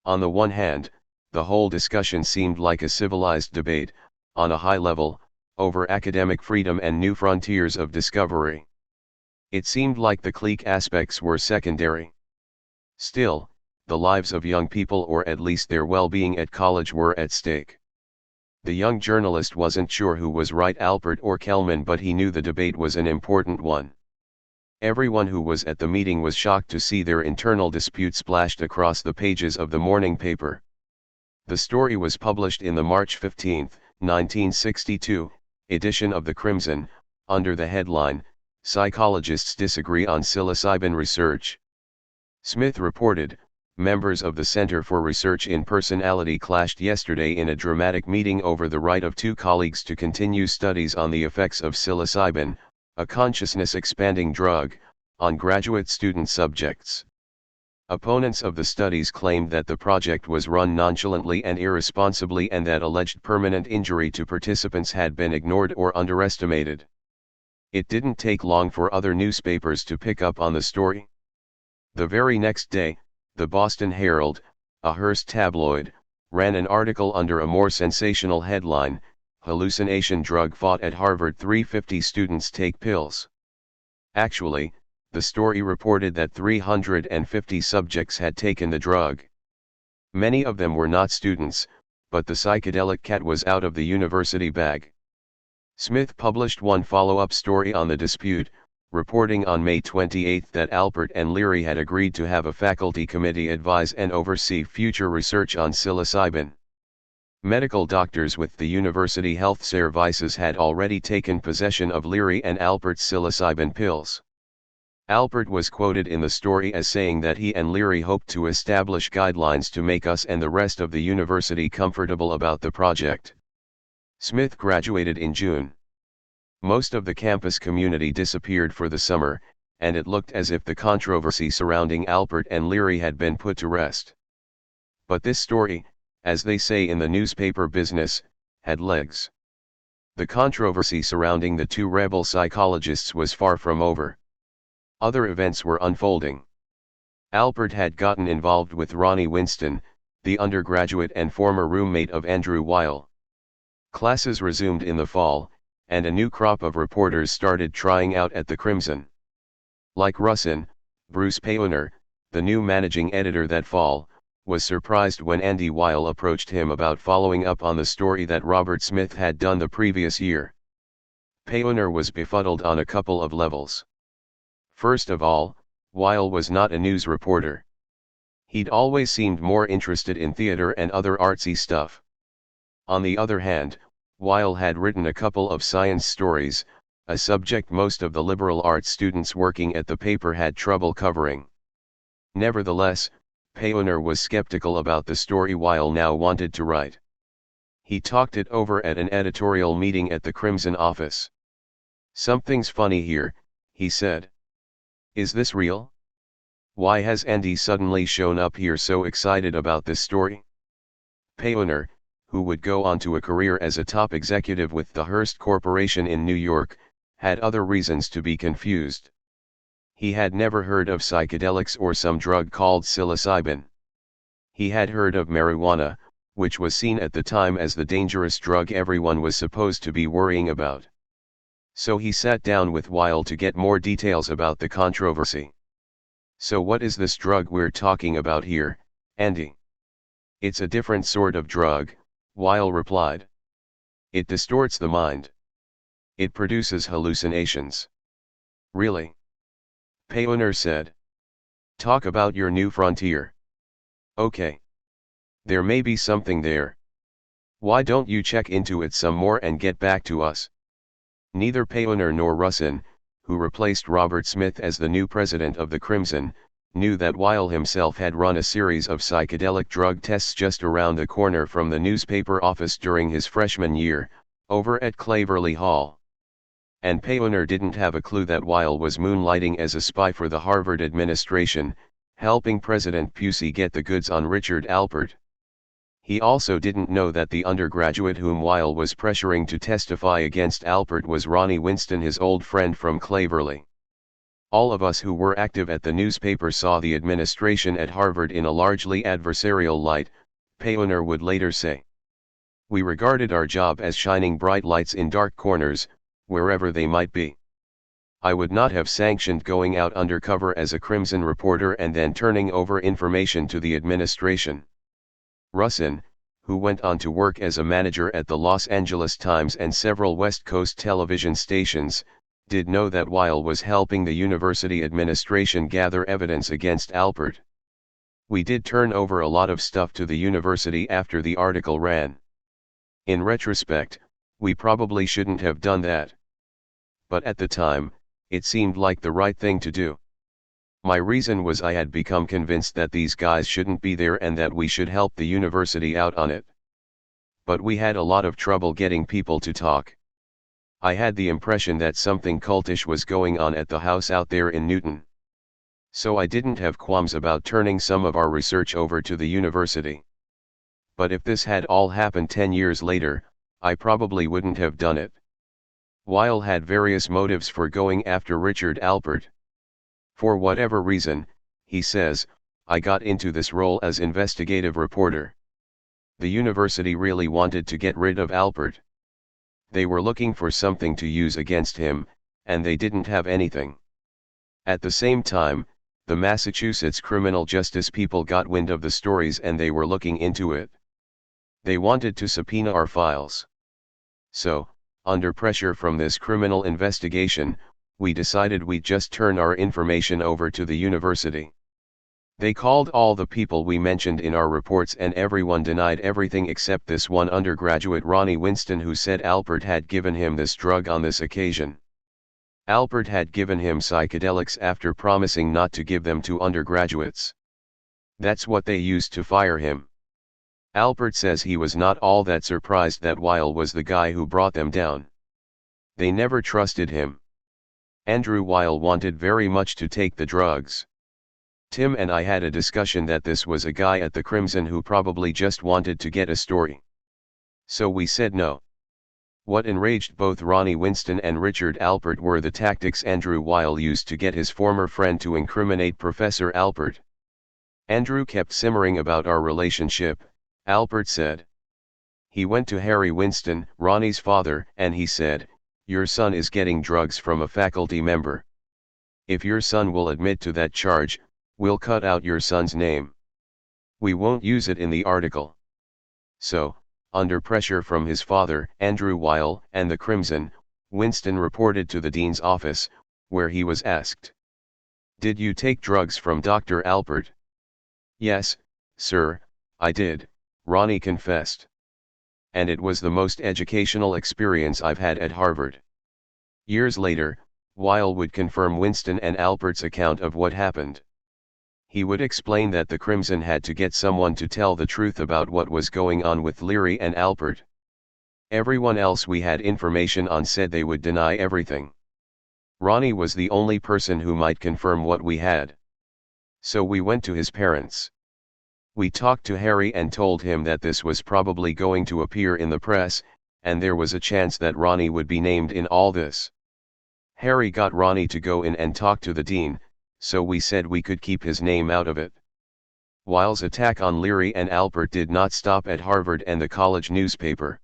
On the one hand, the whole discussion seemed like a civilized debate, on a high level, over academic freedom and new frontiers of discovery. It seemed like the clique aspects were secondary. Still, the lives of young people, or at least their well-being at college, were at stake. The young journalist wasn't sure who was right, Alpert or Kelman, but he knew the debate was an important one. Everyone who was at the meeting was shocked to see their internal dispute splashed across the pages of the morning paper. The story was published in the March 15, 1962, edition of the Crimson, under the headline, "Psychologists Disagree on Psilocybin Research." Smith reported, members of the Center for Research in Personality clashed yesterday in a dramatic meeting over the right of two colleagues to continue studies on the effects of psilocybin, a consciousness-expanding drug, on graduate student subjects. Opponents of the studies claimed that the project was run nonchalantly and irresponsibly, and that alleged permanent injury to participants had been ignored or underestimated. It didn't take long for other newspapers to pick up on the story. The very next day, the Boston Herald, a Hearst tabloid, ran an article under a more sensational headline, "Hallucination Drug Fought at Harvard, 350 Students Take Pills." Actually, the story reported that 350 subjects had taken the drug. Many of them were not students, but the psychedelic cat was out of the university bag. Smith published one follow-up story on the dispute, reporting on May 28 that Alpert and Leary had agreed to have a faculty committee advise and oversee future research on psilocybin. Medical doctors with the University Health Services had already taken possession of Leary and Alpert's psilocybin pills. Alpert was quoted in the story as saying that he and Leary hoped to establish guidelines to make us and the rest of the university comfortable about the project. Smith graduated in June. Most of the campus community disappeared for the summer, and it looked as if the controversy surrounding Alpert and Leary had been put to rest. But this story, as they say in the newspaper business, had legs. The controversy surrounding the two rebel psychologists was far from over. Other events were unfolding. Alpert had gotten involved with Ronnie Winston, the undergraduate and former roommate of Andrew Weil. Classes resumed in the fall, and a new crop of reporters started trying out at the Crimson. Like Russin, Bruce Payoner, the new managing editor that fall, was surprised when Andy Weil approached him about following up on the story that Robert Smith had done the previous year. Payoner was befuddled on a couple of levels. First of all, Weil was not a news reporter. He'd always seemed more interested in theater and other artsy stuff. On the other hand, Weil had written a couple of science stories, a subject most of the liberal arts students working at the paper had trouble covering. Nevertheless, Payoner was skeptical about the story Weil now wanted to write. He talked it over at an editorial meeting at the Crimson office. "Something's funny here," he said. "Is this real? Why has Andy suddenly shown up here so excited about this story?" Payoner, who would go on to a career as a top executive with the Hearst Corporation in New York, had other reasons to be confused. He had never heard of psychedelics or some drug called psilocybin. He had heard of marijuana, which was seen at the time as the dangerous drug everyone was supposed to be worrying about. So he sat down with Weil to get more details about the controversy. "So what is this drug we're talking about here, Andy?" "It's a different sort of drug," Weil replied. "It distorts the mind. It produces hallucinations." "Really?" Payoner said. "Talk about your new frontier." "Okay. There may be something there. Why don't you check into it some more and get back to us? Neither Payoner nor Huston, who replaced Robert Smith as the new president of the Crimson, knew that Weil himself had run a series of psychedelic drug tests just around the corner from the newspaper office during his freshman year, over at Claverley Hall. And Payoner didn't have a clue that Weil was moonlighting as a spy for the Harvard administration, helping President Pusey get the goods on Richard Alpert. He also didn't know that the undergraduate whom Weil was pressuring to testify against Alpert was Ronnie Winston, his old friend from Claverley. All of us who were active at the newspaper saw the administration at Harvard in a largely adversarial light, Payoner would later say. We regarded our job as shining bright lights in dark corners, wherever they might be. I would not have sanctioned going out undercover as a Crimson reporter and then turning over information to the administration. Huston, who went on to work as a manager at the Los Angeles Times and several West Coast television stations, did know that Weil was helping the university administration gather evidence against Alpert. We did turn over a lot of stuff to the university after the article ran. In retrospect, we probably shouldn't have done that. But at the time, it seemed like the right thing to do. My reason was I had become convinced that these guys shouldn't be there and that we should help the university out on it. But we had a lot of trouble getting people to talk. I had the impression that something cultish was going on at the house out there in Newton. So I didn't have qualms about turning some of our research over to the university. But if this had all happened 10 years later, I probably wouldn't have done it. Weil had various motives for going after Richard Alpert. For whatever reason, he says, I got into this role as investigative reporter. The university really wanted to get rid of Alpert. They were looking for something to use against him, and they didn't have anything. At the same time, the Massachusetts criminal justice people got wind of the stories and they were looking into it. They wanted to subpoena our files. So, under pressure from this criminal investigation, we decided we'd just turn our information over to the university. They called all the people we mentioned in our reports and everyone denied everything except this one undergraduate, Ronnie Winston, who said Alpert had given him this drug on this occasion. Alpert had given him psychedelics after promising not to give them to undergraduates. That's what they used to fire him. Alpert says he was not all that surprised that Weil was the guy who brought them down. They never trusted him. Andrew Weil wanted very much to take the drugs. Tim and I had a discussion that this was a guy at the Crimson who probably just wanted to get a story. So we said no. What enraged both Ronnie Winston and Richard Alpert were the tactics Andrew Weil used to get his former friend to incriminate Professor Alpert. Andrew kept simmering about our relationship, Alpert said. He went to Harry Winston, Ronnie's father, and he said, "Your son is getting drugs from a faculty member. If your son will admit to that charge, we'll cut out your son's name. We won't use it in the article." So, under pressure from his father, Andrew Weil, and the Crimson, Winston reported to the dean's office, where he was asked, "Did you take drugs from Dr. Alpert?" "Yes, sir, I did," Ronnie confessed. "And it was the most educational experience I've had at Harvard." Years later, Weil would confirm Winston and Alpert's account of what happened. He would explain that the Crimson had to get someone to tell the truth about what was going on with Leary and Alpert. Everyone else we had information on said they would deny everything. Ronnie was the only person who might confirm what we had. So we went to his parents. We talked to Harry and told him that this was probably going to appear in the press, and there was a chance that Ronnie would be named in all this. Harry got Ronnie to go in and talk to the dean, so we said we could keep his name out of it. Weil's attack on Leary and Alpert did not stop at Harvard and the college newspaper.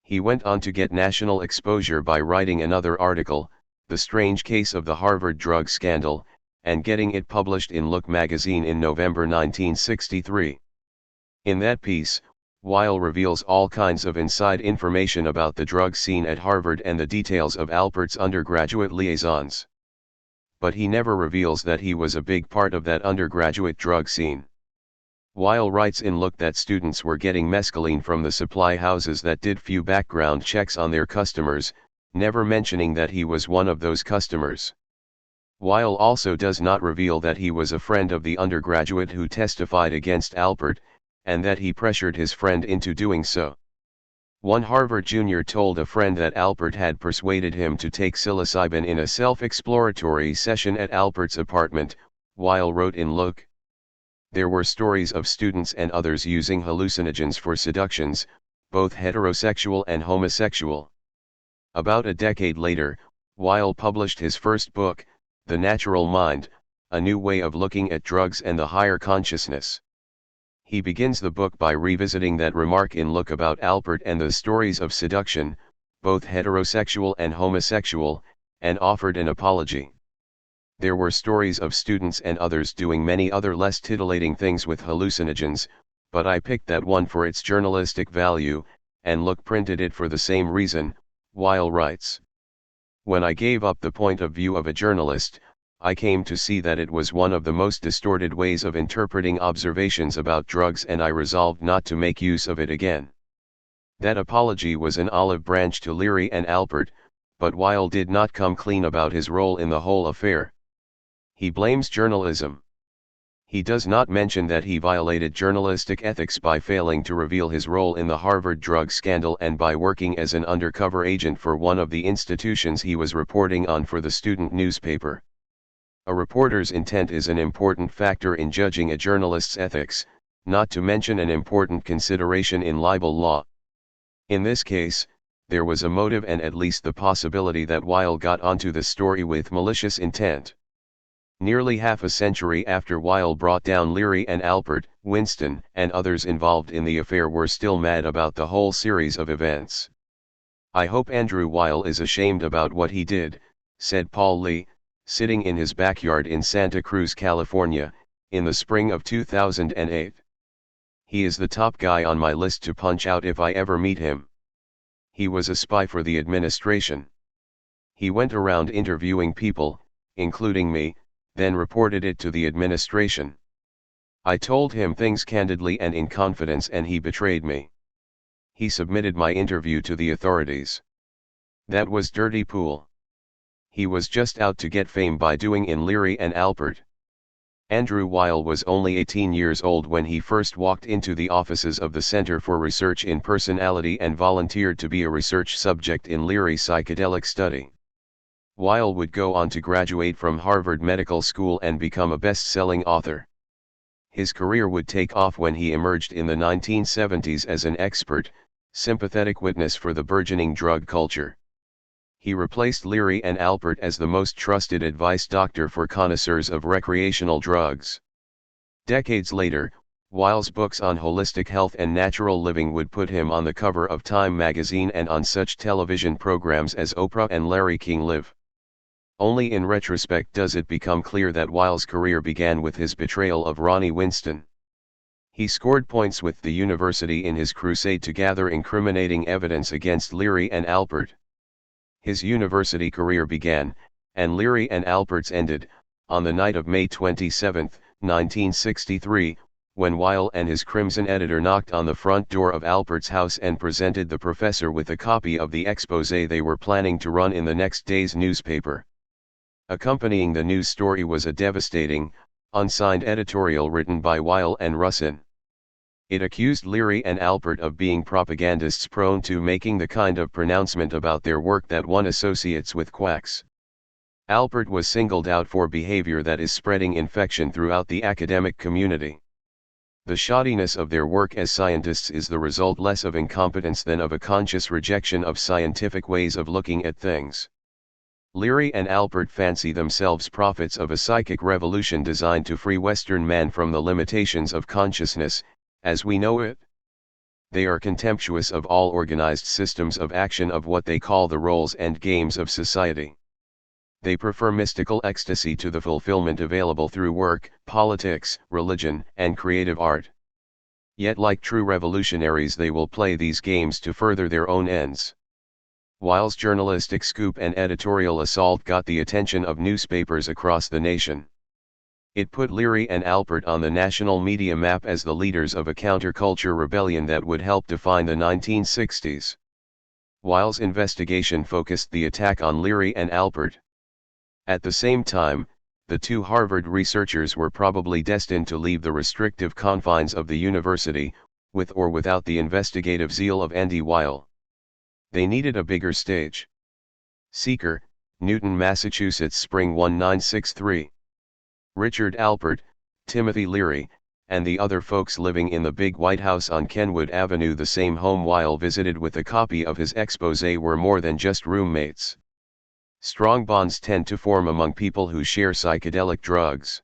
He went on to get national exposure by writing another article, The Strange Case of the Harvard Drug Scandal, and getting it published in Look magazine in November 1963. In that piece, Weil reveals all kinds of inside information about the drug scene at Harvard and the details of Alpert's undergraduate liaisons. But he never reveals that he was a big part of that undergraduate drug scene. Weil writes in Look that students were getting mescaline from the supply houses that did few background checks on their customers, never mentioning that he was one of those customers. Weil also does not reveal that he was a friend of the undergraduate who testified against Alpert, and that he pressured his friend into doing so. One Harvard junior told a friend that Alpert had persuaded him to take psilocybin in a self-exploratory session at Alpert's apartment. Weil wrote in Look. There were stories of students and others using hallucinogens for seductions, both heterosexual and homosexual. About a decade later, Weil published his first book, The Natural Mind, A New Way of Looking at Drugs and the Higher Consciousness. He begins the book by revisiting that remark in Look about Alpert and the stories of seduction, both heterosexual and homosexual, and offered an apology. There were stories of students and others doing many other less titillating things with hallucinogens, but I picked that one for its journalistic value, and Look printed it for the same reason. Weil writes. When I gave up the point of view of a journalist, I came to see that it was one of the most distorted ways of interpreting observations about drugs, and I resolved not to make use of it again. That apology was an olive branch to Leary and Alpert, but Weil did not come clean about his role in the whole affair. He blames journalism. He does not mention that he violated journalistic ethics by failing to reveal his role in the Harvard drug scandal and by working as an undercover agent for one of the institutions he was reporting on for the student newspaper. A reporter's intent is an important factor in judging a journalist's ethics, not to mention an important consideration in libel law. In this case, there was a motive and at least the possibility that Weil got onto the story with malicious intent. Nearly half a century after Weil brought down Leary and Alpert, Winston and others involved in the affair were still mad about the whole series of events. I hope Andrew Weil is ashamed about what he did, said Paul Lee, sitting in his backyard in Santa Cruz, California, in the spring of 2008. He is the top guy on my list to punch out if I ever meet him. He was a spy for the administration. He went around interviewing people, including me, then reported it to the administration. I told him things candidly and in confidence, and he betrayed me. He submitted my interview to the authorities. That was dirty pool. He was just out to get fame by doing in Leary and Alpert. Andrew Weil was only 18 years old when he first walked into the offices of the Center for Research in Personality and volunteered to be a research subject in Leary's psychedelic study. Weil would go on to graduate from Harvard Medical School and become a best-selling author. His career would take off when he emerged in the 1970s as an expert, sympathetic witness for the burgeoning drug culture. He replaced Leary and Alpert as the most trusted advice doctor for connoisseurs of recreational drugs. Decades later, Weil's books on holistic health and natural living would put him on the cover of Time magazine and on such television programs as Oprah and Larry King Live. Only in retrospect does it become clear that Weil's career began with his betrayal of Ronnie Winston. He scored points with the university in his crusade to gather incriminating evidence against Leary and Alpert. His university career began, and Leary and Alpert's ended, on the night of May 27, 1963, when Weil and his Crimson editor knocked on the front door of Alpert's house and presented the professor with a copy of the exposé they were planning to run in the next day's newspaper. Accompanying the news story was a devastating, unsigned editorial written by Weil and Huston. It accused Leary and Alpert of being propagandists prone to making the kind of pronouncement about their work that one associates with quacks. Alpert was singled out for behavior that is spreading infection throughout the academic community. The shoddiness of their work as scientists is the result less of incompetence than of a conscious rejection of scientific ways of looking at things. Leary and Alpert fancy themselves prophets of a psychic revolution designed to free Western man from the limitations of consciousness, as we know it. They are contemptuous of all organized systems of action of what they call the roles and games of society. They prefer mystical ecstasy to the fulfillment available through work, politics, religion, and creative art. Yet like true revolutionaries they will play these games to further their own ends. Weil's journalistic scoop and editorial assault got the attention of newspapers across the nation. It put Leary and Alpert on the national media map as the leaders of a counterculture rebellion that would help define the 1960s. Weil's investigation focused the attack on Leary and Alpert. At the same time, the two Harvard researchers were probably destined to leave the restrictive confines of the university, with or without the investigative zeal of Andy Weil. They needed a bigger stage. Seeker, Newton, Massachusetts, Spring 1963. Richard Alpert, Timothy Leary, and the other folks living in the big White House on Kenwood Avenue, the same home Weil visited with a copy of his exposé, were more than just roommates. Strong bonds tend to form among people who share psychedelic drugs.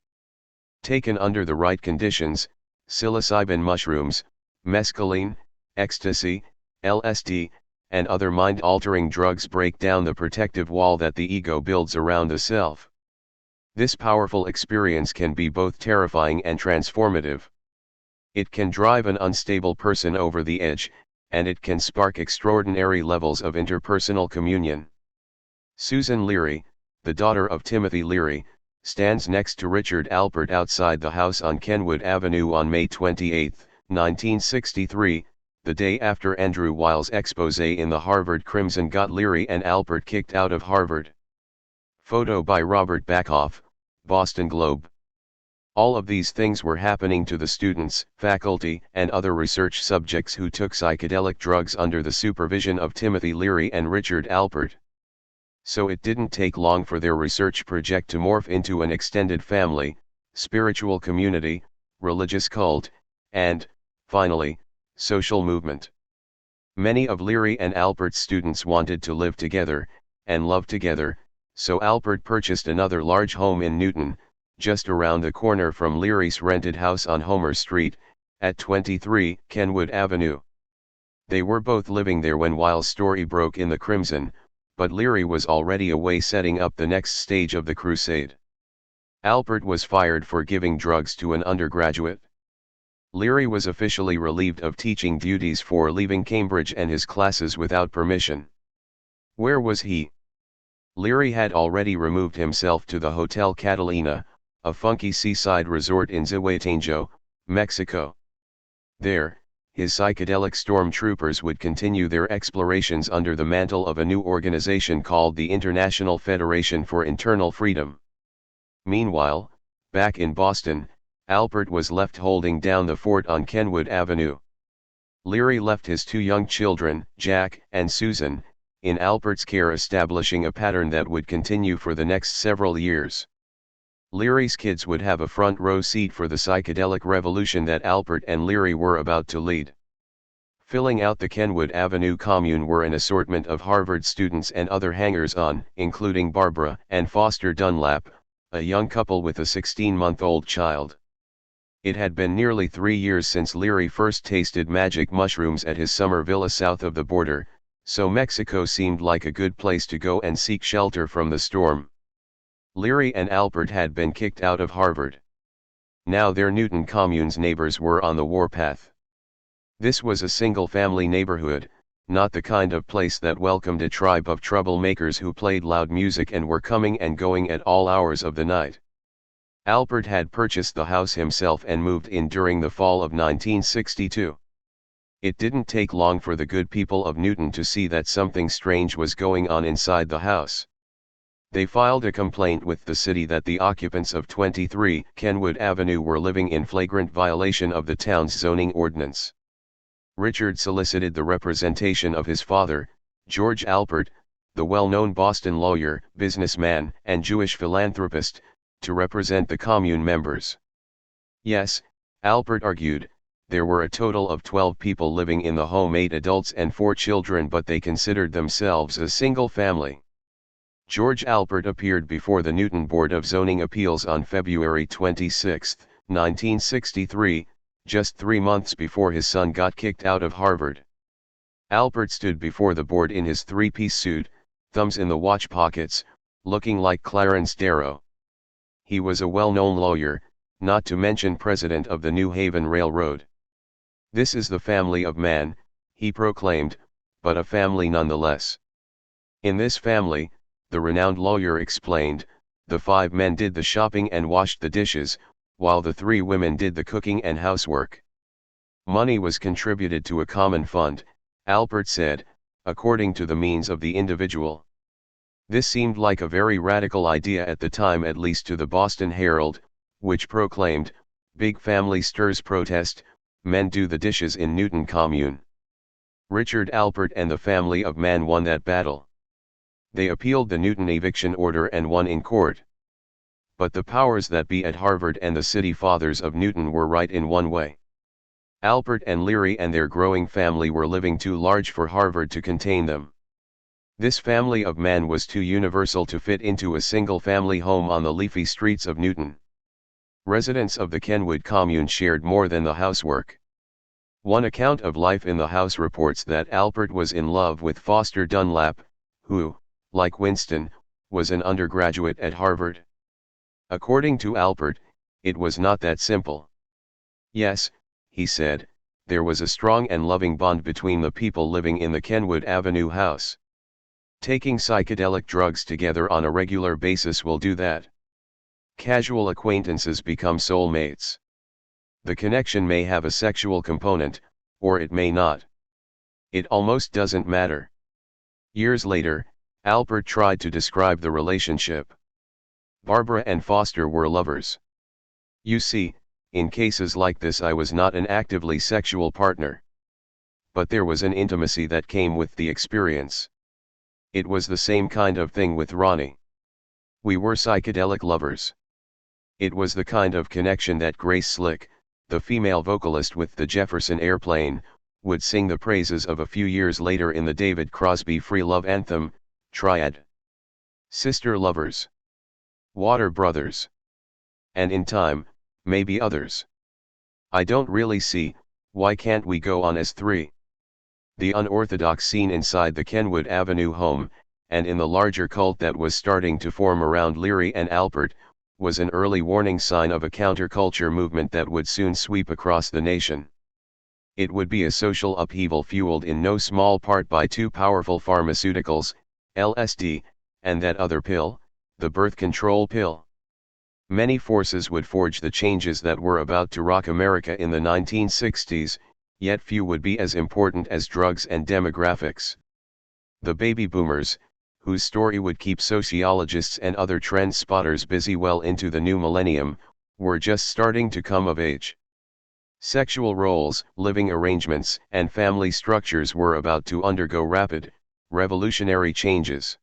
Taken under the right conditions, psilocybin mushrooms, mescaline, ecstasy, LSD, and other mind-altering drugs break down the protective wall that the ego builds around the self. This powerful experience can be both terrifying and transformative. It can drive an unstable person over the edge, and it can spark extraordinary levels of interpersonal communion. Susan Leary, the daughter of Timothy Leary, stands next to Richard Alpert outside the house on Kenwood Avenue on May 28, 1963, the day after Andrew Weil's exposé in the Harvard Crimson got Leary and Alpert kicked out of Harvard. Photo by Robert Backhoff, Boston Globe. All of these things were happening to the students, faculty, and other research subjects who took psychedelic drugs under the supervision of Timothy Leary and Richard Alpert. So it didn't take long for their research project to morph into an extended family, spiritual community, religious cult, and, finally, social movement. Many of Leary and Alpert's students wanted to live together, and love together, so Alpert purchased another large home in Newton, just around the corner from Leary's rented house on Homer Street, at 23 Kenwood Avenue. They were both living there when Weil's story broke in the Crimson, but Leary was already away setting up the next stage of the crusade. Alpert was fired for giving drugs to an undergraduate. Leary was officially relieved of teaching duties for leaving Cambridge and his classes without permission. Where was he? Leary had already removed himself to the Hotel Catalina, a funky seaside resort in Zihuatanejo, Mexico. There, his psychedelic stormtroopers would continue their explorations under the mantle of a new organization called the International Federation for Internal Freedom. Meanwhile, back in Boston, Alpert was left holding down the fort on Kenwood Avenue. Leary left his two young children, Jack and Susan, in Alpert's care, establishing a pattern that would continue for the next several years. Leary's kids would have a front row seat for the psychedelic revolution that Alpert and Leary were about to lead. Filling out the Kenwood Avenue commune were an assortment of Harvard students and other hangers-on, including Barbara and Foster Dunlap, a young couple with a 16-month-old child. It had been nearly 3 years since Leary first tasted magic mushrooms at his summer villa south of the border, so Mexico seemed like a good place to go and seek shelter from the storm. Leary and Alpert had been kicked out of Harvard. Now their Newton commune's neighbors were on the warpath. This was a single-family neighborhood, not the kind of place that welcomed a tribe of troublemakers who played loud music and were coming and going at all hours of the night. Alpert had purchased the house himself and moved in during the fall of 1962. It didn't take long for the good people of Newton to see that something strange was going on inside the house. They filed a complaint with the city that the occupants of 23 Kenwood Avenue were living in flagrant violation of the town's zoning ordinance. Richard solicited the representation of his father, George Alpert, the well-known Boston lawyer, businessman, and Jewish philanthropist, to represent the commune members. Yes, Alpert argued, there were a total of 12 people living in the home, 8 adults and 4 children, but they considered themselves a single family. George Alpert appeared before the Newton Board of Zoning Appeals on February 26, 1963, just 3 months before his son got kicked out of Harvard. Alpert stood before the board in his 3-piece suit, thumbs in the watch pockets, looking like Clarence Darrow. He was a well-known lawyer, not to mention president of the New Haven Railroad. This is the family of man, he proclaimed, but a family nonetheless. In this family, the renowned lawyer explained, The 5 men did the shopping and washed the dishes, while the 3 women did the cooking and housework. Money was contributed to a common fund, Alpert said, according to the means of the individual. This seemed like a very radical idea at the time, at least to the Boston Herald, which proclaimed, "Big family stirs protest, men do the dishes in Newton Commune." Richard Alpert and the family of Mann won that battle. They appealed the Newton eviction order and won in court. But the powers that be at Harvard and the city fathers of Newton were right in one way. Alpert and Leary and their growing family were living too large for Harvard to contain them. This family of Mann was too universal to fit into a single-family home on the leafy streets of Newton. Residents of the Kenwood commune shared more than the housework. One account of life in the house reports that Alpert was in love with Foster Dunlap, who, like Winston, was an undergraduate at Harvard. According to Alpert, it was not that simple. Yes, he said, there was a strong and loving bond between the people living in the Kenwood Avenue house. Taking psychedelic drugs together on a regular basis will do that. Casual acquaintances become soulmates. The connection may have a sexual component, or it may not. It almost doesn't matter. Years later, Alpert tried to describe the relationship. Barbara and Foster were lovers. You see, in cases like this I was not an actively sexual partner. But there was an intimacy that came with the experience. It was the same kind of thing with Ronnie. We were psychedelic lovers. It was the kind of connection that Grace Slick, the female vocalist with the Jefferson Airplane, would sing the praises of a few years later in the David Crosby free love anthem, Triad. Sister lovers. Water brothers. And in time, maybe others. I don't really see, why can't we go on as 3? The unorthodox scene inside the Kenwood Avenue home, and in the larger cult that was starting to form around Leary and Alpert, was an early warning sign of a counterculture movement that would soon sweep across the nation. It would be a social upheaval fueled in no small part by 2 powerful pharmaceuticals, LSD, and that other pill, the birth control pill. Many forces would forge the changes that were about to rock America in the 1960s, yet few would be as important as drugs and demographics. The baby boomers, whose story would keep sociologists and other trend spotters busy well into the new millennium, were just starting to come of age. Sexual roles, living arrangements, and family structures were about to undergo rapid, revolutionary changes.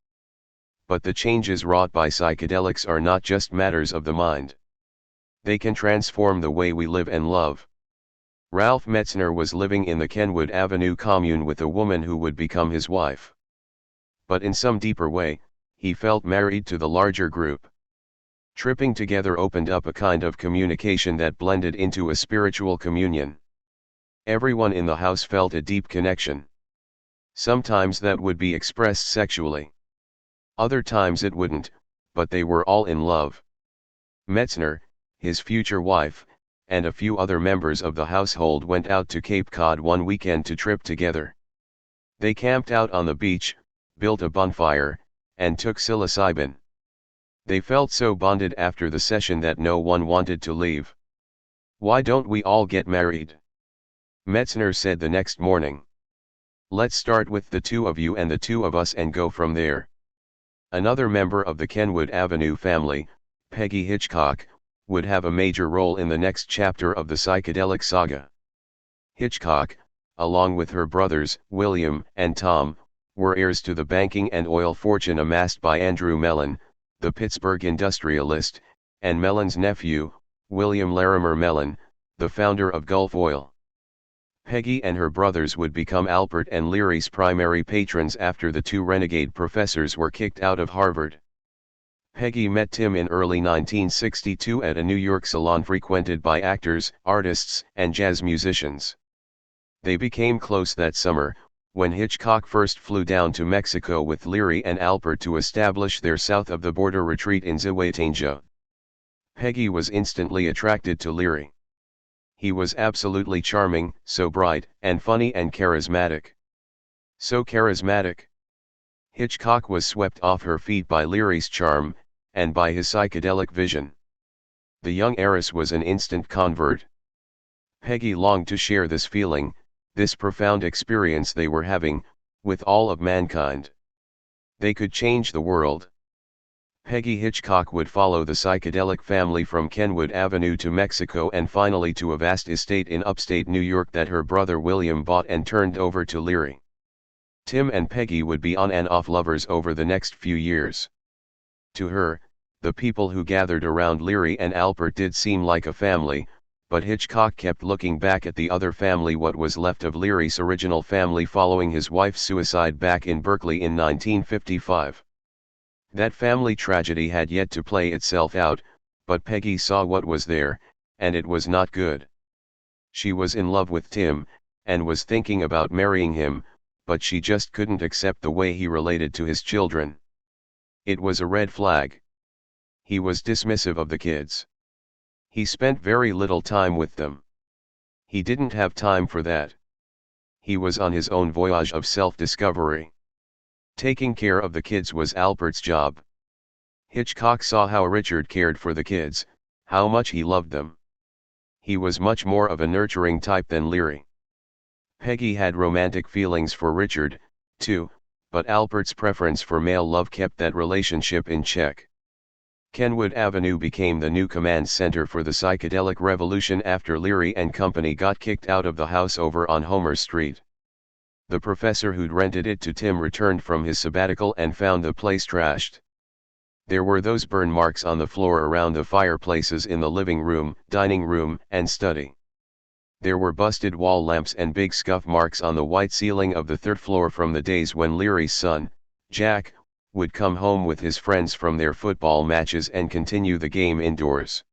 But the changes wrought by psychedelics are not just matters of the mind. They can transform the way we live and love. Ralph Metzner was living in the Kenwood Avenue commune with a woman who would become his wife. But in some deeper way, he felt married to the larger group. Tripping together opened up a kind of communication that blended into a spiritual communion. Everyone in the house felt a deep connection. Sometimes that would be expressed sexually. Other times it wouldn't, but they were all in love. Metzner, his future wife, and a few other members of the household went out to Cape Cod one weekend to trip together. They camped out on the beach, built a bonfire, and took psilocybin. They felt so bonded after the session that no one wanted to leave. "Why don't we all get married?" Metzner said the next morning. "Let's start with the 2 of you and the 2 of us and go from there." Another member of the Kenwood Avenue family, Peggy Hitchcock, would have a major role in the next chapter of the psychedelic saga. Hitchcock, along with her brothers, William and Tom, were heirs to the banking and oil fortune amassed by Andrew Mellon, the Pittsburgh industrialist, and Mellon's nephew, William Larimer Mellon, the founder of Gulf Oil. Peggy and her brothers would become Alpert and Leary's primary patrons after the 2 renegade professors were kicked out of Harvard. Peggy met Tim in early 1962 at a New York salon frequented by actors, artists, and jazz musicians. They became close that summer, when Hitchcock first flew down to Mexico with Leary and Alpert to establish their south-of-the-border retreat in Zihuatanejo. Peggy was instantly attracted to Leary. He was absolutely charming, so bright, and funny and charismatic. So charismatic. Hitchcock was swept off her feet by Leary's charm, and by his psychedelic vision. The young heiress was an instant convert. Peggy longed to share this feeling, this profound experience they were having, with all of mankind. They could change the world. Peggy Hitchcock would follow the psychedelic family from Kenwood Avenue to Mexico and finally to a vast estate in upstate New York that her brother William bought and turned over to Leary. Tim and Peggy would be on and off lovers over the next few years. To her, the people who gathered around Leary and Alpert did seem like a family, but Hitchcock kept looking back at the other family, what was left of Leary's original family following his wife's suicide back in Berkeley in 1955. That family tragedy had yet to play itself out, but Peggy saw what was there, and it was not good. She was in love with Tim, and was thinking about marrying him, but she just couldn't accept the way he related to his children. It was a red flag. He was dismissive of the kids. He spent very little time with them. He didn't have time for that. He was on his own voyage of self-discovery. Taking care of the kids was Alpert's job. Hitchcock saw how Richard cared for the kids, how much he loved them. He was much more of a nurturing type than Leary. Peggy had romantic feelings for Richard, too, but Alpert's preference for male love kept that relationship in check. Kenwood Avenue became the new command center for the psychedelic revolution after Leary and company got kicked out of the house over on Homer Street. The professor who'd rented it to Tim returned from his sabbatical and found the place trashed. There were those burn marks on the floor around the fireplaces in the living room, dining room, and study. There were busted wall lamps and big scuff marks on the white ceiling of the third floor from the days when Leary's son, Jack, would come home with his friends from their football matches and continue the game indoors.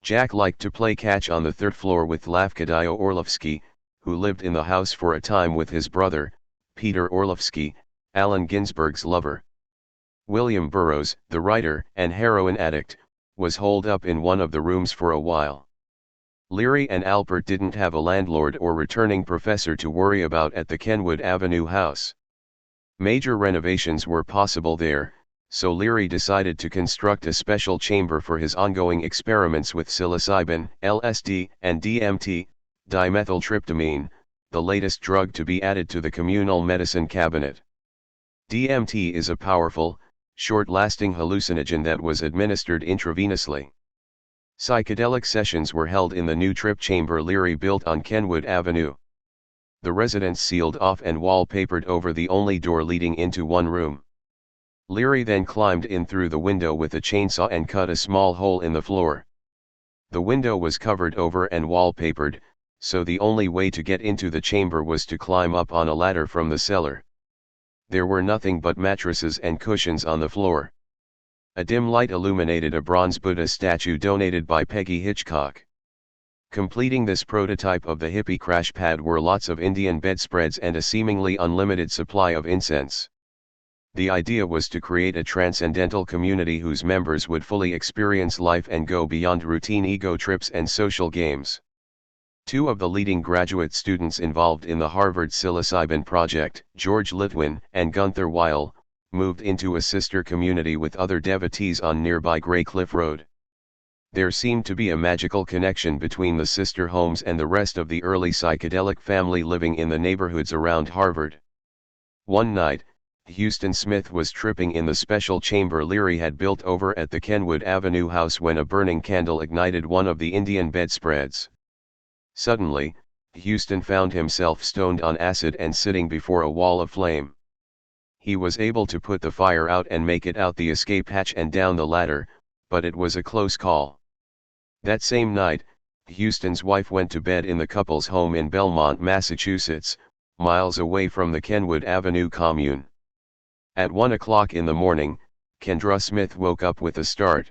Jack liked to play catch on the third floor with Lafcadio Orlovsky, who lived in the house for a time with his brother, Peter Orlovsky, Allen Ginsberg's lover. William Burroughs, the writer and heroin addict, was holed up in one of the rooms for a while. Leary and Alpert didn't have a landlord or returning professor to worry about at the Kenwood Avenue house. Major renovations were possible there, so Leary decided to construct a special chamber for his ongoing experiments with psilocybin, LSD, and DMT, dimethyltryptamine, the latest drug to be added to the communal medicine cabinet. DMT is a powerful, short-lasting hallucinogen that was administered intravenously. Psychedelic sessions were held in the new trip chamber Leary built on Kenwood Avenue. The residents sealed off and wallpapered over the only door leading into one room. Leary then climbed in through the window with a chainsaw and cut a small hole in the floor. The window was covered over and wallpapered, so the only way to get into the chamber was to climb up on a ladder from the cellar. There were nothing but mattresses and cushions on the floor. A dim light illuminated a bronze Buddha statue donated by Peggy Hitchcock. Completing this prototype of the hippie crash pad were lots of Indian bedspreads and a seemingly unlimited supply of incense. The idea was to create a transcendental community whose members would fully experience life and go beyond routine ego trips and social games. Two of the leading graduate students involved in the Harvard psilocybin project, George Litwin and Gunther Weil, moved into a sister community with other devotees on nearby Grey Cliff Road. There seemed to be a magical connection between the sister homes and the rest of the early psychedelic family living in the neighborhoods around Harvard. One night, Huston Smith was tripping in the special chamber Leary had built over at the Kenwood Avenue house when a burning candle ignited one of the Indian bedspreads. Suddenly, Huston found himself stoned on acid and sitting before a wall of flame. He was able to put the fire out and make it out the escape hatch and down the ladder, but it was a close call. That same night, Huston's wife went to bed in the couple's home in Belmont, Massachusetts, miles away from the Kenwood Avenue commune. At 1 o'clock in the morning, Kendra Smith woke up with a start.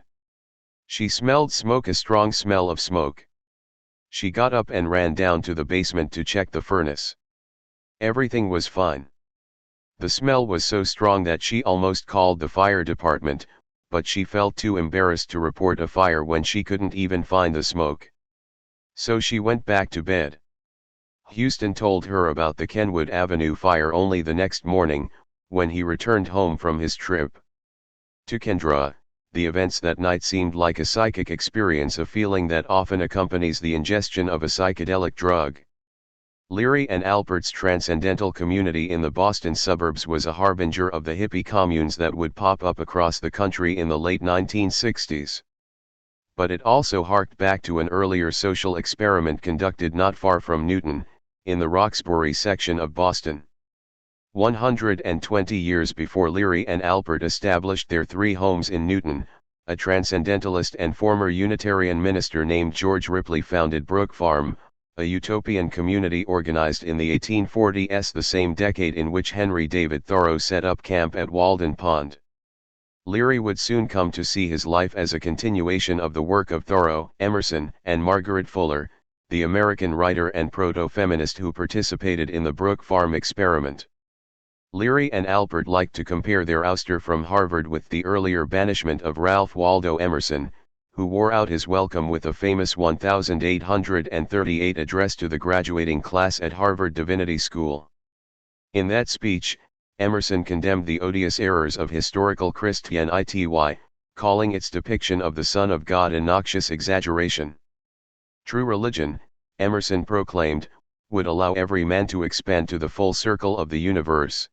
She smelled smoke, a strong smell of smoke. She got up and ran down to the basement to check the furnace. Everything was fine. The smell was so strong that she almost called the fire department, but she felt too embarrassed to report a fire when she couldn't even find the smoke. So she went back to bed. Huston told her about the Kenwood Avenue fire only the next morning, when he returned home from his trip. To Kendra, the events that night seemed like a psychic experience, a feeling that often accompanies the ingestion of a psychedelic drug. Leary and Alpert's transcendental community in the Boston suburbs was a harbinger of the hippie communes that would pop up across the country in the late 1960s. But it also harked back to an earlier social experiment conducted not far from Newton, in the Roxbury section of Boston. 120 years before Leary and Alpert established their three homes in Newton, a transcendentalist and former Unitarian minister named George Ripley founded Brook Farm, a utopian community organized in the 1840s, the same decade in which Henry David Thoreau set up camp at Walden Pond. Leary would soon come to see his life as a continuation of the work of Thoreau, Emerson, and Margaret Fuller, the American writer and proto-feminist who participated in the Brook Farm experiment. Leary and Alpert liked to compare their ouster from Harvard with the earlier banishment of Ralph Waldo Emerson, who wore out his welcome with a famous 1838 address to the graduating class at Harvard Divinity School. In that speech, Emerson condemned the odious errors of historical Christianity, calling its depiction of the Son of God a noxious exaggeration. True religion, Emerson proclaimed, would allow every man to expand to the full circle of the universe.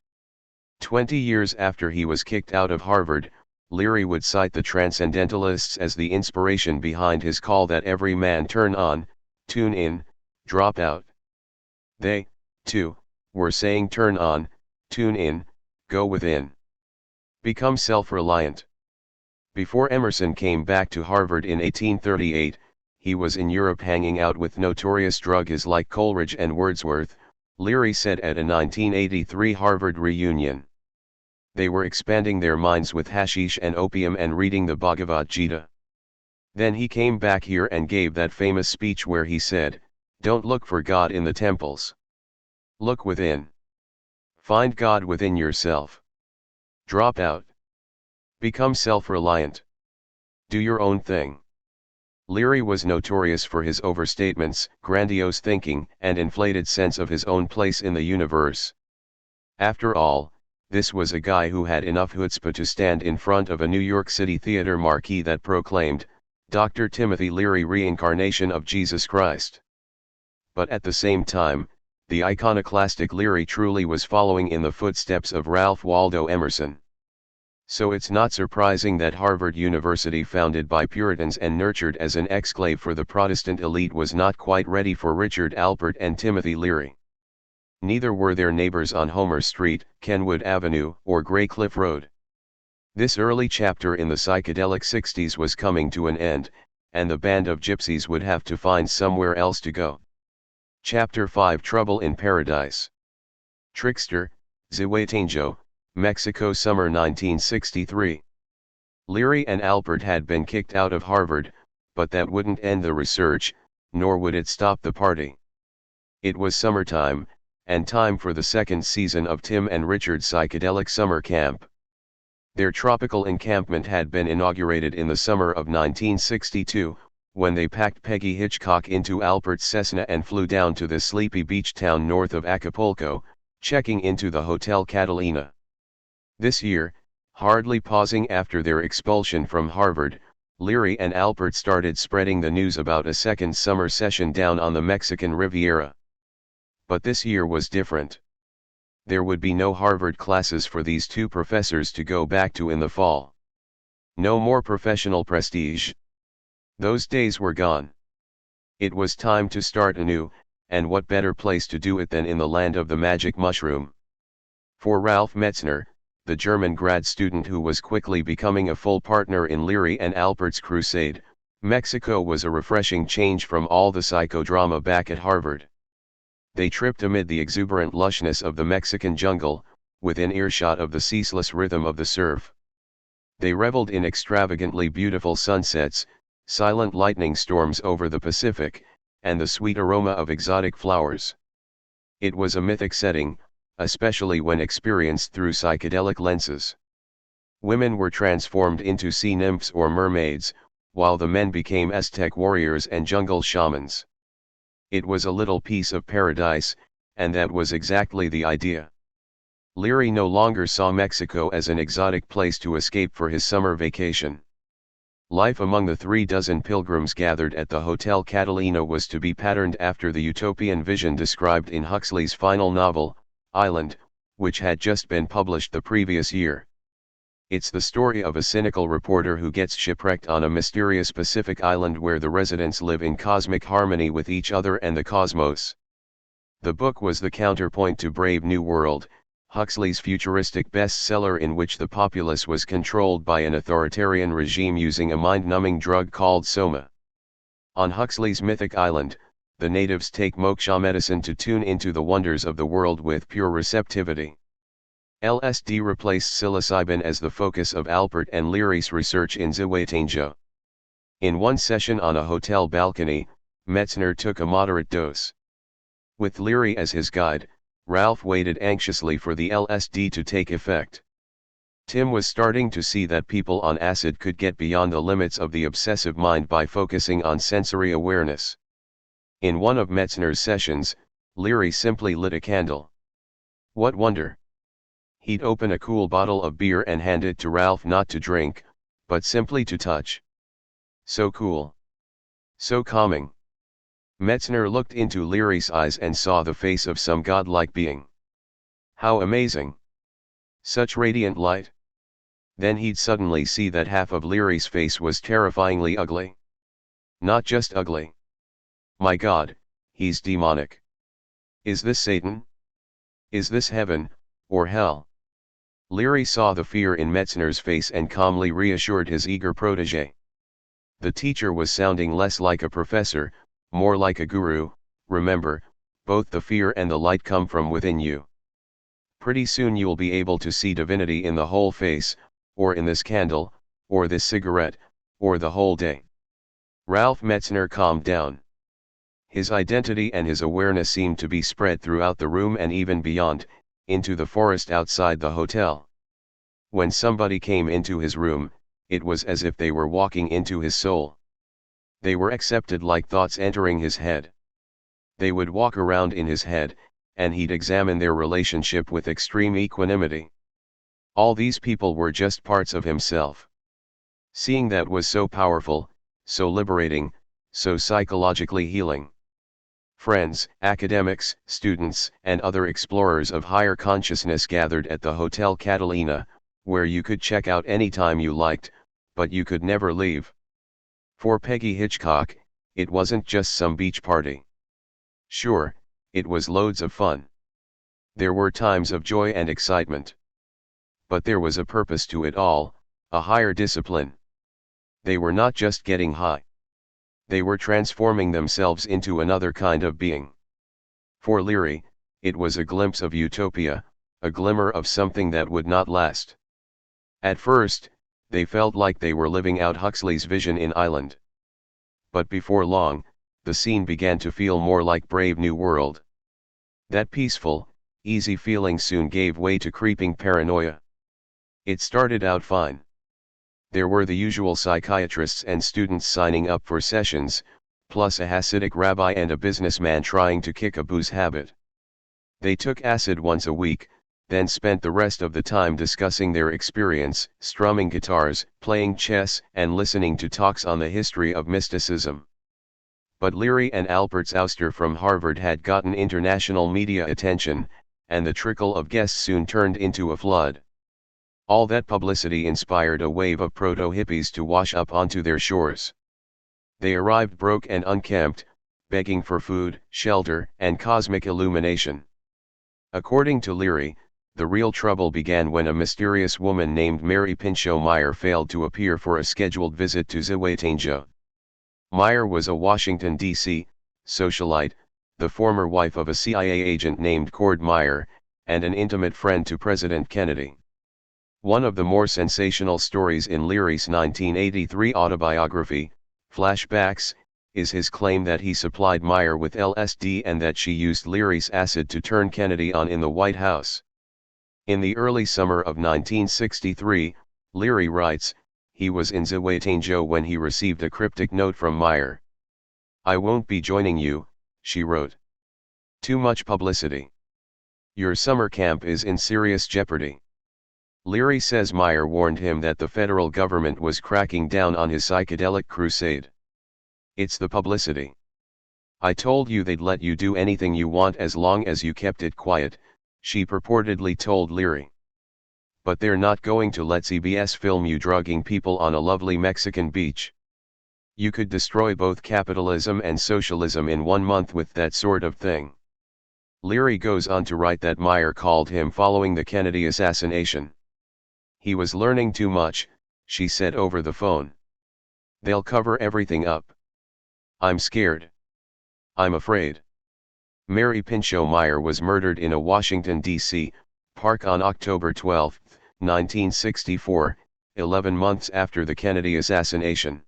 20 years after he was kicked out of Harvard, Leary would cite the Transcendentalists as the inspiration behind his call that every man turn on, tune in, drop out. They, too, were saying turn on, tune in, go within. Become self-reliant. Before Emerson came back to Harvard in 1838, he was in Europe hanging out with notorious druggies like Coleridge and Wordsworth, Leary said at a 1983 Harvard reunion. They were expanding their minds with hashish and opium and reading the Bhagavad Gita. Then he came back here and gave that famous speech where he said, "Don't look for God in the temples. Look within. Find God within yourself. Drop out. Become self-reliant. Do your own thing." Leary was notorious for his overstatements, grandiose thinking, and inflated sense of his own place in the universe. After all, this was a guy who had enough chutzpah to stand in front of a New York City theater marquee that proclaimed, "Dr. Timothy Leary, Reincarnation of Jesus Christ." But at the same time, the iconoclastic Leary truly was following in the footsteps of Ralph Waldo Emerson. So it's not surprising that Harvard University, founded by Puritans and nurtured as an exclave for the Protestant elite, was not quite ready for Richard Alpert and Timothy Leary. Neither were their neighbors on Homer Street, Kenwood Avenue, or Graycliff Road. This early chapter in the psychedelic 60s was coming to an end, and the band of gypsies would have to find somewhere else to go. Chapter 5: Trouble in Paradise. Trickster, Zihuatanejo, Mexico, summer 1963. Leary and Alpert had been kicked out of Harvard, but that wouldn't end the research, nor would it stop the party. It was summertime, and time for the second season of Tim and Richard's Psychedelic Summer Camp. Their tropical encampment had been inaugurated in the summer of 1962, when they packed Peggy Hitchcock into Alpert's Cessna and flew down to the sleepy beach town north of Acapulco, checking into the Hotel Catalina. This year, hardly pausing after their expulsion from Harvard, Leary and Alpert started spreading the news about a second summer session down on the Mexican Riviera. But this year was different. There would be no Harvard classes for these two professors to go back to in the fall. No more professional prestige. Those days were gone. It was time to start anew, and what better place to do it than in the land of the magic mushroom? For Ralph Metzner, the German grad student who was quickly becoming a full partner in Leary and Alpert's crusade, Mexico was a refreshing change from all the psychodrama back at Harvard. They tripped amid the exuberant lushness of the Mexican jungle, within earshot of the ceaseless rhythm of the surf. They reveled in extravagantly beautiful sunsets, silent lightning storms over the Pacific, and the sweet aroma of exotic flowers. It was a mythic setting, especially when experienced through psychedelic lenses. Women were transformed into sea nymphs or mermaids, while the men became Aztec warriors and jungle shamans. It was a little piece of paradise, and that was exactly the idea. Leary no longer saw Mexico as an exotic place to escape for his summer vacation. Life among the 36 pilgrims gathered at the Hotel Catalina was to be patterned after the utopian vision described in Huxley's final novel, Island, which had just been published the previous year. It's the story of a cynical reporter who gets shipwrecked on a mysterious Pacific island where the residents live in cosmic harmony with each other and the cosmos. The book was the counterpoint to Brave New World, Huxley's futuristic bestseller in which the populace was controlled by an authoritarian regime using a mind-numbing drug called soma. On Huxley's mythic island, the natives take moksha medicine to tune into the wonders of the world with pure receptivity. LSD replaced psilocybin as the focus of Alpert and Leary's research in Zihuatanejo. In one session on a hotel balcony, Metzner took a moderate dose. With Leary as his guide, Ralph waited anxiously for the LSD to take effect. Tim was starting to see that people on acid could get beyond the limits of the obsessive mind by focusing on sensory awareness. In one of Metzner's sessions, Leary simply lit a candle. What wonder! He'd open a cool bottle of beer and hand it to Ralph not to drink, but simply to touch. So cool. So calming. Metzner looked into Leary's eyes and saw the face of some godlike being. How amazing! Such radiant light. Then he'd suddenly see that half of Leary's face was terrifyingly ugly. Not just ugly. My God, he's demonic. Is this Satan? Is this heaven, or hell? Leary saw the fear in Metzner's face and calmly reassured his eager protege. The teacher was sounding less like a professor, more like a guru. Remember, both the fear and the light come from within you. Pretty soon you'll be able to see divinity in the whole face, or in this candle, or this cigarette, or the whole day. Ralph Metzner calmed down. His identity and his awareness seemed to be spread throughout the room and even beyond, into the forest outside the hotel. When somebody came into his room, it was as if they were walking into his soul. They were accepted like thoughts entering his head. They would walk around in his head, and he'd examine their relationship with extreme equanimity. All these people were just parts of himself. Seeing that was so powerful, so liberating, so psychologically healing. Friends, academics, students, and other explorers of higher consciousness gathered at the Hotel Catalina, where you could check out any time you liked, but you could never leave. For Peggy Hitchcock, it wasn't just some beach party. Sure, it was loads of fun. There were times of joy and excitement. But there was a purpose to it all, a higher discipline. They were not just getting high. They were transforming themselves into another kind of being. For Leary, it was a glimpse of utopia, a glimmer of something that would not last. At first, they felt like they were living out Huxley's vision in Island. But before long, the scene began to feel more like Brave New World. That peaceful, easy feeling soon gave way to creeping paranoia. It started out fine. There were the usual psychiatrists and students signing up for sessions, plus a Hasidic rabbi and a businessman trying to kick a booze habit. They took acid once a week, then spent the rest of the time discussing their experience, strumming guitars, playing chess, and listening to talks on the history of mysticism. But Leary and Alpert's ouster from Harvard had gotten international media attention, and the trickle of guests soon turned into a flood. All that publicity inspired a wave of proto-hippies to wash up onto their shores. They arrived broke and unkempt, begging for food, shelter, and cosmic illumination. According to Leary, the real trouble began when a mysterious woman named Mary Pinchot Meyer failed to appear for a scheduled visit to Zihuatanejo. Meyer was a Washington, D.C. socialite, the former wife of a CIA agent named Cord Meyer, and an intimate friend to President Kennedy. One of the more sensational stories in Leary's 1983 autobiography, Flashbacks, is his claim that he supplied Meyer with LSD and that she used Leary's acid to turn Kennedy on in the White House. In the early summer of 1963, Leary writes, he was in Zihuatanejo when he received a cryptic note from Meyer. "I won't be joining you," she wrote. "Too much publicity. Your summer camp is in serious jeopardy. Leary says Meyer warned him that the federal government was cracking down on his psychedelic crusade. "It's the publicity. I told you they'd let you do anything you want as long as you kept it quiet," she purportedly told Leary. "But they're not going to let CBS film you drugging people on a lovely Mexican beach. You could destroy both capitalism and socialism in 1 month with that sort of thing." Leary goes on to write that Meyer called him following the Kennedy assassination. "He was learning too much," she said over the phone. "They'll cover everything up. I'm scared. I'm afraid." Mary Pinchot Meyer was murdered in a Washington, D.C., park on October 12, 1964, 11 months after the Kennedy assassination.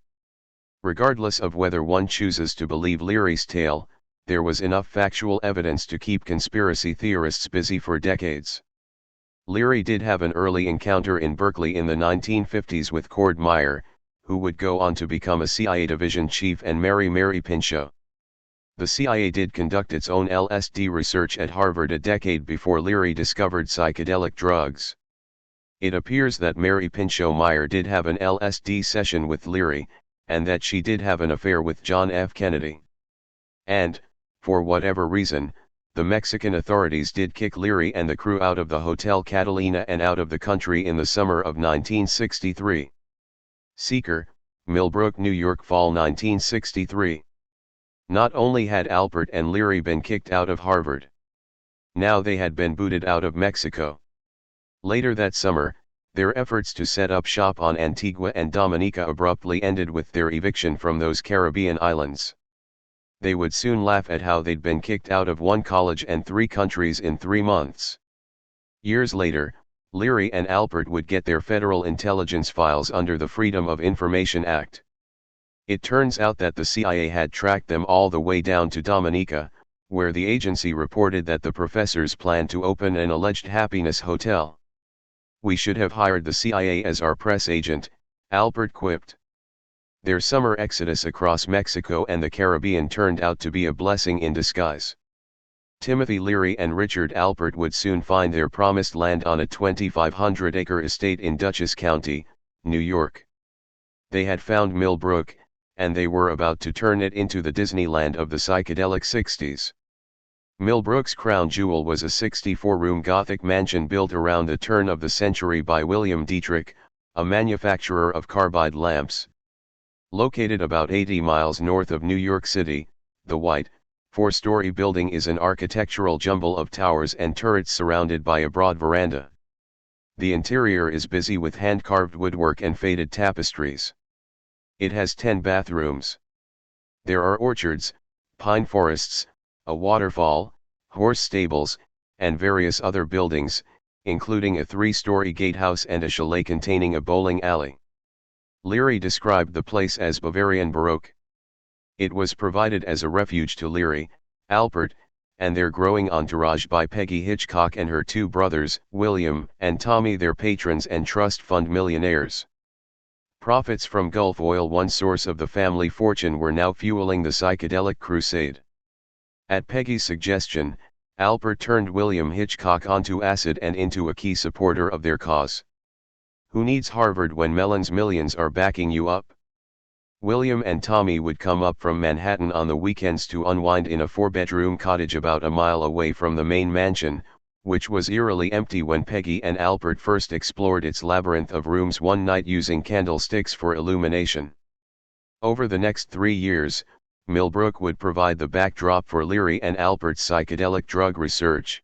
Regardless of whether one chooses to believe Leary's tale, there was enough factual evidence to keep conspiracy theorists busy for decades. Leary did have an early encounter in Berkeley in the 1950s with Cord Meyer, who would go on to become a CIA division chief and marry Mary Pinchot. The CIA did conduct its own LSD research at Harvard a decade before Leary discovered psychedelic drugs. It appears that Mary Pinchot Meyer did have an LSD session with Leary, and that she did have an affair with John F. Kennedy. And, for whatever reason, the Mexican authorities did kick Leary and the crew out of the Hotel Catalina and out of the country in the summer of 1963. Seeker, Millbrook, New York, fall 1963. Not only had Alpert and Leary been kicked out of Harvard. Now they had been booted out of Mexico. Later that summer, their efforts to set up shop on Antigua and Dominica abruptly ended with their eviction from those Caribbean islands. They would soon laugh at how they'd been kicked out of 1 college and 3 countries in 3 months. Years later, Leary and Alpert would get their federal intelligence files under the Freedom of Information Act. It turns out that the CIA had tracked them all the way down to Dominica, where the agency reported that the professors planned to open an alleged happiness hotel. "We should have hired the CIA as our press agent," Alpert quipped. Their summer exodus across Mexico and the Caribbean turned out to be a blessing in disguise. Timothy Leary and Richard Alpert would soon find their promised land on a 2,500-acre estate in Dutchess County, New York. They had found Millbrook, and they were about to turn it into the Disneyland of the psychedelic 60s. Millbrook's crown jewel was a 64-room Gothic mansion built around the turn of the century by William Dietrich, a manufacturer of carbide lamps. Located about 80 miles north of New York City, the white, 4-story building is an architectural jumble of towers and turrets surrounded by a broad veranda. The interior is busy with hand-carved woodwork and faded tapestries. It has 10 bathrooms. There are orchards, pine forests, a waterfall, horse stables, and various other buildings, including a 3-story gatehouse and a chalet containing a bowling alley. Leary described the place as Bavarian Baroque. It was provided as a refuge to Leary, Alpert, and their growing entourage by Peggy Hitchcock and her 2 brothers, William and Tommy, their patrons and trust fund millionaires. Profits from Gulf oil, one source of the family fortune, were now fueling the psychedelic crusade. At Peggy's suggestion, Alpert turned William Hitchcock onto acid and into a key supporter of their cause. "Who needs Harvard when Mellon's millions are backing you up?" William and Tommy would come up from Manhattan on the weekends to unwind in a 4-bedroom cottage about a mile away from the main mansion, which was eerily empty when Peggy and Alpert first explored its labyrinth of rooms one night using candlesticks for illumination. Over the next 3 years, Millbrook would provide the backdrop for Leary and Alpert's psychedelic drug research.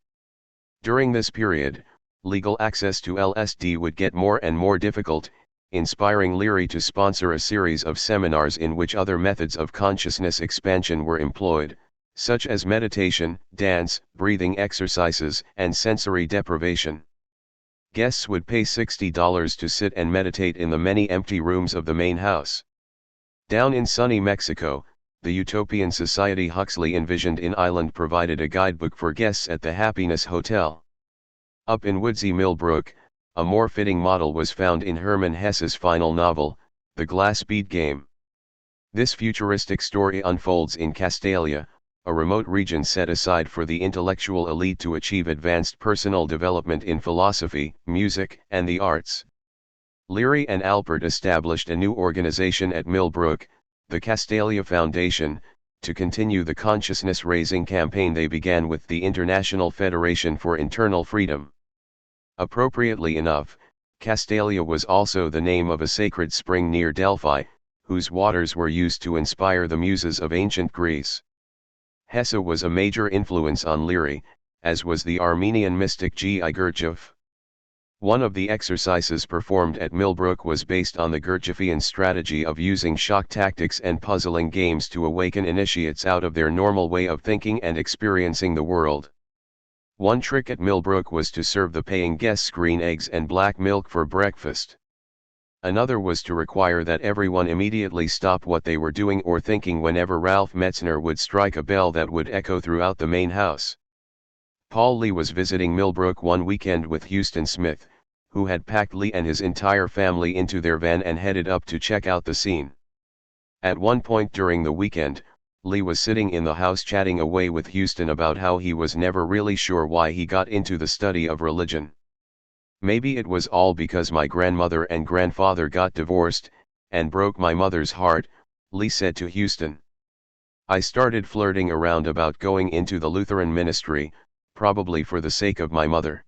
During this period, legal access to LSD would get more and more difficult, inspiring Leary to sponsor a series of seminars in which other methods of consciousness expansion were employed, such as meditation, dance, breathing exercises, and sensory deprivation. Guests would pay $60 to sit and meditate in the many empty rooms of the main house. Down in sunny Mexico, the utopian society Huxley envisioned in Island provided a guidebook for guests at the Happiness Hotel. Up in woodsy Millbrook, a more fitting model was found in Hermann Hesse's final novel, The Glass Bead Game. This futuristic story unfolds in Castalia, a remote region set aside for the intellectual elite to achieve advanced personal development in philosophy, music, and the arts. Leary and Alpert established a new organization at Millbrook, the Castalia Foundation, to continue the consciousness-raising campaign they began with the International Federation for Internal Freedom. Appropriately enough, Castalia was also the name of a sacred spring near Delphi, whose waters were used to inspire the muses of ancient Greece. Hesse was a major influence on Leary, as was the Armenian mystic G. I. Gurdjieff. One of the exercises performed at Millbrook was based on the Gurdjieffian strategy of using shock tactics and puzzling games to awaken initiates out of their normal way of thinking and experiencing the world. One trick at Millbrook was to serve the paying guests green eggs and black milk for breakfast. Another was to require that everyone immediately stop what they were doing or thinking whenever Ralph Metzner would strike a bell that would echo throughout the main house. Paul Lee was visiting Millbrook one weekend with Huston Smith, who had packed Lee and his entire family into their van and headed up to check out the scene. At one point during the weekend, Lee was sitting in the house chatting away with Huston about how he was never really sure why he got into the study of religion. "Maybe it was all because my grandmother and grandfather got divorced, and broke my mother's heart," Lee said to Huston. "I started flirting around about going into the Lutheran ministry, probably for the sake of my mother.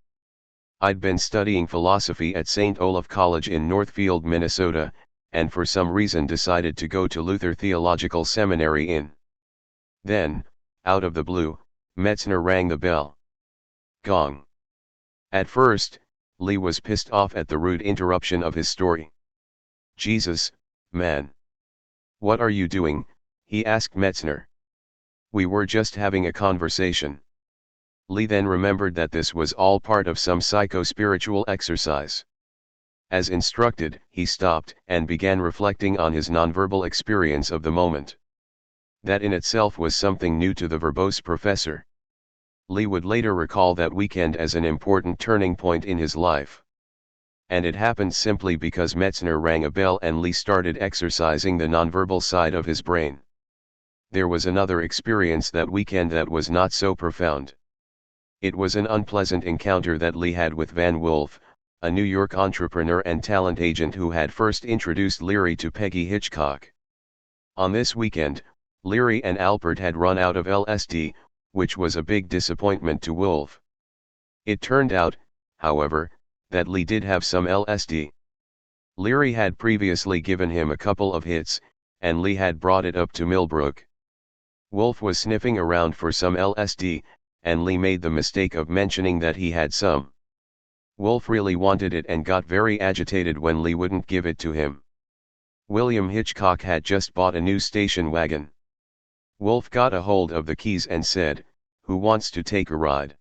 I'd been studying philosophy at St. Olaf College in Northfield, Minnesota, and for some reason decided to go to Luther Theological Seminary in." Then, out of the blue, Metzner rang the bell. Gong. At first, Lee was pissed off at the rude interruption of his story. "Jesus, man. What are you doing?" he asked Metzner. "We were just having a conversation." Lee then remembered that this was all part of some psycho-spiritual exercise. As instructed, he stopped and began reflecting on his nonverbal experience of the moment. That in itself was something new to the verbose professor. Lee would later recall that weekend as an important turning point in his life. And it happened simply because Metzner rang a bell and Lee started exercising the nonverbal side of his brain. There was another experience that weekend that was not so profound. It was an unpleasant encounter that Lee had with Van Wolf, a New York entrepreneur and talent agent who had first introduced Leary to Peggy Hitchcock. On this weekend, Leary and Alpert had run out of LSD, which was a big disappointment to Wolf. It turned out, however, that Lee did have some LSD. Leary had previously given him a couple of hits, and Lee had brought it up to Millbrook. Wolf was sniffing around for some LSD, and Lee made the mistake of mentioning that he had some. Wolf really wanted it and got very agitated when Lee wouldn't give it to him. William Hitchcock had just bought a new station wagon. Wolf got a hold of the keys and said, "Who wants to take a ride?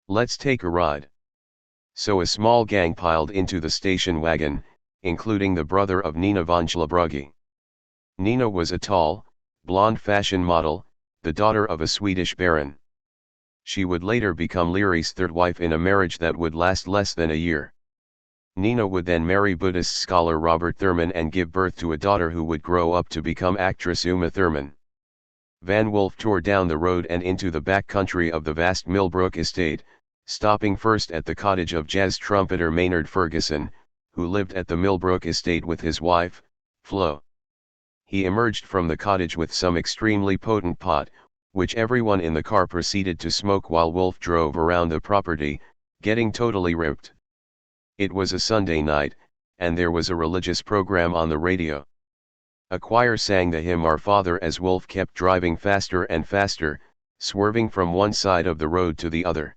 Let's take a ride." So a small gang piled into the station wagon, including the brother of Nina von Schlabrugi. Nina was a tall, blonde fashion model, the daughter of a Swedish baron. She would later become Leary's third wife in a marriage that would last less than a year. Nina would then marry Buddhist scholar Robert Thurman and give birth to a daughter who would grow up to become actress Uma Thurman. Van Wolf tore down the road and into the back country of the vast Millbrook estate, stopping first at the cottage of jazz trumpeter Maynard Ferguson, who lived at the Millbrook estate with his wife, Flo. He emerged from the cottage with some extremely potent pot, which everyone in the car proceeded to smoke while Wolf drove around the property, getting totally ripped. It was a Sunday night, and there was a religious program on the radio. A choir sang the hymn Our Father as Wolf kept driving faster and faster, swerving from one side of the road to the other.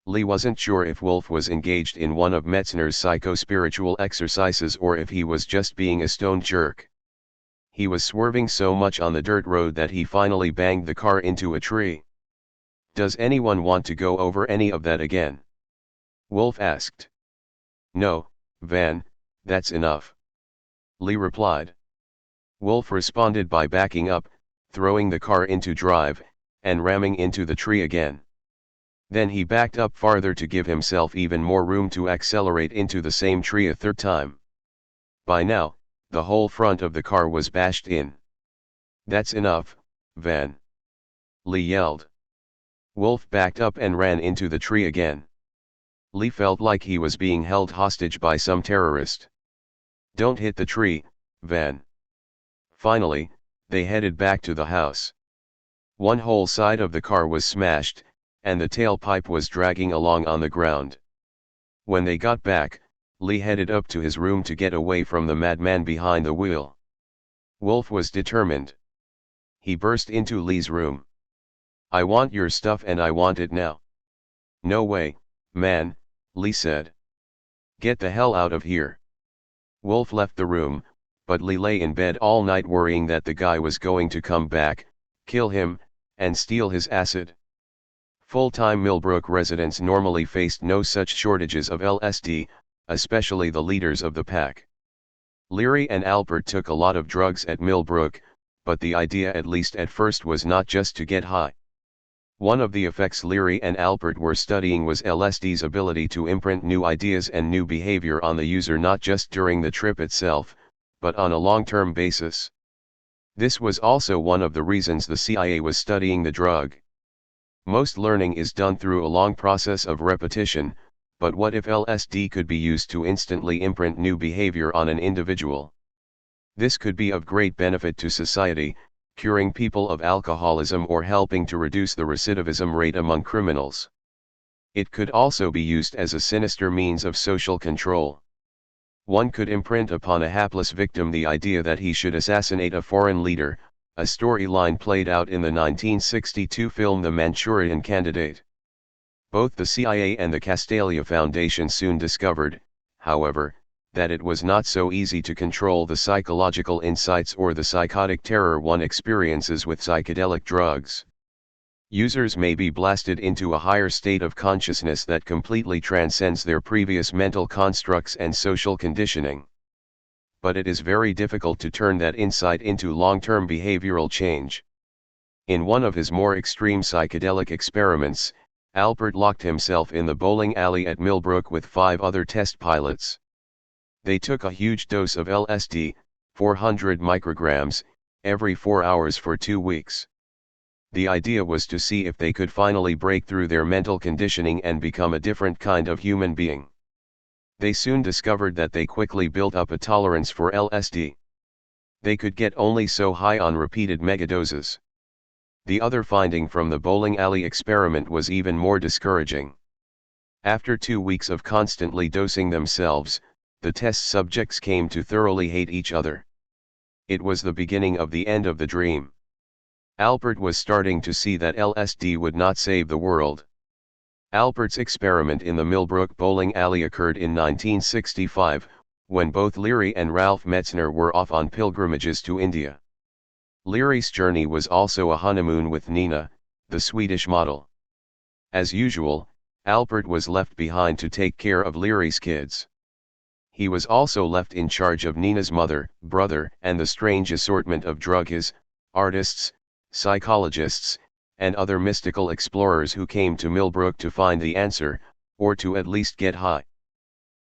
Lee wasn't sure if Wolf was engaged in one of Metzner's psycho-spiritual exercises or if he was just being a stoned jerk. He was swerving so much on the dirt road that he finally banged the car into a tree. "Does anyone want to go over any of that again?" Wolf asked. "No, Van, that's enough," Lee replied. Wolf responded by backing up, throwing the car into drive, and ramming into the tree again. Then he backed up farther to give himself even more room to accelerate into the same tree a third time. By now, the whole front of the car was bashed in. "That's enough, Van," Lee yelled. Wolf backed up and ran into the tree again. Lee felt like he was being held hostage by some terrorist. "Don't hit the tree, Van." Finally, they headed back to the house. One whole side of the car was smashed, and the tailpipe was dragging along on the ground. When they got back, Lee headed up to his room to get away from the madman behind the wheel. Wolf was determined. He burst into Lee's room. "I want your stuff and I want it now." "No way, man," Lee said. "Get the hell out of here." Wolf left the room, but Lee lay in bed all night worrying that the guy was going to come back, kill him, and steal his acid. Full-time Millbrook residents normally faced no such shortages of LSD, especially the leaders of the pack. Leary and Alpert took a lot of drugs at Millbrook, but the idea at least at first was not just to get high. One of the effects Leary and Alpert were studying was LSD's ability to imprint new ideas and new behavior on the user not just during the trip itself, but on a long-term basis. This was also one of the reasons the CIA was studying the drug. Most learning is done through a long process of repetition, but what if LSD could be used to instantly imprint new behavior on an individual? This could be of great benefit to society, curing people of alcoholism or helping to reduce the recidivism rate among criminals. It could also be used as a sinister means of social control. One could imprint upon a hapless victim the idea that he should assassinate a foreign leader, a storyline played out in the 1962 film The Manchurian Candidate. Both the CIA and the Castalia Foundation soon discovered, however, that it was not so easy to control the psychological insights or the psychotic terror one experiences with psychedelic drugs. Users may be blasted into a higher state of consciousness that completely transcends their previous mental constructs and social conditioning. But it is very difficult to turn that insight into long-term behavioral change. In one of his more extreme psychedelic experiments, Alpert locked himself in the bowling alley at Millbrook with 5 other test pilots. They took a huge dose of LSD, 400 micrograms, every 4 hours for 2 weeks. The idea was to see if they could finally break through their mental conditioning and become a different kind of human being. They soon discovered that they quickly built up a tolerance for LSD. They could get only so high on repeated megadoses. The other finding from the bowling alley experiment was even more discouraging. After 2 weeks of constantly dosing themselves, the test subjects came to thoroughly hate each other. It was the beginning of the end of the dream. Alpert was starting to see that LSD would not save the world. Alpert's experiment in the Millbrook bowling alley occurred in 1965, when both Leary and Ralph Metzner were off on pilgrimages to India. Leary's journey was also a honeymoon with Nina, the Swedish model. As usual, Alpert was left behind to take care of Leary's kids. He was also left in charge of Nina's mother, brother, and the strange assortment of druggists, artists, psychologists, and other mystical explorers who came to Millbrook to find the answer, or to at least get high.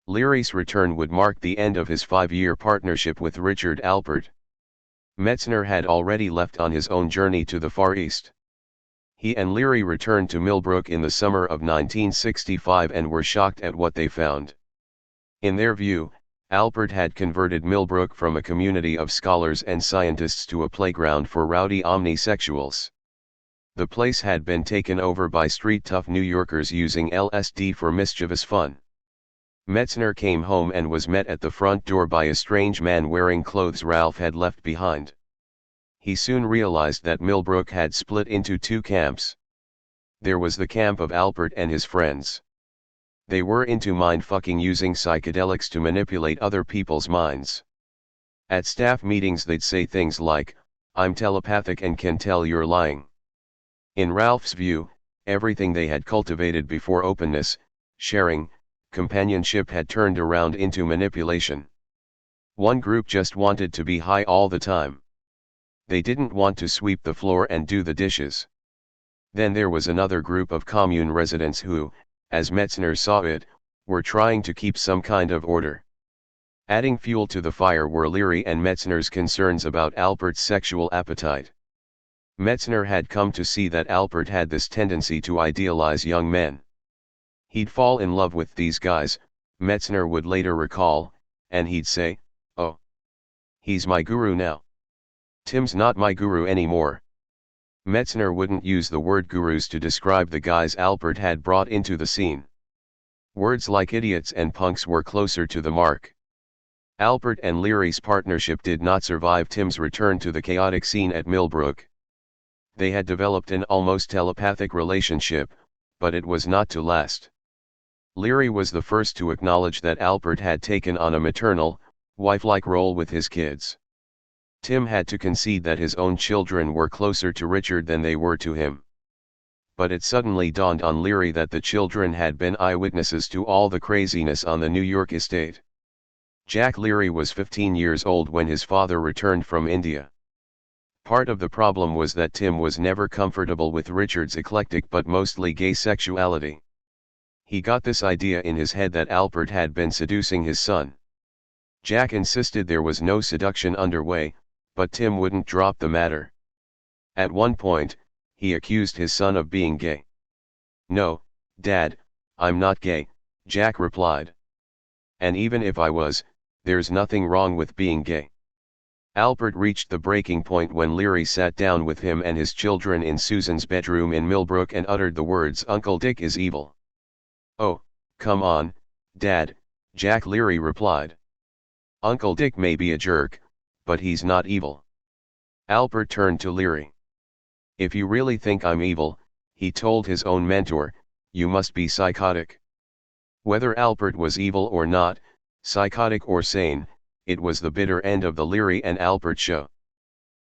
Leary's return would mark the end of his 5-year partnership with Richard Alpert. Metzner had already left on his own journey to the Far East. He and Leary returned to Millbrook in the summer of 1965 and were shocked at what they found. In their view, Alpert had converted Millbrook from a community of scholars and scientists to a playground for rowdy omnisexuals. The place had been taken over by street-tough New Yorkers using LSD for mischievous fun. Metzner came home and was met at the front door by a strange man wearing clothes Ralph had left behind. He soon realized that Millbrook had split into 2 camps. There was the camp of Alpert and his friends. They were into mind-fucking, using psychedelics to manipulate other people's minds. At staff meetings they'd say things like, "I'm telepathic and can tell you're lying." In Ralph's view, everything they had cultivated before, openness, sharing, companionship, had turned around into manipulation. One group just wanted to be high all the time. They didn't want to sweep the floor and do the dishes. Then there was another group of commune residents who, as Metzner saw it, were trying to keep some kind of order. Adding fuel to the fire were Leary and Metzner's concerns about Alpert's sexual appetite. Metzner had come to see that Alpert had this tendency to idealize young men. He'd fall in love with these guys, Metzner would later recall, and he'd say, "Oh, he's my guru now. Tim's not my guru anymore." Metzner wouldn't use the word gurus to describe the guys Alpert had brought into the scene. Words like idiots and punks were closer to the mark. Alpert and Leary's partnership did not survive Tim's return to the chaotic scene at Millbrook. They had developed an almost telepathic relationship, but it was not to last. Leary was the first to acknowledge that Alpert had taken on a maternal, wife-like role with his kids. Tim had to concede that his own children were closer to Richard than they were to him. But it suddenly dawned on Leary that the children had been eyewitnesses to all the craziness on the New York estate. Jack Leary was 15 years old when his father returned from India. Part of the problem was that Tim was never comfortable with Richard's eclectic but mostly gay sexuality. He got this idea in his head that Alpert had been seducing his son. Jack insisted there was no seduction underway, but Tim wouldn't drop the matter. At one point, he accused his son of being gay. "No, Dad, I'm not gay," Jack replied. "And even if I was, there's nothing wrong with being gay." Alpert reached the breaking point when Leary sat down with him and his children in Susan's bedroom in Millbrook and uttered the words, "Uncle Dick is evil." "Oh, come on, Dad," Jack Leary replied. "Uncle Dick may be a jerk, but he's not evil." Alpert turned to Leary. "If you really think I'm evil," he told his own mentor, "you must be psychotic." Whether Alpert was evil or not, psychotic or sane, it was the bitter end of the Leary and Alpert show.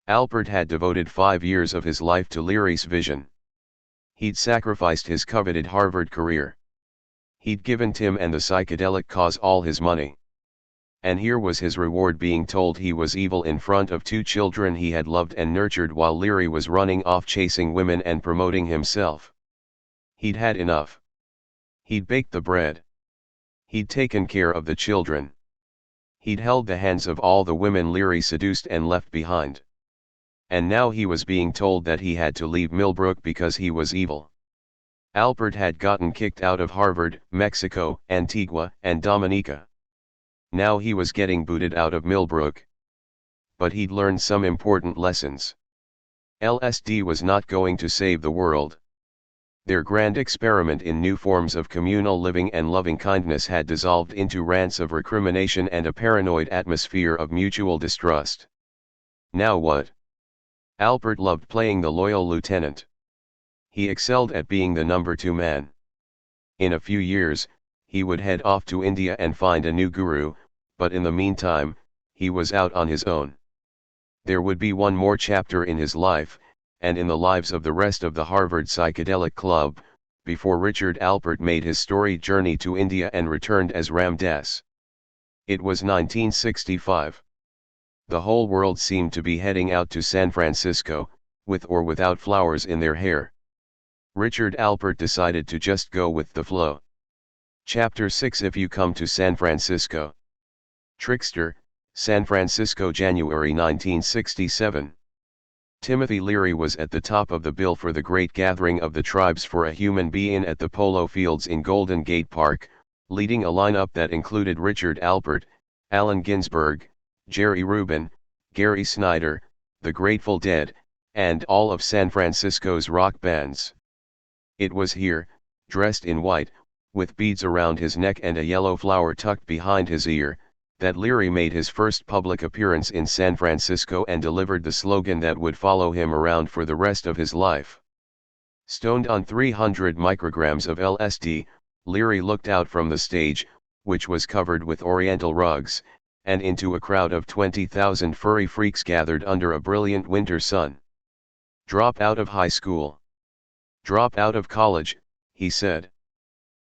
Alpert had devoted 5 years of his life to Leary's vision. He'd sacrificed his coveted Harvard career. He'd given Tim and the psychedelic cause all his money. And here was his reward, being told he was evil in front of 2 children he had loved and nurtured while Leary was running off chasing women and promoting himself. He'd had enough. He'd baked the bread. He'd taken care of the children. He'd held the hands of all the women Leary seduced and left behind. And now he was being told that he had to leave Millbrook because he was evil. Alpert had gotten kicked out of Harvard, Mexico, Antigua, and Dominica. Now he was getting booted out of Millbrook. But he'd learned some important lessons. LSD was not going to save the world. Their grand experiment in new forms of communal living and loving kindness had dissolved into rants of recrimination and a paranoid atmosphere of mutual distrust. Now what? Alpert loved playing the loyal lieutenant. He excelled at being the number 2 man. In a few years, he would head off to India and find a new guru, but in the meantime, he was out on his own. There would be one more chapter in his life, and in the lives of the rest of the Harvard Psychedelic Club, before Richard Alpert made his storied journey to India and returned as Ram Dass. It was 1965. The whole world seemed to be heading out to San Francisco, with or without flowers in their hair. Richard Alpert decided to just go with the flow. Chapter 6: If You Come to San Francisco. Trickster, San Francisco, January 1967. Timothy Leary was at the top of the bill for the great gathering of the tribes for a human being at the Polo Fields in Golden Gate Park, leading a lineup that included Richard Alpert, Allen Ginsberg, Jerry Rubin, Gary Snyder, the Grateful Dead, and all of San Francisco's rock bands. It was here, dressed in white, with beads around his neck and a yellow flower tucked behind his ear, that Leary made his first public appearance in San Francisco and delivered the slogan that would follow him around for the rest of his life. Stoned on 300 micrograms of LSD, Leary looked out from the stage, which was covered with oriental rugs, and into a crowd of 20,000 furry freaks gathered under a brilliant winter sun. "Drop out of high school. Drop out of college," he said.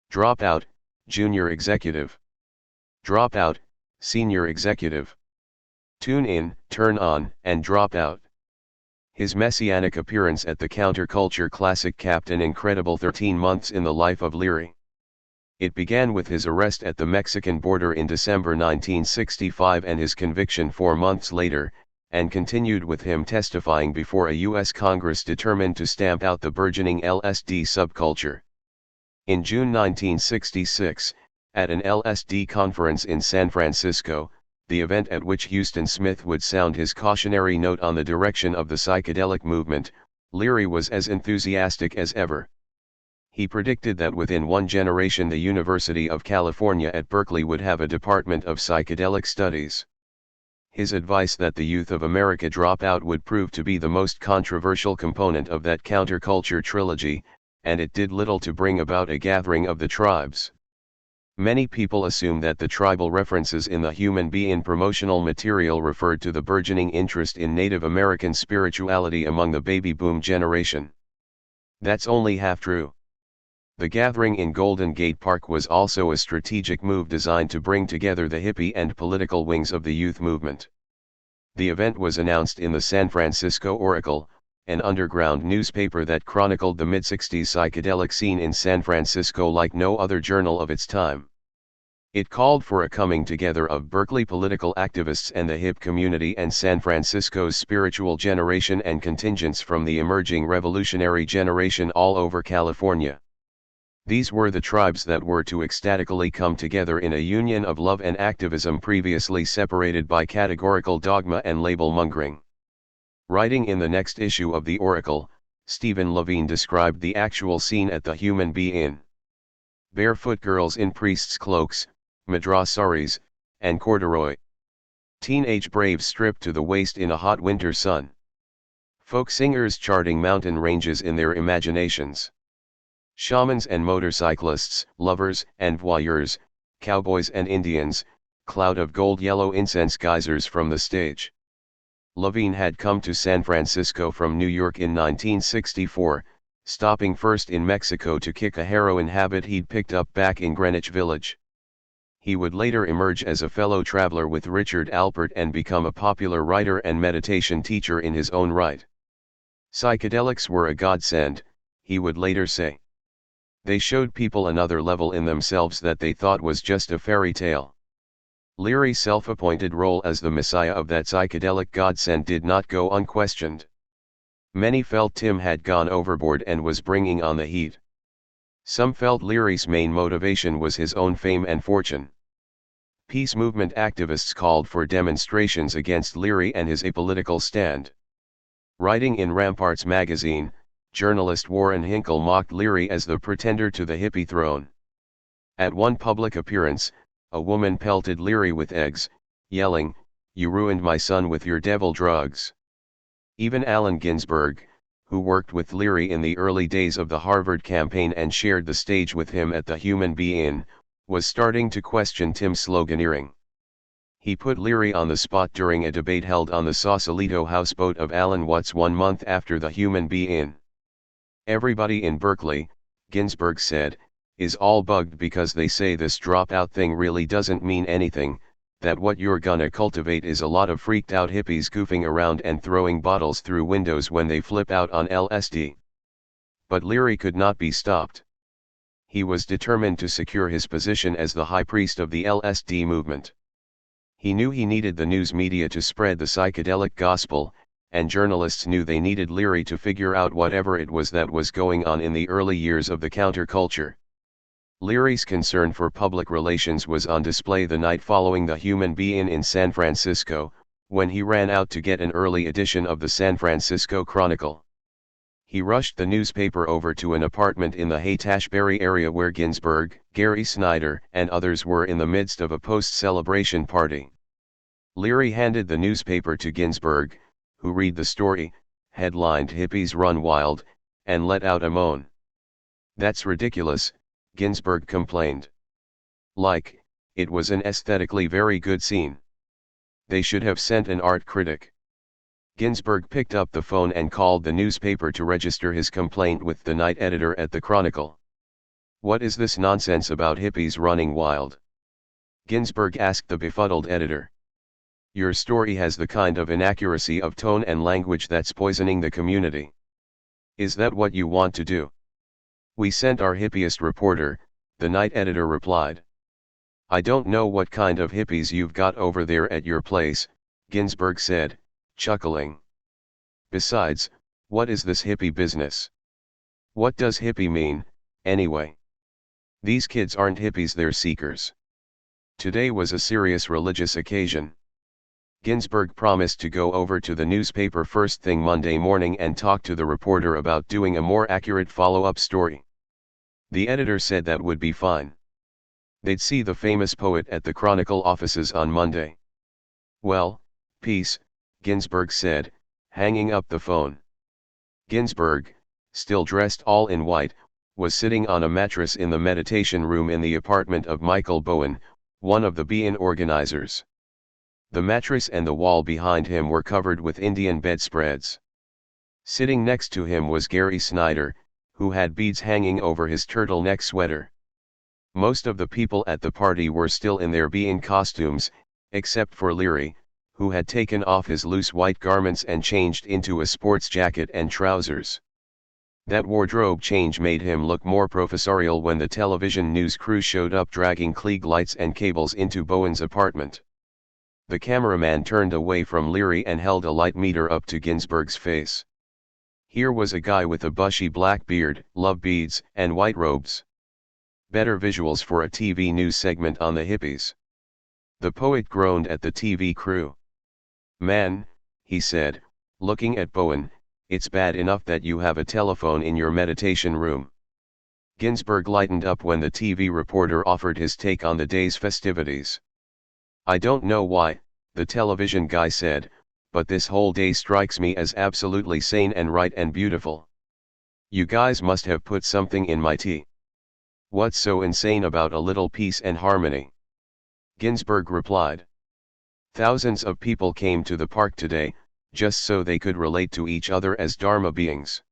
"Drop out, junior executive. Drop out, senior executive. Tune in, turn on, and drop out." His messianic appearance at the counterculture classic capped an incredible 13 months in the life of Leary. It began with his arrest at the Mexican border in December 1965 and his conviction 4 months later, and continued with him testifying before a U.S. Congress determined to stamp out the burgeoning LSD subculture. In June 1966, at an LSD conference in San Francisco, the event at which Huston Smith would sound his cautionary note on the direction of the psychedelic movement, Leary was as enthusiastic as ever. He predicted that within one generation the University of California at Berkeley would have a department of psychedelic studies. His advice that the youth of America drop out would prove to be the most controversial component of that counterculture trilogy, and it did little to bring about a gathering of the tribes. Many people assume that the tribal references in the Human Being promotional material referred to the burgeoning interest in Native American spirituality among the baby boom generation. That's only half true. The gathering in Golden Gate Park was also a strategic move designed to bring together the hippie and political wings of the youth movement. The event was announced in the San Francisco Oracle, an underground newspaper that chronicled the mid-60s psychedelic scene in San Francisco like no other journal of its time. It called for a coming together of Berkeley political activists and the hip community and San Francisco's spiritual generation and contingents from the emerging revolutionary generation all over California. These were the tribes that were to ecstatically come together in a union of love and activism previously separated by categorical dogma and label mongering. Writing in the next issue of the Oracle, Stephen Levine described the actual scene at the Human Being. Barefoot girls in priests' cloaks, madras saris, and corduroy. Teenage braves stripped to the waist in a hot winter sun. Folk singers charting mountain ranges in their imaginations. Shamans and motorcyclists, lovers and voyeurs, cowboys and Indians, cloud of gold yellow incense geysers from the stage. Levine had come to San Francisco from New York in 1964, stopping first in Mexico to kick a heroin habit he'd picked up back in Greenwich Village. He would later emerge as a fellow traveler with Richard Alpert and become a popular writer and meditation teacher in his own right. Psychedelics were a godsend, he would later say. They showed people another level in themselves that they thought was just a fairy tale. Leary's self-appointed role as the messiah of that psychedelic godsend did not go unquestioned. Many felt Tim had gone overboard and was bringing on the heat. Some felt Leary's main motivation was his own fame and fortune. Peace movement activists called for demonstrations against Leary and his apolitical stand. Writing in Ramparts magazine, journalist Warren Hinkle mocked Leary as the pretender to the hippie throne. At one public appearance, a woman pelted Leary with eggs, yelling, "You ruined my son with your devil drugs." Even Allen Ginsberg, who worked with Leary in the early days of the Harvard campaign and shared the stage with him at the Human Being, was starting to question Tim's sloganeering. He put Leary on the spot during a debate held on the Sausalito houseboat of Alan Watts 1 month after the Human Being. "Everybody in Berkeley," Ginsberg said, "is all bugged because they say this dropout thing really doesn't mean anything, that what you're gonna cultivate is a lot of freaked out hippies goofing around and throwing bottles through windows when they flip out on LSD." But Leary could not be stopped. He was determined to secure his position as the high priest of the LSD movement. He knew he needed the news media to spread the psychedelic gospel, and journalists knew they needed Leary to figure out whatever it was that was going on in the early years of the counterculture. Leary's concern for public relations was on display the night following the Human Being in San Francisco, when he ran out to get an early edition of the San Francisco Chronicle. He rushed the newspaper over to an apartment in the Haight-Ashbury area where Ginsberg, Gary Snyder, and others were in the midst of a post-celebration party. Leary handed the newspaper to Ginsberg, who read the story, headlined "Hippies Run Wild," and let out a moan. "That's ridiculous," Ginsberg complained. It was an aesthetically very good scene. They should have sent an art critic." Ginsberg picked up the phone and called the newspaper to register his complaint with the night editor at the Chronicle. "What is this nonsense about hippies running wild?" Ginsberg asked the befuddled editor. "Your story has the kind of inaccuracy of tone and language that's poisoning the community. Is that what you want to do?" "We sent our hippiest reporter," the night editor replied. "I don't know what kind of hippies you've got over there at your place," Ginsberg said, chuckling. Besides, what is this hippie business? What does hippie mean, anyway? These kids aren't hippies, they're seekers. Today was a serious religious occasion. Ginsburg promised to go over to the newspaper first thing Monday morning and talk to the reporter about doing a more accurate follow-up story. The editor said that would be fine. They'd see the famous poet at the Chronicle offices on Monday. Well, peace, Ginsburg said, hanging up the phone. Ginsburg, still dressed all in white, was sitting on a mattress in the meditation room in the apartment of Michael Bowen, one of the be-in organizers. The mattress and the wall behind him were covered with Indian bedspreads. Sitting next to him was Gary Snyder, who had beads hanging over his turtleneck sweater. Most of the people at the party were still in their be-in costumes, except for Leary, who had taken off his loose white garments and changed into a sports jacket and trousers. That wardrobe change made him look more professorial when the television news crew showed up dragging Klieg lights and cables into Bowen's apartment. The cameraman turned away from Leary and held a light meter up to Ginsburg's face. Here was a guy with a bushy black beard, love beads, and white robes. Better visuals for a TV news segment on the hippies. The poet groaned at the TV crew. Man, he said, looking at Bowen, it's bad enough that you have a telephone in your meditation room. Ginsburg lightened up when the TV reporter offered his take on the day's festivities. I don't know why, the television guy said, but this whole day strikes me as absolutely sane and right and beautiful. You guys must have put something in my tea. What's so insane about a little peace and harmony? Ginsburg replied. Thousands of people came to the park today, just so they could relate to each other as Dharma beings.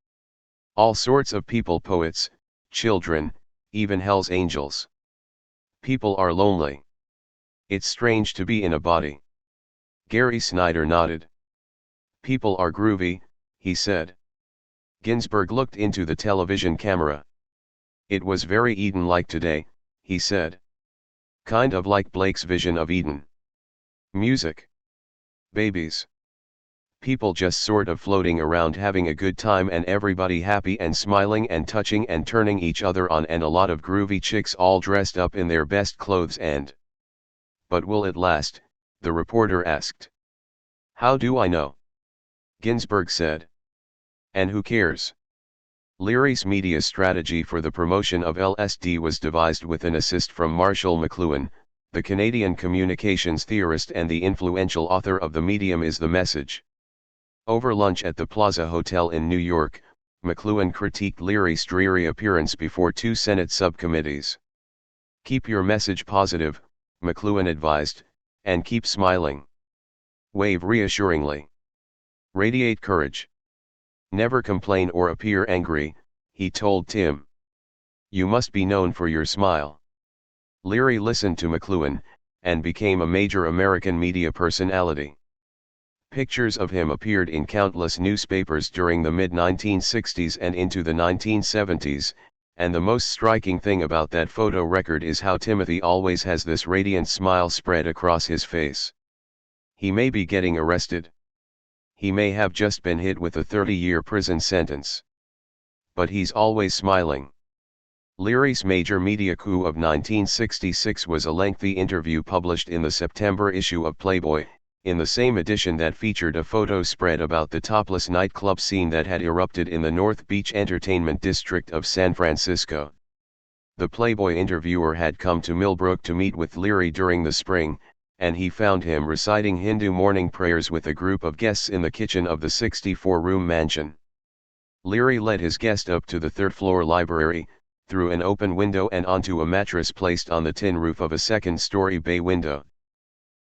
All sorts of people, poets, children, even Hell's Angels. People are lonely. It's strange to be in a body. Gary Snyder nodded. People are groovy, he said. Ginsburg looked into the television camera. It was very Eden-like today, he said. Kind of like Blake's vision of Eden. Music. Babies. People just sort of floating around having a good time and everybody happy and smiling and touching and turning each other on and a lot of groovy chicks all dressed up in their best clothes and... But will it last? The reporter asked. How do I know? Ginsburg said. And who cares? Leary's media strategy for the promotion of LSD was devised with an assist from Marshall McLuhan, the Canadian communications theorist and the influential author of The Medium is the Message. Over lunch at the Plaza Hotel in New York, McLuhan critiqued Leary's dreary appearance before two Senate subcommittees. Keep your message positive, McLuhan advised, and keep smiling. Wave reassuringly. Radiate courage. Never complain or appear angry, he told Tim. You must be known for your smile. Leary listened to McLuhan, and became a major American media personality. Pictures of him appeared in countless newspapers during the mid-1960s and into the 1970s, and the most striking thing about that photo record is how Timothy always has this radiant smile spread across his face. He may be getting arrested. He may have just been hit with a 30-year prison sentence. But he's always smiling. Leary's major media coup of 1966 was a lengthy interview published in the September issue of Playboy, in the same edition that featured a photo spread about the topless nightclub scene that had erupted in the North Beach entertainment district of San Francisco. The Playboy interviewer had come to Millbrook to meet with Leary during the spring, and he found him reciting Hindu morning prayers with a group of guests in the kitchen of the 64-room mansion. Leary led his guest up to the third-floor library, through an open window and onto a mattress placed on the tin roof of a second-story bay window.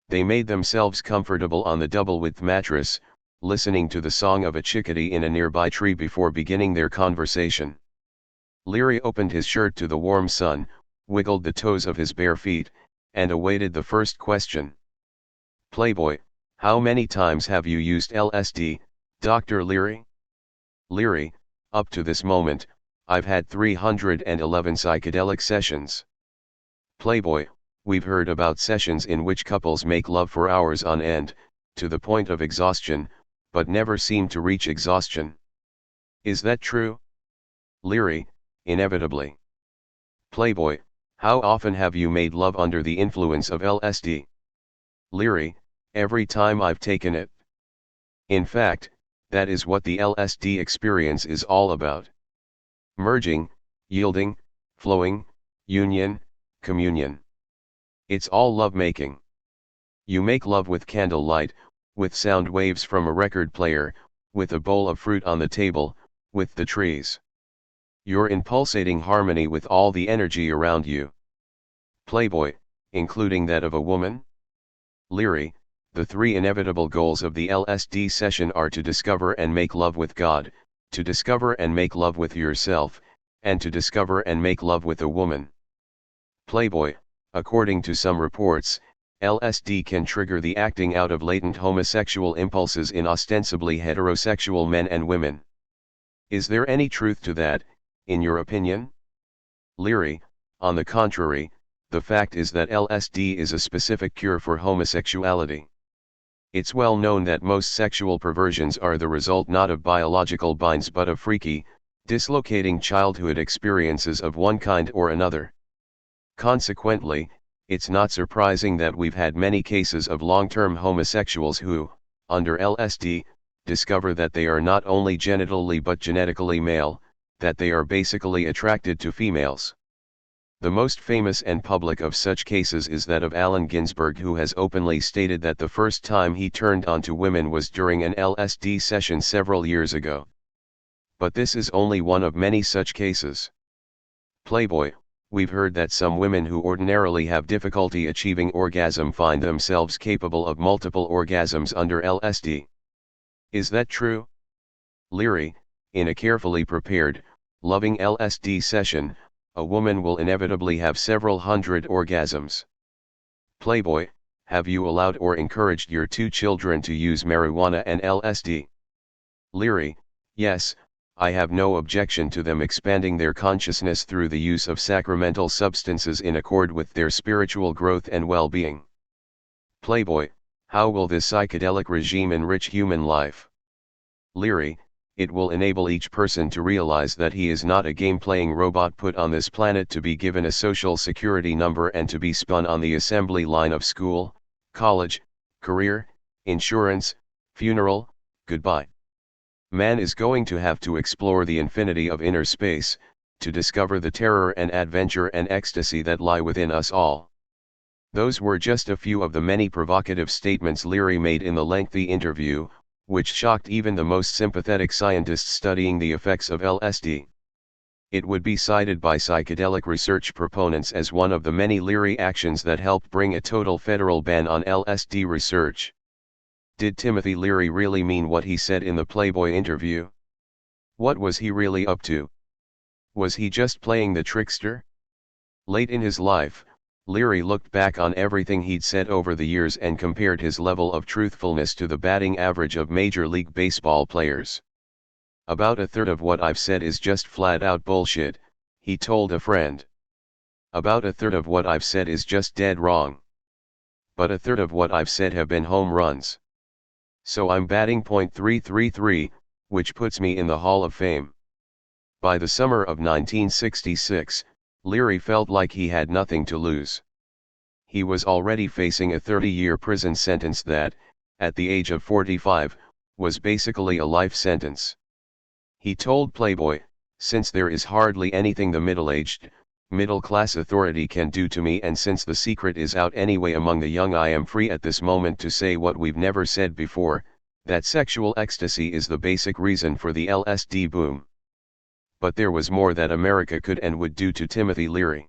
They made themselves comfortable on the double-width mattress, listening to the song of a chickadee in a nearby tree before beginning their conversation. Leary opened his shirt to the warm sun, wiggled the toes of his bare feet, and awaited the first question. Playboy, how many times have you used LSD, Dr. Leary? Leary, up to this moment, I've had 311 psychedelic sessions. Playboy, we've heard about sessions in which couples make love for hours on end, to the point of exhaustion, but never seem to reach exhaustion. Is that true? Leary, inevitably. Playboy, how often have you made love under the influence of LSD? Leary, every time I've taken it. In fact, that is what the LSD experience is all about. Merging, yielding, flowing, union, communion. It's all love-making. You make love with candlelight, with sound waves from a record player, with a bowl of fruit on the table, with the trees. You're in pulsating harmony with all the energy around you. Playboy, including that of a woman? Leary, the three inevitable goals of the LSD session are to discover and make love with God, to discover and make love with yourself, and to discover and make love with a woman. Playboy, according to some reports, LSD can trigger the acting out of latent homosexual impulses in ostensibly heterosexual men and women. Is there any truth to that, in your opinion? Leary, on the contrary, the fact is that LSD is a specific cure for homosexuality. It's well known that most sexual perversions are the result not of biological binds but of freaky, dislocating childhood experiences of one kind or another. Consequently, it's not surprising that we've had many cases of long-term homosexuals who, under LSD, discover that they are not only genitally but genetically male, that they are basically attracted to females. The most famous and public of such cases is that of Allen Ginsberg, who has openly stated that the first time he turned on to women was during an LSD session several years ago. But this is only one of many such cases. Playboy, we've heard that some women who ordinarily have difficulty achieving orgasm find themselves capable of multiple orgasms under LSD. Is that true? Leary, in a carefully prepared, loving LSD session, a woman will inevitably have several hundred orgasms. Playboy, have you allowed or encouraged your 2 children to use marijuana and LSD? Leary, yes, I have no objection to them expanding their consciousness through the use of sacramental substances in accord with their spiritual growth and well-being. Playboy, how will this psychedelic regime enrich human life? Leary, it will enable each person to realize that he is not a game-playing robot put on this planet to be given a social security number and to be spun on the assembly line of school, college, career, insurance, funeral, goodbye. Man is going to have to explore the infinity of inner space, to discover the terror and adventure and ecstasy that lie within us all. Those were just a few of the many provocative statements Leary made in the lengthy interview, which shocked even the most sympathetic scientists studying the effects of LSD. It would be cited by psychedelic research proponents as one of the many Leary actions that helped bring a total federal ban on LSD research. Did Timothy Leary really mean what he said in the Playboy interview? What was he really up to? Was he just playing the trickster? Late in his life, Leary looked back on everything he'd said over the years and compared his level of truthfulness to the batting average of Major League Baseball players. About a third of what I've said is just flat-out bullshit, he told a friend. About a third of what I've said is just dead wrong. But a third of what I've said have been home runs. So I'm batting .333, which puts me in the Hall of Fame. By the summer of 1966, Leary felt like he had nothing to lose. He was already facing a 30-year prison sentence that, at the age of 45, was basically a life sentence. He told Playboy, "Since there is hardly anything the middle-aged, middle-class authority can do to me, and since the secret is out anyway among the young, I am free at this moment to say what we've never said before, that sexual ecstasy is the basic reason for the LSD boom." But there was more that America could and would do to Timothy Leary.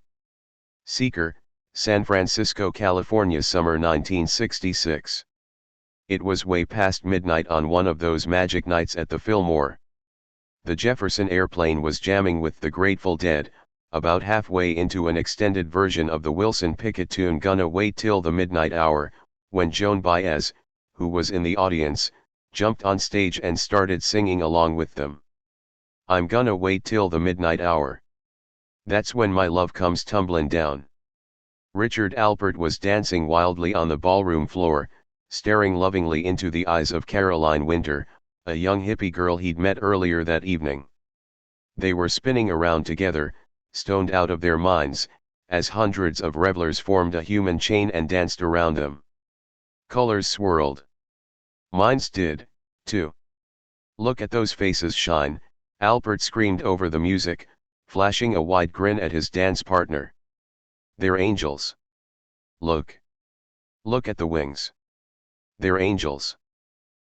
Seeker, San Francisco, California, summer 1966. It was way past midnight on one of those magic nights at the Fillmore. The Jefferson Airplane was jamming with the Grateful Dead, about halfway into an extended version of the Wilson Pickett tune "Gonna Wait Till the Midnight Hour," when Joan Baez, who was in the audience, jumped on stage and started singing along with them. "I'm gonna wait till the midnight hour. That's when my love comes tumbling down." Richard Alpert was dancing wildly on the ballroom floor, staring lovingly into the eyes of Caroline Winter, a young hippie girl he'd met earlier that evening. They were spinning around together, stoned out of their minds, as hundreds of revelers formed a human chain and danced around them. Colors swirled. Minds did, too. "Look at those faces shine," Albert screamed over the music, flashing a wide grin at his dance partner. "They're angels. Look. Look at the wings. They're angels."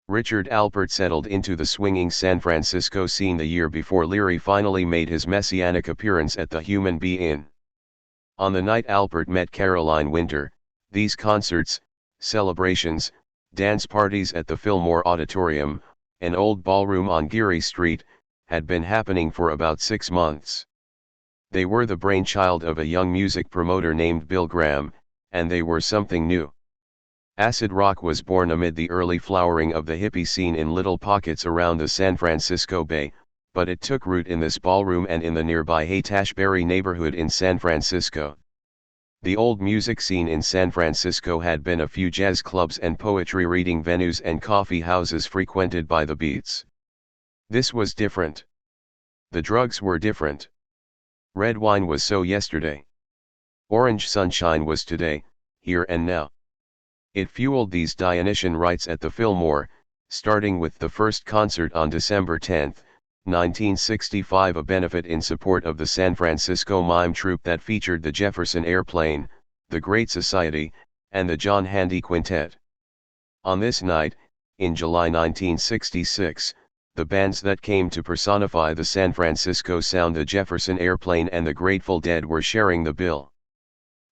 Richard Albert settled into the swinging San Francisco scene the year before Leary finally made his messianic appearance at the Human Bee Inn. On the night Albert met Caroline Winter, these concerts, celebrations, dance parties at the Fillmore Auditorium, an old ballroom on Geary Street, had been happening for about 6 months. They were the brainchild of a young music promoter named Bill Graham, and they were something new. Acid rock was born amid the early flowering of the hippie scene in little pockets around the San Francisco Bay, but it took root in this ballroom and in the nearby Haight-Ashbury neighborhood in San Francisco. The old music scene in San Francisco had been a few jazz clubs and poetry reading venues and coffee houses frequented by the Beats. This was different. The drugs were different. Red wine was so yesterday. Orange sunshine was today, here and now. It fueled these Dionysian rites at the Fillmore, starting with the first concert on December 10, 1965, a benefit in support of the San Francisco mime troupe that featured the Jefferson Airplane, the Great Society, and the John Handy Quintet. On this night, in July 1966, the bands that came to personify the San Francisco sound, the Jefferson Airplane and the Grateful Dead, were sharing the bill.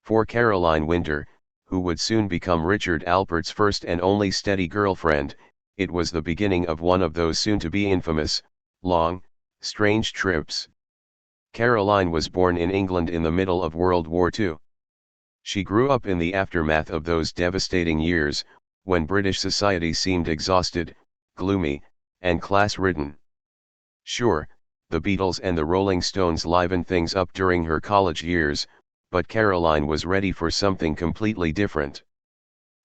For Caroline Winter, who would soon become Richard Alpert's first and only steady girlfriend, it was the beginning of one of those soon-to-be infamous, long, strange trips. Caroline was born in England in the middle of World War II. She grew up in the aftermath of those devastating years, when British society seemed exhausted, gloomy, and class-ridden. Sure, the Beatles and the Rolling Stones livened things up during her college years, but Caroline was ready for something completely different.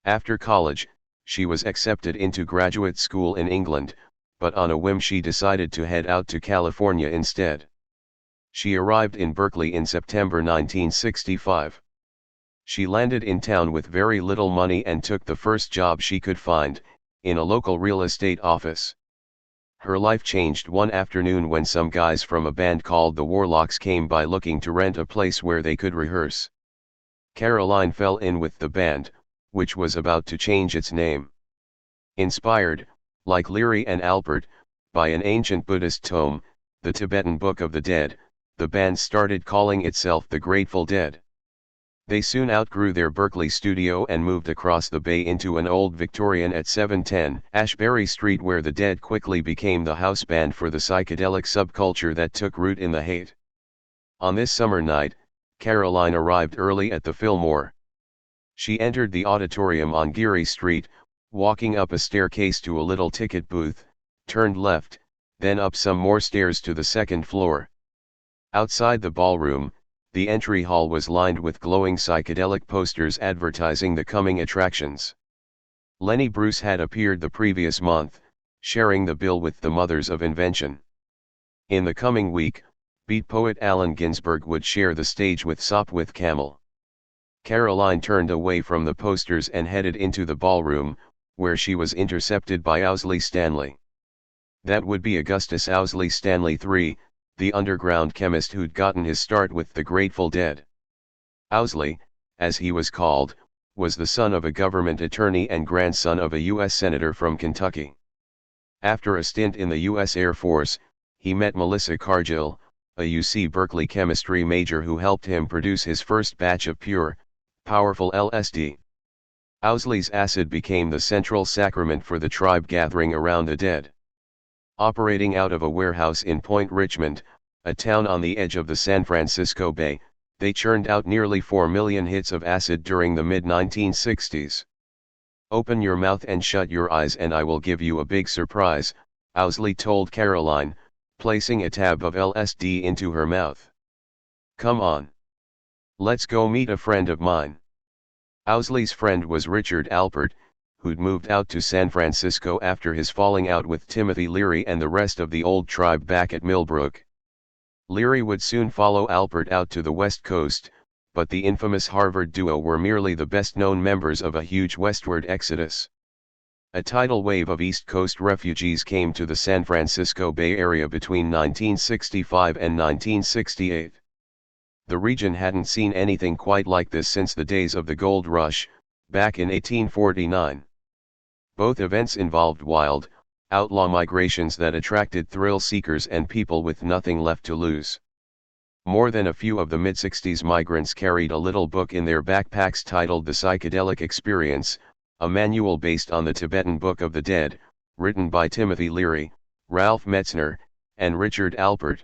After college, she was accepted into graduate school in England, but on a whim she decided to head out to California instead. She arrived in Berkeley in September 1965. She landed in town with very little money and took the first job she could find, in a local real estate office. Her life changed one afternoon when some guys from a band called the Warlocks came by looking to rent a place where they could rehearse. Caroline fell in with the band, which was about to change its name. Inspired, like Leary and Albert, by an ancient Buddhist tome, the Tibetan Book of the Dead, the band started calling itself the Grateful Dead. They soon outgrew their Berkeley studio and moved across the bay into an old Victorian at 710 Ashbury Street, where the Dead quickly became the house band for the psychedelic subculture that took root in the Haight. On this summer night, Caroline arrived early at the Fillmore. She entered the auditorium on Geary Street, walking up a staircase to a little ticket booth, turned left, then up some more stairs to the second floor. Outside the ballroom, the entry hall was lined with glowing psychedelic posters advertising the coming attractions. Lenny Bruce had appeared the previous month, sharing the bill with the Mothers of Invention. In the coming week, beat poet Allen Ginsberg would share the stage with Sop with Camel. Caroline turned away from the posters and headed into the ballroom, where she was intercepted by Owsley Stanley. That would be Augustus Owsley Stanley III, the underground chemist who'd gotten his start with the Grateful Dead. Owsley, as he was called, was the son of a government attorney and grandson of a U.S. senator from Kentucky. After a stint in the U.S. Air Force, he met Melissa Cargill, a UC Berkeley chemistry major who helped him produce his first batch of pure, powerful LSD. Owsley's acid became the central sacrament for the tribe gathering around the Dead. Operating out of a warehouse in Point Richmond, a town on the edge of the San Francisco Bay, they churned out nearly 4 million hits of acid during the mid-1960s. "Open your mouth and shut your eyes and I will give you a big surprise," Owsley told Caroline, placing a tab of LSD into her mouth. "Come on. Let's go meet a friend of mine." Owsley's friend was Richard Alpert, who'd moved out to San Francisco after his falling out with Timothy Leary and the rest of the old tribe back at Millbrook. Leary would soon follow Alpert out to the West Coast, but the infamous Harvard duo were merely the best-known members of a huge westward exodus. A tidal wave of East Coast refugees came to the San Francisco Bay Area between 1965 and 1968. The region hadn't seen anything quite like this since the days of the gold rush, back in 1849. Both events involved wild, outlaw migrations that attracted thrill-seekers and people with nothing left to lose. More than a few of the mid-60s migrants carried a little book in their backpacks titled The Psychedelic Experience, a manual based on the Tibetan Book of the Dead, written by Timothy Leary, Ralph Metzner, and Richard Alpert.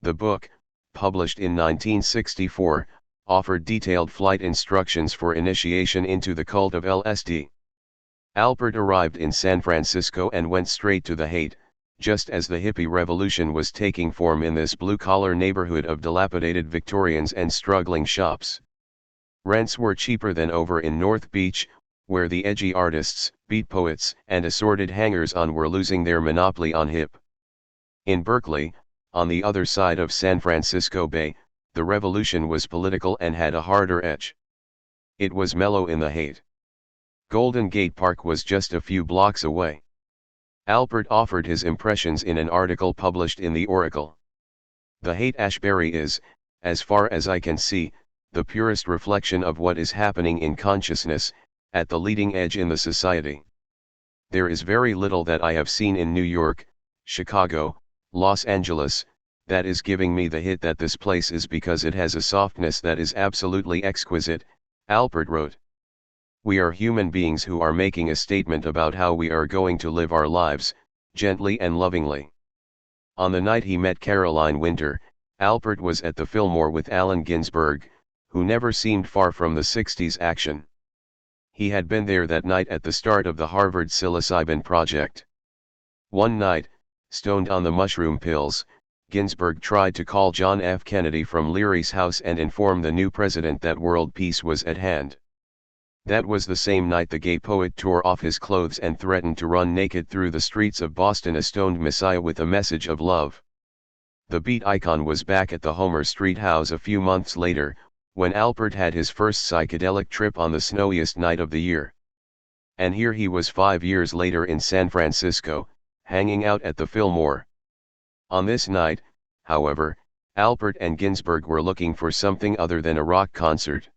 The book, published in 1964, offered detailed flight instructions for initiation into the cult of LSD. Alpert arrived in San Francisco and went straight to the Haight, just as the hippie revolution was taking form in this blue-collar neighborhood of dilapidated Victorians and struggling shops. Rents were cheaper than over in North Beach, where the edgy artists, beat poets, and assorted hangers-on were losing their monopoly on hip. In Berkeley, on the other side of San Francisco Bay, the revolution was political and had a harder edge. It was mellow in the Haight. Golden Gate Park was just a few blocks away. Alpert offered his impressions in an article published in the Oracle. The Haight-Ashbury is, as far as I can see, the purest reflection of what is happening in consciousness, at the leading edge in the society. There is very little that I have seen in New York, Chicago, Los Angeles, that is giving me the hit that this place is, because it has a softness that is absolutely exquisite, Alpert wrote. We are human beings who are making a statement about how we are going to live our lives, gently and lovingly. On the night he met Caroline Winter, Alpert was at the Fillmore with Allen Ginsberg, who never seemed far from the 60s action. He had been there that night at the start of the Harvard psilocybin project. One night, stoned on the mushroom pills, Ginsberg tried to call John F. Kennedy from Leary's house and inform the new president that world peace was at hand. That was the same night the gay poet tore off his clothes and threatened to run naked through the streets of Boston, a stoned messiah with a message of love. The beat icon was back at the Homer Street house a few months later, when Alpert had his first psychedelic trip on the snowiest night of the year. And here he was 5 years later in San Francisco, hanging out at the Fillmore. On this night, however, Alpert and Ginsberg were looking for something other than a rock concert.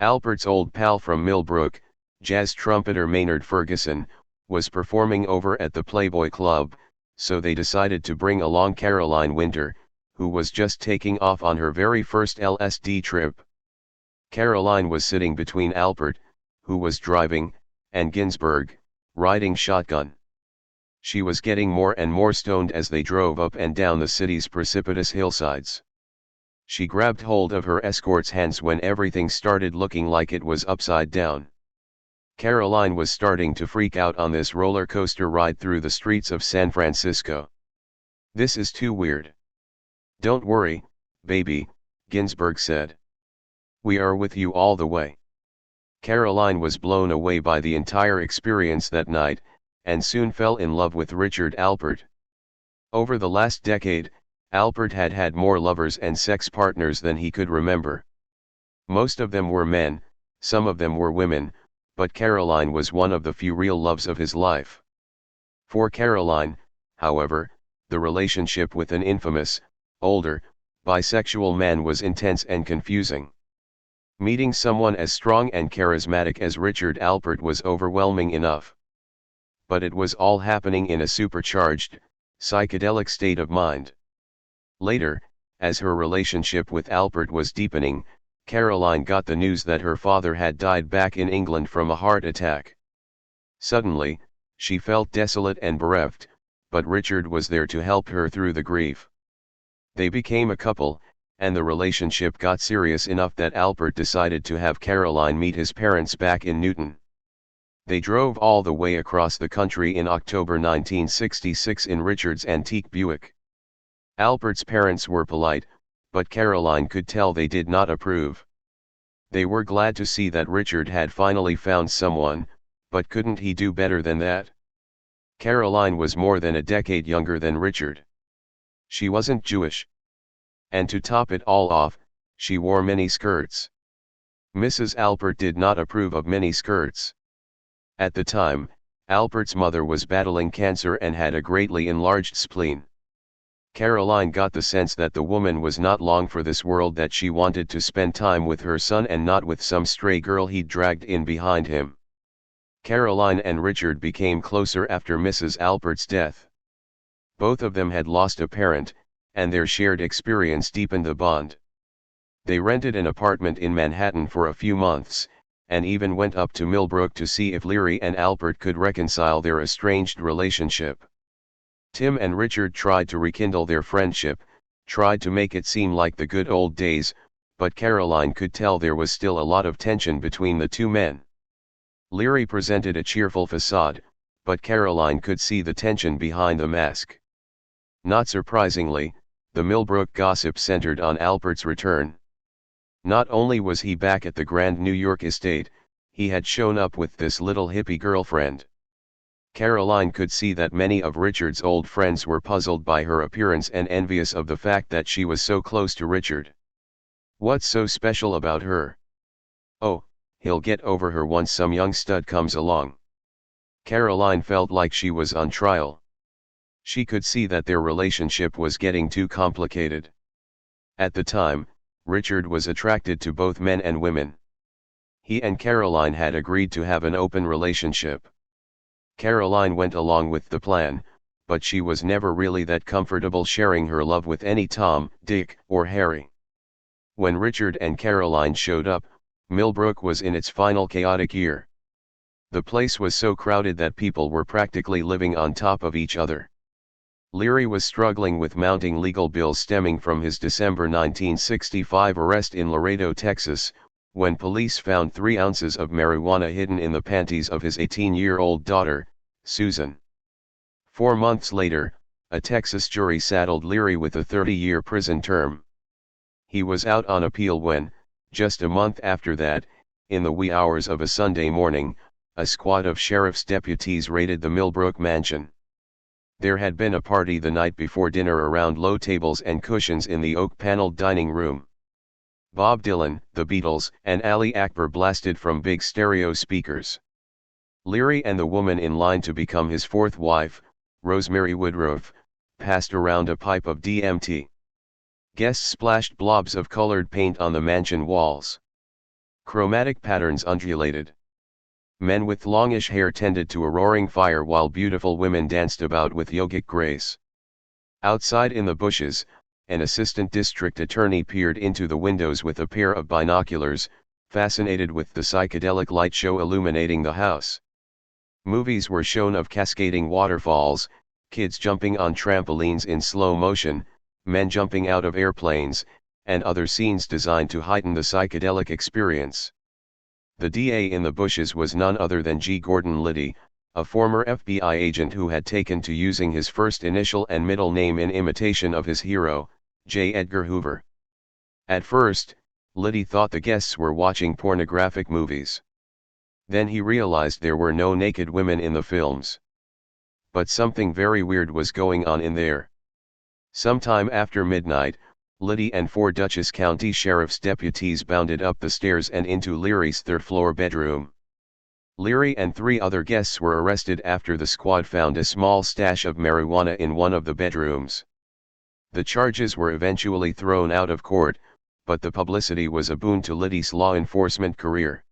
Alpert's old pal from Millbrook, jazz trumpeter Maynard Ferguson, was performing over at the Playboy Club, so they decided to bring along Caroline Winter, who was just taking off on her very first LSD trip. Caroline was sitting between Alpert, who was driving, and Ginsberg, riding shotgun. She was getting more and more stoned as they drove up and down the city's precipitous hillsides. She grabbed hold of her escort's hands when everything started looking like it was upside down. Caroline was starting to freak out on this roller coaster ride through the streets of San Francisco. "This is too weird." "Don't worry, baby," Ginsberg said. "We are with you all the way." Caroline was blown away by the entire experience that night, and soon fell in love with Richard Alpert. Over the last decade, Alpert had had more lovers and sex partners than he could remember. Most of them were men, some of them were women, but Caroline was one of the few real loves of his life. For Caroline, however, the relationship with an infamous, older, bisexual man was intense and confusing. Meeting someone as strong and charismatic as Richard Alpert was overwhelming enough. But it was all happening in a supercharged, psychedelic state of mind. Later, as her relationship with Alpert was deepening, Caroline got the news that her father had died back in England from a heart attack. Suddenly, she felt desolate and bereft, but Richard was there to help her through the grief. They became a couple, and the relationship got serious enough that Alpert decided to have Caroline meet his parents back in Newton. They drove all the way across the country in October 1966 in Richard's antique Buick. Alpert's parents were polite, but Caroline could tell they did not approve. They were glad to see that Richard had finally found someone, But couldn't he do better than that? Caroline was more than a decade younger than Richard. She wasn't Jewish. And to top it all off, she wore mini skirts. Mrs. Alpert did not approve of mini skirts. At the time, Alpert's mother was battling cancer and had a greatly enlarged spleen. Caroline got the sense that the woman was not long for this world, that she wanted to spend time with her son and not with some stray girl he'd dragged in behind him. Caroline and Richard became closer after Mrs. Alpert's death. Both of them had lost a parent, and their shared experience deepened the bond. They rented an apartment in Manhattan for a few months, and even went up to Millbrook to see if Leary and Alpert could reconcile their estranged relationship. Tim and Richard tried to rekindle their friendship, tried to make it seem like the good old days, but Caroline could tell there was still a lot of tension between the two men. Leary presented a cheerful facade, but Caroline could see the tension behind the mask. Not surprisingly, the Millbrook gossip centered on Alpert's return. Not only was he back at the grand New York estate, he had shown up with this little hippie girlfriend. Caroline could see that many of Richard's old friends were puzzled by her appearance and envious of the fact that she was so close to Richard. What's so special about her? Oh, he'll get over her once some young stud comes along. Caroline felt like she was on trial. She could see that their relationship was getting too complicated. At the time, Richard was attracted to both men and women. He and Caroline had agreed to have an open relationship. Caroline went along with the plan, but she was never really that comfortable sharing her love with any Tom, Dick, or Harry. When Richard and Caroline showed up, Millbrook was in its final chaotic year. The place was so crowded that people were practically living on top of each other. Leary was struggling with mounting legal bills stemming from his December 1965 arrest in Laredo, Texas, when police found 3 ounces of marijuana hidden in the panties of his 18-year-old daughter, Susan. 4 months later, a Texas jury saddled Leary with a 30-year prison term. He was out on appeal when, just a month after that, in the wee hours of a Sunday morning, a squad of sheriff's deputies raided the Millbrook mansion. There had been a party the night before dinner around low tables and cushions in the oak-paneled dining room. Bob Dylan, the Beatles, and Ali Akbar blasted from big stereo speakers. Leary and the woman in line to become his 4th wife, Rosemary Woodruff, passed around a pipe of DMT. Guests splashed blobs of colored paint on the mansion walls. Chromatic patterns undulated. Men with longish hair tended to a roaring fire while beautiful women danced about with yogic grace. Outside in the bushes, an assistant district attorney peered into the windows with a pair of binoculars, fascinated with the psychedelic light show illuminating the house. Movies were shown of cascading waterfalls, kids jumping on trampolines in slow motion, men jumping out of airplanes, and other scenes designed to heighten the psychedelic experience. The DA in the bushes was none other than G. Gordon Liddy, a former FBI agent who had taken to using his first initial and middle name in imitation of his hero, J. Edgar Hoover. At first, Liddy thought the guests were watching pornographic movies. Then he realized there were no naked women in the films. But something very weird was going on in there. Sometime after midnight, Liddy and 4 Dutchess County Sheriff's deputies bounded up the stairs and into Leary's 3rd-floor bedroom. Leary and 3 other guests were arrested after the squad found a small stash of marijuana in one of the bedrooms. The charges were eventually thrown out of court, but the publicity was a boon to Liddy's law enforcement career.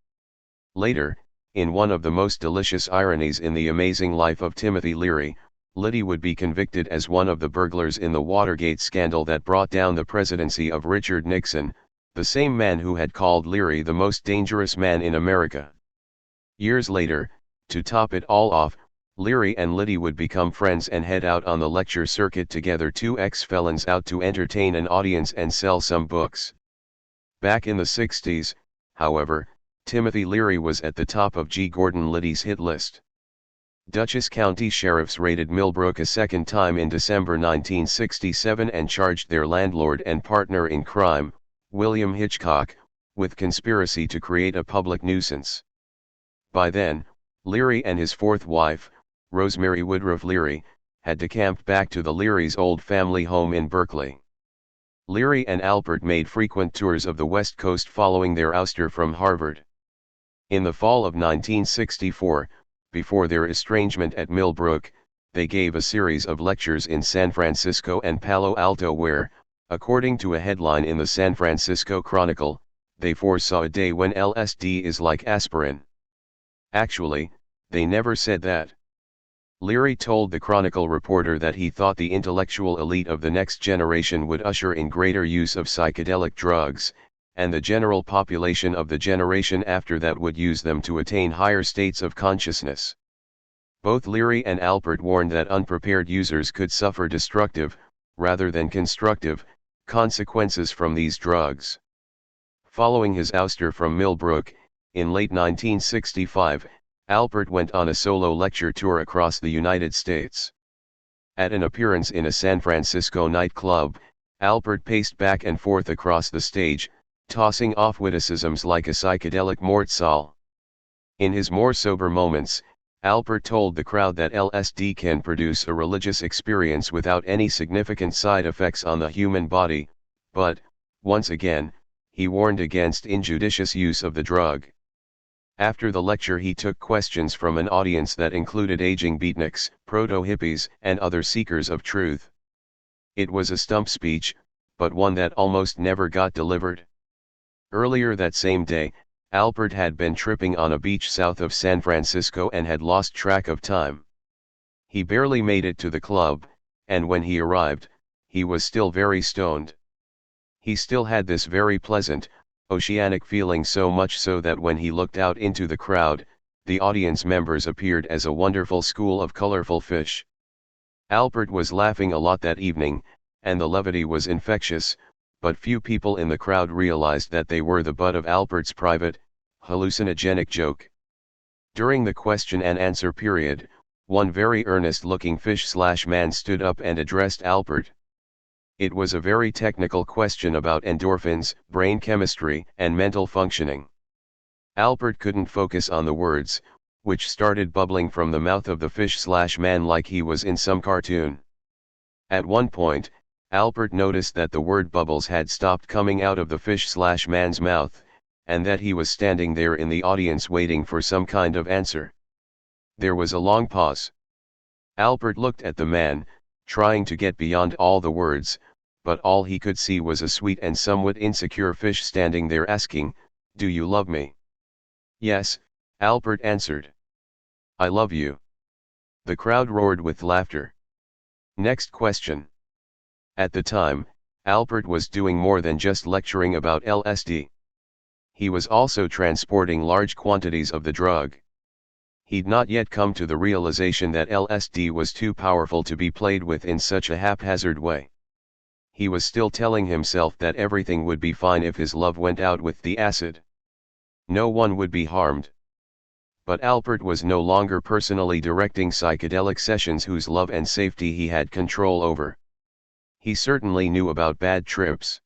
Later, in one of the most delicious ironies in the amazing life of Timothy Leary, Liddy would be convicted as one of the burglars in the Watergate scandal that brought down the presidency of Richard Nixon, the same man who had called Leary the most dangerous man in America. Years later, to top it all off, Leary and Liddy would become friends and head out on the lecture circuit together, 2 ex-felons out to entertain an audience and sell some books. Back in the 60s, however, Timothy Leary was at the top of G. Gordon Liddy's hit list. Dutchess County sheriffs raided Millbrook a second time in December 1967 and charged their landlord and partner in crime, William Hitchcock, with conspiracy to create a public nuisance. By then, Leary and his fourth wife, Rosemary Woodruff Leary, had decamped back to the Leary's old family home in Berkeley. Leary and Alpert made frequent tours of the West Coast following their ouster from Harvard. In the fall of 1964, before their estrangement at Millbrook, they gave a series of lectures in San Francisco and Palo Alto where, according to a headline in the San Francisco Chronicle, they foresaw a day when LSD is like aspirin. Actually, they never said that. Leary told the Chronicle reporter that he thought the intellectual elite of the next generation would usher in greater use of psychedelic drugs, and the general population of the generation after that would use them to attain higher states of consciousness. Both Leary and Alpert warned that unprepared users could suffer destructive, rather than constructive, consequences from these drugs. Following his ouster from Millbrook, in late 1965, Alpert went on a solo lecture tour across the United States. At an appearance in a San Francisco nightclub, Alpert paced back and forth across the stage, tossing off witticisms like a psychedelic mortsal. In his more sober moments, Alpert told the crowd that LSD can produce a religious experience without any significant side effects on the human body, but, once again, he warned against injudicious use of the drug. After the lecture he took questions from an audience that included aging beatniks, proto-hippies, and other seekers of truth. It was a stump speech, but one that almost never got delivered. Earlier that same day, Alpert had been tripping on a beach south of San Francisco and had lost track of time. He barely made it to the club, and when he arrived, he was still very stoned. He still had this very pleasant, oceanic feeling, so much so that when he looked out into the crowd, the audience members appeared as a wonderful school of colorful fish. Alpert was laughing a lot that evening, and the levity was infectious, but few people in the crowd realized that they were the butt of Alpert's private, hallucinogenic joke. During the question and answer period, one very earnest-looking fish-man stood up and addressed Alpert. It was a very technical question about endorphins, brain chemistry, and mental functioning. Alpert couldn't focus on the words, which started bubbling from the mouth of the fish-man like he was in some cartoon. At one point, Alpert noticed that the word bubbles had stopped coming out of the fish-man's mouth, and that he was standing there in the audience waiting for some kind of answer. There was a long pause. Alpert looked at the man, trying to get beyond all the words, but all he could see was a sweet and somewhat insecure fish standing there asking, "Do you love me?" "Yes," Alpert answered. "I love you." The crowd roared with laughter. Next question. At the time, Alpert was doing more than just lecturing about LSD. He was also transporting large quantities of the drug. He'd not yet come to the realization that LSD was too powerful to be played with in such a haphazard way. He was still telling himself that everything would be fine if his love went out with the acid. No one would be harmed. But Alpert was no longer personally directing psychedelic sessions whose love and safety he had control over. He certainly knew about bad trips.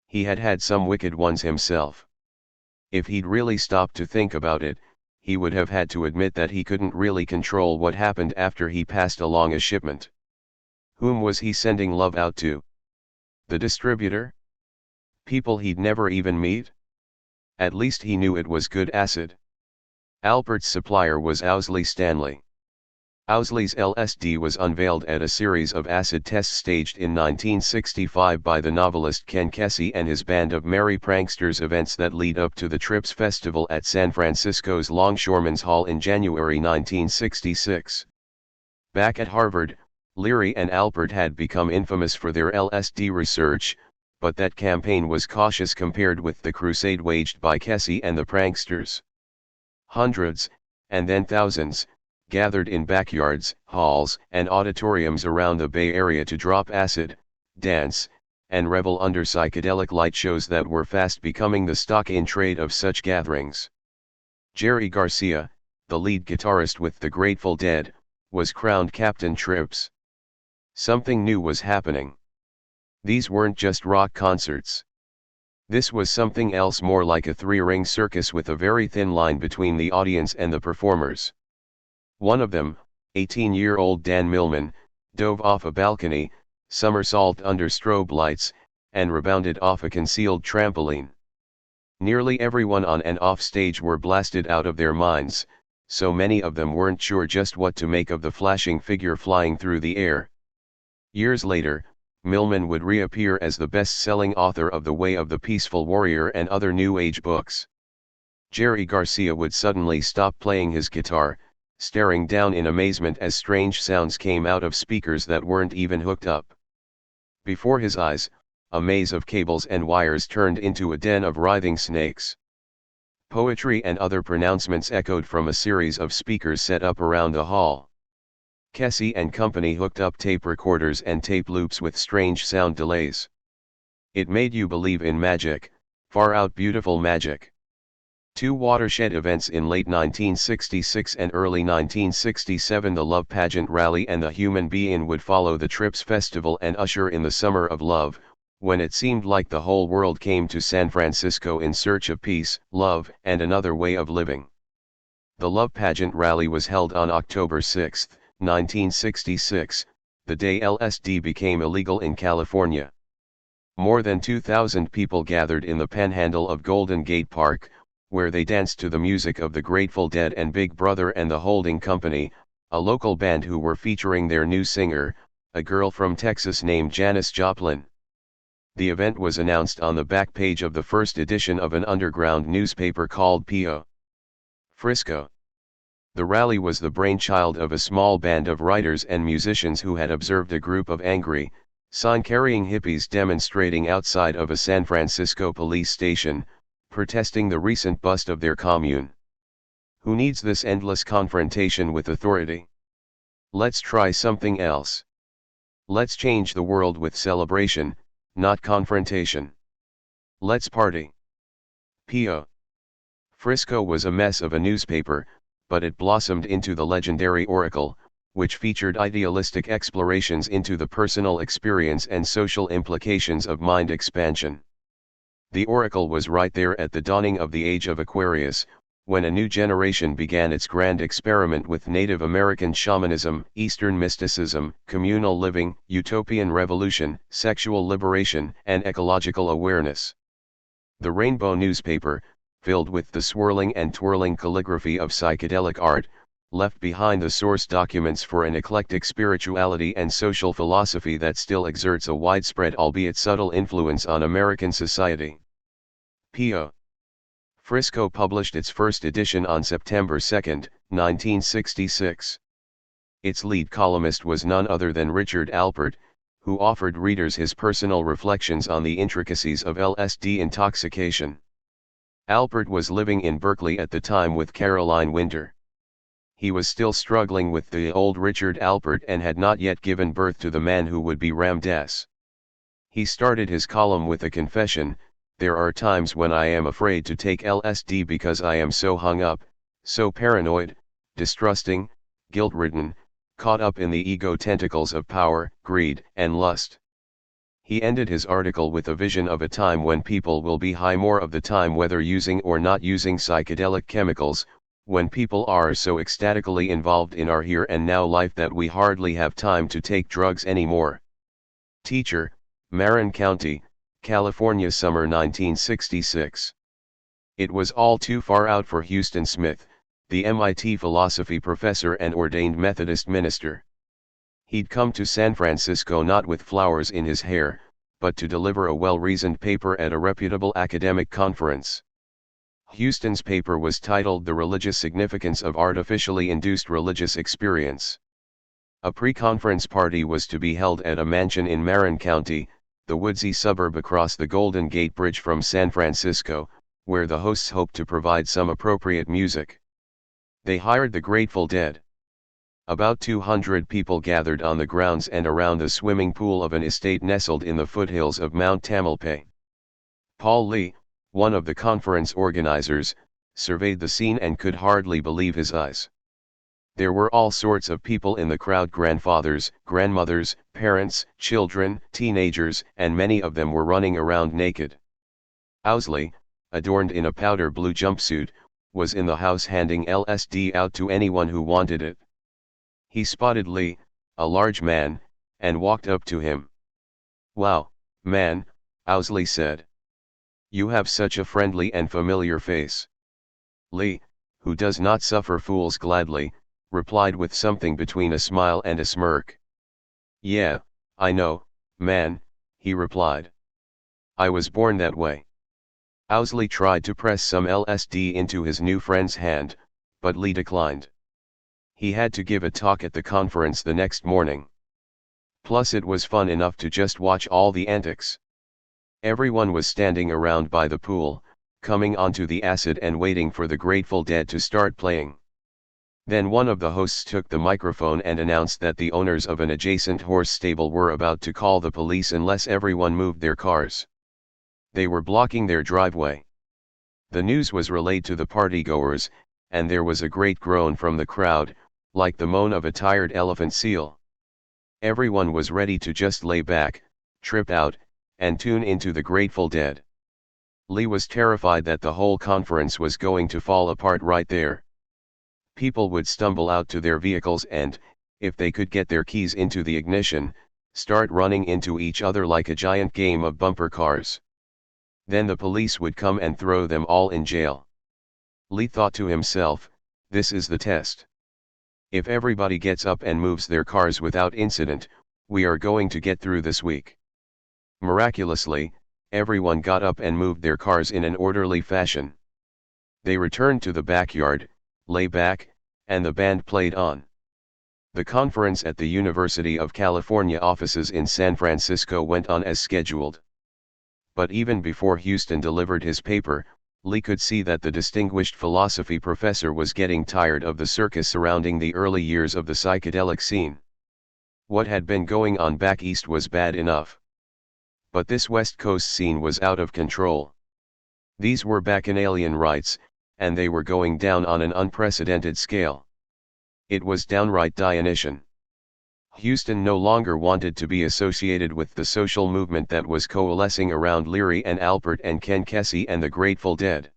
He had had some wicked ones himself. If he'd really stopped to think about it, he would have had to admit that he couldn't really control what happened after he passed along a shipment. Whom was he sending love out to? The distributor? People he'd never even meet? At least he knew it was good acid. Alpert's supplier was Owsley Stanley. Owsley's LSD was unveiled at a series of acid tests staged in 1965 by the novelist Ken Kesey and his band of merry pranksters, events that lead up to the Trips Festival at San Francisco's Longshoremen's Hall in January 1966. Back at Harvard, Leary and Alpert had become infamous for their LSD research, but that campaign was cautious compared with the crusade waged by Kesey and the pranksters. Hundreds, and then thousands, gathered in backyards, halls, and auditoriums around the Bay Area to drop acid, dance, and revel under psychedelic light shows that were fast becoming the stock in trade of such gatherings. Jerry Garcia, the lead guitarist with the Grateful Dead, was crowned Captain Trips. Something new was happening. These weren't just rock concerts. This was something else, more like a three-ring circus with a very thin line between the audience and the performers. One of them, 18-year-old Dan Millman, dove off a balcony, somersaulted under strobe lights, and rebounded off a concealed trampoline. Nearly everyone on and off stage were blasted out of their minds, so many of them weren't sure just what to make of the flashing figure flying through the air. Years later, Millman would reappear as the best-selling author of The Way of the Peaceful Warrior and other New Age books. Jerry Garcia would suddenly stop playing his guitar, staring down in amazement as strange sounds came out of speakers that weren't even hooked up. Before his eyes, a maze of cables and wires turned into a den of writhing snakes. Poetry and other pronouncements echoed from a series of speakers set up around the hall. Kesey and company hooked up tape recorders and tape loops with strange sound delays. It made you believe in magic, far out beautiful magic. Two watershed events in late 1966 and early 1967, the Love Pageant Rally and the Human Being, would follow the Trips Festival and usher in the Summer of Love, when it seemed like the whole world came to San Francisco in search of peace, love, and another way of living. The Love Pageant Rally was held on October 6, 1966, the day LSD became illegal in California. More than 2,000 people gathered in the panhandle of Golden Gate Park, where they danced to the music of the Grateful Dead and Big Brother and the Holding Company, a local band who were featuring their new singer, a girl from Texas named Janis Joplin. The event was announced on the back page of the first edition of an underground newspaper called P.O. Frisco. The rally was the brainchild of a small band of writers and musicians who had observed a group of angry, sign-carrying hippies demonstrating outside of a San Francisco police station, protesting the recent bust of their commune. Who needs this endless confrontation with authority? Let's try something else. Let's change the world with celebration, not confrontation. Let's party. P.O. Frisco was a mess of a newspaper, but it blossomed into the legendary Oracle, which featured idealistic explorations into the personal experience and social implications of mind expansion. The Oracle was right there at the dawning of the age of Aquarius, when a new generation began its grand experiment with Native American shamanism, Eastern mysticism, communal living, utopian revolution, sexual liberation, and ecological awareness. The Rainbow newspaper, filled with the swirling and twirling calligraphy of psychedelic art, left behind the source documents for an eclectic spirituality and social philosophy that still exerts a widespread albeit subtle influence on American society. P.O. Frisco published its first edition on September 2, 1966. Its lead columnist was none other than Richard Alpert, who offered readers his personal reflections on the intricacies of LSD intoxication. Alpert was living in Berkeley at the time with Caroline Winter. He was still struggling with the old Richard Alpert and had not yet given birth to the man who would be Ramdes. He started his column with a confession: "There are times when I am afraid to take LSD because I am so hung up, so paranoid, distrusting, guilt-ridden, caught up in the ego tentacles of power, greed, and lust." He ended his article with a vision of a time when people will be high more of the time, whether using or not using psychedelic chemicals, when people are so ecstatically involved in our here and now life that we hardly have time to take drugs anymore. Teacher, Marin County, California, summer 1966. It was all too far out for Huston Smith, the MIT philosophy professor and ordained Methodist minister. He'd come to San Francisco not with flowers in his hair, but to deliver a well-reasoned paper at a reputable academic conference. Huston's paper was titled "The Religious Significance of Artificially Induced Religious Experience." A pre-conference party was to be held at a mansion in Marin County, the woodsy suburb across the Golden Gate Bridge from San Francisco, where the hosts hoped to provide some appropriate music. They hired the Grateful Dead. About 200 people gathered on the grounds and around the swimming pool of an estate nestled in the foothills of Mount Tamalpais. Paul Lee, one of the conference organizers, surveyed the scene and could hardly believe his eyes. There were all sorts of people in the crowd: grandfathers, grandmothers, parents, children, teenagers, and many of them were running around naked. Owsley, adorned in a powder blue jumpsuit, was in the house handing LSD out to anyone who wanted it. He spotted Lee, a large man, and walked up to him. "Wow, man," Owsley said. "You have such a friendly and familiar face." Lee, who does not suffer fools gladly, replied with something between a smile and a smirk. "Yeah, I know, man," he replied. "I was born that way." Owsley tried to press some LSD into his new friend's hand, but Lee declined. He had to give a talk at the conference the next morning. Plus it was fun enough to just watch all the antics. Everyone was standing around by the pool, coming onto the acid and waiting for the Grateful Dead to start playing. Then one of the hosts took the microphone and announced that the owners of an adjacent horse stable were about to call the police unless everyone moved their cars. They were blocking their driveway. The news was relayed to the partygoers, and there was a great groan from the crowd, like the moan of a tired elephant seal. Everyone was ready to just lay back, trip out, and tune into the Grateful Dead. Lee was terrified that the whole conference was going to fall apart right there. People would stumble out to their vehicles and, if they could get their keys into the ignition, start running into each other like a giant game of bumper cars. Then the police would come and throw them all in jail. Lee thought to himself, this is the test. If everybody gets up and moves their cars without incident, we are going to get through this week. Miraculously, everyone got up and moved their cars in an orderly fashion. They returned to the backyard, lay back, and the band played on. The conference at the University of California offices in San Francisco went on as scheduled. But even before Huston delivered his paper, Lee could see that the distinguished philosophy professor was getting tired of the circus surrounding the early years of the psychedelic scene. What had been going on back east was bad enough. But this West Coast scene was out of control. These were bacchanalian rites, and they were going down on an unprecedented scale. It was downright Dionysian. Huston no longer wanted to be associated with the social movement that was coalescing around Leary and Alpert and Ken Kesey and the Grateful Dead.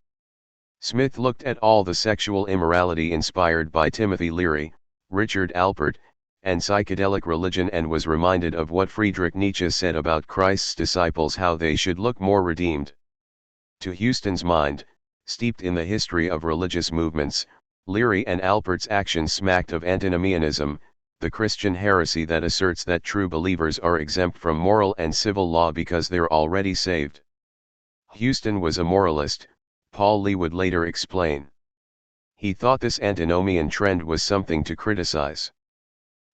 Smith looked at all the sexual immorality inspired by Timothy Leary, Richard Alpert, and psychedelic religion and was reminded of what Friedrich Nietzsche said about Christ's disciples, how they should look more redeemed. To Huston's mind, steeped in the history of religious movements, Leary and Alpert's actions smacked of antinomianism, the Christian heresy that asserts that true believers are exempt from moral and civil law because they're already saved. Huston was a moralist, Paul Lee would later explain. He thought this antinomian trend was something to criticize.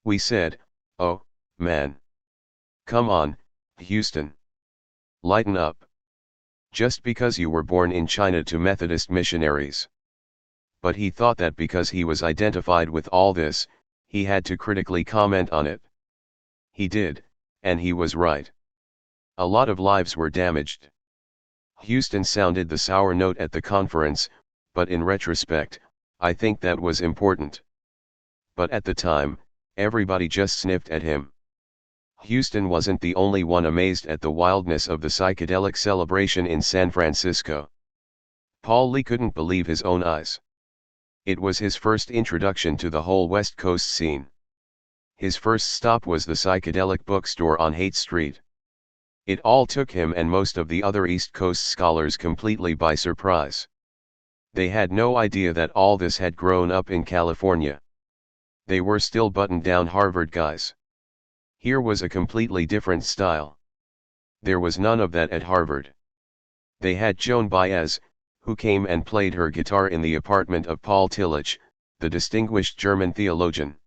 We said, oh, man. Come on, Huston. Lighten up. Just because you were born in China to Methodist missionaries. But he thought that because he was identified with all this, he had to critically comment on it. He did, and he was right. A lot of lives were damaged. Huston sounded the sour note at the conference, but in retrospect, I think that was important. But at the time, everybody just sniffed at him. Huston wasn't the only one amazed at the wildness of the psychedelic celebration in San Francisco. Paul Lee couldn't believe his own eyes. It was his first introduction to the whole West Coast scene. His first stop was the Psychedelic bookstore on Haight Street. It all took him and most of the other East Coast scholars completely by surprise. They had no idea that all this had grown up in California. They were still buttoned-down Harvard guys. Here was a completely different style. There was none of that at Harvard. They had Joan Baez, who came and played her guitar in the apartment of Paul Tillich, the distinguished German theologian.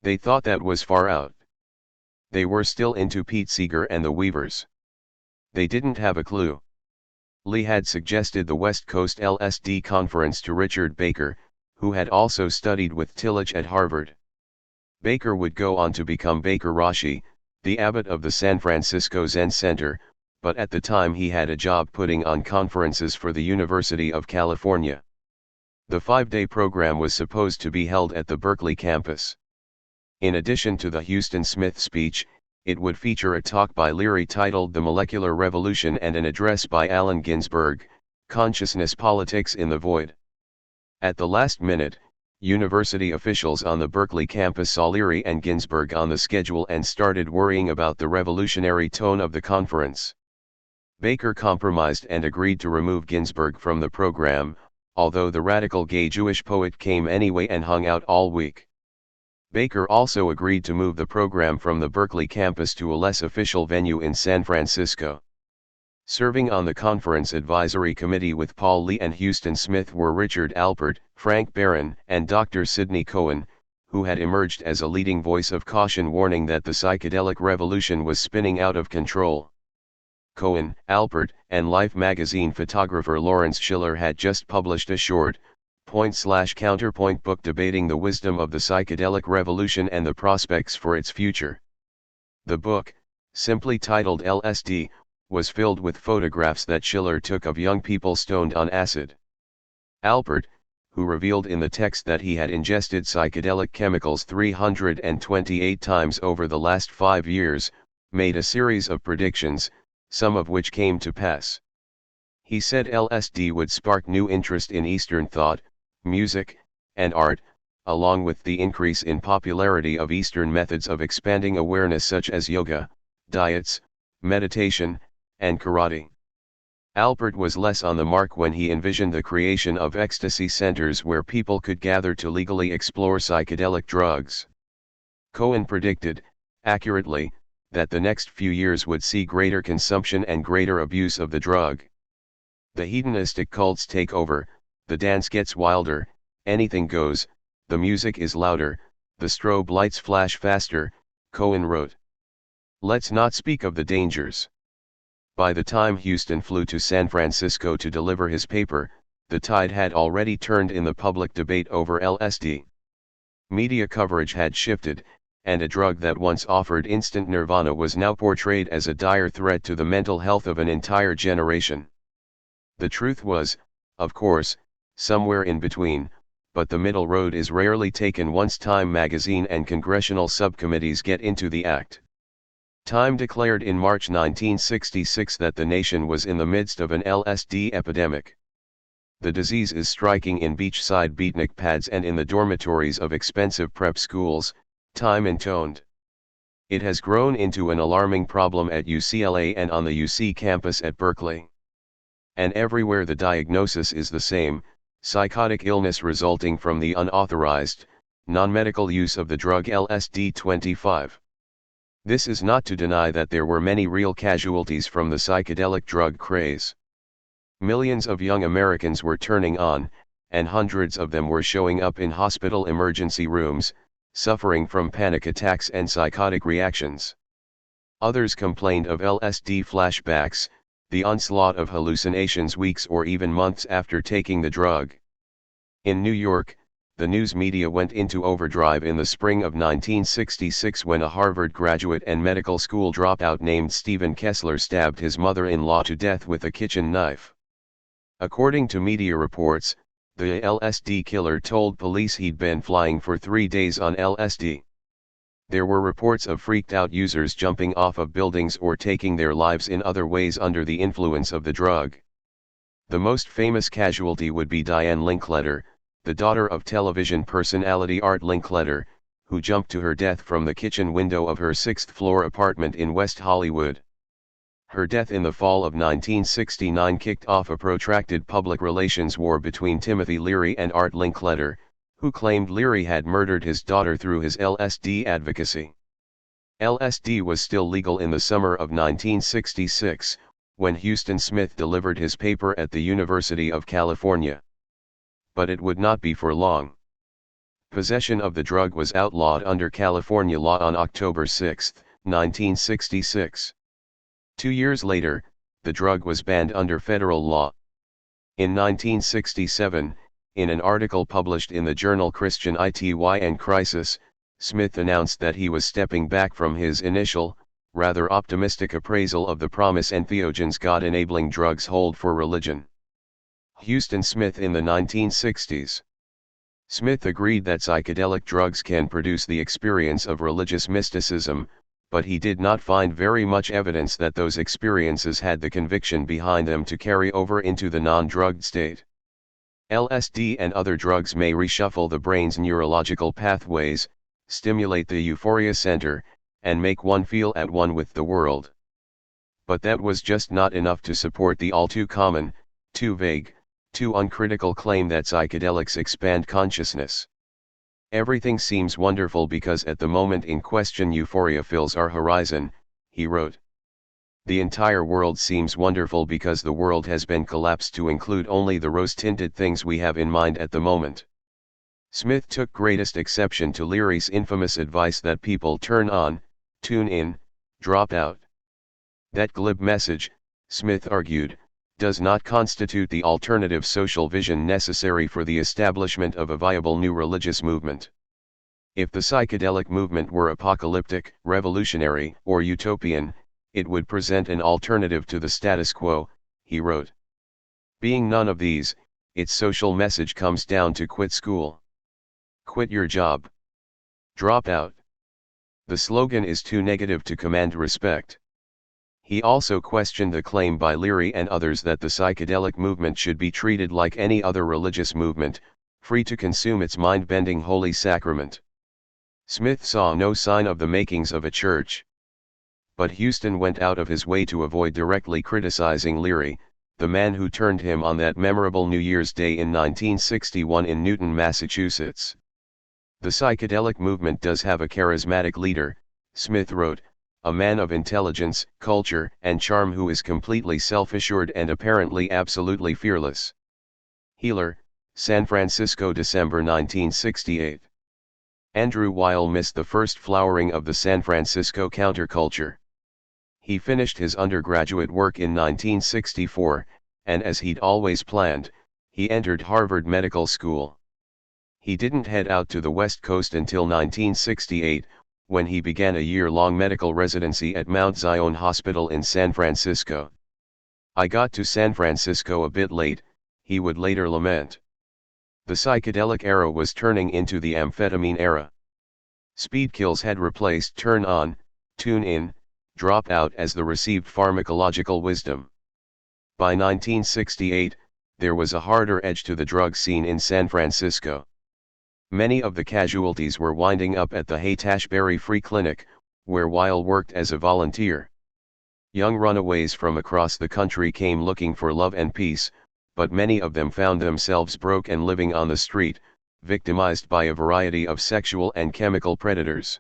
They thought that was far out. They were still into Pete Seeger and the Weavers. They didn't have a clue. Lee had suggested the West Coast LSD conference to Richard Baker, who had also studied with Tillich at Harvard. Baker would go on to become Baker Rashi, the abbot of the San Francisco Zen Center, but at the time he had a job putting on conferences for the University of California. The 5-day program was supposed to be held at the Berkeley campus. In addition to the Huston Smith speech, it would feature a talk by Leary titled The Molecular Revolution and an address by Allen Ginsberg, Consciousness Politics in the Void. At the last minute, university officials on the Berkeley campus saw Leary and Ginsberg on the schedule and started worrying about the revolutionary tone of the conference. Baker compromised and agreed to remove Ginsberg from the program, although the radical gay Jewish poet came anyway and hung out all week. Baker also agreed to move the program from the Berkeley campus to a less official venue in San Francisco. Serving on the conference advisory committee with Paul Lee and Huston Smith were Richard Alpert, Frank Barron, and Dr. Sidney Cohen, who had emerged as a leading voice of caution warning that the psychedelic revolution was spinning out of control. Cohen, Alpert, and Life magazine photographer Lawrence Schiller had just published a short, point/counterpoint book debating the wisdom of the psychedelic revolution and the prospects for its future. The book, simply titled LSD, was filled with photographs that Schiller took of young people stoned on acid. Alpert, who revealed in the text that he had ingested psychedelic chemicals 328 times over the last 5 years, made a series of predictions, some of which came to pass. He said LSD would spark new interest in Eastern thought, music, and art, along with the increase in popularity of Eastern methods of expanding awareness such as yoga, diets, meditation, and karate. Alpert was less on the mark when he envisioned the creation of ecstasy centers where people could gather to legally explore psychedelic drugs. Cohen predicted, accurately, that the next few years would see greater consumption and greater abuse of the drug. The hedonistic cults take over, the dance gets wilder, anything goes, the music is louder, the strobe lights flash faster, Cohen wrote. Let's not speak of the dangers. By the time Huston flew to San Francisco to deliver his paper, the tide had already turned in the public debate over LSD. Media coverage had shifted, and a drug that once offered instant nirvana was now portrayed as a dire threat to the mental health of an entire generation. The truth was, of course, somewhere in between, but the middle road is rarely taken once Time magazine and congressional subcommittees get into the act. Time declared in March 1966 that the nation was in the midst of an LSD epidemic. The disease is striking in beachside beatnik pads and in the dormitories of expensive prep schools, Time intoned. It has grown into an alarming problem at UCLA and on the UC campus at Berkeley. And everywhere the diagnosis is the same, psychotic illness resulting from the unauthorized, non-medical use of the drug LSD-25. This is not to deny that there were many real casualties from the psychedelic drug craze. Millions of young Americans were turning on, and hundreds of them were showing up in hospital emergency rooms, suffering from panic attacks and psychotic reactions. Others complained of LSD flashbacks, the onslaught of hallucinations weeks or even months after taking the drug. In New York, the news media went into overdrive in the spring of 1966 when a Harvard graduate and medical school dropout named Stephen Kessler stabbed his mother-in-law to death with a kitchen knife. According to media reports, the LSD killer told police he'd been flying for 3 days on LSD. There were reports of freaked-out users jumping off of buildings or taking their lives in other ways under the influence of the drug. The most famous casualty would be Diane Linkletter, the daughter of television personality Art Linkletter, who jumped to her death from the kitchen window of her 6th-floor apartment in West Hollywood. Her death in the fall of 1969 kicked off a protracted public relations war between Timothy Leary and Art Linkletter, who claimed Leary had murdered his daughter through his LSD advocacy. LSD was still legal in the summer of 1966, when Huston Smith delivered his paper at the University of California. But it would not be for long. Possession of the drug was outlawed under California law on October 6, 1966. 2 years later, the drug was banned under federal law. In 1967, in an article published in the journal Christian ITY and Crisis, Smith announced that he was stepping back from his initial, rather optimistic appraisal of the promise entheogens God-enabling drugs hold for religion. Huston Smith in the 1960s. Smith agreed that psychedelic drugs can produce the experience of religious mysticism, but he did not find very much evidence that those experiences had the conviction behind them to carry over into the non-drugged state. LSD and other drugs may reshuffle the brain's neurological pathways, stimulate the euphoria center, and make one feel at one with the world. But that was just not enough to support the all too common, too vague, too uncritical claim that psychedelics expand consciousness. Everything seems wonderful because at the moment in question euphoria fills our horizon, he wrote. The entire world seems wonderful because the world has been collapsed to include only the rose-tinted things we have in mind at the moment. Smith took greatest exception to Leary's infamous advice that people turn on, tune in, drop out. That glib message, Smith argued, does not constitute the alternative social vision necessary for the establishment of a viable new religious movement. If the psychedelic movement were apocalyptic, revolutionary, or utopian, it would present an alternative to the status quo, he wrote. Being none of these, its social message comes down to quit school. Quit your job. Drop out. The slogan is too negative to command respect. He also questioned the claim by Leary and others that the psychedelic movement should be treated like any other religious movement, free to consume its mind-bending holy sacrament. Smith saw no sign of the makings of a church. But Huston went out of his way to avoid directly criticizing Leary, the man who turned him on that memorable New Year's Day in 1961 in Newton, Massachusetts. The psychedelic movement does have a charismatic leader, Smith wrote, a man of intelligence, culture, and charm who is completely self-assured and apparently absolutely fearless. Healer, San Francisco, December 1968. Andrew Weil missed the first flowering of the San Francisco counterculture. He finished his undergraduate work in 1964, and as he'd always planned, he entered Harvard Medical School. He didn't head out to the West Coast until 1968, when he began a year-long medical residency at Mount Zion Hospital in San Francisco. I got to San Francisco a bit late, he would later lament. The psychedelic era was turning into the amphetamine era. Speed kills had replaced turn on, tune in, drop out as the received pharmacological wisdom. By 1968, there was a harder edge to the drug scene in San Francisco. Many of the casualties were winding up at the Haight-Ashbury Free Clinic, where Weil worked as a volunteer. Young runaways from across the country came looking for love and peace, but many of them found themselves broke and living on the street, victimized by a variety of sexual and chemical predators.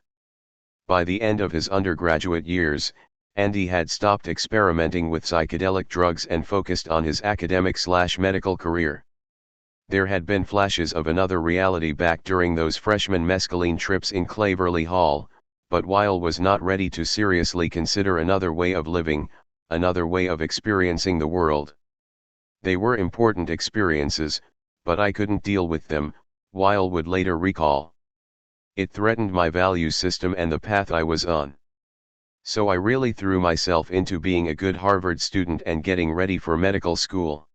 By the end of his undergraduate years, Andy had stopped experimenting with psychedelic drugs and focused on his academic/medical career. There had been flashes of another reality back during those freshman mescaline trips in Claverley Hall, but Weil was not ready to seriously consider another way of living, another way of experiencing the world. They were important experiences, but I couldn't deal with them, Weil would later recall. It threatened my value system and the path I was on. So I really threw myself into being a good Harvard student and getting ready for medical school.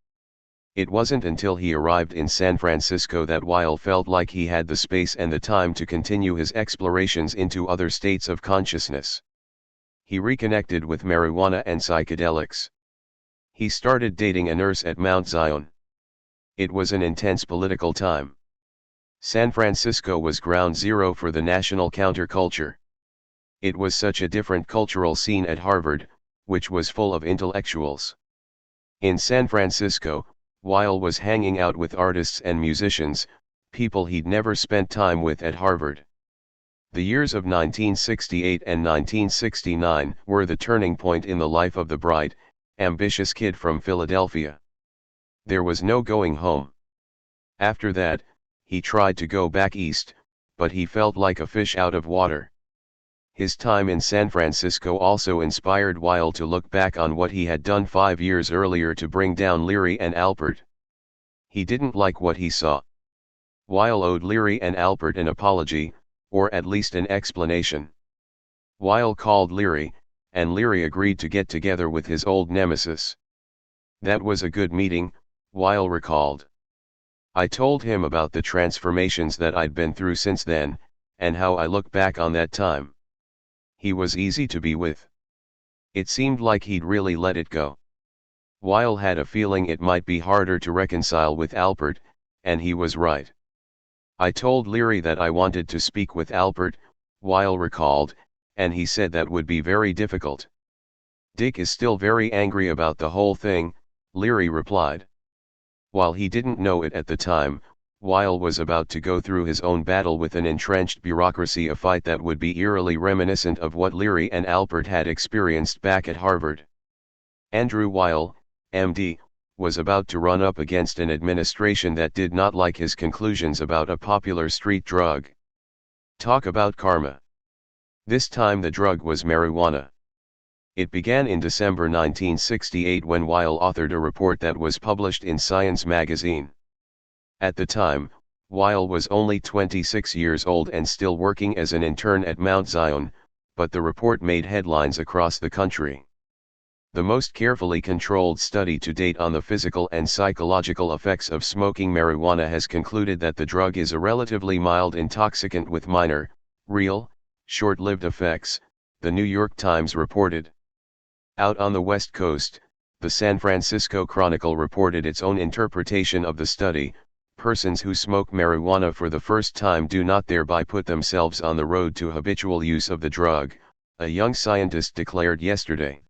It wasn't until he arrived in San Francisco that Weil felt like he had the space and the time to continue his explorations into other states of consciousness. He reconnected with marijuana and psychedelics. He started dating a nurse at Mount Zion. It was an intense political time. San Francisco was ground zero for the national counterculture. It was such a different cultural scene at Harvard, which was full of intellectuals. In San Francisco, Weil was hanging out with artists and musicians, people he'd never spent time with at Harvard. The years of 1968 and 1969 were the turning point in the life of the bright, ambitious kid from Philadelphia. There was no going home. After that, he tried to go back east, but he felt like a fish out of water. His time in San Francisco also inspired Weil to look back on what he had done 5 years earlier to bring down Leary and Alpert. He didn't like what he saw. Weil owed Leary and Alpert an apology, or at least an explanation. Weil called Leary, and Leary agreed to get together with his old nemesis. That was a good meeting, Weil recalled. I told him about the transformations that I'd been through since then, and how I look back on that time. He was easy to be with. It seemed like he'd really let it go. Weil had a feeling it might be harder to reconcile with Alpert, and he was right. I told Leary that I wanted to speak with Alpert, Weil recalled, and he said that would be very difficult. Dick is still very angry about the whole thing, Leary replied. While he didn't know it at the time, Weil was about to go through his own battle with an entrenched bureaucracy, a fight that would be eerily reminiscent of what Leary and Alpert had experienced back at Harvard. Andrew Weil, MD, was about to run up against an administration that did not like his conclusions about a popular street drug. Talk about karma. This time the drug was marijuana. It began in December 1968 when Weil authored a report that was published in Science magazine. At the time, Weil was only 26 years old and still working as an intern at Mount Zion, but the report made headlines across the country. The most carefully controlled study to date on the physical and psychological effects of smoking marijuana has concluded that the drug is a relatively mild intoxicant with minor, real, short-lived effects, the New York Times reported. Out on the West Coast, the San Francisco Chronicle reported its own interpretation of the study. Persons who smoke marijuana for the first time do not thereby put themselves on the road to habitual use of the drug, a young scientist declared yesterday.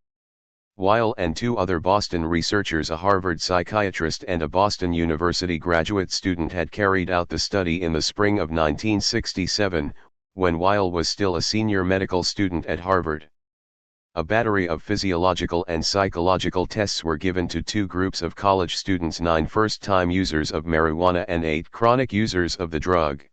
Weil and two other Boston researchers, a Harvard psychiatrist and a Boston University graduate student, had carried out the study in the spring of 1967, when Weil was still a senior medical student at Harvard. A battery of physiological and psychological tests were given to two groups of college students, 9 first-time users of marijuana and 8 chronic users of the drug.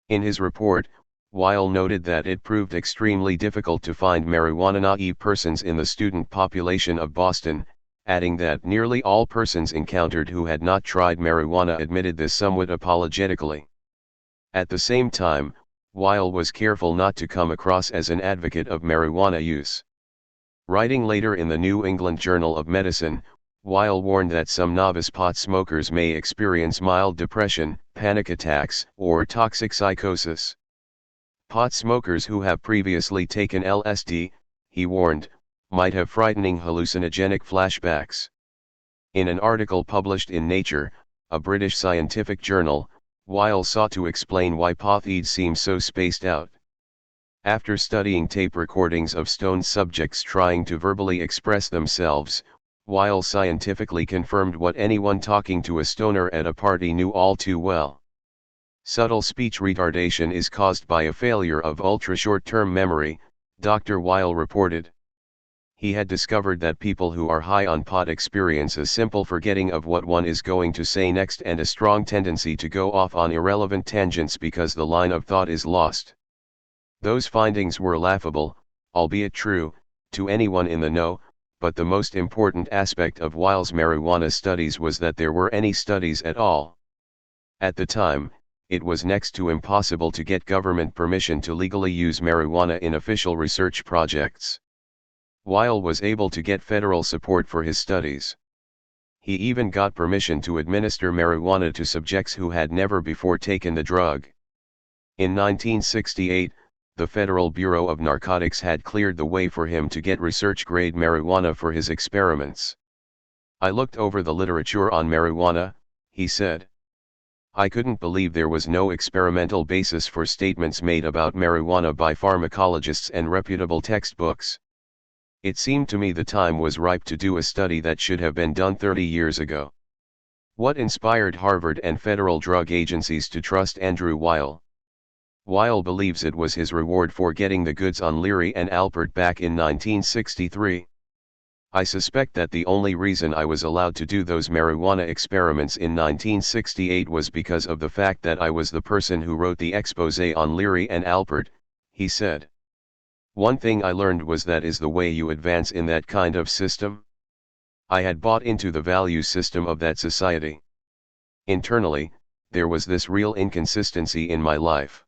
In his report, Weil noted that it proved extremely difficult to find marijuana-naive persons in the student population of Boston, adding that nearly all persons encountered who had not tried marijuana admitted this somewhat apologetically. At the same time, Weil was careful not to come across as an advocate of marijuana use. Writing later in the New England Journal of Medicine, Weil warned that some novice pot smokers may experience mild depression, panic attacks, or toxic psychosis. Pot smokers who have previously taken LSD, he warned, might have frightening hallucinogenic flashbacks. In an article published in Nature, a British scientific journal, Weil sought to explain why potheads seem so spaced out. After studying tape recordings of stoned subjects trying to verbally express themselves, Weil scientifically confirmed what anyone talking to a stoner at a party knew all too well. Subtle speech retardation is caused by a failure of ultra-short-term memory, Dr. Weil reported. He had discovered that people who are high on pot experience a simple forgetting of what one is going to say next and a strong tendency to go off on irrelevant tangents because the line of thought is lost. Those findings were laughable, albeit true, to anyone in the know, but the most important aspect of Weil's marijuana studies was that there were any studies at all. At the time, it was next to impossible to get government permission to legally use marijuana in official research projects. Weil was able to get federal support for his studies. He even got permission to administer marijuana to subjects who had never before taken the drug. In 1968, the Federal Bureau of Narcotics had cleared the way for him to get research-grade marijuana for his experiments. I looked over the literature on marijuana, he said. I couldn't believe there was no experimental basis for statements made about marijuana by pharmacologists and reputable textbooks. It seemed to me the time was ripe to do a study that should have been done 30 years ago. What inspired Harvard and federal drug agencies to trust Andrew Weil? Weil believes it was his reward for getting the goods on Leary and Alpert back in 1963. I suspect that the only reason I was allowed to do those marijuana experiments in 1968 was because of the fact that I was the person who wrote the exposé on Leary and Alpert, he said. One thing I learned was that is the way you advance in that kind of system. I had bought into the value system of that society. Internally, there was this real inconsistency in my life.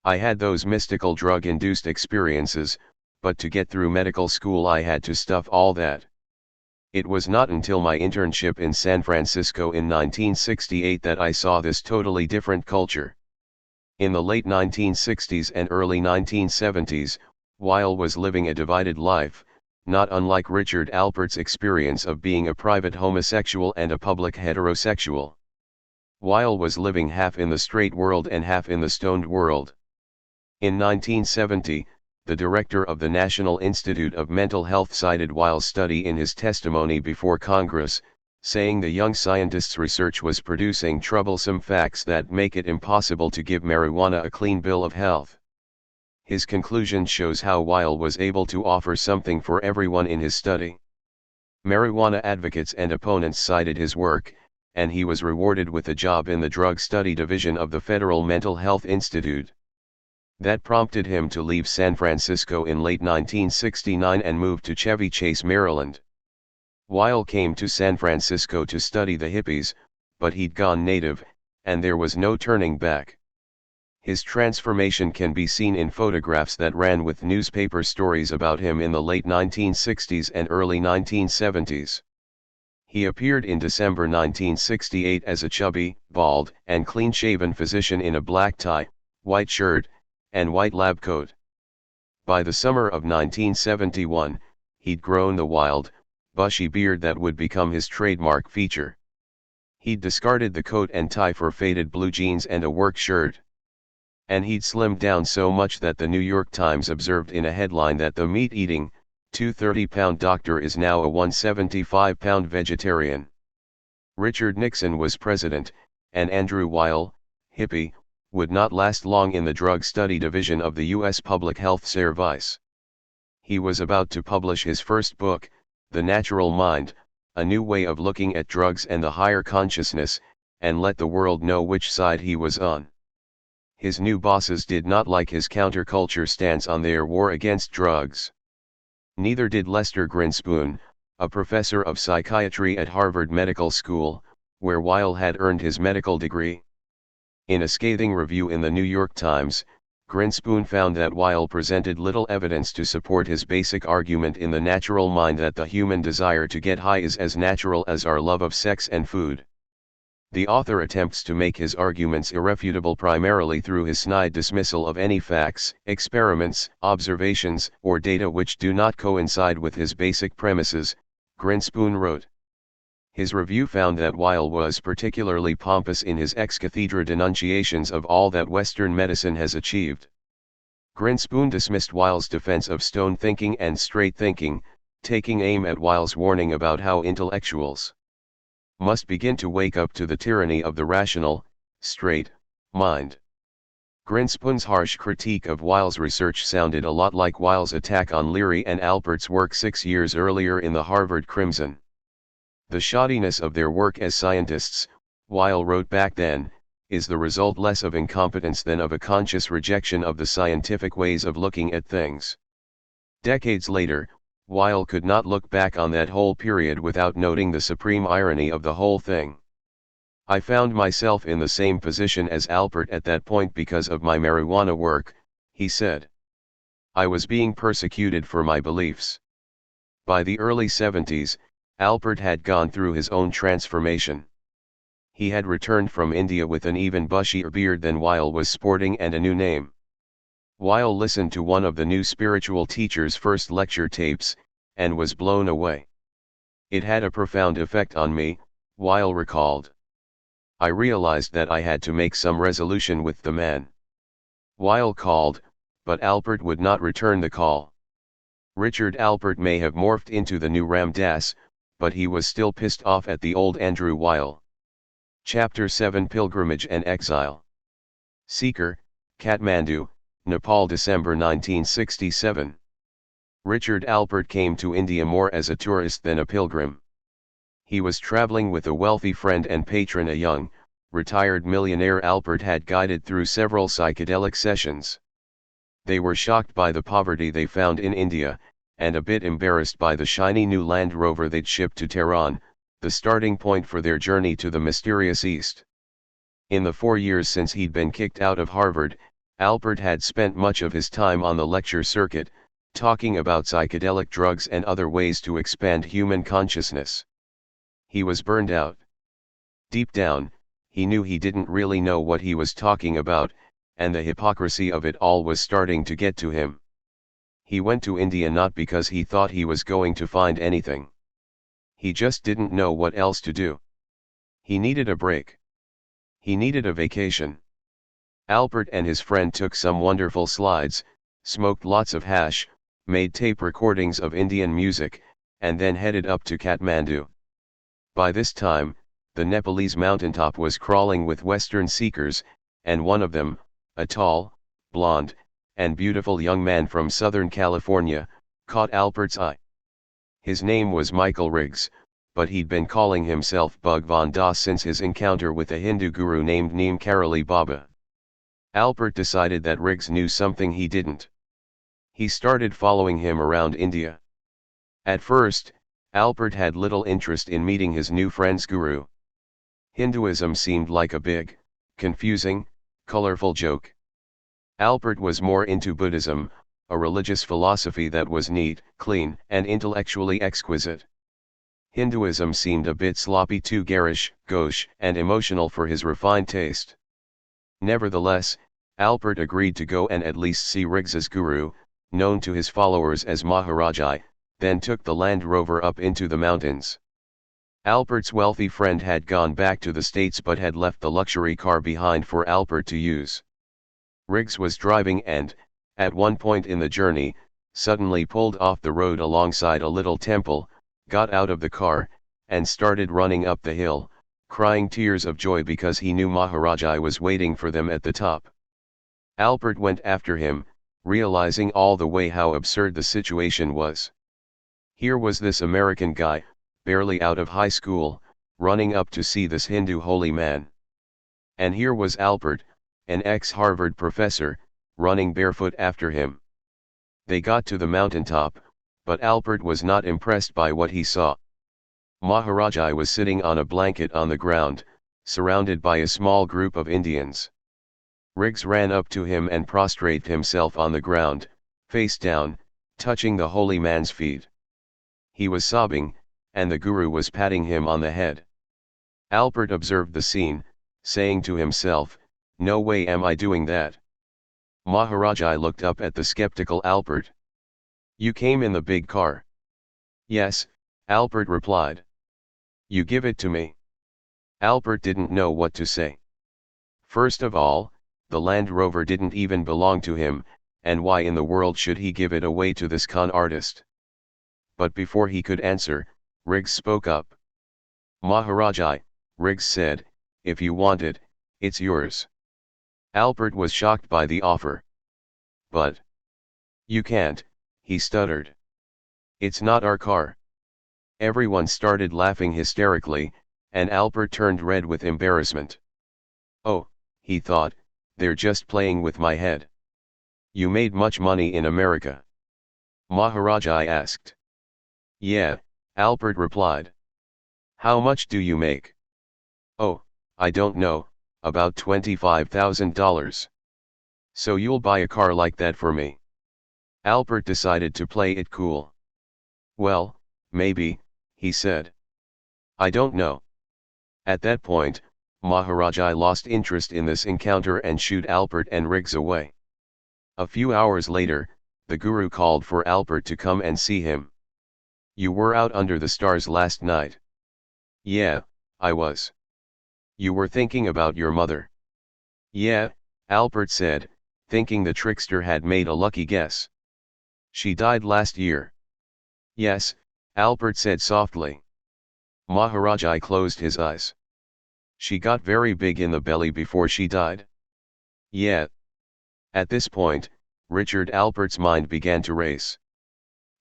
I had those mystical drug-induced experiences, but to get through medical school I had to stuff all that. It was not until my internship in San Francisco in 1968 that I saw this totally different culture. In the late 1960s and early 1970s, Weil was living a divided life, not unlike Richard Alpert's experience of being a private homosexual and a public heterosexual. Weil was living half in the straight world and half in the stoned world. In 1970, the director of the National Institute of Mental Health cited Weil's study in his testimony before Congress, saying the young scientist's research was producing troublesome facts that make it impossible to give marijuana a clean bill of health. His conclusion shows how Weil was able to offer something for everyone in his study. Marijuana advocates and opponents cited his work, and he was rewarded with a job in the Drug Study Division of the Federal Mental Health Institute. That prompted him to leave San Francisco in late 1969 and move to Chevy Chase, Maryland. Weil came to San Francisco to study the hippies, but he'd gone native, and there was no turning back. His transformation can be seen in photographs that ran with newspaper stories about him in the late 1960s and early 1970s. He appeared in December 1968 as a chubby, bald, and clean-shaven physician in a black tie, white shirt, and white lab coat. By the summer of 1971, he'd grown the wild, bushy beard that would become his trademark feature. He'd discarded the coat and tie for faded blue jeans and a work shirt. And he'd slimmed down so much that the New York Times observed in a headline that the meat-eating, 230-pound doctor is now a 175-pound vegetarian. Richard Nixon was president, and Andrew Weil, hippie, would not last long in the Drug Study Division of the U.S. Public Health Service. He was about to publish his first book, The Natural Mind, A New Way of Looking at Drugs and the Higher Consciousness, and let the world know which side he was on. His new bosses did not like his counterculture stance on their war against drugs. Neither did Lester Grinspoon, a professor of psychiatry at Harvard Medical School, where Weil had earned his medical degree. In a scathing review in the New York Times, Grinspoon found that Weil presented little evidence to support his basic argument in The Natural Mind that the human desire to get high is as natural as our love of sex and food. The author attempts to make his arguments irrefutable primarily through his snide dismissal of any facts, experiments, observations, or data which do not coincide with his basic premises, Grinspoon wrote. His review found that Weil was particularly pompous in his ex cathedra denunciations of all that Western medicine has achieved. Grinspoon dismissed Weil's defense of stone thinking and straight thinking, taking aim at Weil's warning about how intellectuals must begin to wake up to the tyranny of the rational, straight, mind. Grinspoon's harsh critique of Weil's research sounded a lot like Weil's attack on Leary and Alpert's work 6 years earlier in the Harvard Crimson. The shoddiness of their work as scientists, Weil wrote back then, is the result less of incompetence than of a conscious rejection of the scientific ways of looking at things. Decades later, Weil could not look back on that whole period without noting the supreme irony of the whole thing. I found myself in the same position as Alpert at that point because of my marijuana work, he said. I was being persecuted for my beliefs. By the early 70s, Alpert had gone through his own transformation. He had returned from India with an even bushier beard than Weil was sporting and a new name. Weil listened to one of the new spiritual teacher's first lecture tapes, and was blown away. It had a profound effect on me, Weil recalled. I realized that I had to make some resolution with the man. Weil called, but Alpert would not return the call. Richard Alpert may have morphed into the new Ram Dass, but he was still pissed off at the old Andrew Weil. Chapter 7 Pilgrimage and Exile. Seeker, Kathmandu, Nepal, December 1967. Richard Alpert came to India more as a tourist than a pilgrim. He was traveling with a wealthy friend and patron, a young, retired millionaire Alpert had guided through several psychedelic sessions. They were shocked by the poverty they found in India, and a bit embarrassed by the shiny new Land Rover they'd shipped to Tehran, the starting point for their journey to the mysterious East. In the 4 years since he'd been kicked out of Harvard, Alpert had spent much of his time on the lecture circuit, talking about psychedelic drugs and other ways to expand human consciousness. He was burned out. Deep down, he knew he didn't really know what he was talking about, and the hypocrisy of it all was starting to get to him. He went to India not because he thought he was going to find anything. He just didn't know what else to do. He needed a break. He needed a vacation. Albert and his friend took some wonderful slides, smoked lots of hash, made tape recordings of Indian music, and then headed up to Kathmandu. By this time, the Nepalese mountaintop was crawling with Western seekers, and one of them, a tall, blonde, and beautiful young man from Southern California, caught Albert's eye. His name was Michael Riggs, but he'd been calling himself Bhagwan Das since his encounter with a Hindu guru named Neem Karoli Baba. Albert decided that Riggs knew something he didn't. He started following him around India. At first, Albert had little interest in meeting his new friend's guru. Hinduism seemed like a big, confusing, colorful joke. Albert was more into Buddhism, a religious philosophy that was neat, clean, and intellectually exquisite. Hinduism seemed a bit sloppy, too garish, gauche, and emotional for his refined taste. Nevertheless, Albert agreed to go and at least see Riggs's guru, known to his followers as Maharajai, then took the Land Rover up into the mountains. Albert's wealthy friend had gone back to the States but had left the luxury car behind for Albert to use. Riggs was driving and, at one point in the journey, suddenly pulled off the road alongside a little temple, got out of the car, and started running up the hill, crying tears of joy because he knew Maharajai was waiting for them at the top. Albert went after him, realizing all the way how absurd the situation was. Here was this American guy, barely out of high school, running up to see this Hindu holy man. And here was Albert, an ex-Harvard professor, running barefoot after him. They got to the mountaintop, but Albert was not impressed by what he saw. Maharajai was sitting on a blanket on the ground, surrounded by a small group of Indians. Riggs ran up to him and prostrated himself on the ground, face down, touching the holy man's feet. He was sobbing, and the guru was patting him on the head. Albert observed the scene, saying to himself, "No way am I doing that." Maharajai looked up at the skeptical Albert. "You came in the big car?" "Yes," Albert replied. "You give it to me." Albert didn't know what to say. First of all, the Land Rover didn't even belong to him, and why in the world should he give it away to this con artist? But before he could answer, Riggs spoke up. "Maharajai," Riggs said, "if you want it, it's yours." Albert was shocked by the offer. "But you can't," he stuttered. "It's not our car." Everyone started laughing hysterically, and Albert turned red with embarrassment. "Oh," he thought, "they're just playing with my head." "You made much money in America?" Maharajai asked. "Yeah," Albert replied. "How much do you make?" "Oh, I don't know, about $25,000. So you'll buy a car like that for me?" Albert decided to play it cool. "Well, maybe," he said. "I don't know." At that point, Maharajai lost interest in this encounter and shooed Albert and Riggs away. A few hours later, the guru called for Albert to come and see him. "You were out under the stars last night." "Yeah, I was." "You were thinking about your mother." "Yeah," Albert said, thinking the trickster had made a lucky guess. "She died last year." "Yes," Albert said softly. Maharajai closed his eyes. "She got very big in the belly before she died?" "Yeah." At this point, Richard Albert's mind began to race.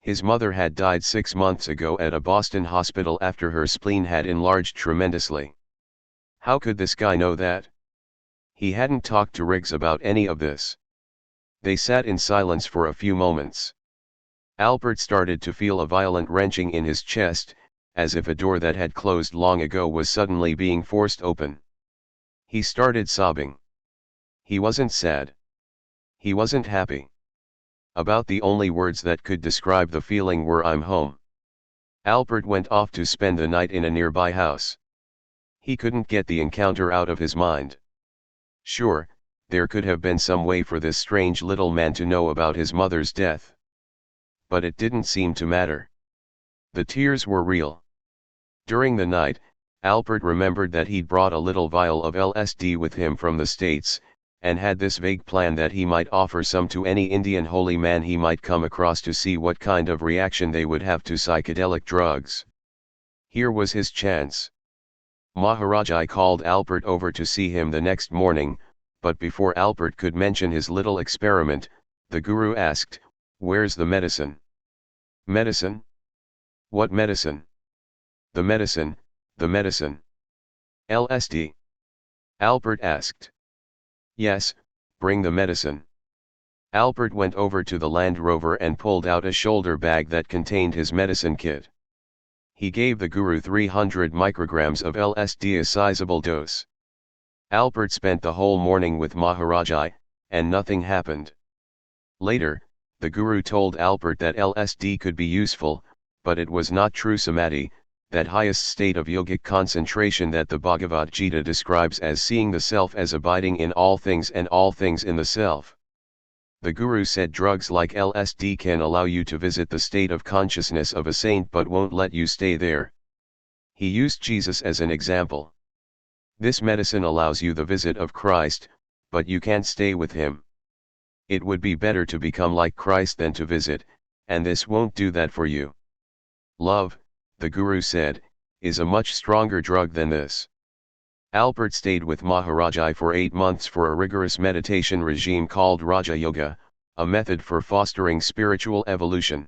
His mother had died 6 months ago at a Boston hospital after her spleen had enlarged tremendously. How could this guy know that? He hadn't talked to Riggs about any of this. They sat in silence for a few moments. Albert started to feel a violent wrenching in his chest, as if a door that had closed long ago was suddenly being forced open. He started sobbing. He wasn't sad. He wasn't happy. About the only words that could describe the feeling were "I'm home." Albert went off to spend the night in a nearby house. He couldn't get the encounter out of his mind. Sure, there could have been some way for this strange little man to know about his mother's death. but it didn't seem to matter. The tears were real. During the night, Alpert remembered that he'd brought a little vial of LSD with him from the States, and had this vague plan that he might offer some to any Indian holy man he might come across to see what kind of reaction they would have to psychedelic drugs. Here was his chance. Maharaji called Alpert over to see him the next morning, but before Alpert could mention his little experiment, the guru asked, "Where's the medicine?" "Medicine? What medicine?" The medicine, the medicine." "LSD?" Alpert asked. "Yes, bring the medicine." Alpert went over to the Land Rover and pulled out a shoulder bag that contained his medicine kit. He gave the guru 300 micrograms of LSD, a sizable dose. Alpert spent the whole morning with Maharaji, and nothing happened. Later, the guru told Alpert that LSD could be useful, but it was not true samadhi, that highest state of yogic concentration that the Bhagavad Gita describes as seeing the self as abiding in all things and all things in the self. The guru said drugs like LSD can allow you to visit the state of consciousness of a saint but won't let you stay there. He used Jesus as an example. This medicine allows you the visit of Christ, but you can't stay with him. It would be better to become like Christ than to visit, and this won't do that for you. Love, the guru said, is a much stronger drug than this. Alpert stayed with Maharaji for 8 months for a rigorous meditation regime called Raja Yoga, a method for fostering spiritual evolution.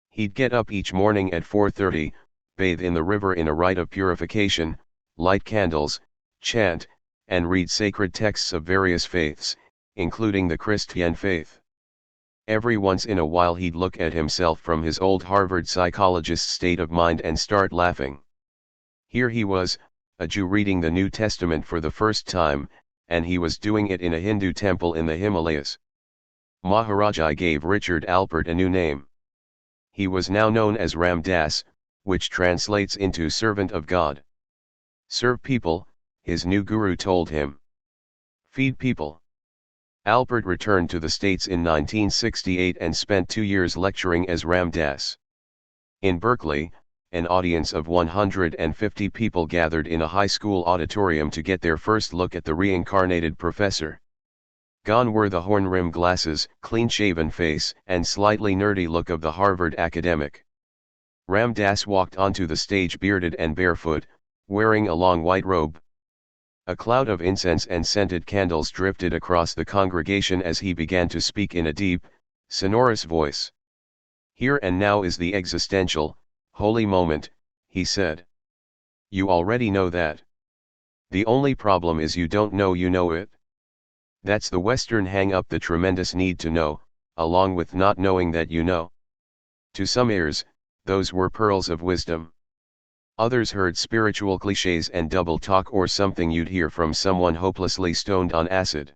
He'd get up each morning at 4:30, bathe in the river in a rite of purification, light candles, chant, and read sacred texts of various faiths, including the Christian faith. Every once in a while he'd look at himself from his old Harvard psychologist's state of mind and start laughing. Here he was, a Jew reading the New Testament for the first time, and he was doing it in a Hindu temple in the Himalayas. Maharaji gave Richard Alpert a new name. He was now known as Ram Das, which translates into servant of God. Serve people, his new guru told him. Feed people. Alpert returned to the States in 1968 and spent 2 years lecturing as Ram Das. In Berkeley, an audience of 150 people gathered in a high school auditorium to get their first look at the reincarnated professor. Gone were the horn-rimmed glasses, clean-shaven face, and slightly nerdy look of the Harvard academic. Ram Das walked onto the stage bearded and barefoot, wearing a long white robe. A cloud of incense and scented candles drifted across the congregation as he began to speak in a deep, sonorous voice. "Here and now is the existential, holy moment," he said. "You already know that. The only problem is you don't know you know it. That's the Western hang-up, the tremendous need to know, along with not knowing that you know." To some ears, those were pearls of wisdom. Others heard spiritual cliches and double talk, or something you'd hear from someone hopelessly stoned on acid.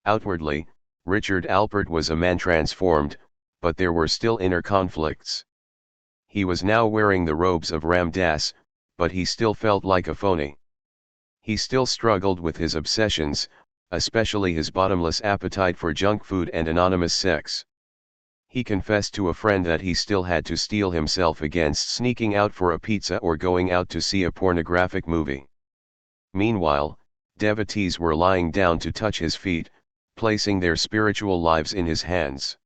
Outwardly, Richard Alpert was a man transformed, but there were still inner conflicts. He was now wearing the robes of Ram Das, but he still felt like a phony. He still struggled with his obsessions, especially his bottomless appetite for junk food and anonymous sex. He confessed to a friend that he still had to steel himself against sneaking out for a pizza or going out to see a pornographic movie. Meanwhile, devotees were lying down to touch his feet, placing their spiritual lives in his hands.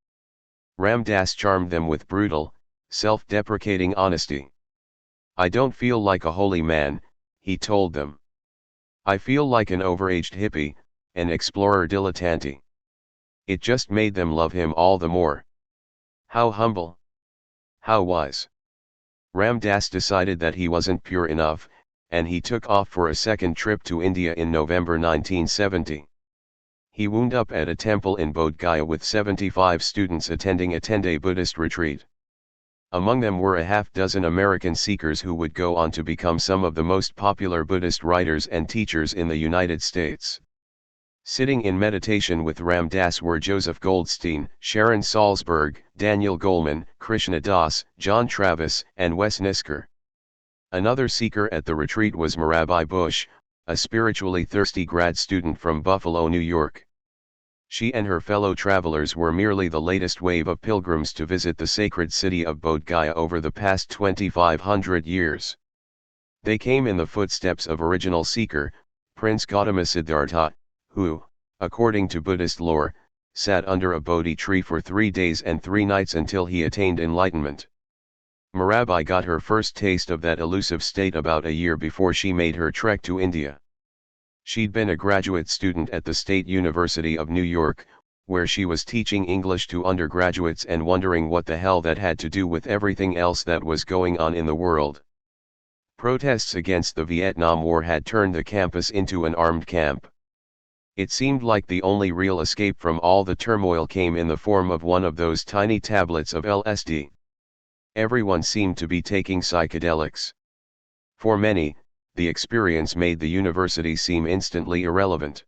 Ram Das charmed them with brutal, self-deprecating honesty. "I don't feel like a holy man," he told them. "I feel like an overaged hippie, an explorer dilettante." It just made them love him all the more. How humble. How wise. Ram Das decided that he wasn't pure enough, and he took off for a second trip to India in November 1970. He wound up at a temple in Bodh Gaya with 75 students attending a 10-day Buddhist retreat. Among them were a half-dozen American seekers who would go on to become some of the most popular Buddhist writers and teachers in the United States. Sitting in meditation with Ram Das were Joseph Goldstein, Sharon Salzberg, Daniel Goleman, Krishna Das, John Travis, and Wes Nisker. Another seeker at the retreat was Mirabai Bush, a spiritually thirsty grad student from Buffalo, New York. She and her fellow travelers were merely the latest wave of pilgrims to visit the sacred city of Bodh Gaya over the past 2500 years. They came in the footsteps of original seeker, Prince Gautama Siddhartha, who, according to Buddhist lore, sat under a Bodhi tree for 3 days and 3 nights until he attained enlightenment. Mirabai got her first taste of that elusive state about a year before she made her trek to India. She'd been a graduate student at the State University of New York, where she was teaching English to undergraduates and wondering what the hell that had to do with everything else that was going on in the world. Protests against the Vietnam War had turned the campus into an armed camp. It seemed like the only real escape from all the turmoil came in the form of one of those tiny tablets of LSD. Everyone seemed to be taking psychedelics. For many, the experience made the university seem instantly irrelevant.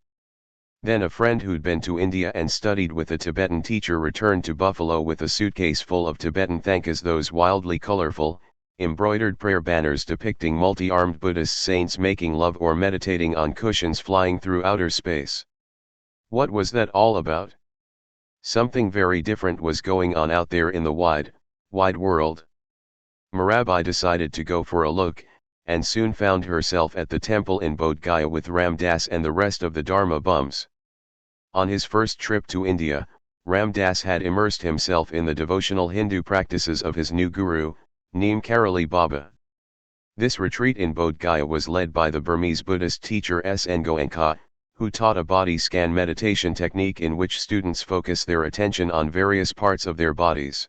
Then a friend who'd been to India and studied with a Tibetan teacher returned to Buffalo with a suitcase full of Tibetan thankas, those wildly colorful, embroidered prayer banners depicting multi-armed Buddhist saints making love or meditating on cushions flying through outer space. What was that all about? Something very different was going on out there in the wide world. Mirabai decided to go for a look, and soon found herself at the temple in Bodh Gaya with Ram Das and the rest of the Dharma bums. On his first trip to India, Ram Das had immersed himself in the devotional Hindu practices of his new guru, Neem Karoli Baba. This retreat in Bodh Gaya was led by the Burmese Buddhist teacher S. N. Goenka, who taught a body scan meditation technique in which students focus their attention on various parts of their bodies.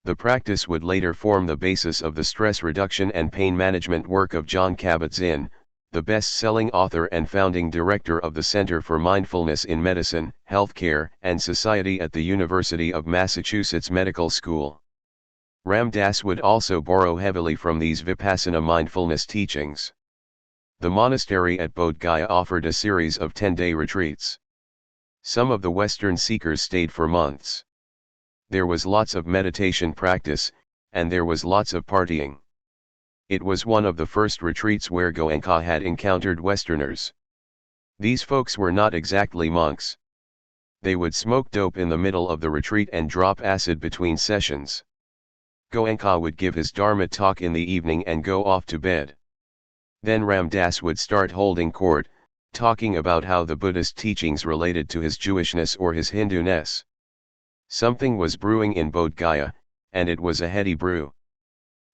The practice would later form the basis of the stress reduction and pain management work of Jon Kabat-Zinn, the best-selling author and founding director of the Center for Mindfulness in Medicine, Healthcare, and Society at the University of Massachusetts Medical School. Ram Das would also borrow heavily from these Vipassana mindfulness teachings. The monastery at Bodh Gaya offered a series of 10-day retreats. Some of the Western seekers stayed for months. There was lots of meditation practice, and there was lots of partying. It was one of the first retreats where Goenka had encountered Westerners. These folks were not exactly monks. They would smoke dope in the middle of the retreat and drop acid between sessions. Goenka would give his Dharma talk in the evening and go off to bed. Then Ram Das would start holding court, talking about how the Buddhist teachings related to his Jewishness or his Hindu-ness. Something was brewing in Bodh Gaya, and it was a heady brew.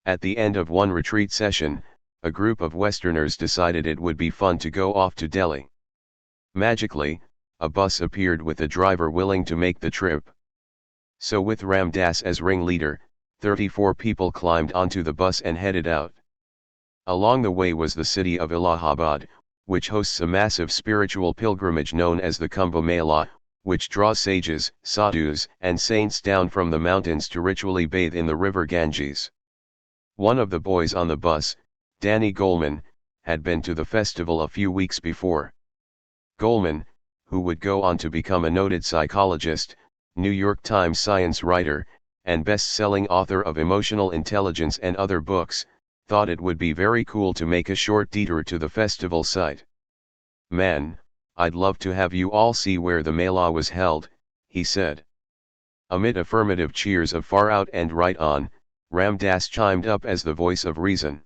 At the end of one retreat session, a group of Westerners decided it would be fun to go off to Delhi. Magically, a bus appeared with a driver willing to make the trip. So with Ram Das as ringleader, 34 people climbed onto the bus and headed out. Along the way was the city of Allahabad, which hosts a massive spiritual pilgrimage known as the Kumbh Mela, which draws sages, sadhus, and saints down from the mountains to ritually bathe in the river Ganges. One of the boys on the bus, Danny Goleman, had been to the festival a few weeks before. Goleman, who would go on to become a noted psychologist, New York Times science writer, and best-selling author of Emotional Intelligence and other books, thought it would be very cool to make a short detour to the festival site. "Man, I'd love to have you all see where the Mela was held," he said. Amid affirmative cheers of far out and right on, Ram Das chimed up as the voice of reason.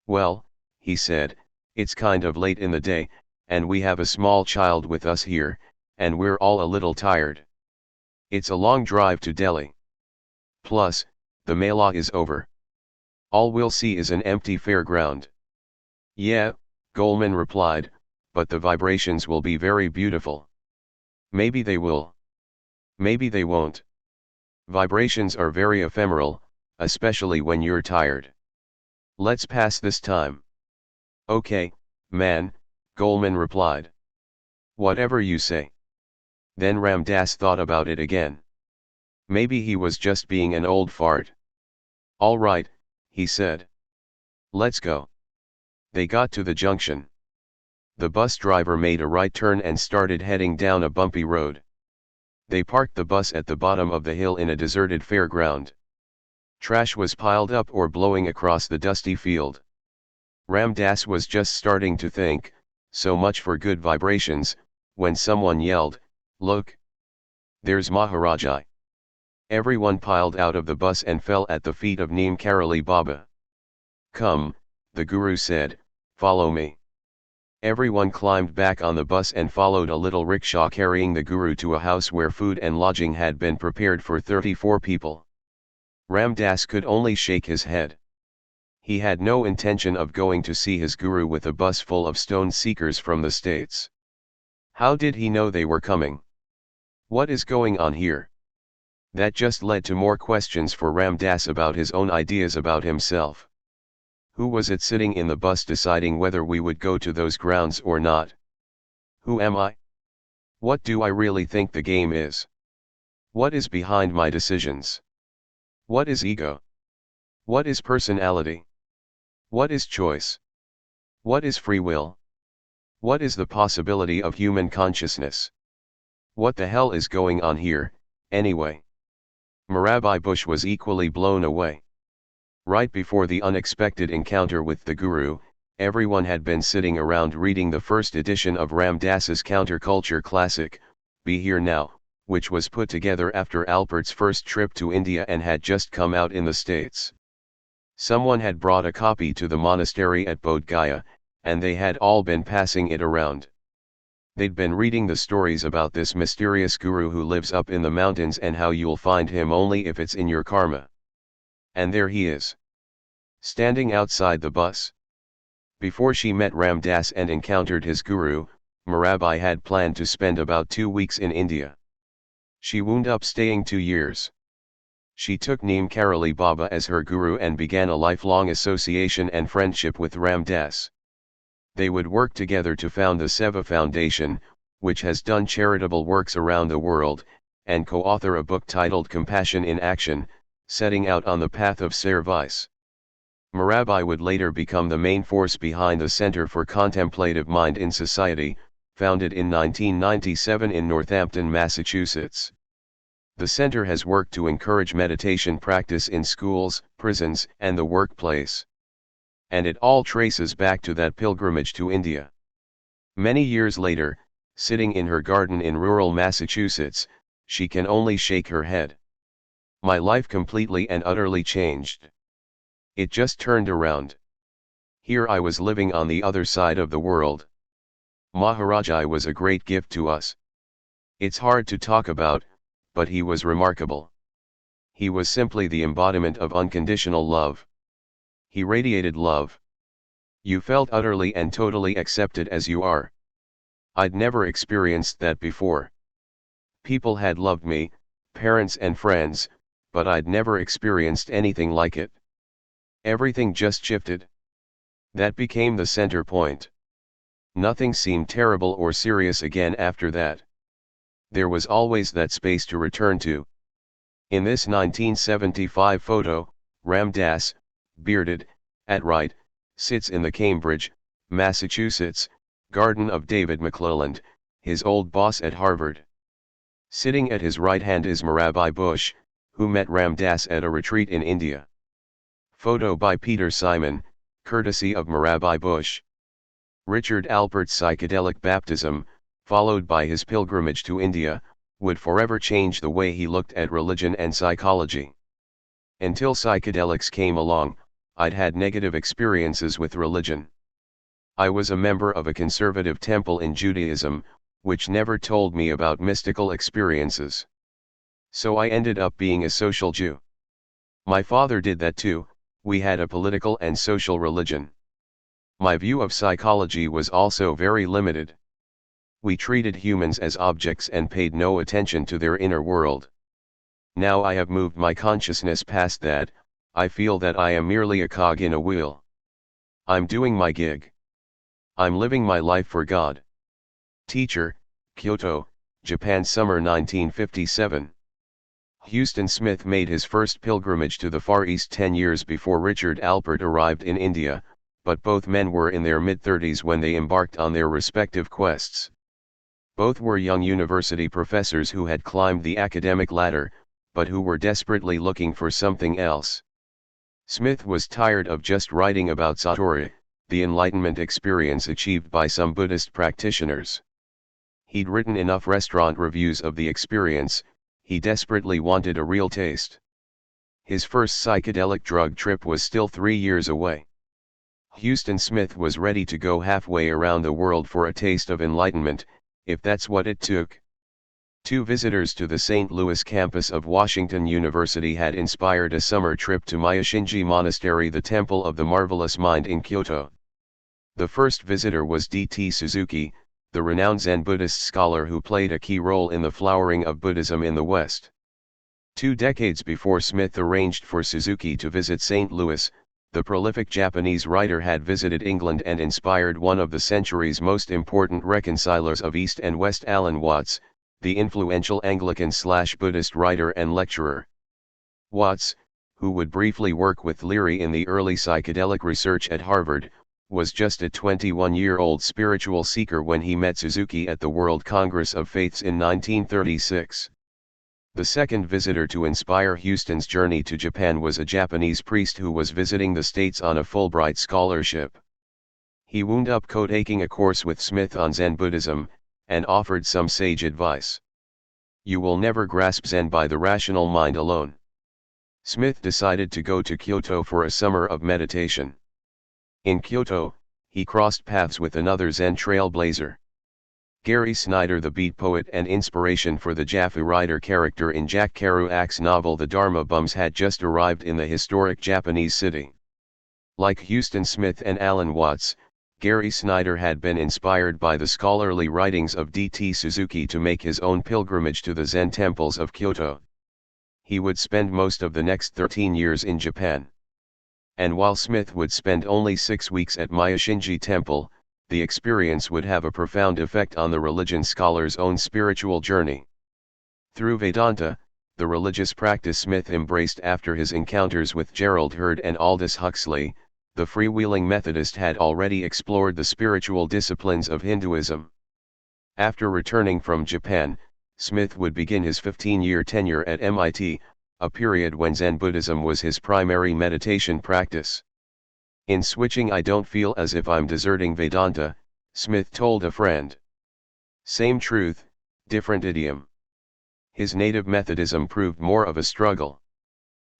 "Well," he said, "it's kind of late in the day, and we have a small child with us here, and we're all a little tired. It's a long drive to Delhi. Plus, the Mela is over. All we'll see is an empty fairground." "Yeah," Goleman replied, "but the vibrations will be very beautiful." "Maybe they will. Maybe they won't. Vibrations are very ephemeral, especially when you're tired. Let's pass this time." "Okay, man," Goleman replied. "Whatever you say." Then Ram Das thought about it again. Maybe he was just being an old fart. "All right," he said. "Let's go." They got to the junction. The bus driver made a right turn and started heading down a bumpy road. They parked the bus at the bottom of the hill in a deserted fairground. Trash was piled up or blowing across the dusty field. Ram Das was just starting to think, so much for good vibrations, when someone yelled, Look! There's Maharaji. Everyone piled out of the bus and fell at the feet of Neem Karoli Baba. Come, the Guru said, follow me. Everyone climbed back on the bus and followed a little rickshaw carrying the Guru to a house where food and lodging had been prepared for 34 people. Ram Das could only shake his head. He had no intention of going to see his Guru with a bus full of stone seekers from the States. How did he know they were coming? What is going on here? That just led to more questions for Ram Das about his own ideas about himself. Who was it sitting in the bus deciding whether we would go to those grounds or not? Who am I? What do I really think the game is? What is behind my decisions? What is ego? What is personality? What is choice? What is free will? What is the possibility of human consciousness? What the hell is going on here, anyway? Mirabai Bush was equally blown away. Right before the unexpected encounter with the Guru, everyone had been sitting around reading the first edition of Ram Das's counterculture classic, Be Here Now, which was put together after Albert's first trip to India and had just come out in the States. Someone had brought a copy to the monastery at Bodh Gaya, and they had all been passing it around. They'd been reading the stories about this mysterious guru who lives up in the mountains and how you'll find him only if it's in your karma. And there he is, standing outside the bus. Before she met Ram Das and encountered his guru, Mirabai had planned to spend about 2 weeks in India. She wound up staying 2 years. She took Neem Karoli Baba as her guru and began a lifelong association and friendship with Ram Das. They would work together to found the Seva Foundation, which has done charitable works around the world, and co-author a book titled Compassion in Action, setting out on the path of service. Mirabai would later become the main force behind the Center for Contemplative Mind in Society, founded in 1997 in Northampton, Massachusetts. The center has worked to encourage meditation practice in schools, prisons, and the workplace. And it all traces back to that pilgrimage to India. Many years later, sitting in her garden in rural Massachusetts, she can only shake her head. My life completely and utterly changed. It just turned around. Here I was living on the other side of the world. Maharaji was a great gift to us. It's hard to talk about, but he was remarkable. He was simply the embodiment of unconditional love. He radiated love. You felt utterly and totally accepted as you are. I'd never experienced that before. People had loved me, parents and friends, but I'd never experienced anything like it. Everything just shifted. That became the center point. Nothing seemed terrible or serious again after that. There was always that space to return to. In this 1975 photo, Ram Das, bearded, at right, sits in the Cambridge, Massachusetts, garden of David McClelland, his old boss at Harvard. Sitting at his right hand is Mirabai Bush, who met Ram Das at a retreat in India. Photo by Peter Simon, courtesy of Mirabai Bush. Richard Alpert's psychedelic baptism, followed by his pilgrimage to India, would forever change the way he looked at religion and psychology. Until psychedelics came along, I'd had negative experiences with religion. I was a member of a conservative temple in Judaism, which never told me about mystical experiences. So I ended up being a social Jew. My father did that too. We had a political and social religion. My view of psychology was also very limited. We treated humans as objects and paid no attention to their inner world. Now I have moved my consciousness past that. I feel that I am merely a cog in a wheel. I'm doing my gig. I'm living my life for God. Teacher, Kyoto, Japan, summer 1957. Huston Smith made his first pilgrimage to the Far East 10 years before Richard Alpert arrived in India, but both men were in their mid-30s when they embarked on their respective quests. Both were young university professors who had climbed the academic ladder, but who were desperately looking for something else. Smith was tired of just writing about Satori, the enlightenment experience achieved by some Buddhist practitioners. He'd written enough restaurant reviews of the experience, he desperately wanted a real taste. His first psychedelic drug trip was still 3 years away. Huston Smith was ready to go halfway around the world for a taste of enlightenment, if that's what it took. 2 visitors to the St. Louis campus of Washington University had inspired a summer trip to Myoshinji Monastery, the temple of the marvelous mind in Kyoto. The first visitor was D.T. Suzuki, the renowned Zen Buddhist scholar who played a key role in the flowering of Buddhism in the West. 2 decades before Smith arranged for Suzuki to visit St. Louis, the prolific Japanese writer had visited England and inspired one of the century's most important reconcilers of East and West, Alan Watts, the influential Anglican/Buddhist writer and lecturer. Watts, who would briefly work with Leary in the early psychedelic research at Harvard, was just a 21-year-old spiritual seeker when he met Suzuki at the World Congress of Faiths in 1936. The second visitor to inspire Huston's journey to Japan was a Japanese priest who was visiting the States on a Fulbright scholarship. He wound up co-taking a course with Smith on Zen Buddhism, and offered some sage advice. "You will never grasp Zen by the rational mind alone." Smith decided to go to Kyoto for a summer of meditation. In Kyoto, he crossed paths with another Zen trailblazer. Gary Snyder, the beat poet and inspiration for the Jaffa Rider character in Jack Kerouac's novel The Dharma Bums, had just arrived in the historic Japanese city. Like Huston Smith and Alan Watts, Gary Snyder had been inspired by the scholarly writings of D.T. Suzuki to make his own pilgrimage to the Zen temples of Kyoto. He would spend most of the next 13 years in Japan. And while Smith would spend only 6 weeks at Myoshinji Temple, the experience would have a profound effect on the religion scholar's own spiritual journey. Through Vedanta, the religious practice Smith embraced after his encounters with Gerald Heard and Aldous Huxley, the freewheeling Methodist had already explored the spiritual disciplines of Hinduism. After returning from Japan, Smith would begin his 15-year tenure at MIT, a period when Zen Buddhism was his primary meditation practice. "In switching, I don't feel as if I'm deserting Vedanta," Smith told a friend. Same truth, different idiom. His native Methodism proved more of a struggle.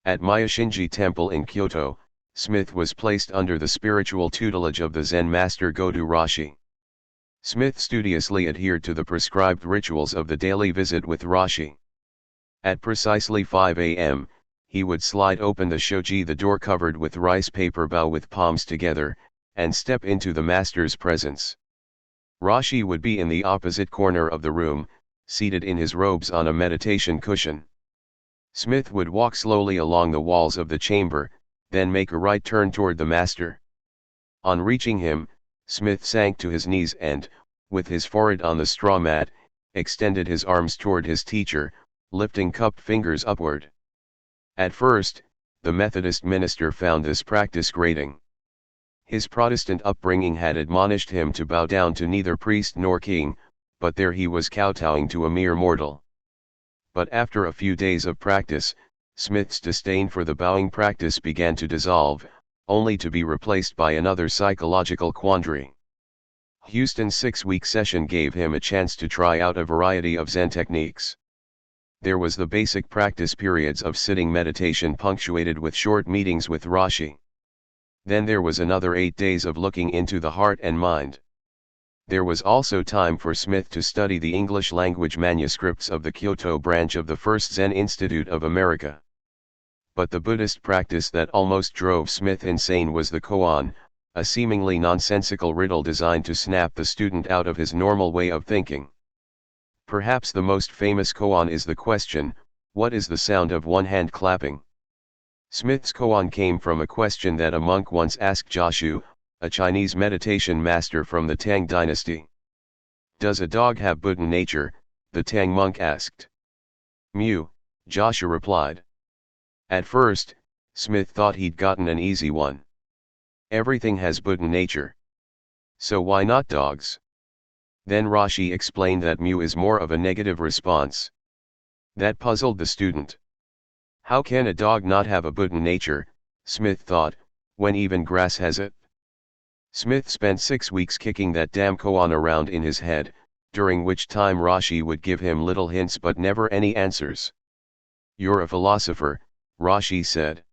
At Myoshinji Temple in Kyoto, Smith was placed under the spiritual tutelage of the Zen master Goju Roshi. Smith studiously adhered to the prescribed rituals of the daily visit with Roshi. At precisely 5 a.m., he would slide open the shoji, the door covered with rice paper, bow with palms together, and step into the master's presence. Roshi would be in the opposite corner of the room, seated in his robes on a meditation cushion. Smith would walk slowly along the walls of the chamber, then make a right turn toward the master. On reaching him, Smith sank to his knees and, with his forehead on the straw mat, extended his arms toward his teacher, lifting cupped fingers upward. At first, the Methodist minister found this practice grating. His Protestant upbringing had admonished him to bow down to neither priest nor king, but there he was kowtowing to a mere mortal. But after a few days of practice, Smith's disdain for the bowing practice began to dissolve, only to be replaced by another psychological quandary. Huston's 6-week session gave him a chance to try out a variety of Zen techniques. There was the basic practice periods of sitting meditation punctuated with short meetings with Roshi. Then there was another 8 days of looking into the heart and mind. There was also time for Smith to study the English language manuscripts of the Kyoto branch of the First Zen Institute of America. But the Buddhist practice that almost drove Smith insane was the koan, a seemingly nonsensical riddle designed to snap the student out of his normal way of thinking. Perhaps the most famous koan is the question, "What is the sound of one hand clapping?" Smith's koan came from a question that a monk once asked Joshu, a Chinese meditation master from the Tang dynasty. "Does a dog have Buddha nature?" the Tang monk asked. "Mew," Joshu replied. At first, Smith thought he'd gotten an easy one. Everything has Buddha nature. So why not dogs? Then Roshi explained that mew is more of a negative response. That puzzled the student. How can a dog not have a Buddha nature, Smith thought, when even grass has it? Smith spent 6 weeks kicking that damn koan around in his head, during which time Rashi would give him little hints but never any answers. "You're a philosopher," Rashi said.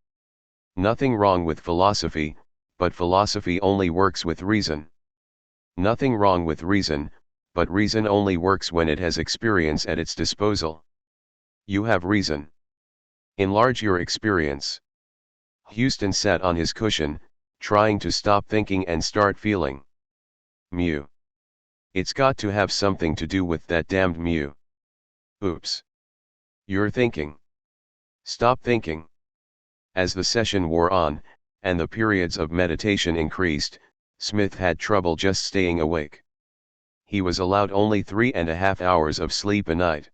"Nothing wrong with philosophy, but philosophy only works with reason. Nothing wrong with reason, but reason only works when it has experience at its disposal. You have reason. Enlarge your experience." Huston sat on his cushion, trying to stop thinking and start feeling. Mu. It's got to have something to do with that damned mu. Oops. You're thinking. Stop thinking. As the session wore on, and the periods of meditation increased, Smith had trouble just staying awake. He was allowed only 3.5 hours of sleep a night.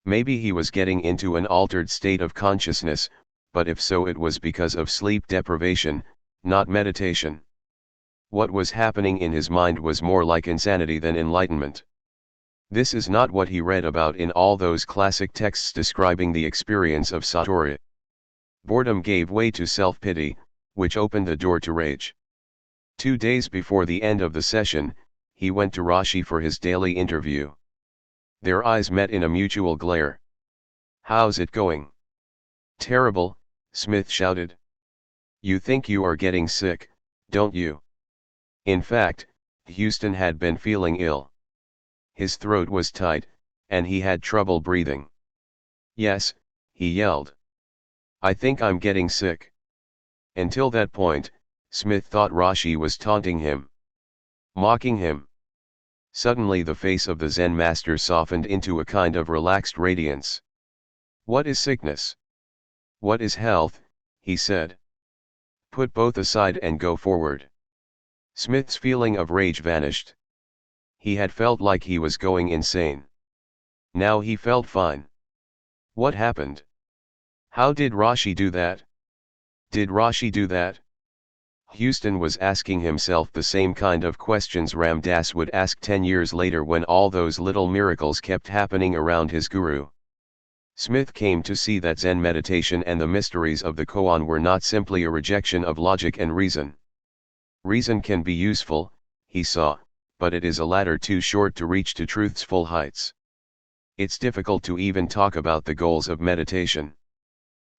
Maybe he was getting into an altered state of consciousness, but if so it was because of sleep deprivation, not meditation. What was happening in his mind was more like insanity than enlightenment. This is not what he read about in all those classic texts describing the experience of Satori. Boredom gave way to self-pity, which opened the door to rage. 2 days before the end of the session, he went to Rashi for his daily interview. Their eyes met in a mutual glare. "How's it going?" "Terrible," Smith shouted. "You think you are getting sick, don't you?" In fact, Huston had been feeling ill. His throat was tight, and he had trouble breathing. "Yes," he yelled. "I think I'm getting sick." Until that point, Smith thought Rashi was taunting him, mocking him. Suddenly the face of the Zen master softened into a kind of relaxed radiance. "What is sickness? What is health?" he said. "Put both aside and go forward." Smith's feeling of rage vanished. He had felt like he was going insane. Now he felt fine. What happened? How did Rashi do that? Did Rashi do that? Huston was asking himself the same kind of questions Ram Dass would ask 10 years later when all those little miracles kept happening around his guru. Smith came to see that Zen meditation and the mysteries of the koan were not simply a rejection of logic and reason. Reason can be useful, he saw, but it is a ladder too short to reach to truth's full heights. It's difficult to even talk about the goals of meditation.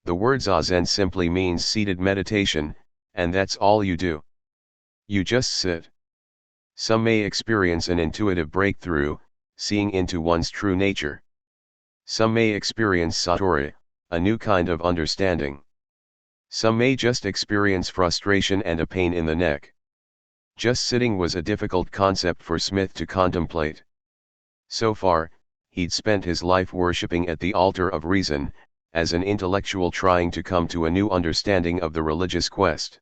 The word zazen simply means seated meditation, and that's all you do. You just sit. Some may experience an intuitive breakthrough, seeing into one's true nature. Some may experience satori, a new kind of understanding. Some may just experience frustration and a pain in the neck. Just sitting was a difficult concept for Smith to contemplate. So far, he'd spent his life worshipping at the altar of reason, as an intellectual trying to come to a new understanding of the religious quest.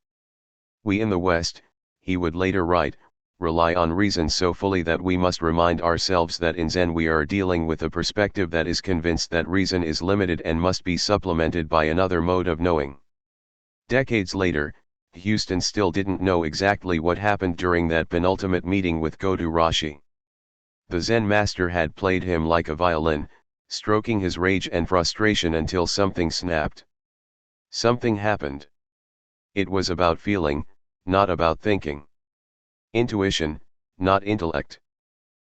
We in the West, he would later write, rely on reason so fully that we must remind ourselves that in Zen we are dealing with a perspective that is convinced that reason is limited and must be supplemented by another mode of knowing. Decades later, Huston still didn't know exactly what happened during that penultimate meeting with Godu Rashi. The Zen master had played him like a violin, stroking his rage and frustration until something snapped. Something happened. It was about feeling, not about thinking. Intuition, not intellect.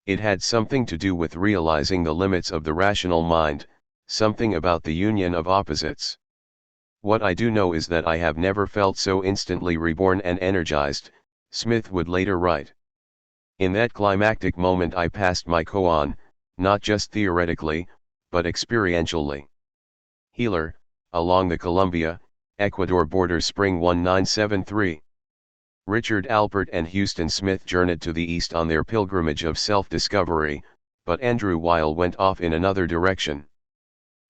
It had something to do with realizing the limits of the rational mind, something about the union of opposites. "What I do know is that I have never felt so instantly reborn and energized," Smith would later write. "In that climactic moment I passed my koan, not just theoretically, but experientially." Healer, along the Colombia, Ecuador border spring 1973. Richard Alpert and Huston Smith journeyed to the east on their pilgrimage of self-discovery, but Andrew Weil went off in another direction.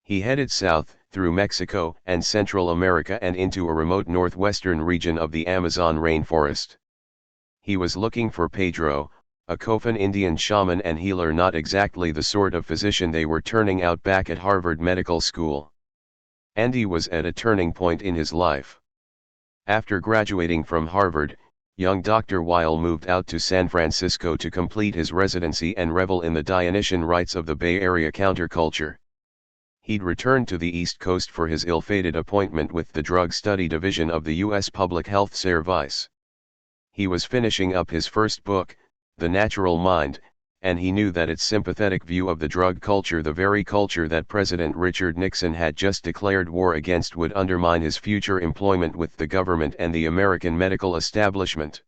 He headed south, through Mexico and Central America and into a remote northwestern region of the Amazon rainforest. He was looking for Pedro, a Kofan Indian shaman and healer, not exactly the sort of physician they were turning out back at Harvard Medical School. Andy was at a turning point in his life. After graduating from Harvard, young Dr. Weil moved out to San Francisco to complete his residency and revel in the Dionysian rites of the Bay Area counterculture. He'd returned to the East Coast for his ill-fated appointment with the Drug Study Division of the U.S. Public Health Service. He was finishing up his first book, The Natural Mind, and he knew that its sympathetic view of the drug culture, the very culture that President Richard Nixon had just declared war against, would undermine his future employment with the government and the American medical establishment.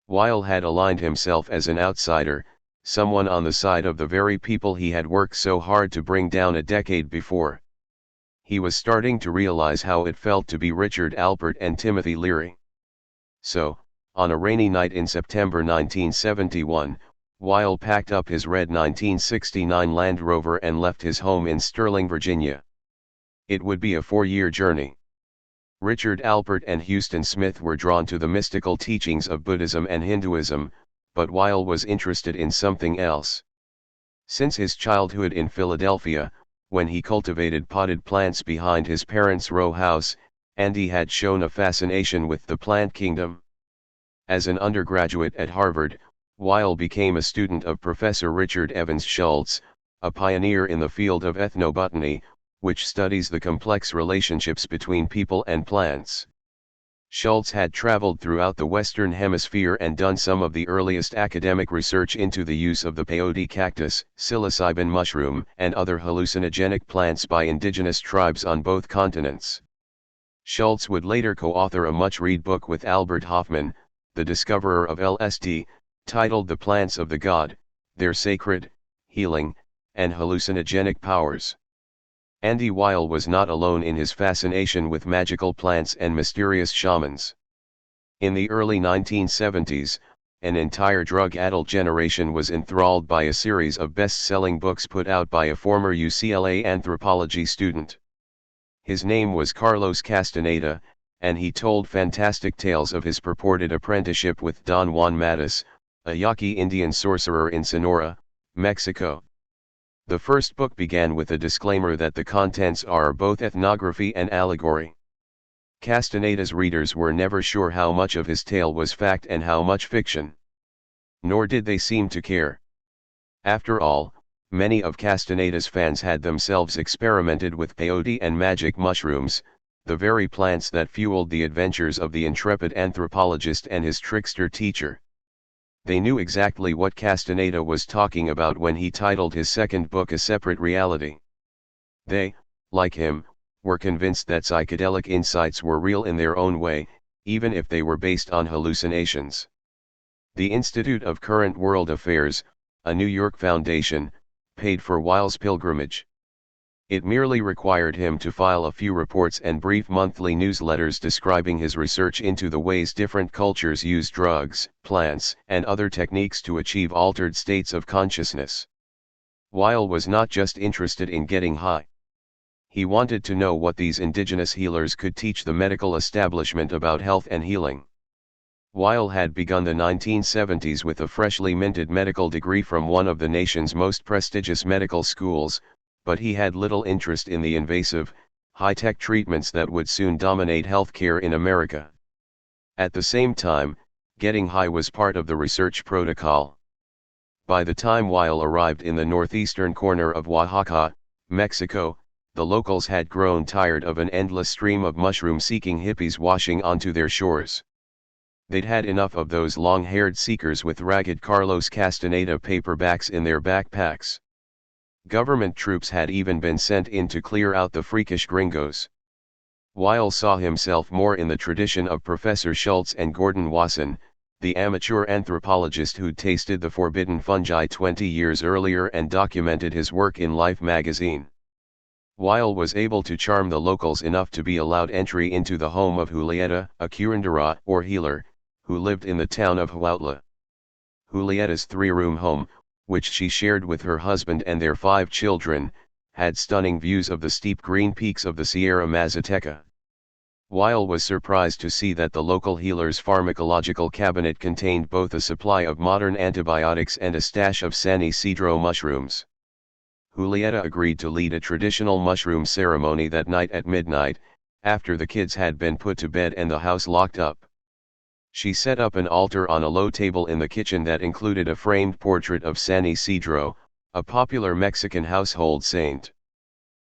Weil had aligned himself as an outsider, someone on the side of the very people he had worked so hard to bring down a decade before. He was starting to realize how it felt to be Richard Alpert and Timothy Leary. So, on a rainy night in September 1971, Weil packed up his red 1969 Land Rover and left his home in Sterling, Virginia. It would be a 4-year journey. Richard Alpert and Huston Smith were drawn to the mystical teachings of Buddhism and Hinduism, but Weil was interested in something else. Since his childhood in Philadelphia, when he cultivated potted plants behind his parents' row house, Andy had shown a fascination with the plant kingdom. As an undergraduate at Harvard, Weil became a student of Professor Richard Evans Schultz, a pioneer in the field of ethnobotany, which studies the complex relationships between people and plants. Schultz had traveled throughout the Western Hemisphere and done some of the earliest academic research into the use of the peyote cactus, psilocybin mushroom, and other hallucinogenic plants by indigenous tribes on both continents. Schultz would later co-author a much-read book with Albert Hofmann, the discoverer of LSD, titled The Plants of the God, Their Sacred, Healing, and Hallucinogenic Powers. Andy Weil was not alone in his fascination with magical plants and mysterious shamans. In the early 1970s, an entire drug-addled generation was enthralled by a series of best-selling books put out by a former UCLA anthropology student. His name was Carlos Castaneda, and he told fantastic tales of his purported apprenticeship with Don Juan Matus, a Yaqui Indian sorcerer in Sonora, Mexico. The first book began with a disclaimer that the contents are both ethnography and allegory. Castaneda's readers were never sure how much of his tale was fact and how much fiction. Nor did they seem to care. After all, many of Castaneda's fans had themselves experimented with peyote and magic mushrooms, the very plants that fueled the adventures of the intrepid anthropologist and his trickster teacher. They knew exactly what Castaneda was talking about when he titled his second book A Separate Reality. They, like him, were convinced that psychedelic insights were real in their own way, even if they were based on hallucinations. The Institute of Current World Affairs, a New York foundation, paid for Weil's pilgrimage. It merely required him to file a few reports and brief monthly newsletters describing his research into the ways different cultures use drugs, plants, and other techniques to achieve altered states of consciousness. Weil was not just interested in getting high. He wanted to know what these indigenous healers could teach the medical establishment about health and healing. Weil had begun the 1970s with a freshly minted medical degree from one of the nation's most prestigious medical schools, but he had little interest in the invasive, high-tech treatments that would soon dominate healthcare in America. At the same time, getting high was part of the research protocol. By the time Weil arrived in the northeastern corner of Oaxaca, Mexico, the locals had grown tired of an endless stream of mushroom-seeking hippies washing onto their shores. They'd had enough of those long-haired seekers with ragged Carlos Castaneda paperbacks in their backpacks. Government troops had even been sent in to clear out the freakish gringos. Weil saw himself more in the tradition of Professor Schultz and Gordon Wasson, the amateur anthropologist who'd tasted the forbidden fungi 20 years earlier and documented his work in Life magazine. Weil was able to charm the locals enough to be allowed entry into the home of Julieta, a curandera or healer, who lived in the town of Huautla. Julieta's 3-room home, which she shared with her husband and their 5 children, had stunning views of the steep green peaks of the Sierra Mazateca. Weil was surprised to see that the local healer's pharmacological cabinet contained both a supply of modern antibiotics and a stash of San Isidro mushrooms. Julieta agreed to lead a traditional mushroom ceremony that night at midnight, after the kids had been put to bed and the house locked up. She set up an altar on a low table in the kitchen that included a framed portrait of San Isidro, a popular Mexican household saint.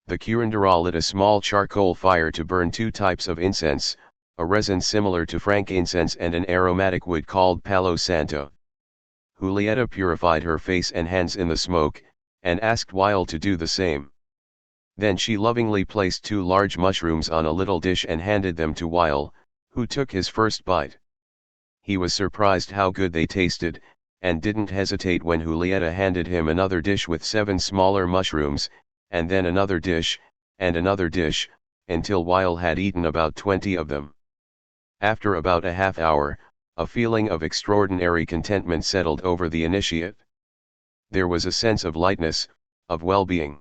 The curandera lit a small charcoal fire to burn 2 types of incense, a resin similar to frankincense and an aromatic wood called Palo Santo. Julieta purified her face and hands in the smoke, and asked Weil to do the same. Then she lovingly placed 2 large mushrooms on a little dish and handed them to Weil, who took his first bite. He was surprised how good they tasted, and didn't hesitate when Julieta handed him another dish with 7 smaller mushrooms, and then another dish, until Weil had eaten about 20 of them. After about a half hour, a feeling of extraordinary contentment settled over the initiate. There was a sense of lightness, of well-being.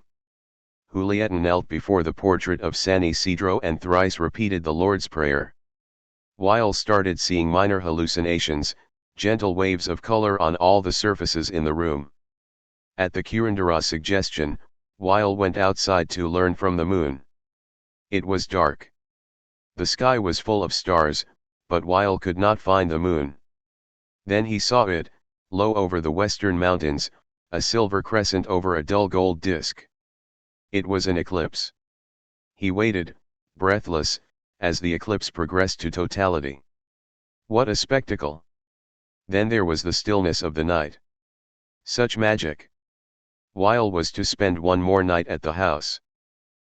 Julieta knelt before the portrait of San Isidro and thrice repeated the Lord's Prayer. Weil started seeing minor hallucinations, gentle waves of color on all the surfaces in the room. At the Curandera's suggestion, Weil went outside to learn from the moon. It was dark. The sky was full of stars, but Weil could not find the moon. Then he saw it, low over the western mountains, a silver crescent over a dull gold disk. It was an eclipse. He waited, breathless, as the eclipse progressed to totality. What a spectacle! Then there was the stillness of the night. Such magic! Weil was to spend one more night at the house.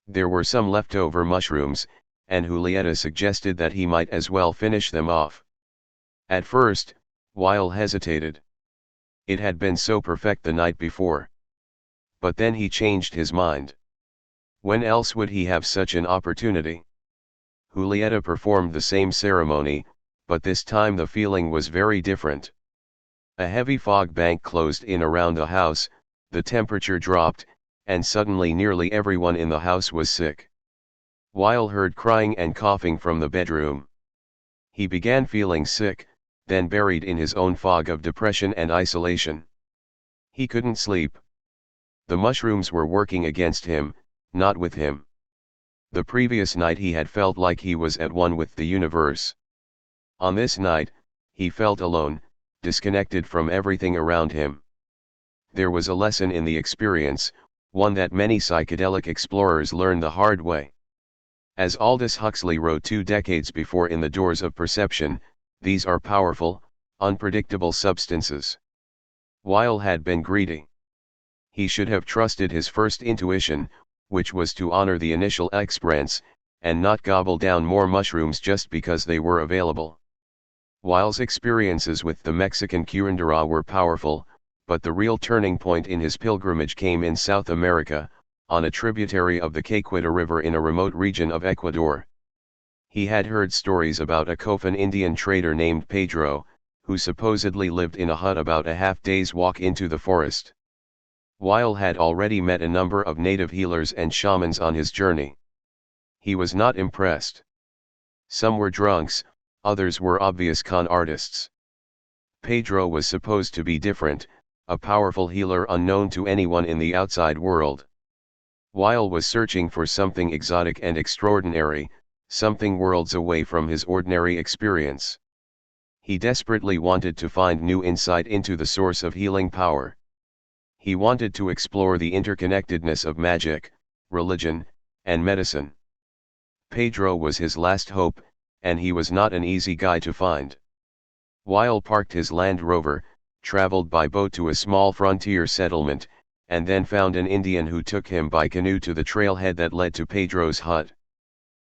There were some leftover mushrooms, and Julieta suggested that he might as well finish them off. At first, Weil hesitated. It had been so perfect the night before. But then he changed his mind. When else would he have such an opportunity? Julieta performed the same ceremony, but this time the feeling was very different. A heavy fog bank closed in around the house, the temperature dropped, and suddenly nearly everyone in the house was sick. Weil heard crying and coughing from the bedroom. He began feeling sick, then buried in his own fog of depression and isolation. He couldn't sleep. The mushrooms were working against him, not with him. The previous night he had felt like he was at one with the universe. On this night, he felt alone, disconnected from everything around him. There was a lesson in the experience, one that many psychedelic explorers learn the hard way. As Aldous Huxley wrote 2 decades before in The Doors of Perception, these are powerful, unpredictable substances. Weil had been greedy. He should have trusted his first intuition, which was to honor the initial experience, and not gobble down more mushrooms just because they were available. Weil's experiences with the Mexican curandera were powerful, but the real turning point in his pilgrimage came in South America, on a tributary of the Caqueta River in a remote region of Ecuador. He had heard stories about a Cofan Indian trader named Pedro, who supposedly lived in a hut about a half-day's walk into the forest. Weil had already met a number of native healers and shamans on his journey. He was not impressed. Some were drunks, others were obvious con artists. Pedro was supposed to be different, a powerful healer unknown to anyone in the outside world. Weil was searching for something exotic and extraordinary, something worlds away from his ordinary experience. He desperately wanted to find new insight into the source of healing power. He wanted to explore the interconnectedness of magic, religion, and medicine. Pedro was his last hope, and he was not an easy guy to find. Weil parked his Land Rover, traveled by boat to a small frontier settlement, and then found an Indian who took him by canoe to the trailhead that led to Pedro's hut.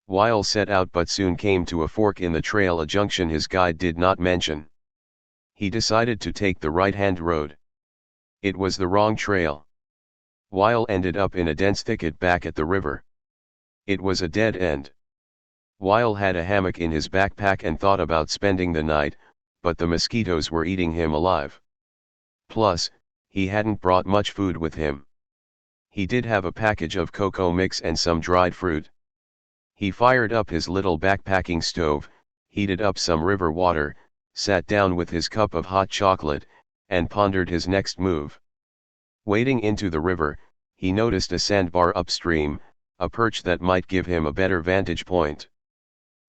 Weil set out but soon came to a fork in the trail, a junction his guide did not mention. He decided to take the right-hand road. It was the wrong trail. Weil ended up in a dense thicket back at the river. It was a dead end. Weil had a hammock in his backpack and thought about spending the night, but the mosquitoes were eating him alive. Plus, he hadn't brought much food with him. He did have a package of cocoa mix and some dried fruit. He fired up his little backpacking stove, heated up some river water, sat down with his cup of hot chocolate, and pondered his next move. Wading into the river, he noticed a sandbar upstream, a perch that might give him a better vantage point.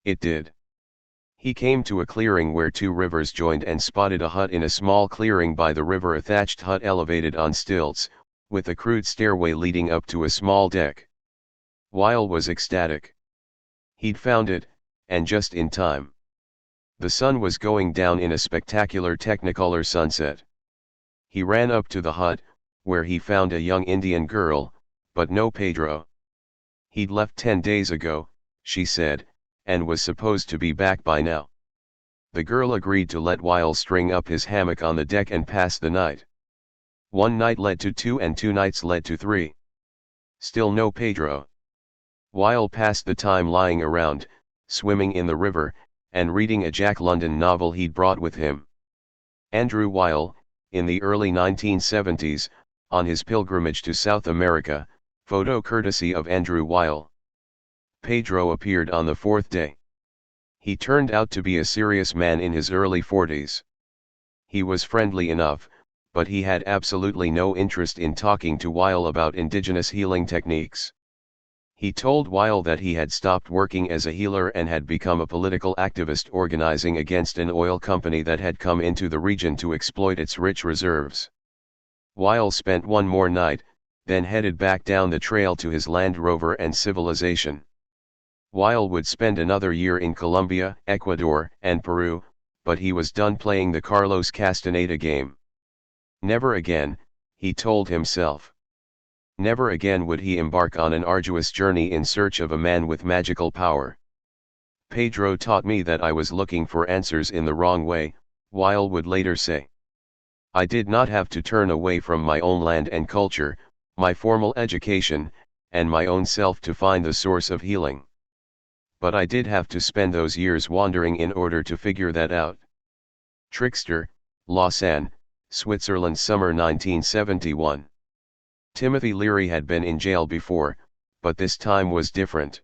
It did. He came to a clearing where 2 rivers joined and spotted a hut in a small clearing by the river, a thatched hut elevated on stilts, with a crude stairway leading up to a small deck. Weil was ecstatic. He'd found it, and just in time. The sun was going down in a spectacular technicolor sunset. He ran up to the hut, where he found a young Indian girl, but no Pedro. He'd left 10 days ago, she said, and was supposed to be back by now. The girl agreed to let Weil string up his hammock on the deck and pass the night. One night led to 2 and 2 nights led to 3. Still no Pedro. Weil passed the time lying around, swimming in the river, and reading a Jack London novel he'd brought with him. Andrew Weil, in the early 1970s, on his pilgrimage to South America, photo courtesy of Andrew Weil. Pedro appeared on the 4th day. He turned out to be a serious man in his early 40s. He was friendly enough, but he had absolutely no interest in talking to Weil about indigenous healing techniques. He told Weil that he had stopped working as a healer and had become a political activist organizing against an oil company that had come into the region to exploit its rich reserves. Weil spent one more night, then headed back down the trail to his Land Rover and civilization. Weil would spend another year in Colombia, Ecuador, and Peru, but he was done playing the Carlos Castaneda game. Never again, he told himself. Never again would he embark on an arduous journey in search of a man with magical power. Pedro taught me that I was looking for answers in the wrong way, Weil would later say. I did not have to turn away from my own land and culture, my formal education, and my own self to find the source of healing. But I did have to spend those years wandering in order to figure that out. Trickster, Lausanne, Switzerland, summer 1971. Timothy Leary had been in jail before, but this time was different.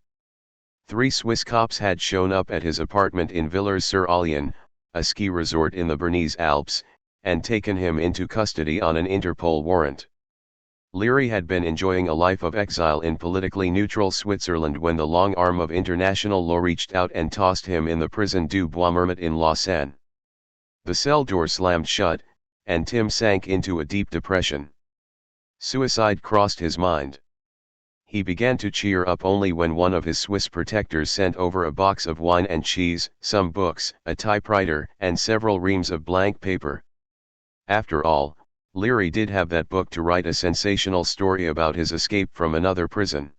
3 Swiss cops had shown up at his apartment in Villers-sur-Allion, a ski resort in the Bernese Alps, and taken him into custody on an Interpol warrant. Leary had been enjoying a life of exile in politically neutral Switzerland when the long arm of international law reached out and tossed him in the prison du Bois-Marmot in Lausanne. The cell door slammed shut, and Tim sank into a deep depression. Suicide crossed his mind. He began to cheer up only when one of his Swiss protectors sent over a box of wine and cheese, some books, a typewriter, and several reams of blank paper. After all, Leary did have that book to write a sensational story about his escape from another prison.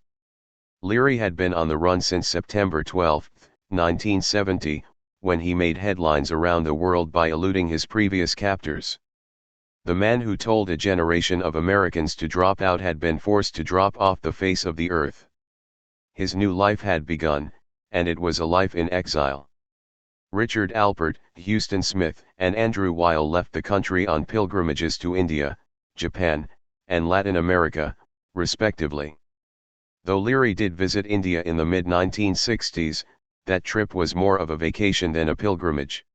Leary had been on the run since September 12, 1970, when he made headlines around the world by eluding his previous captors. The man who told a generation of Americans to drop out had been forced to drop off the face of the earth. His new life had begun, and it was a life in exile. Richard Alpert, Huston Smith, and Andrew Weil left the country on pilgrimages to India, Japan, and Latin America, respectively. Though Leary did visit India in the mid-1960s, that trip was more of a vacation than a pilgrimage.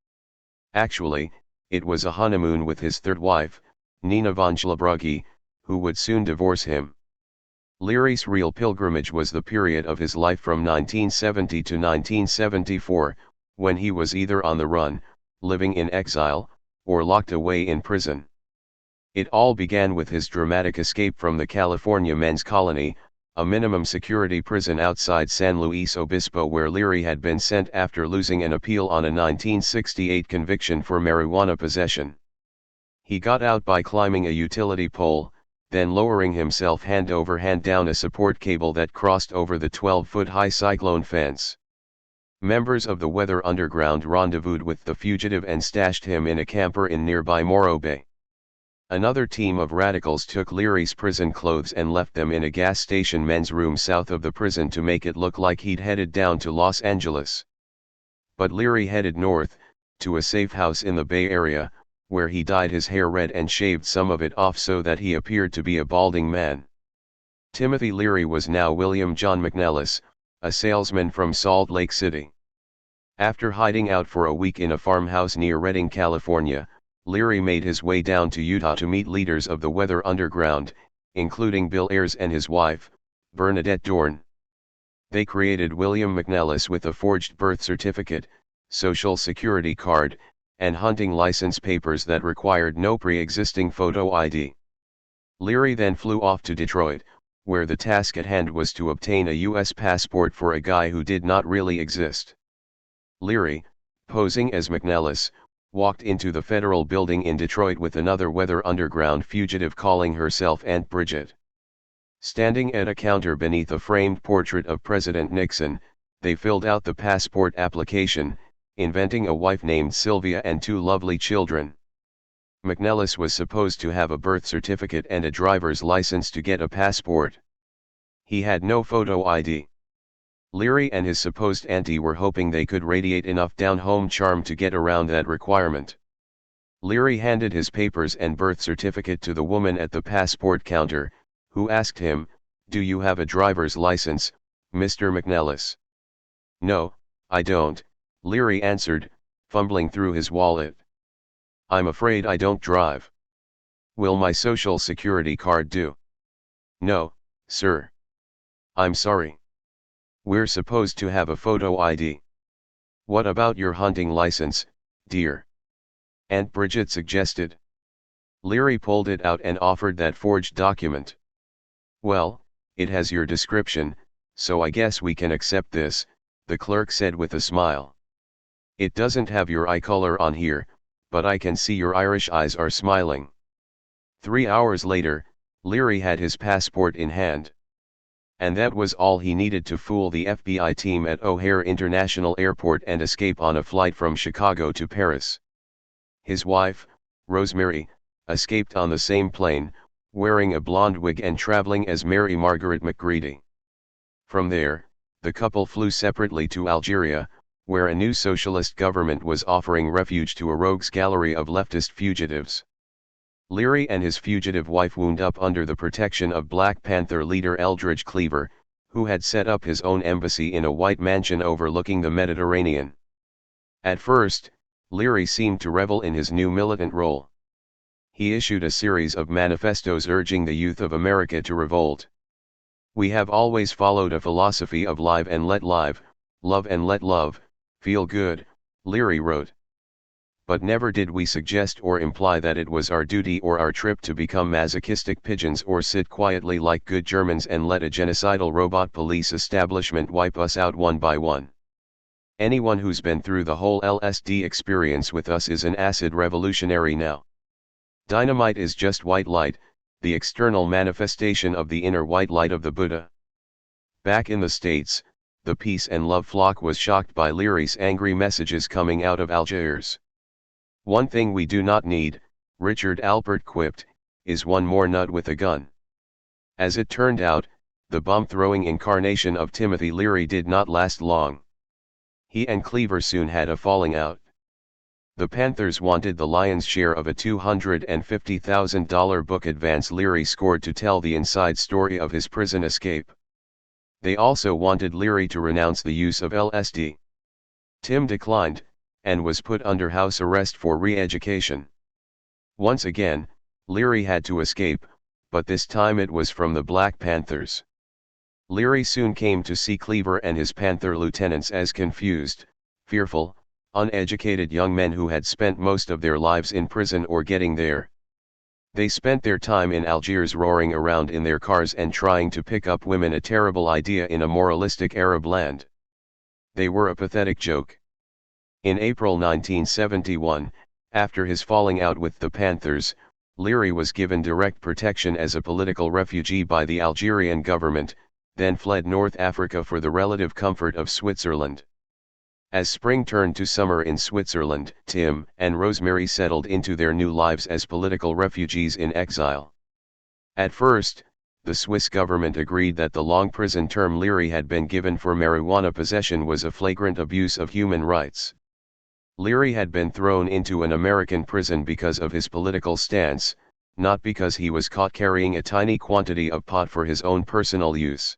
Actually, it was a honeymoon with his third wife, Nina von Schlabrugi, who would soon divorce him. Leary's real pilgrimage was the period of his life from 1970 to 1974, when he was either on the run, living in exile, or locked away in prison. It all began with his dramatic escape from the California Men's Colony, a minimum security prison outside San Luis Obispo where Leary had been sent after losing an appeal on a 1968 conviction for marijuana possession. He got out by climbing a utility pole, then lowering himself hand over hand down a support cable that crossed over the 12-foot-high cyclone fence. Members of the Weather Underground rendezvoused with the fugitive and stashed him in a camper in nearby Morro Bay. Another team of radicals took Leary's prison clothes and left them in a gas station men's room south of the prison to make it look like he'd headed down to Los Angeles. But Leary headed north, to a safe house in the Bay Area, where he dyed his hair red and shaved some of it off so that he appeared to be a balding man. Timothy Leary was now William John McNellis, a salesman from Salt Lake City. After hiding out for a week in a farmhouse near Redding, California, Leary made his way down to Utah to meet leaders of the Weather Underground, including Bill Ayers and his wife, Bernadette Dorn. They created William McNellis with a forged birth certificate, social security card, and hunting license papers that required no pre-existing photo ID. Leary then flew off to Detroit, where the task at hand was to obtain a U.S. passport for a guy who did not really exist. Leary, posing as McNellis, walked into the federal building in Detroit with another Weather Underground fugitive calling herself Aunt Bridget. Standing at a counter beneath a framed portrait of President Nixon, they filled out the passport application, inventing a wife named Sylvia and 2 lovely children. McNellis was supposed to have a birth certificate and a driver's license to get a passport. He had no photo ID. Leary and his supposed auntie were hoping they could radiate enough down-home charm to get around that requirement. Leary handed his papers and birth certificate to the woman at the passport counter, who asked him, "Do you have a driver's license, Mr. McNellis?" "No, I don't," Leary answered, fumbling through his wallet. "I'm afraid I don't drive." "Will my social security card do?" "No, sir." "I'm sorry. We're supposed to have a photo ID." "What about your hunting license, dear?" Aunt Bridget suggested. Leary pulled it out and offered that forged document. "Well, it has your description, so I guess we can accept this," the clerk said with a smile. "It doesn't have your eye color on here, but I can see your Irish eyes are smiling." 3 hours later, Leary had his passport in hand. And that was all he needed to fool the FBI team at O'Hare International Airport and escape on a flight from Chicago to Paris. His wife, Rosemary, escaped on the same plane, wearing a blonde wig and traveling as Mary Margaret McGreedy. From there, the couple flew separately to Algeria, where a new socialist government was offering refuge to a rogues gallery of leftist fugitives. Leary and his fugitive wife wound up under the protection of Black Panther leader Eldridge Cleaver, who had set up his own embassy in a white mansion overlooking the Mediterranean. At first, Leary seemed to revel in his new militant role. He issued a series of manifestos urging the youth of America to revolt. "We have always followed a philosophy of live and let live, love and let love, feel good," Leary wrote. "But never did we suggest or imply that it was our duty or our trip to become masochistic pigeons or sit quietly like good Germans and let a genocidal robot police establishment wipe us out one by one. Anyone who's been through the whole LSD experience with us is an acid revolutionary now. Dynamite is just white light, the external manifestation of the inner white light of the Buddha." Back in the States, the peace and love flock was shocked by Leary's angry messages coming out of Algiers. "One thing we do not need," Richard Alpert quipped, "is one more nut with a gun." As it turned out, the bomb-throwing incarnation of Timothy Leary did not last long. He and Cleaver soon had a falling out. The Panthers wanted the lion's share of a $250,000 book advance Leary scored to tell the inside story of his prison escape. They also wanted Leary to renounce the use of LSD. Tim declined, and was put under house arrest for re-education. Once again, Leary had to escape, but this time it was from the Black Panthers. Leary soon came to see Cleaver and his Panther lieutenants as confused, fearful, uneducated young men who had spent most of their lives in prison or getting there. They spent their time in Algiers roaring around in their cars and trying to pick up women, a terrible idea in a moralistic Arab land. They were a pathetic joke. In April 1971, after his falling out with the Panthers, Leary was given direct protection as a political refugee by the Algerian government, then fled North Africa for the relative comfort of Switzerland. As spring turned to summer in Switzerland, Tim and Rosemary settled into their new lives as political refugees in exile. At first, the Swiss government agreed that the long prison term Leary had been given for marijuana possession was a flagrant abuse of human rights. Leary had been thrown into an American prison because of his political stance, not because he was caught carrying a tiny quantity of pot for his own personal use.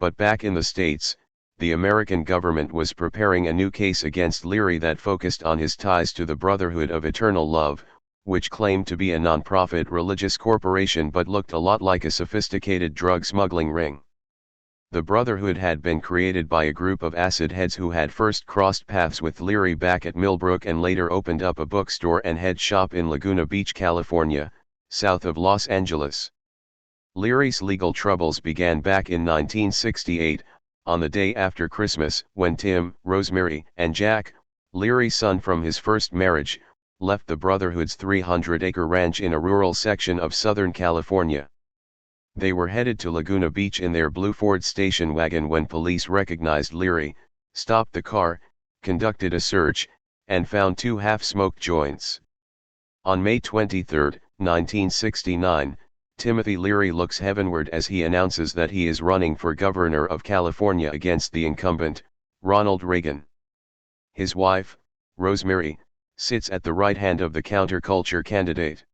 But back in the States, the American government was preparing a new case against Leary that focused on his ties to the Brotherhood of Eternal Love, which claimed to be a non-profit religious corporation but looked a lot like a sophisticated drug smuggling ring. The Brotherhood had been created by a group of acid heads who had first crossed paths with Leary back at Millbrook and later opened up a bookstore and head shop in Laguna Beach, California, south of Los Angeles. Leary's legal troubles began back in 1968, on the day after Christmas, when Tim, Rosemary, and Jack, Leary's son from his first marriage, left the Brotherhood's 300-acre ranch in a rural section of Southern California. They were headed to Laguna Beach in their blue Ford station wagon when police recognized Leary, stopped the car, conducted a search, and found 2 half-smoked joints. On May 23, 1969, Timothy Leary looks heavenward as he announces that he is running for governor of California against the incumbent, Ronald Reagan. His wife, Rosemary, sits at the right hand of the counterculture candidate.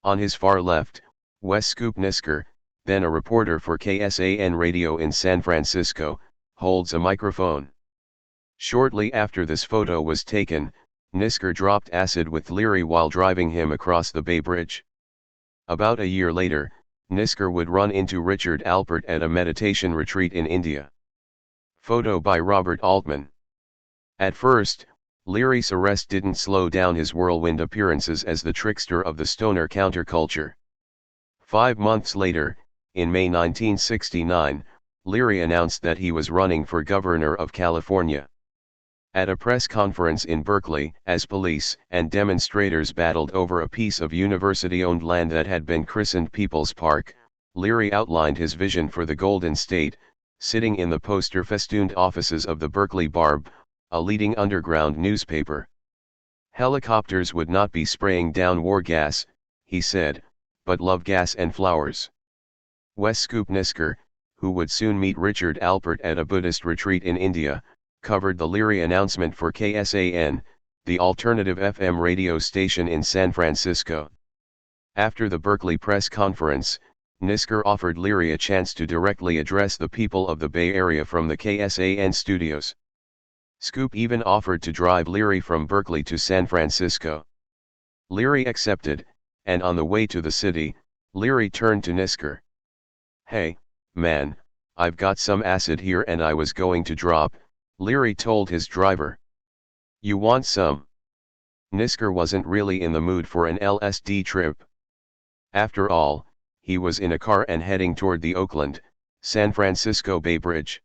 On his far left, Wes Scoop Nisker, then a reporter for KSAN Radio in San Francisco, holds a microphone. Shortly after this photo was taken, Nisker dropped acid with Leary while driving him across the Bay Bridge. About a year later, Nisker would run into Richard Alpert at a meditation retreat in India. Photo by Robert Altman. At first, Leary's arrest didn't slow down his whirlwind appearances as the trickster of the stoner counterculture. 5 months later, in May 1969, Leary announced that he was running for governor of California. At a press conference in Berkeley, as police and demonstrators battled over a piece of university-owned land that had been christened People's Park, Leary outlined his vision for the Golden State, sitting in the poster-festooned offices of the Berkeley Barb, a leading underground newspaper. Helicopters would not be spraying down war gas, he said, but love gas and flowers. Wes Scoop Nisker, who would soon meet Richard Alpert at a Buddhist retreat in India, covered the Leary announcement for KSAN, the alternative FM radio station in San Francisco. After the Berkeley press conference, Nisker offered Leary a chance to directly address the people of the Bay Area from the KSAN studios. Scoop even offered to drive Leary from Berkeley to San Francisco. Leary accepted, and on the way to the city, Leary turned to Nisker. "Hey, man, I've got some acid here and I was going to drop," Leary told his driver. "You want some?" Nisker wasn't really in the mood for an LSD trip. After all, he was in a car and heading toward the Oakland, San Francisco Bay Bridge.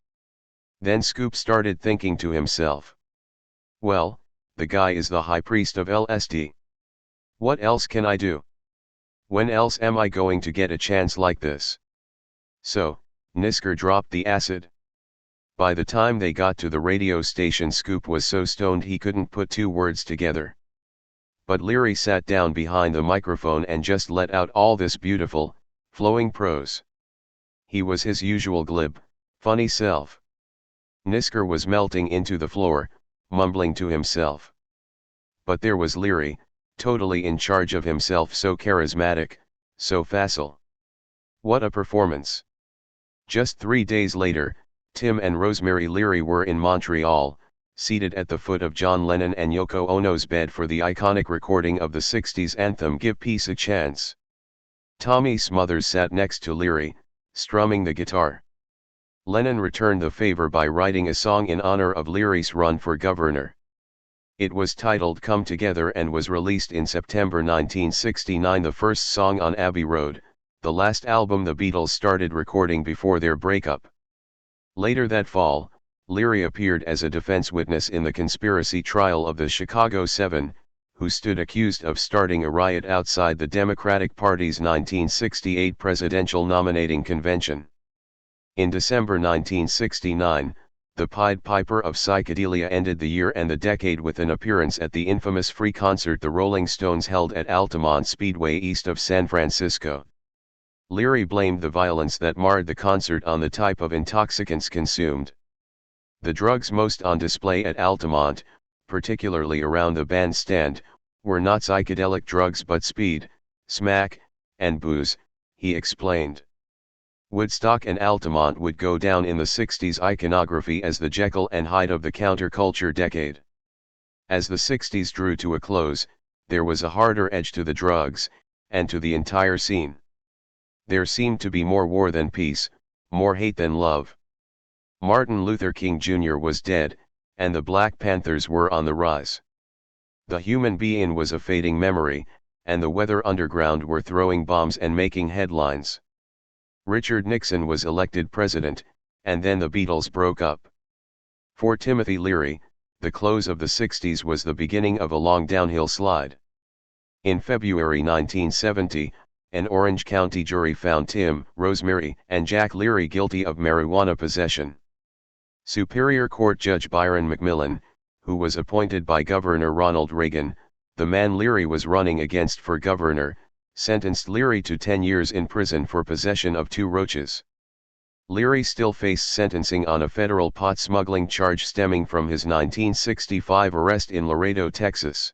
Then Scoop started thinking to himself. Well, the guy is the high priest of LSD. What else can I do? When else am I going to get a chance like this? So, Nisker dropped the acid. By the time they got to the radio station, Scoop was so stoned he couldn't put 2 words together. But Leary sat down behind the microphone and just let out all this beautiful, flowing prose. He was his usual glib, funny self. Nisker was melting into the floor, mumbling to himself. But there was Leary, totally in charge of himself, so charismatic, so facile. What a performance! Just 3 days later, Tim and Rosemary Leary were in Montreal, seated at the foot of John Lennon and Yoko Ono's bed for the iconic recording of the 60s anthem Give Peace a Chance. Tommy Smothers sat next to Leary, strumming the guitar. Lennon returned the favor by writing a song in honor of Leary's run for governor. It was titled Come Together and was released in September 1969, the first song on Abbey Road, the last album the Beatles started recording before their breakup. Later that fall, Leary appeared as a defense witness in the conspiracy trial of the Chicago 7, who stood accused of starting a riot outside the Democratic Party's 1968 presidential nominating convention. In December 1969, the Pied Piper of Psychedelia ended the year and the decade with an appearance at the infamous free concert the Rolling Stones held at Altamont Speedway east of San Francisco. Leary blamed the violence that marred the concert on the type of intoxicants consumed. The drugs most on display at Altamont, particularly around the bandstand, were not psychedelic drugs but speed, smack, and booze, he explained. Woodstock and Altamont would go down in the 60s iconography as the Jekyll and Hyde of the counterculture decade. As the 60s drew to a close, there was a harder edge to the drugs, and to the entire scene. There seemed to be more war than peace, more hate than love. Martin Luther King Jr. was dead, and the Black Panthers were on the rise. The human being was a fading memory, and the Weather Underground were throwing bombs and making headlines. Richard Nixon was elected president, and then the Beatles broke up. For Timothy Leary, the close of the 60s was the beginning of a long downhill slide. In February 1970, an Orange County jury found Tim, Rosemary, and Jack Leary guilty of marijuana possession. Superior Court Judge Byron McMillan, who was appointed by Governor Ronald Reagan, the man Leary was running against for governor, sentenced Leary to 10 years in prison for possession of 2 roaches. Leary still faced sentencing on a federal pot smuggling charge stemming from his 1965 arrest in Laredo, Texas.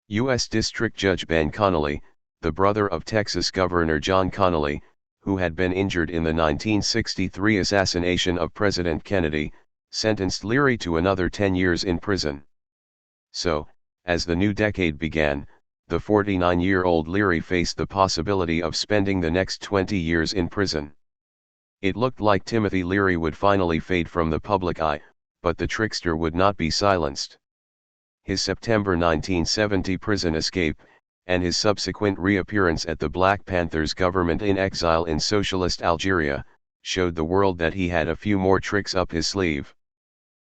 U.S. District Judge Ben Connolly, the brother of Texas Governor John Connolly, who had been injured in the 1963 assassination of President Kennedy, sentenced Leary to another 10 years in prison. So, as the new decade began, the 49-year-old Leary faced the possibility of spending the next 20 years in prison. It looked like Timothy Leary would finally fade from the public eye, but the trickster would not be silenced. His September 1970 prison escape, and his subsequent reappearance at the Black Panthers government in exile in socialist Algeria, showed the world that he had a few more tricks up his sleeve.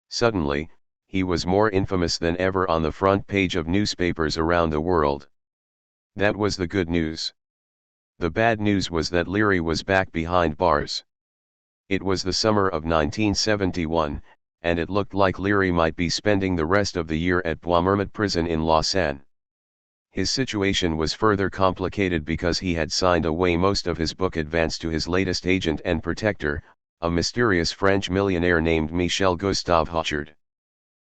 Suddenly, he was more infamous than ever on the front page of newspapers around the world. That was the good news. The bad news was that Leary was back behind bars. It was the summer of 1971, and it looked like Leary might be spending the rest of the year at Bois Marmot prison in Lausanne. His situation was further complicated because he had signed away most of his book advance to his latest agent and protector, a mysterious French millionaire named Michel Gustave Hauchard.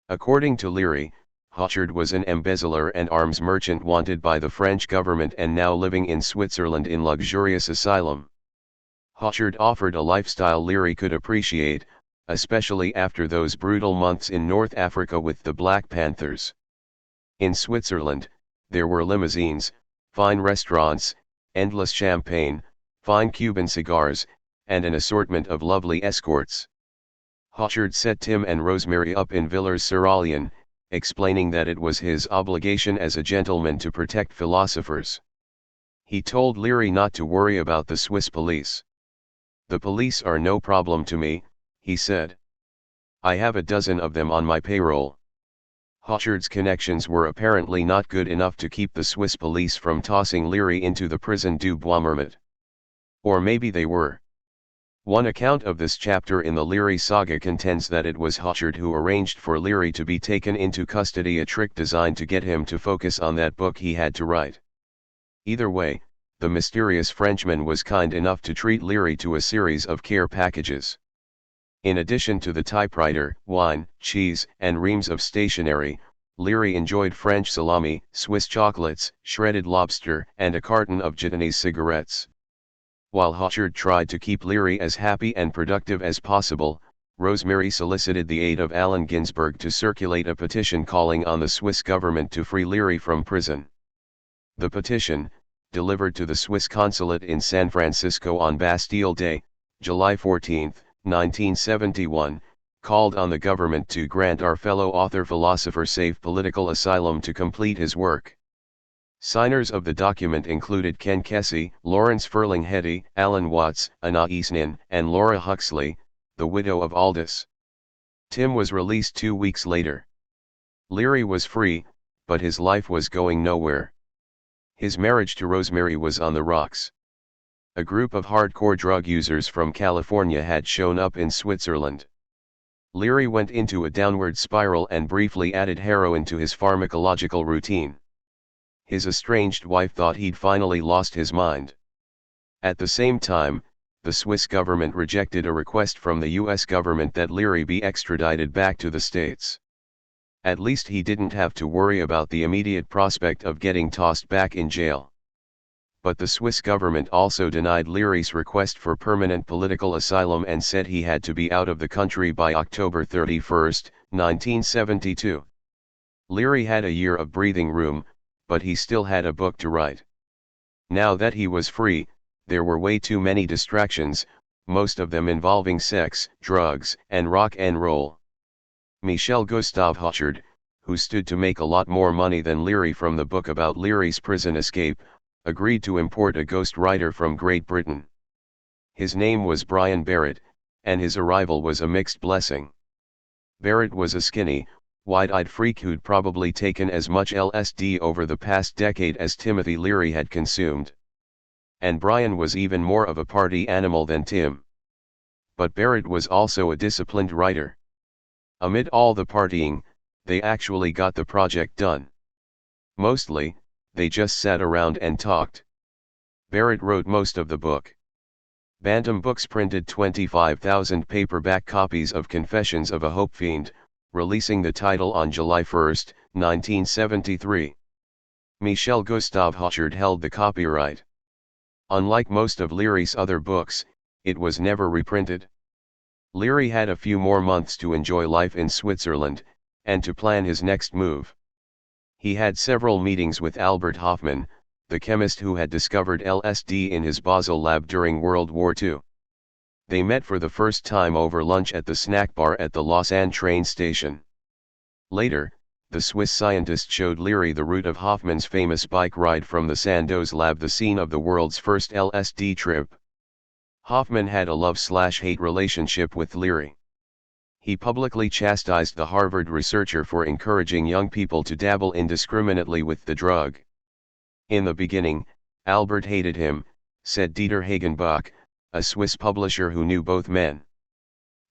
According to Leary, Hauchard was an embezzler and arms merchant wanted by the French government and now living in Switzerland in luxurious asylum. Hauchard offered a lifestyle Leary could appreciate, especially after those brutal months in North Africa with the Black Panthers. In Switzerland, there were limousines, fine restaurants, endless champagne, fine Cuban cigars, and an assortment of lovely escorts. Hauchard set Tim and Rosemary up in Villers-sur-Glâne, explaining that it was his obligation as a gentleman to protect philosophers. He told Leary not to worry about the Swiss police. "The police are no problem to me," he said. "I have a dozen of them on my payroll." Hauchard's connections were apparently not good enough to keep the Swiss police from tossing Leary into the prison du Bois Marmot. Or maybe they were. One account of this chapter in the Leary saga contends that it was Hauchard who arranged for Leary to be taken into custody, a trick designed to get him to focus on that book he had to write. Either way, the mysterious Frenchman was kind enough to treat Leary to a series of care packages. In addition to the typewriter, wine, cheese, and reams of stationery, Leary enjoyed French salami, Swiss chocolates, shredded lobster, and a carton of Japanese cigarettes. While Hauchard tried to keep Leary as happy and productive as possible, Rosemary solicited the aid of Allen Ginsberg to circulate a petition calling on the Swiss government to free Leary from prison. The petition, delivered to the Swiss consulate in San Francisco on Bastille Day, July 14, 1971, called on the government to grant our fellow author philosopher safe political asylum to complete his work. Signers of the document included Ken Kesey, Lawrence Ferlinghetti, Alan Watts, Anais Nin, and Laura Huxley, the widow of Aldous. Tim was released 2 weeks later. Leary was free, but his life was going nowhere. His marriage to Rosemary was on the rocks. A group of hardcore drug users from California had shown up in Switzerland. Leary went into a downward spiral and briefly added heroin to his pharmacological routine. His estranged wife thought he'd finally lost his mind. At the same time, the Swiss government rejected a request from the US government that Leary be extradited back to the States. At least he didn't have to worry about the immediate prospect of getting tossed back in jail. But the Swiss government also denied Leary's request for permanent political asylum and said he had to be out of the country by October 31, 1972. Leary had a year of breathing room, but he still had a book to write. Now that he was free, there were way too many distractions, most of them involving sex, drugs, and rock and roll. Michel Gustave Hauchard, who stood to make a lot more money than Leary from the book about Leary's prison escape, agreed to import a ghost writer from Great Britain. His name was Brian Barrett, and his arrival was a mixed blessing. Barrett was a skinny, wide-eyed freak who'd probably taken as much LSD over the past decade as Timothy Leary had consumed. And Brian was even more of a party animal than Tim. But Barrett was also a disciplined writer. Amid all the partying, they actually got the project done. Mostly, they just sat around and talked. Barrett wrote most of the book. Bantam Books printed 25,000 paperback copies of Confessions of a Hope Fiend, releasing the title on July 1, 1973. Michel Gustave Hochard held the copyright. Unlike most of Leary's other books, it was never reprinted. Leary had a few more months to enjoy life in Switzerland, and to plan his next move. He had several meetings with Albert Hofmann, the chemist who had discovered LSD in his Basel lab during World War II. They met for the first time over lunch at the snack bar at the Lausanne train station. Later, the Swiss scientist showed Leary the route of Hoffmann's famous bike ride from the Sandoz lab, the scene of the world's first LSD trip. Hoffmann had a love-slash-hate relationship with Leary. He publicly chastised the Harvard researcher for encouraging young people to dabble indiscriminately with the drug. In the beginning, Albert hated him, said Dieter Hagenbach, a Swiss publisher who knew both men.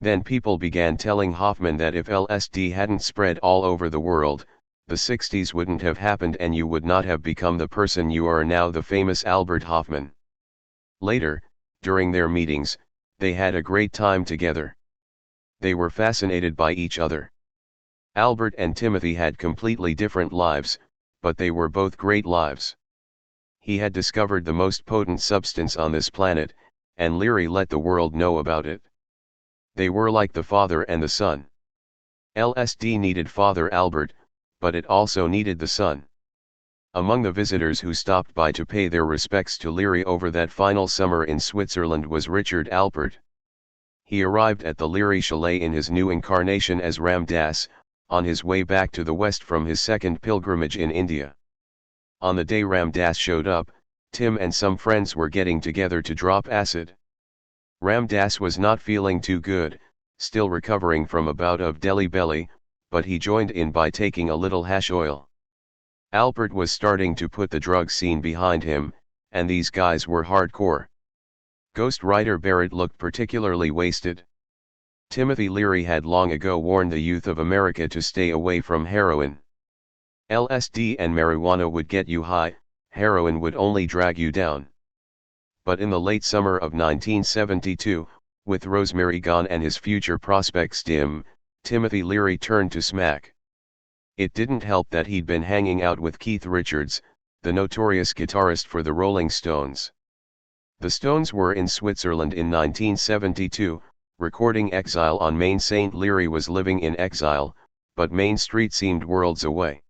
Then people began telling Hoffmann that if LSD hadn't spread all over the world, the 60s wouldn't have happened and you would not have become the person you are now, the famous Albert Hofmann. Later, during their meetings, they had a great time together. They were fascinated by each other. Albert and Timothy had completely different lives, but they were both great lives. He had discovered the most potent substance on this planet, and Leary let the world know about it. They were like the father and the son. LSD needed Father Albert, but it also needed the son. Among the visitors who stopped by to pay their respects to Leary over that final summer in Switzerland was Richard Alpert. He arrived at the Leary chalet in his new incarnation as Ram Dass, on his way back to the west from his second pilgrimage in India. On the day Ram Dass showed up, Tim and some friends were getting together to drop acid. Ram Dass was not feeling too good, still recovering from a bout of Delhi belly, but he joined in by taking a little hash oil. Alpert was starting to put the drug scene behind him, and these guys were hardcore. Ghost writer Barrett looked particularly wasted. Timothy Leary had long ago warned the youth of America to stay away from heroin. LSD and marijuana would get you high, heroin would only drag you down. But in the late summer of 1972, with Rosemary gone and his future prospects dim, Timothy Leary turned to smack. It didn't help that he'd been hanging out with Keith Richards, the notorious guitarist for the Rolling Stones. The Stones were in Switzerland in 1972, recording Exile on Main. St. Leary was living in exile, but Main Street seemed worlds away.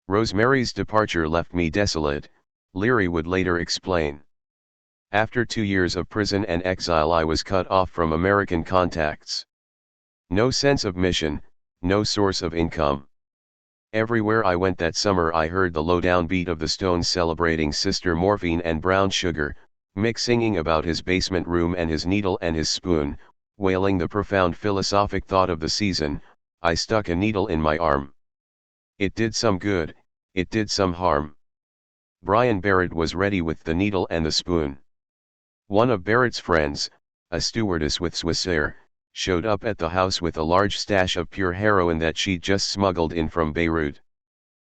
Rosemary's departure left me desolate, Leary would later explain. After 2 years of prison and exile, I was cut off from American contacts. No sense of mission, no source of income. Everywhere I went that summer I heard the low-down beat of the Stones celebrating Sister Morphine and Brown Sugar, Mick singing about his basement room and his needle and his spoon, wailing the profound philosophic thought of the season, I stuck a needle in my arm. It did some good, it did some harm. Brian Barrett was ready with the needle and the spoon. One of Barrett's friends, a stewardess with Swissair, showed up at the house with a large stash of pure heroin that she'd just smuggled in from Beirut.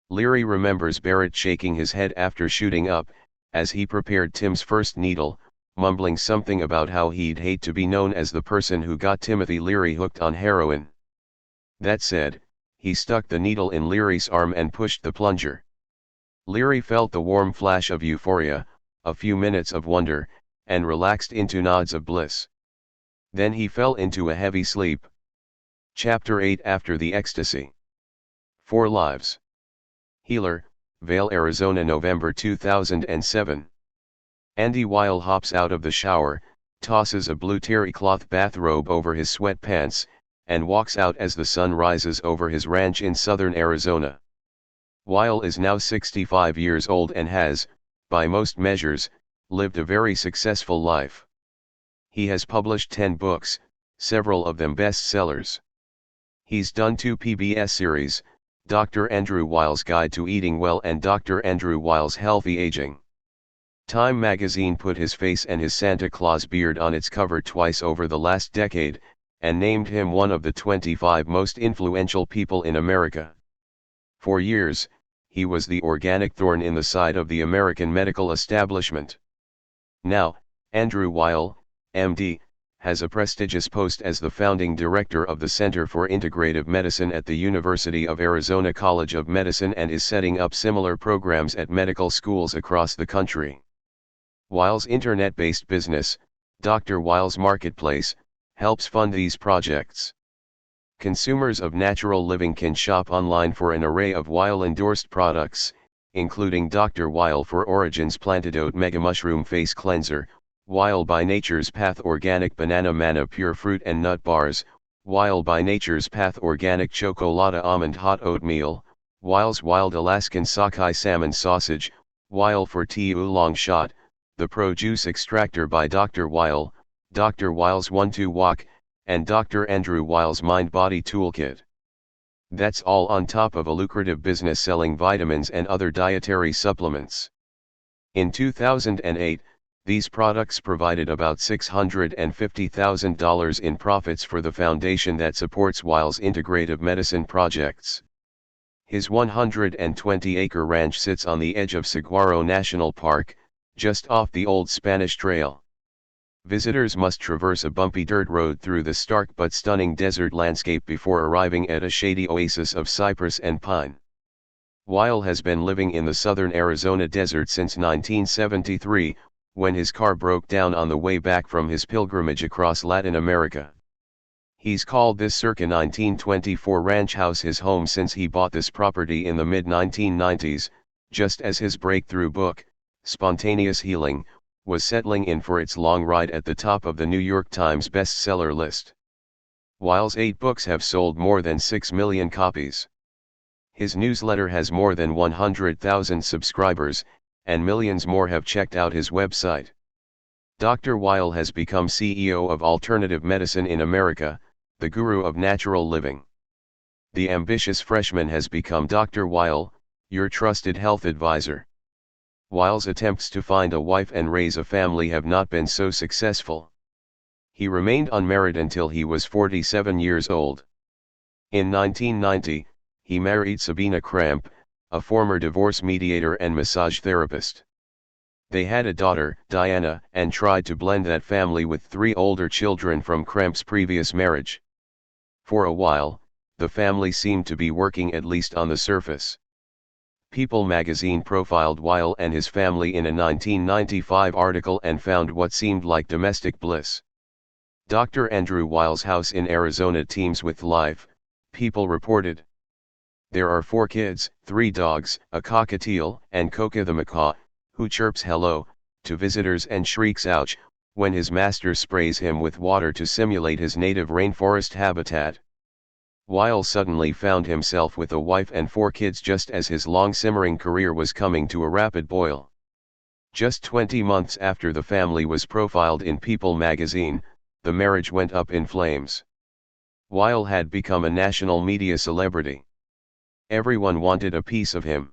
Leary remembers Barrett shaking his head after shooting up, as he prepared Tim's first needle, mumbling something about how he'd hate to be known as the person who got Timothy Leary hooked on heroin. That said, he stuck the needle in Leary's arm and pushed the plunger. Leary felt the warm flash of euphoria, a few minutes of wonder, and relaxed into nods of bliss. Then he fell into a heavy sleep. Chapter 8 After the Ecstasy. 4 Lives. Healer, Weil, Arizona, November 2007. Andy Weil hops out of the shower, tosses a blue terry cloth bathrobe over his sweatpants, and walks out as the sun rises over his ranch in southern Arizona. Weil is now 65 years old and has, by most measures, lived a very successful life. He has published 10 books, several of them bestsellers. He's done 2 PBS series, Dr. Andrew Weil's Guide to Eating Well and Dr. Andrew Weil's Healthy Aging. Time magazine put his face and his Santa Claus beard on its cover twice over the last decade, and named him one of the 25 most influential people in America. For years, he was the organic thorn in the side of the American medical establishment. Now, Andrew Weil, MD, has a prestigious post as the founding director of the Center for Integrative Medicine at the University of Arizona College of Medicine and is setting up similar programs at medical schools across the country. Weil's internet-based business, Dr. Weil's Marketplace, helps fund these projects. Consumers of natural living can shop online for an array of Weil-endorsed products, including Dr. Weil for Origins Plantidote Mega Mushroom Face Cleanser, Weil by Nature's Path Organic Banana Manna Pure Fruit and Nut Bars, Weil by Nature's Path Organic Chocolata Almond Hot Oatmeal, Weil's Wild Alaskan Sockeye Salmon Sausage, Weil for Tea Oolong Shot, the Pro Juice Extractor by Dr. Weil, Dr. Weil's 1-2 Walk, and Dr. Andrew Weil's Mind Body Toolkit. That's all on top of a lucrative business selling vitamins and other dietary supplements. In 2008, these products provided about $650,000 in profits for the foundation that supports Weil's integrative medicine projects. His 120-acre ranch sits on the edge of Saguaro National Park, just off the old Spanish Trail. Visitors must traverse a bumpy dirt road through the stark but stunning desert landscape before arriving at a shady oasis of cypress and pine. Weil has been living in the southern Arizona desert since 1973, when his car broke down on the way back from his pilgrimage across Latin America. He's called this circa 1924 ranch house his home since he bought this property in the mid-1990s, just as his breakthrough book, Spontaneous Healing, was settling in for its long ride at the top of the New York Times bestseller list. Weil's 8 books have sold more than 6 million copies. His newsletter has more than 100,000 subscribers, and millions more have checked out his website. Dr. Weil has become CEO of Alternative Medicine in America, the guru of natural living. The ambitious freshman has become Dr. Weil, your trusted health advisor. Weil's attempts to find a wife and raise a family have not been so successful. He remained unmarried until he was 47 years old. In 1990, he married Sabina Kramp, a former divorce mediator and massage therapist. They had a daughter, Diana, and tried to blend that family with 3 older children from Kramp's previous marriage. For a while, the family seemed to be working at least on the surface. People magazine profiled Weil and his family in a 1995 article and found what seemed like domestic bliss. Dr. Andrew Weil's house in Arizona teems with life, People reported. There are 4 kids, 3 dogs, a cockatiel, and Coca the macaw, who chirps hello to visitors and shrieks ouch when his master sprays him with water to simulate his native rainforest habitat. Weil suddenly found himself with a wife and 4 kids just as his long-simmering career was coming to a rapid boil. Just 20 months after the family was profiled in People magazine, the marriage went up in flames. Weil had become a national media celebrity. Everyone wanted a piece of him.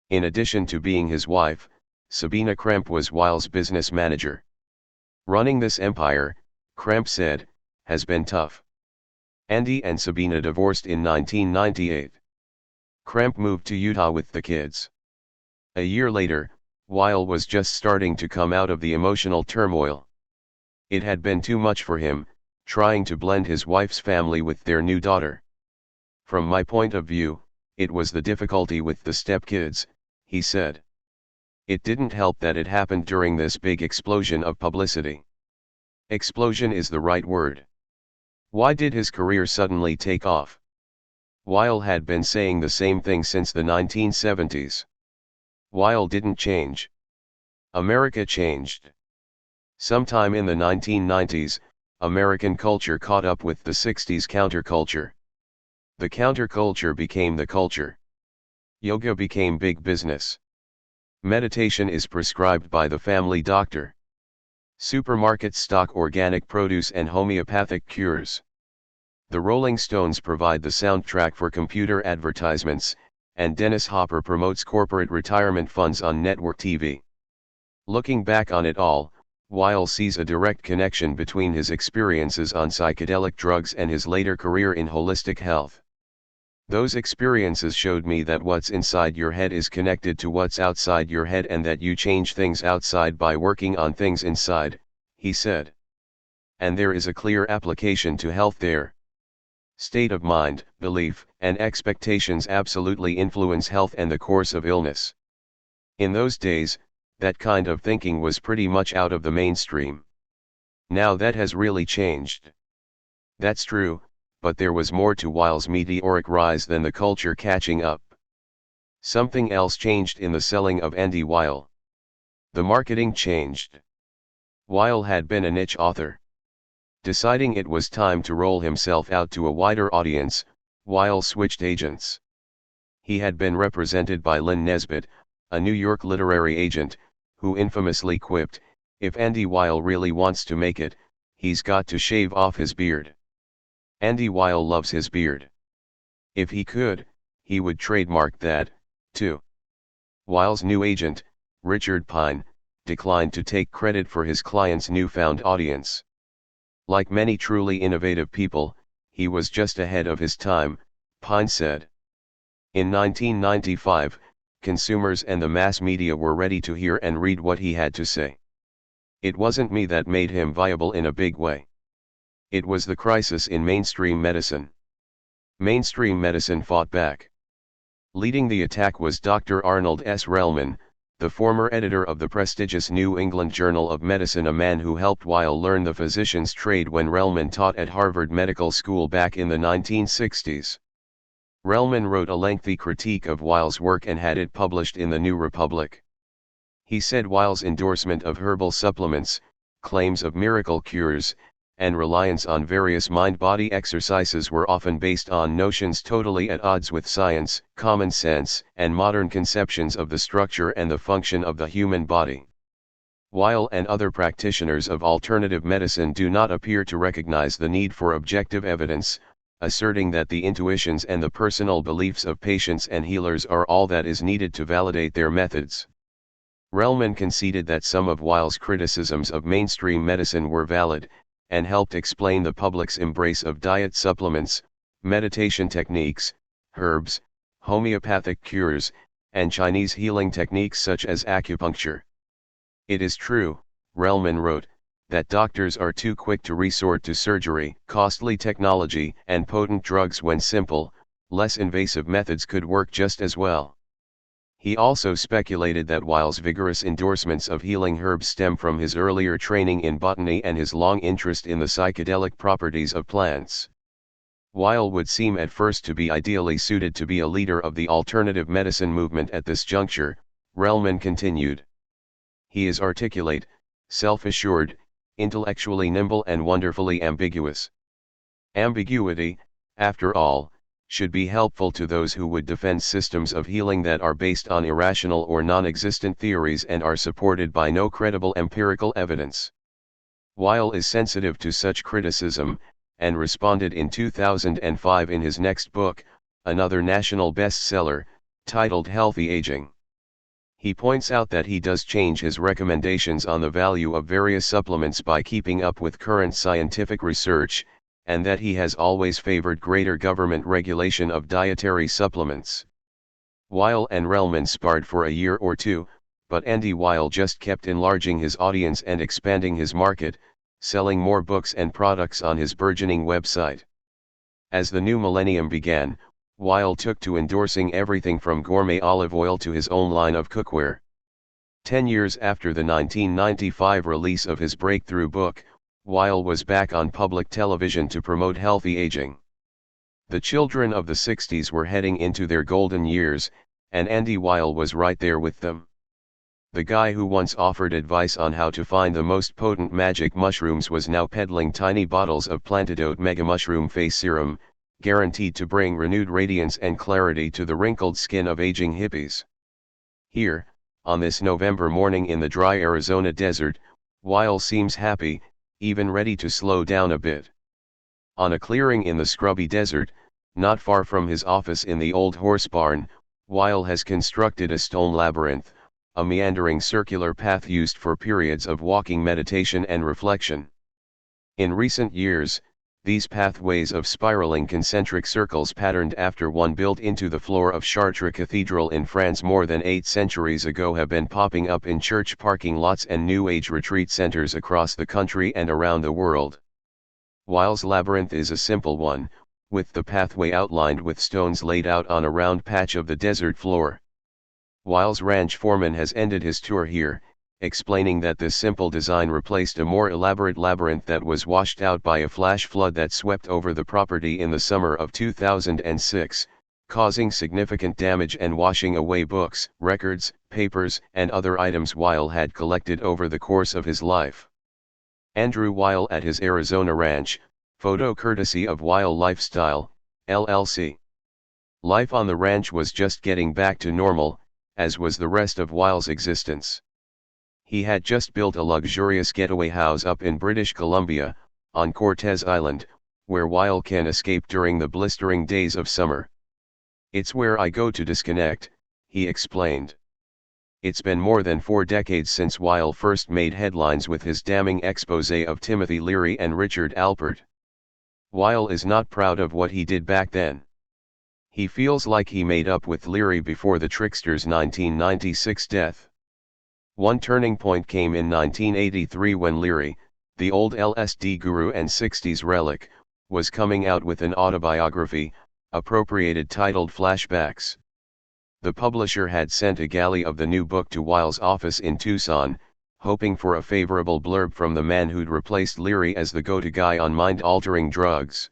In addition to being his wife, Sabina Kramp was Weil's business manager. Running this empire, Kramp said, has been tough. Andy and Sabina divorced in 1998. Kramp moved to Utah with the kids. A year later, Weil was just starting to come out of the emotional turmoil. It had been too much for him, trying to blend his wife's family with their new daughter. From my point of view, it was the difficulty with the stepkids, he said. It didn't help that it happened during this big explosion of publicity. Explosion is the right word. Why did his career suddenly take off? Weil had been saying the same thing since the 1970s. Weil didn't change. America changed. Sometime in the 1990s, American culture caught up with the 60s counterculture. The counterculture became the culture. Yoga became big business. Meditation is prescribed by the family doctor. Supermarkets stock organic produce and homeopathic cures. The Rolling Stones provide the soundtrack for computer advertisements, and Dennis Hopper promotes corporate retirement funds on network TV. Looking back on it all, Weil sees a direct connection between his experiences on psychedelic drugs and his later career in holistic health. Those experiences showed me that what's inside your head is connected to what's outside your head and that you change things outside by working on things inside, he said. And there is a clear application to health there. State of mind, belief, and expectations absolutely influence health and the course of illness. In those days, that kind of thinking was pretty much out of the mainstream. Now that has really changed. That's true, but there was more to Weil's meteoric rise than the culture catching up. Something else changed in the selling of Andy Weil. The marketing changed. Weil had been a niche author. Deciding it was time to roll himself out to a wider audience, Weil switched agents. He had been represented by Lynn Nesbitt, a New York literary agent, who infamously quipped, "If Andy Weil really wants to make it, he's got to shave off his beard." Andy Weil loves his beard. If he could, he would trademark that, too. Weil's new agent, Richard Pine, declined to take credit for his client's newfound audience. Like many truly innovative people, he was just ahead of his time, Pine said. In 1995, consumers and the mass media were ready to hear and read what he had to say. It wasn't me that made him viable in a big way. It was the crisis in mainstream medicine. Mainstream medicine fought back. Leading the attack was Dr. Arnold S. Relman, the former editor of the prestigious New England Journal of Medicine, a man who helped Weil learn the physician's trade when Relman taught at Harvard Medical School back in the 1960s. Relman wrote a lengthy critique of Weil's work and had it published in the New Republic. He said Weil's endorsement of herbal supplements, claims of miracle cures, and reliance on various mind-body exercises were often based on notions totally at odds with science, common sense, and modern conceptions of the structure and the function of the human body. Weil and other practitioners of alternative medicine do not appear to recognize the need for objective evidence, asserting that the intuitions and the personal beliefs of patients and healers are all that is needed to validate their methods. Relman conceded that some of Weil's criticisms of mainstream medicine were valid, and helped explain the public's embrace of diet supplements, meditation techniques, herbs, homeopathic cures, and Chinese healing techniques such as acupuncture. It is true, Relman wrote, that doctors are too quick to resort to surgery, costly technology, and potent drugs when simple, less invasive methods could work just as well. He also speculated that Weil's vigorous endorsements of healing herbs stem from his earlier training in botany and his long interest in the psychedelic properties of plants. Weil would seem at first to be ideally suited to be a leader of the alternative medicine movement at this juncture, Relman continued. He is articulate, self-assured, intellectually nimble and wonderfully ambiguous. Ambiguity, after all, should be helpful to those who would defend systems of healing that are based on irrational or non-existent theories and are supported by no credible empirical evidence. Weil is sensitive to such criticism, and responded in 2005 in his next book, another national bestseller, titled Healthy Aging. He points out that he does change his recommendations on the value of various supplements by keeping up with current scientific research, and that he has always favored greater government regulation of dietary supplements. Weil and Relman sparred for a year or two, but Andy Weil just kept enlarging his audience and expanding his market, selling more books and products on his burgeoning website. As the new millennium began, Weil took to endorsing everything from gourmet olive oil to his own line of cookware. 10 years after the 1995 release of his breakthrough book, Weil was back on public television to promote healthy aging. The children of the 60s were heading into their golden years, and Andy Weil was right there with them. The guy who once offered advice on how to find the most potent magic mushrooms was now peddling tiny bottles of Plantidote Mega Mushroom Face Serum, guaranteed to bring renewed radiance and clarity to the wrinkled skin of aging hippies. Here, on this November morning in the dry Arizona desert, Weil seems happy, even ready to slow down a bit. On a clearing in the scrubby desert, not far from his office in the old horse barn, Weil has constructed a stone labyrinth, a meandering circular path used for periods of walking meditation and reflection. In recent years, these pathways of spiraling concentric circles patterned after one built into the floor of Chartres Cathedral in France more than 8 centuries ago have been popping up in church parking lots and New Age retreat centers across the country and around the world. Weil's labyrinth is a simple one, with the pathway outlined with stones laid out on a round patch of the desert floor. Weil's ranch foreman has ended his tour here, explaining that this simple design replaced a more elaborate labyrinth that was washed out by a flash flood that swept over the property in the summer of 2006, causing significant damage and washing away books, records, papers, and other items Weil had collected over the course of his life. Andrew Weil at his Arizona ranch, photo courtesy of Weil Lifestyle, LLC. Life on the ranch was just getting back to normal, as was the rest of Weil's existence. He had just built a luxurious getaway house up in British Columbia, on Cortez Island, where Weil can escape during the blistering days of summer. "It's where I go to disconnect," he explained. It's been more than 4 decades since Weil first made headlines with his damning exposé of Timothy Leary and Richard Alpert. Weil is not proud of what he did back then. He feels like he made up with Leary before the trickster's 1996 death. One turning point came in 1983 when Leary, the old LSD guru and 60s relic, was coming out with an autobiography, appropriated titled Flashbacks. The publisher had sent a galley of the new book to Weil's office in Tucson, hoping for a favorable blurb from the man who'd replaced Leary as the go-to guy on mind-altering drugs.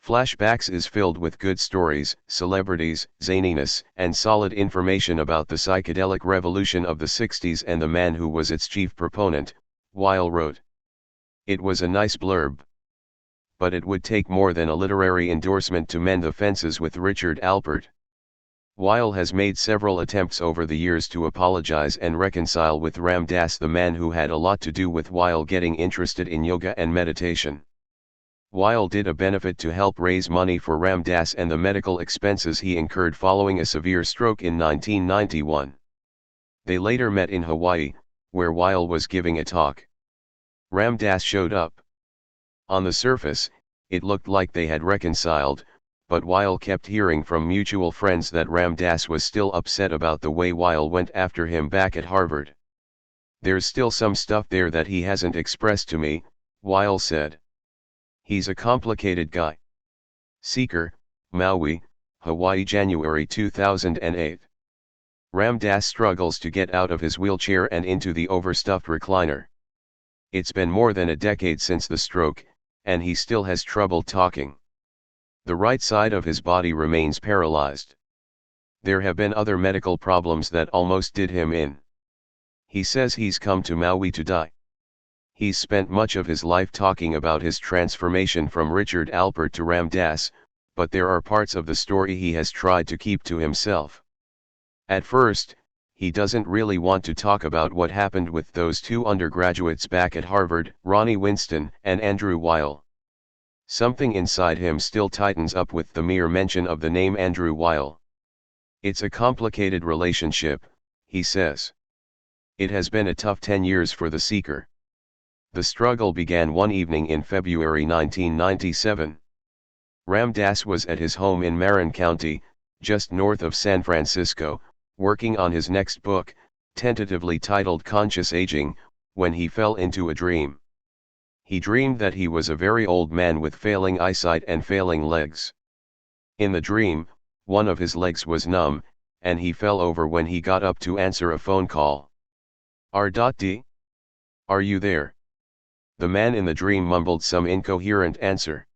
Flashbacks is filled with good stories, celebrities, zaniness, and solid information about the psychedelic revolution of the 60s and the man who was its chief proponent, Weil wrote. It was a nice blurb. But it would take more than a literary endorsement to mend the fences with Richard Alpert. Weil has made several attempts over the years to apologize and reconcile with Ram Dass, the man who had a lot to do with Weil getting interested in yoga and meditation. Weil did a benefit to help raise money for Ram Dass and the medical expenses he incurred following a severe stroke in 1991. They later met in Hawaii, where Weil was giving a talk. Ram Dass showed up. On the surface, it looked like they had reconciled, but Weil kept hearing from mutual friends that Ram Dass was still upset about the way Weil went after him back at Harvard. "There's still some stuff there that he hasn't expressed to me," Weil said. "He's a complicated guy." Seeker, Maui, Hawaii, January 2008. Ram Dass struggles to get out of his wheelchair and into the overstuffed recliner. It's been more than a decade since the stroke, and he still has trouble talking. The right side of his body remains paralyzed. There have been other medical problems that almost did him in. He says he's come to Maui to die. He's spent much of his life talking about his transformation from Richard Alpert to Ram Dass, but there are parts of the story he has tried to keep to himself. At first, he doesn't really want to talk about what happened with those 2 undergraduates back at Harvard, Ronnie Winston and Andrew Weil. Something inside him still tightens up with the mere mention of the name Andrew Weil. "It's a complicated relationship," he says. It has been a tough 10 years for the seeker. The struggle began one evening in February 1997. Ram Dass was at his home in Marin County, just north of San Francisco, working on his next book, tentatively titled Conscious Aging, when he fell into a dream. He dreamed that he was a very old man with failing eyesight and failing legs. In the dream, one of his legs was numb, and he fell over when he got up to answer a phone call. "R.D. Are you there?" The man in the dream mumbled some incoherent answer.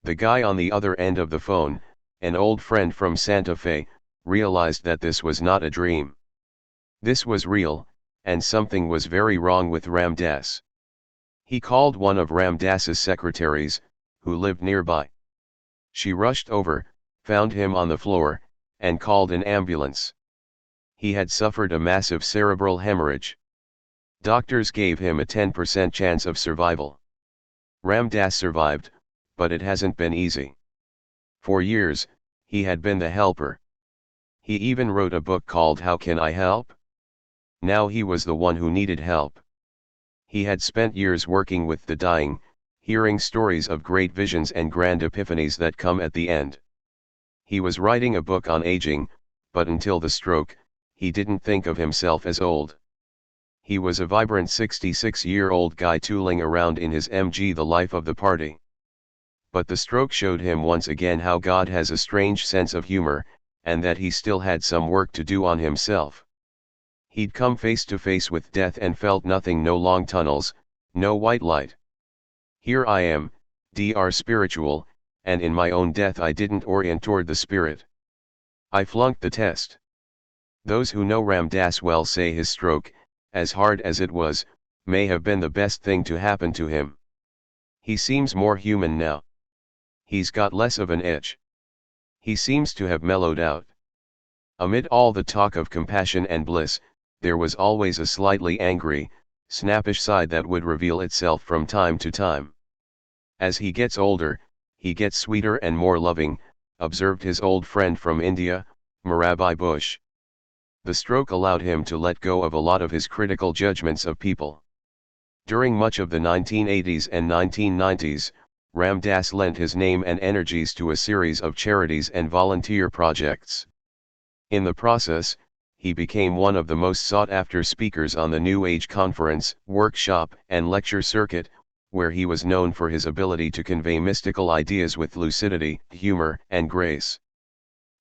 The guy on the other end of the phone, an old friend from Santa Fe, realized that this was not a dream. This was real, and something was very wrong with Ram Dass. He called one of Ram Dass's secretaries, who lived nearby. She rushed over, found him on the floor, and called an ambulance. He had suffered a massive cerebral hemorrhage. Doctors gave him a 10% chance of survival. Ram Dass survived, but it hasn't been easy. For years, he had been the helper. He even wrote a book called How Can I Help? Now he was the one who needed help. He had spent years working with the dying, hearing stories of great visions and grand epiphanies that come at the end. He was writing a book on aging, but until the stroke, he didn't think of himself as old. He was a vibrant 66-year-old guy tooling around in his MG, the life of the party. But the stroke showed him once again how God has a strange sense of humor, and that he still had some work to do on himself. He'd come face to face with death and felt nothing, no long tunnels, no white light. Here I am, Dr. Spiritual, and in my own death I didn't orient toward the spirit. I flunked the test. Those who know Ram Dass well say his stroke, as hard as it was, may have been the best thing to happen to him. He seems more human now. He's got less of an itch. He seems to have mellowed out. Amid all the talk of compassion and bliss, there was always a slightly angry, snappish side that would reveal itself from time to time. As he gets older, he gets sweeter and more loving, observed his old friend from India, Mirabai Bush. The stroke allowed him to let go of a lot of his critical judgments of people. During much of the 1980s and 1990s, Ram Dass lent his name and energies to a series of charities and volunteer projects. In the process, he became one of the most sought-after speakers on the New Age conference, workshop, and lecture circuit, where he was known for his ability to convey mystical ideas with lucidity, humor, and grace.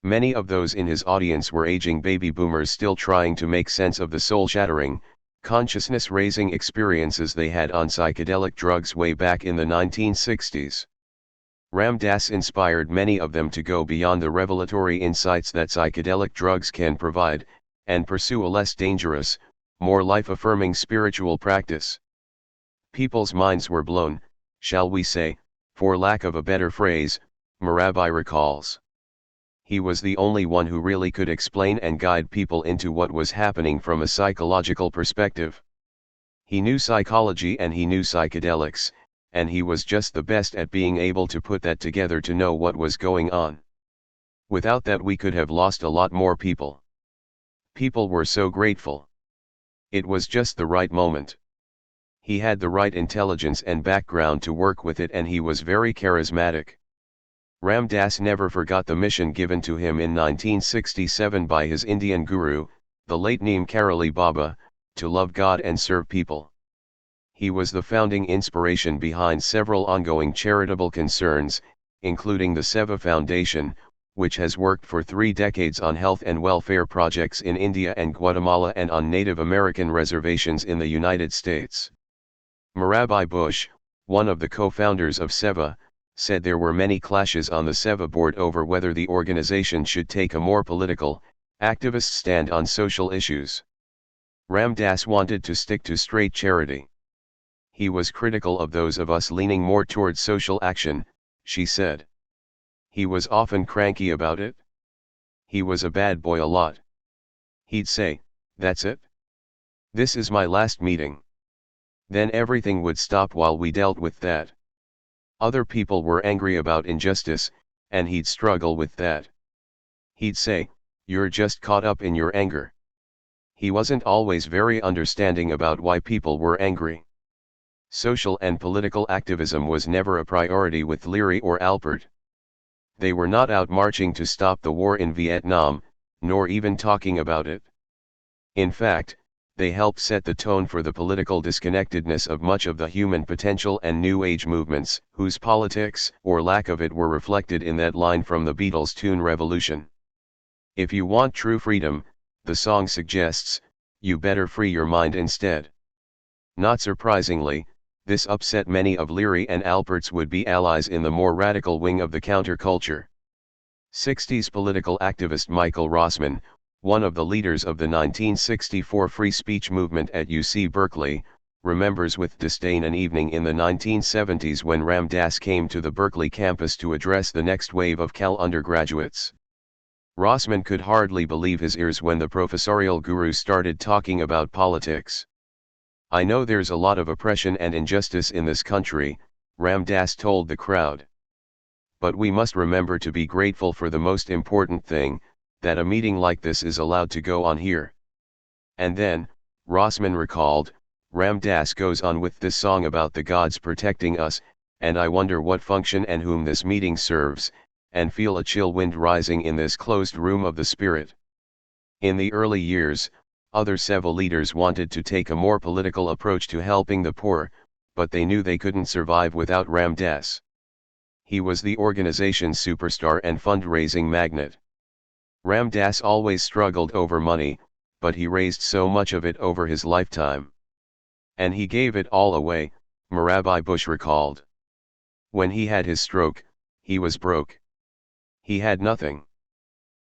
Many of those in his audience were aging baby boomers still trying to make sense of the soul-shattering, consciousness-raising experiences they had on psychedelic drugs way back in the 1960s. Ram Dass inspired many of them to go beyond the revelatory insights that psychedelic drugs can provide, and pursue a less dangerous, more life-affirming spiritual practice. People's minds were blown, shall we say, for lack of a better phrase, Mirabai recalls. He was the only one who really could explain and guide people into what was happening from a psychological perspective. He knew psychology and he knew psychedelics, and he was just the best at being able to put that together to know what was going on. Without that we could have lost a lot more people. People were so grateful. It was just the right moment. He had the right intelligence and background to work with it, and he was very charismatic. Ram Dass never forgot the mission given to him in 1967 by his Indian guru, the late Neem Karoli Baba, to love God and serve people. He was the founding inspiration behind several ongoing charitable concerns, including the Seva Foundation, which has worked for 3 decades on health and welfare projects in India and Guatemala and on Native American reservations in the United States. Mirabai Bush, one of the co-founders of Seva, said there were many clashes on the Seva board over whether the organization should take a more political, activist stand on social issues. Ram Dass wanted to stick to straight charity. He was critical of those of us leaning more towards social action, she said. He was often cranky about it. He was a bad boy a lot. He'd say, "That's it? This is my last meeting." Then everything would stop while we dealt with that. Other people were angry about injustice, and he'd struggle with that. He'd say, "You're just caught up in your anger." He wasn't always very understanding about why people were angry. Social and political activism was never a priority with Leary or Alpert. They were not out marching to stop the war in Vietnam, nor even talking about it. In fact, they helped set the tone for the political disconnectedness of much of the human potential and New Age movements, whose politics, or lack of it, were reflected in that line from the Beatles' tune Revolution. "If you want true freedom," the song suggests, "you better free your mind instead." Not surprisingly, this upset many of Leary and Alpert's would-be allies in the more radical wing of the counterculture. 60s political activist Michael Rossman, one of the leaders of the 1964 free speech movement at UC Berkeley, remembers with disdain an evening in the 1970s when Ram Dass came to the Berkeley campus to address the next wave of Cal undergraduates. Rossman could hardly believe his ears when the professorial guru started talking about politics. "I know there's a lot of oppression and injustice in this country," Ram Dass told the crowd. But we must remember to be grateful for the most important thing, that a meeting like this is allowed to go on here. And then, Rossman recalled, Ram Dass goes on with this song about the gods protecting us, and I wonder what function and whom this meeting serves, and feel a chill wind rising in this closed room of the spirit. In the early years, other Seva leaders wanted to take a more political approach to helping the poor, but they knew they couldn't survive without Ram Dass. He was the organization's superstar and fundraising magnate. Ram Dass always struggled over money, but he raised so much of it over his lifetime. And he gave it all away, Mirabai Bush recalled. When he had his stroke, he was broke. He had nothing.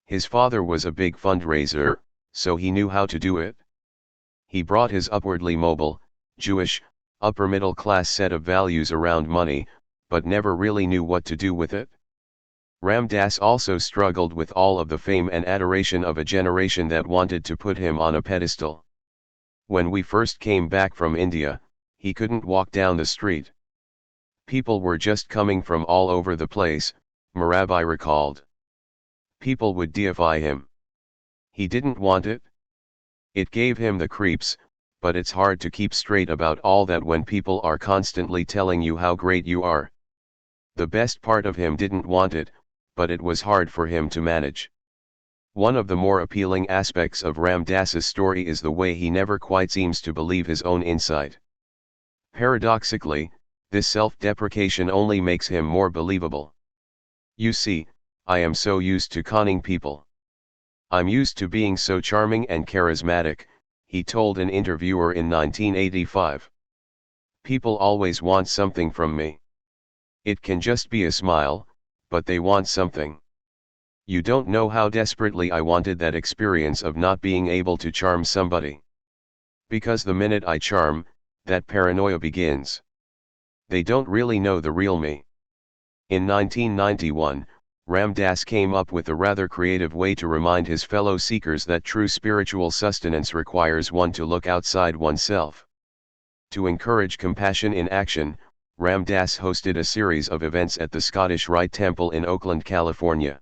His father was a big fundraiser, so he knew how to do it. He brought his upwardly mobile, Jewish, upper-middle-class set of values around money, but never really knew what to do with it. Ram Dass also struggled with all of the fame and adoration of a generation that wanted to put him on a pedestal. When we first came back from India, he couldn't walk down the street. People were just coming from all over the place, Mirabai recalled. People would deify him. He didn't want it. It gave him the creeps, but it's hard to keep straight about all that when people are constantly telling you how great you are. The best part of him didn't want it, but it was hard for him to manage. One of the more appealing aspects of Ram Dass's story is the way he never quite seems to believe his own insight. Paradoxically, this self-deprecation only makes him more believable. You see, I am so used to conning people. I'm used to being so charming and charismatic, he told an interviewer in 1985. People always want something from me. It can just be a smile, but they want something. You don't know how desperately I wanted that experience of not being able to charm somebody. Because the minute I charm, that paranoia begins. They don't really know the real me. In 1991, Ram Dass came up with a rather creative way to remind his fellow seekers that true spiritual sustenance requires one to look outside oneself. To encourage compassion in action, Ram Dass hosted a series of events at the Scottish Rite Temple in Oakland, California.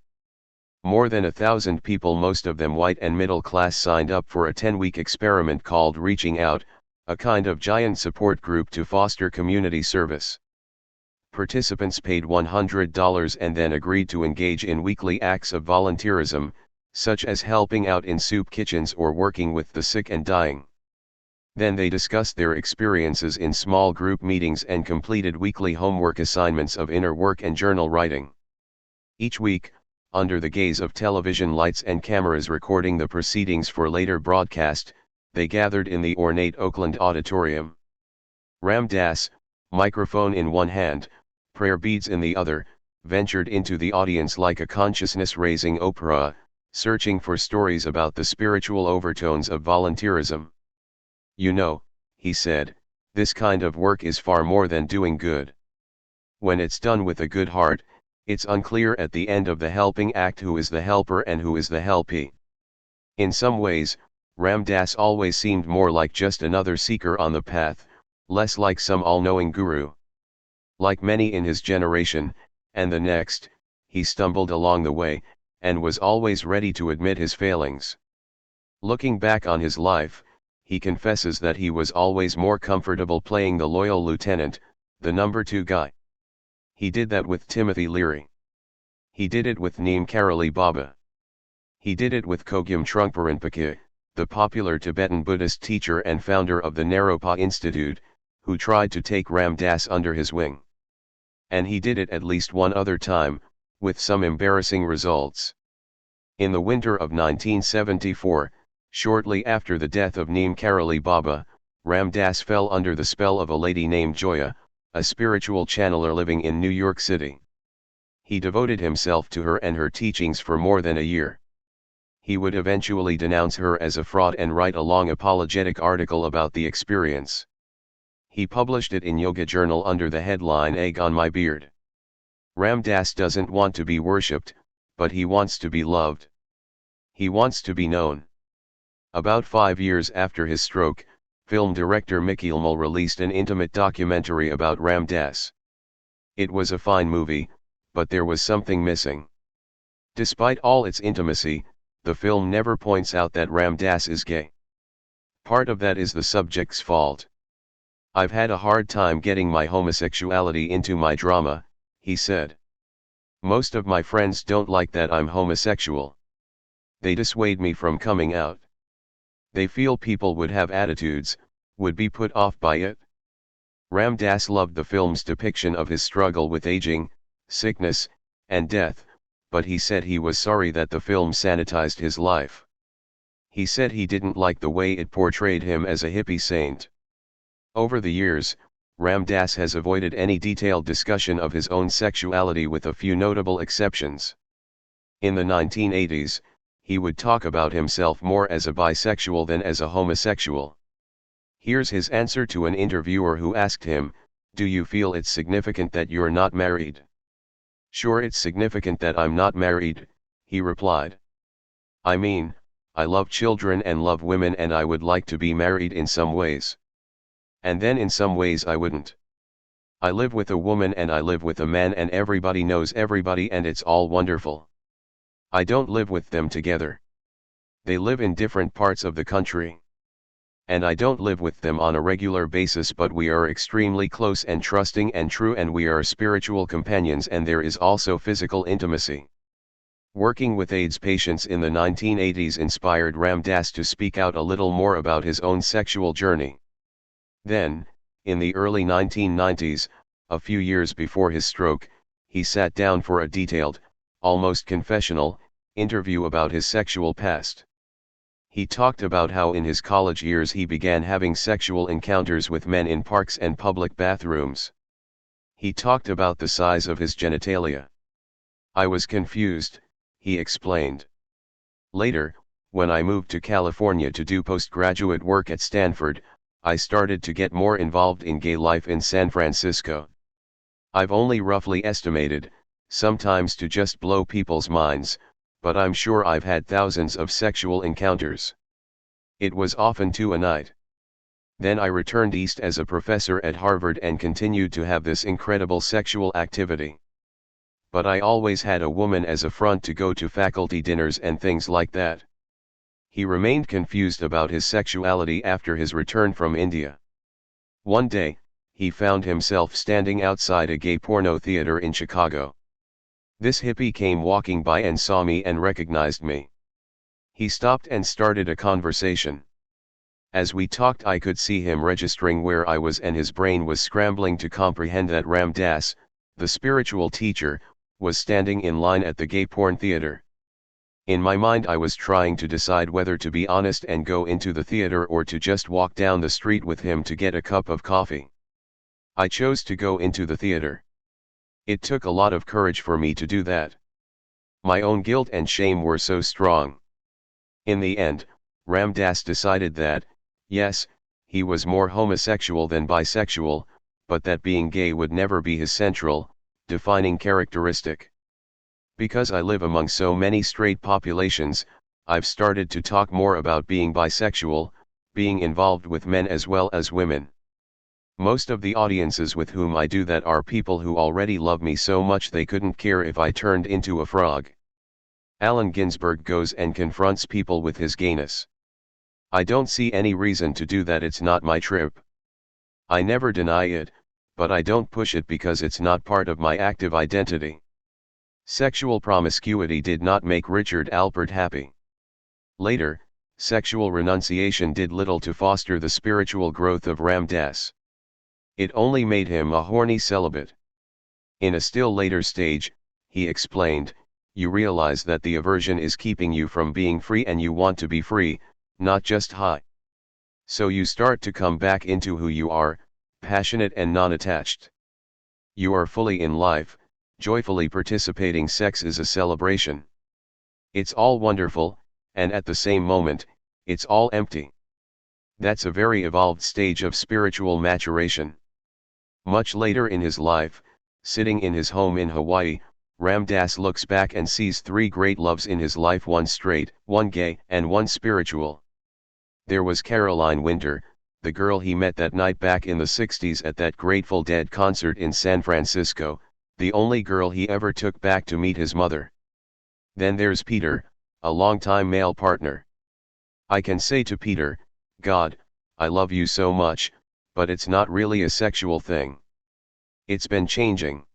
More than 1,000 people, most of them white and middle class, signed up for a 10-week experiment called Reaching Out, a kind of giant support group to foster community service. Participants paid $100 and then agreed to engage in weekly acts of volunteerism, such as helping out in soup kitchens or working with the sick and dying. Then they discussed their experiences in small group meetings and completed weekly homework assignments of inner work and journal writing. Each week, under the gaze of television lights and cameras recording the proceedings for later broadcast, they gathered in the ornate Oakland auditorium. Ram Dass, microphone in one hand, prayer beads in the other, ventured into the audience like a consciousness-raising opera, searching for stories about the spiritual overtones of volunteerism. You know, he said, this kind of work is far more than doing good. When it's done with a good heart, it's unclear at the end of the helping act who is the helper and who is the helpee. In some ways, Ram Dass always seemed more like just another seeker on the path, less like some all-knowing guru. Like many in his generation, and the next, he stumbled along the way, and was always ready to admit his failings. Looking back on his life, he confesses that he was always more comfortable playing the loyal lieutenant, the number two guy. He did that with Timothy Leary. He did it with Neem Karoli Baba. He did it with Chogyam Trungpa Rinpoche, the popular Tibetan Buddhist teacher and founder of the Naropa Institute, who tried to take Ram Dass under his wing. And he did it at least one other time, with some embarrassing results. In the winter of 1974, shortly after the death of Neem Karoli Baba, Ram Dass fell under the spell of a lady named Joya, a spiritual channeler living in New York City. He devoted himself to her and her teachings for more than a year. He would eventually denounce her as a fraud and write a long apologetic article about the experience. He published it in Yoga Journal under the headline "Egg on My Beard." Ram Dass doesn't want to be worshipped, but he wants to be loved. He wants to be known. About 5 years after his stroke, film director Mickey Ulmel released an intimate documentary about Ram Dass. It was a fine movie, but there was something missing. Despite all its intimacy, the film never points out that Ram Dass is gay. Part of that is the subject's fault. I've had a hard time getting my homosexuality into my drama, he said. Most of my friends don't like that I'm homosexual. They dissuade me from coming out. They feel people would have attitudes, would be put off by it. Ram Dass loved the film's depiction of his struggle with aging, sickness, and death, but he said he was sorry that the film sanitized his life. He said he didn't like the way it portrayed him as a hippie saint. Over the years, Ram Dass has avoided any detailed discussion of his own sexuality with a few notable exceptions. In the 1980s, he would talk about himself more as a bisexual than as a homosexual. Here's his answer to an interviewer who asked him, "Do you feel it's significant that you're not married?" "Sure, it's significant that I'm not married," he replied. "I mean, I love children and love women and I would like to be married in some ways. And then in some ways I wouldn't. I live with a woman and I live with a man and everybody knows everybody and it's all wonderful. I don't live with them together. They live in different parts of the country. And I don't live with them on a regular basis, but we are extremely close and trusting and true and we are spiritual companions and there is also physical intimacy." Working with AIDS patients in the 1980s inspired Ram Dass to speak out a little more about his own sexual journey. Then, in the early 1990s, a few years before his stroke, he sat down for a detailed, almost confessional, interview about his sexual past. He talked about how in his college years he began having sexual encounters with men in parks and public bathrooms. He talked about the size of his genitalia. "I was confused," he explained. "Later, when I moved to California to do postgraduate work at Stanford, I started to get more involved in gay life in San Francisco. I've only roughly estimated, sometimes to just blow people's minds, but I'm sure I've had thousands of sexual encounters. It was often 2 a night. Then I returned east as a professor at Harvard and continued to have this incredible sexual activity. But I always had a woman as a front to go to faculty dinners and things like that." He remained confused about his sexuality after his return from India. One day, he found himself standing outside a gay porno theater in Chicago. This hippie came walking by and saw me and recognized me. He stopped and started a conversation. As we talked, I could see him registering where I was and his brain was scrambling to comprehend that Ram Dass, the spiritual teacher, was standing in line at the gay porn theater. In my mind I was trying to decide whether to be honest and go into the theater or to just walk down the street with him to get a cup of coffee. I chose to go into the theater. It took a lot of courage for me to do that. My own guilt and shame were so strong. In the end, Ram Dass decided that, yes, he was more homosexual than bisexual, but that being gay would never be his central, defining characteristic. "Because I live among so many straight populations, I've started to talk more about being bisexual, being involved with men as well as women. Most of the audiences with whom I do that are people who already love me so much they couldn't care if I turned into a frog." Allen Ginsberg goes and confronts people with his gayness. "I don't see any reason to do that, it's not my trip. I never deny it, but I don't push it because it's not part of my active identity." Sexual promiscuity did not make Richard Alpert happy. Later, sexual renunciation did little to foster the spiritual growth of Ram Dass. It only made him a horny celibate. In a still later stage, he explained, "You realize that the aversion is keeping you from being free and you want to be free, not just high. So you start to come back into who you are, passionate and non-attached. You are fully in life, joyfully participating. Sex is a celebration. It's all wonderful, and at the same moment, it's all empty. That's a very evolved stage of spiritual maturation." Much later in his life, sitting in his home in Hawaii, Ram Dass looks back and sees 3 great loves in his life, 1 straight, 1 gay, and 1 spiritual. There was Caroline Winter, the girl he met that night back in the 60s at that Grateful Dead concert in San Francisco, the only girl he ever took back to meet his mother. Then there's Peter, a longtime male partner. I can say to Peter, God, I love you so much, but it's not really a sexual thing. It's been changing.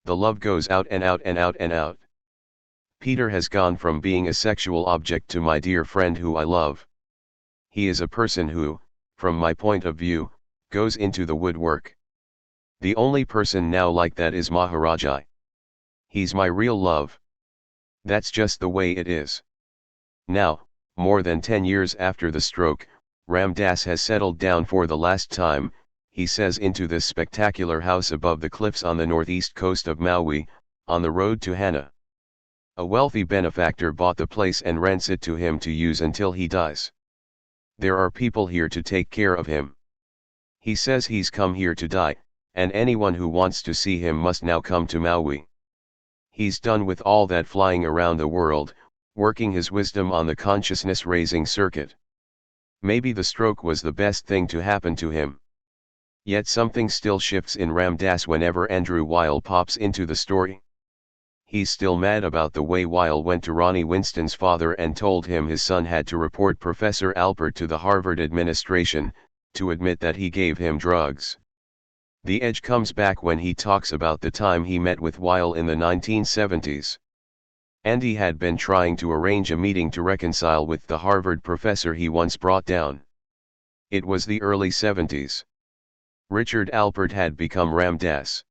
The love goes out and out and out and out. Peter has gone from being a sexual object to my dear friend who I love. He is a person who, from my point of view, goes into the woodwork. The only person now like that is Maharaji. He's my real love. That's just the way it is. Now, more than 10 years after the stroke, Ram Dass has settled down for the last time, he says, into this spectacular house above the cliffs on the northeast coast of Maui, on the road to Hana. A wealthy benefactor bought the place and rents it to him to use until he dies. There are people here to take care of him. He says he's come here to die, and anyone who wants to see him must now come to Maui. He's done with all that flying around the world, working his wisdom on the consciousness-raising circuit. Maybe the stroke was the best thing to happen to him. Yet something still shifts in Ram Dass whenever Andrew Weil pops into the story. He's still mad about the way Weil went to Ronnie Winston's father and told him his son had to report Professor Alpert to the Harvard administration, to admit that he gave him drugs. The edge comes back when he talks about the time he met with Weil in the 1970s. Andy had been trying to arrange a meeting to reconcile with the Harvard professor he once brought down. It was the early 70s. Richard Alpert had become Ram Dass.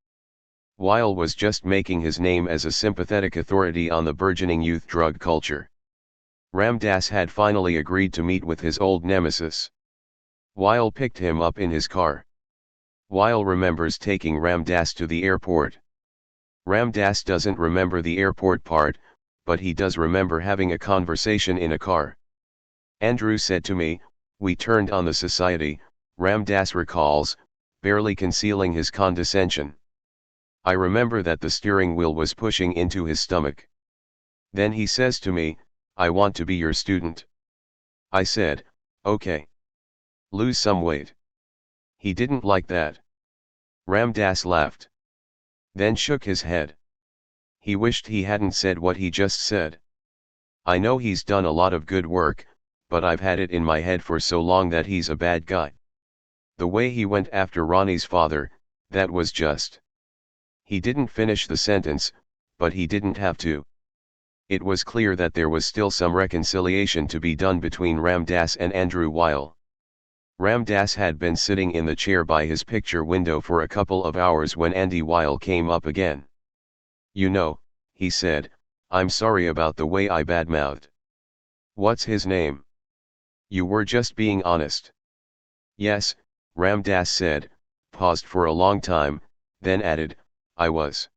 Weil was just making his name as a sympathetic authority on the burgeoning youth drug culture. Ram Dass had finally agreed to meet with his old nemesis. Weil picked him up in his car. Weil remembers taking Ram Dass to the airport. Ram Dass doesn't remember the airport part, but he does remember having a conversation in a car. Andrew said to me, "We turned on the society," Ram Dass recalls, barely concealing his condescension. I remember that the steering wheel was pushing into his stomach. Then he says to me, "I want to be your student." I said, "Okay. Lose some weight." He didn't like that. Ram Dass laughed. Then shook his head. He wished he hadn't said what he just said. I know he's done a lot of good work, but I've had it in my head for so long that he's a bad guy. The way he went after Ronnie's father, that was just. He didn't finish the sentence, but he didn't have to. It was clear that there was still some reconciliation to be done between Ram Dass and Andrew Weil. Ram Dass had been sitting in the chair by his picture window for a couple of hours when Andy Weil came up again. "You know," he said, "I'm sorry about the way I badmouthed." "What's his name?" "You were just being honest." "Yes," Ram Dass said, paused for a long time, then added, "I was."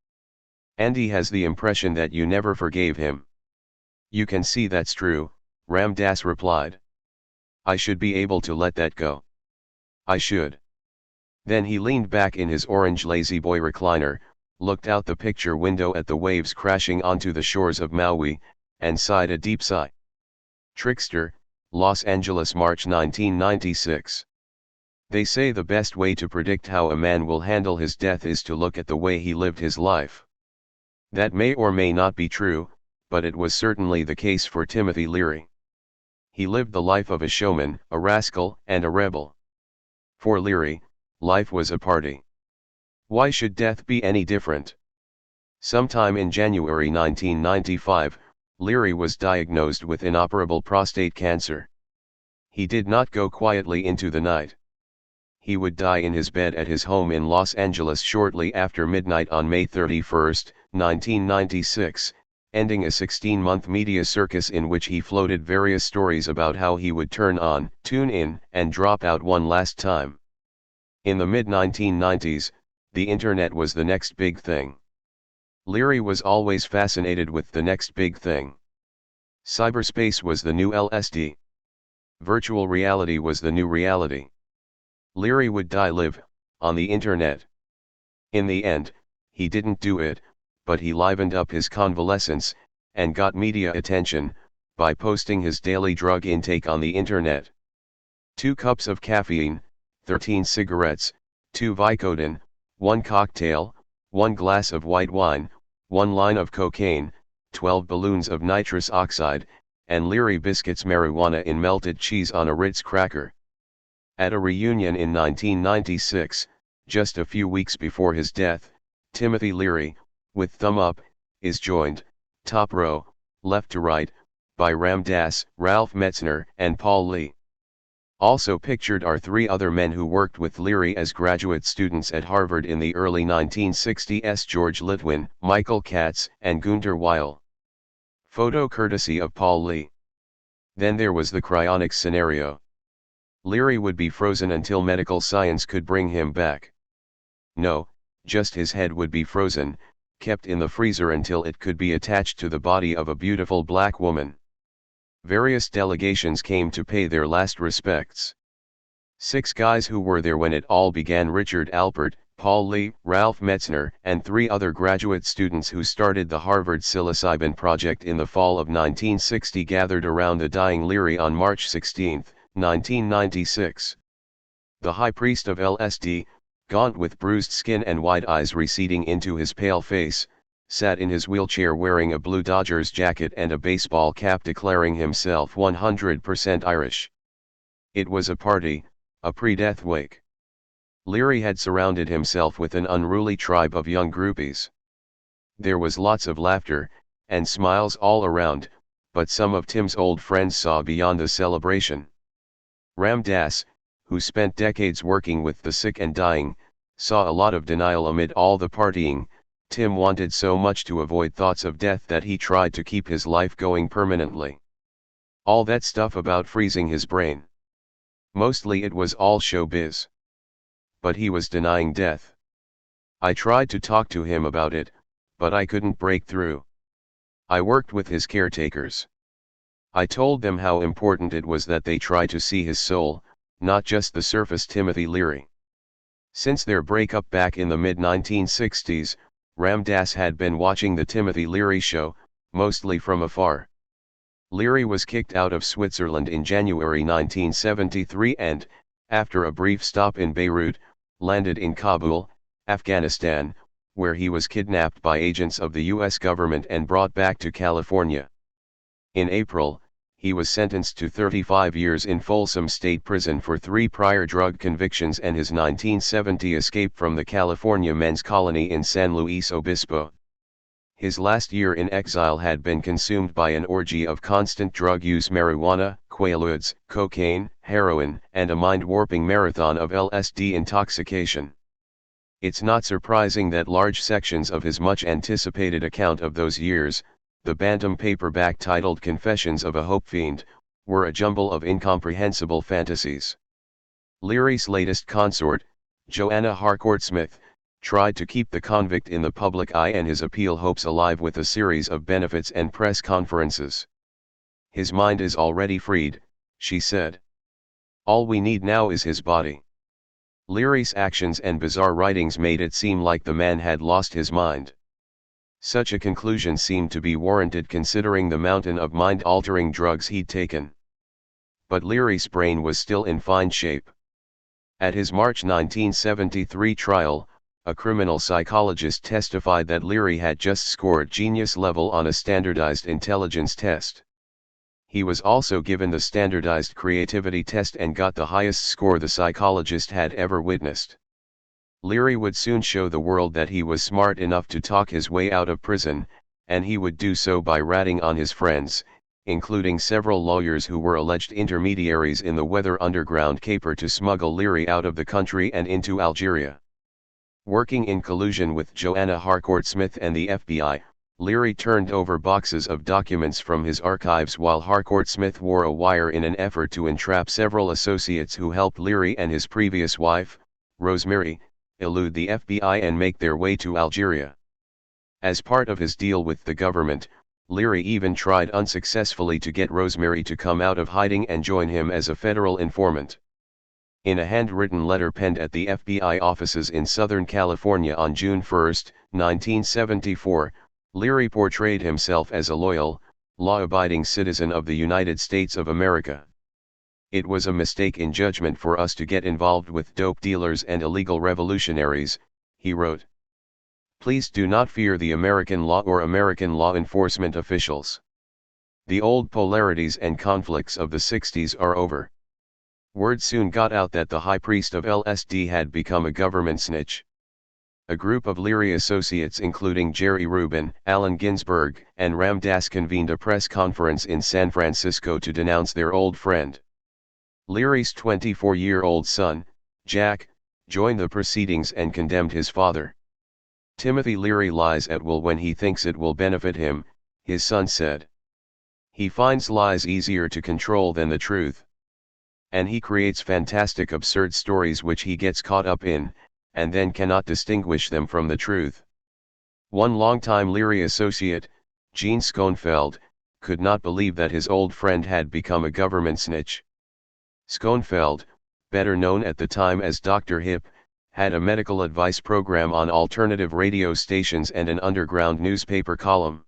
"Andy has the impression that you never forgave him." "You can see that's true," Ram Dass replied. "I should be able to let that go." "I should." Then he leaned back in his orange lazy-boy recliner, looked out the picture window at the waves crashing onto the shores of Maui, and sighed a deep sigh. Trickster, Los Angeles, March 1996. They say the best way to predict how a man will handle his death is to look at the way he lived his life. That may or may not be true, but it was certainly the case for Timothy Leary. He lived the life of a showman, a rascal, and a rebel. For Leary, life was a party. Why should death be any different? Sometime in January 1995, Leary was diagnosed with inoperable prostate cancer. He did not go quietly into the night. He would die in his bed at his home in Los Angeles shortly after midnight on May 31, 1996, ending a 16-month media circus in which he floated various stories about how he would turn on, tune in, and drop out one last time. In the mid-1990s, the internet was the next big thing. Leary was always fascinated with the next big thing. Cyberspace was the new LSD. Virtual reality was the new reality. Leary would die live, on the internet. In the end, he didn't do it, but he livened up his convalescence, and got media attention, by posting his daily drug intake on the internet. 2 cups of caffeine, 13 cigarettes, 2 Vicodin, 1 cocktail, 1 glass of white wine, 1 line of cocaine, 12 balloons of nitrous oxide, and Leary biscuits marijuana in melted cheese on a Ritz cracker. At a reunion in 1996, just a few weeks before his death, Timothy Leary, with thumb up, is joined, top row, left to right, by Ram Dass, Ralph Metzner, and Paul Lee. Also pictured are 3 other men who worked with Leary as graduate students at Harvard in the early 1960s: George Litwin, Michael Katz, and Gunter Weil. Photo courtesy of Paul Lee. Then there was the cryonics scenario. Leary would be frozen until medical science could bring him back. No, just his head would be frozen, kept in the freezer until it could be attached to the body of a beautiful black woman. Various delegations came to pay their last respects. 6 guys who were there when it all began: Richard Alpert, Paul Lee, Ralph Metzner, and 3 other graduate students who started the Harvard psilocybin project in the fall of 1960 gathered around the dying Leary on March 16, 1996. The high priest of LSD, gaunt with bruised skin and wide eyes receding into his pale face, sat in his wheelchair wearing a blue Dodgers jacket and a baseball cap, declaring himself 100% Irish. It was a party, a pre-death wake. Leary had surrounded himself with an unruly tribe of young groupies. There was lots of laughter, and smiles all around, but some of Tim's old friends saw beyond the celebration. Ram Dass, who spent decades working with the sick and dying, saw a lot of denial amid all the partying. Tim wanted so much to avoid thoughts of death that he tried to keep his life going permanently. All that stuff about freezing his brain. Mostly it was all showbiz. But he was denying death. I tried to talk to him about it, but I couldn't break through. I worked with his caretakers. I told them how important it was that they try to see his soul, not just the surface Timothy Leary. Since their breakup back in the mid-1960s, Ram Dass had been watching the Timothy Leary show, mostly from afar. Leary was kicked out of Switzerland in January 1973 and, after a brief stop in Beirut, landed in Kabul, Afghanistan, where he was kidnapped by agents of the U.S. government and brought back to California. In April, he was sentenced to 35 years in Folsom State Prison for 3 prior drug convictions and his 1970 escape from the California men's colony in San Luis Obispo. His last year in exile had been consumed by an orgy of constant drug use: marijuana, quaaludes, cocaine, heroin, and a mind-warping marathon of LSD intoxication. It's not surprising that large sections of his much-anticipated account of those years, the Bantam paperback titled Confessions of a Hope Fiend, were a jumble of incomprehensible fantasies. Leary's latest consort, Joanna Harcourt Smith, tried to keep the convict in the public eye and his appeal hopes alive with a series of benefits and press conferences. "His mind is already freed," she said. "All we need now is his body." Leary's actions and bizarre writings made it seem like the man had lost his mind. Such a conclusion seemed to be warranted considering the mountain of mind-altering drugs he'd taken. But Leary's brain was still in fine shape. At his March 1973 trial, a criminal psychologist testified that Leary had just scored genius level on a standardized intelligence test. He was also given the standardized creativity test and got the highest score the psychologist had ever witnessed. Leary would soon show the world that he was smart enough to talk his way out of prison, and he would do so by ratting on his friends, including several lawyers who were alleged intermediaries in the Weather Underground caper to smuggle Leary out of the country and into Algeria. Working in collusion with Joanna Harcourt Smith and the FBI, Leary turned over boxes of documents from his archives while Harcourt Smith wore a wire in an effort to entrap several associates who helped Leary and his previous wife, Rosemary, elude the FBI and make their way to Algeria. As part of his deal with the government, Leary even tried unsuccessfully to get Rosemary to come out of hiding and join him as a federal informant. In a handwritten letter penned at the FBI offices in Southern California on June 1, 1974, Leary portrayed himself as a loyal, law-abiding citizen of the United States of America. "It was a mistake in judgment for us to get involved with dope dealers and illegal revolutionaries," he wrote. Please do not fear the American law or American law enforcement officials. The old polarities and conflicts of the 60s are over. Word soon got out that the high priest of LSD had become a government snitch. A group of Leary associates including Jerry Rubin, Allen Ginsberg, and Ram Dass convened a press conference in San Francisco to denounce their old friend. Leary's 24-year-old son, Jack, joined the proceedings and condemned his father. Timothy Leary lies at will when he thinks it will benefit him, his son said. He finds lies easier to control than the truth. And he creates fantastic absurd stories which he gets caught up in, and then cannot distinguish them from the truth. One longtime Leary associate, Gene Schoenfeld, could not believe that his old friend had become a government snitch. Schoenfeld, better known at the time as Dr. Hip, had a medical advice program on alternative radio stations and an underground newspaper column.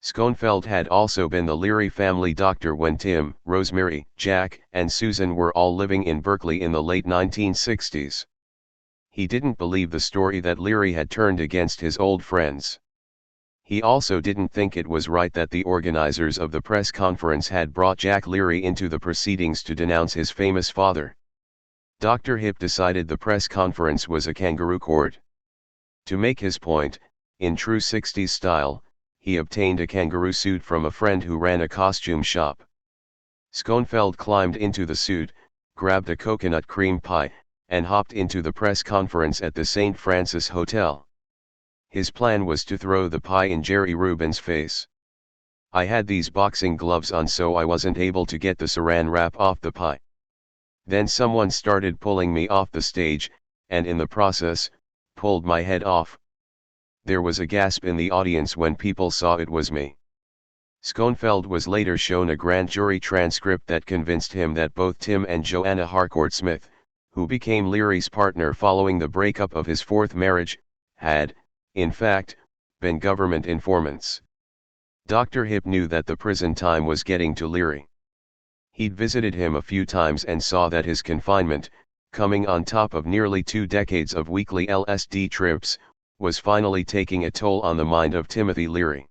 Schoenfeld had also been the Leary family doctor when Tim, Rosemary, Jack, and Susan were all living in Berkeley in the late 1960s. He didn't believe the story that Leary had turned against his old friends. He also didn't think it was right that the organizers of the press conference had brought Jack Leary into the proceedings to denounce his famous father. Dr. Hip decided the press conference was a kangaroo court. To make his point, in true 60s style, he obtained a kangaroo suit from a friend who ran a costume shop. Schoenfeld climbed into the suit, grabbed a coconut cream pie, and hopped into the press conference at the St. Francis Hotel. His plan was to throw the pie in Jerry Rubin's face. I had these boxing gloves on so I wasn't able to get the saran wrap off the pie. Then someone started pulling me off the stage, and in the process, pulled my head off. There was a gasp in the audience when people saw it was me. Schoenfeld was later shown a grand jury transcript that convinced him that both Tim and Joanna Harcourt Smith, who became Leary's partner following the breakup of his fourth marriage, had, in fact, been government informants. Dr. Hip knew that the prison time was getting to Leary. He'd visited him a few times and saw that his confinement, coming on top of nearly 2 decades of weekly LSD trips, was finally taking a toll on the mind of Timothy Leary.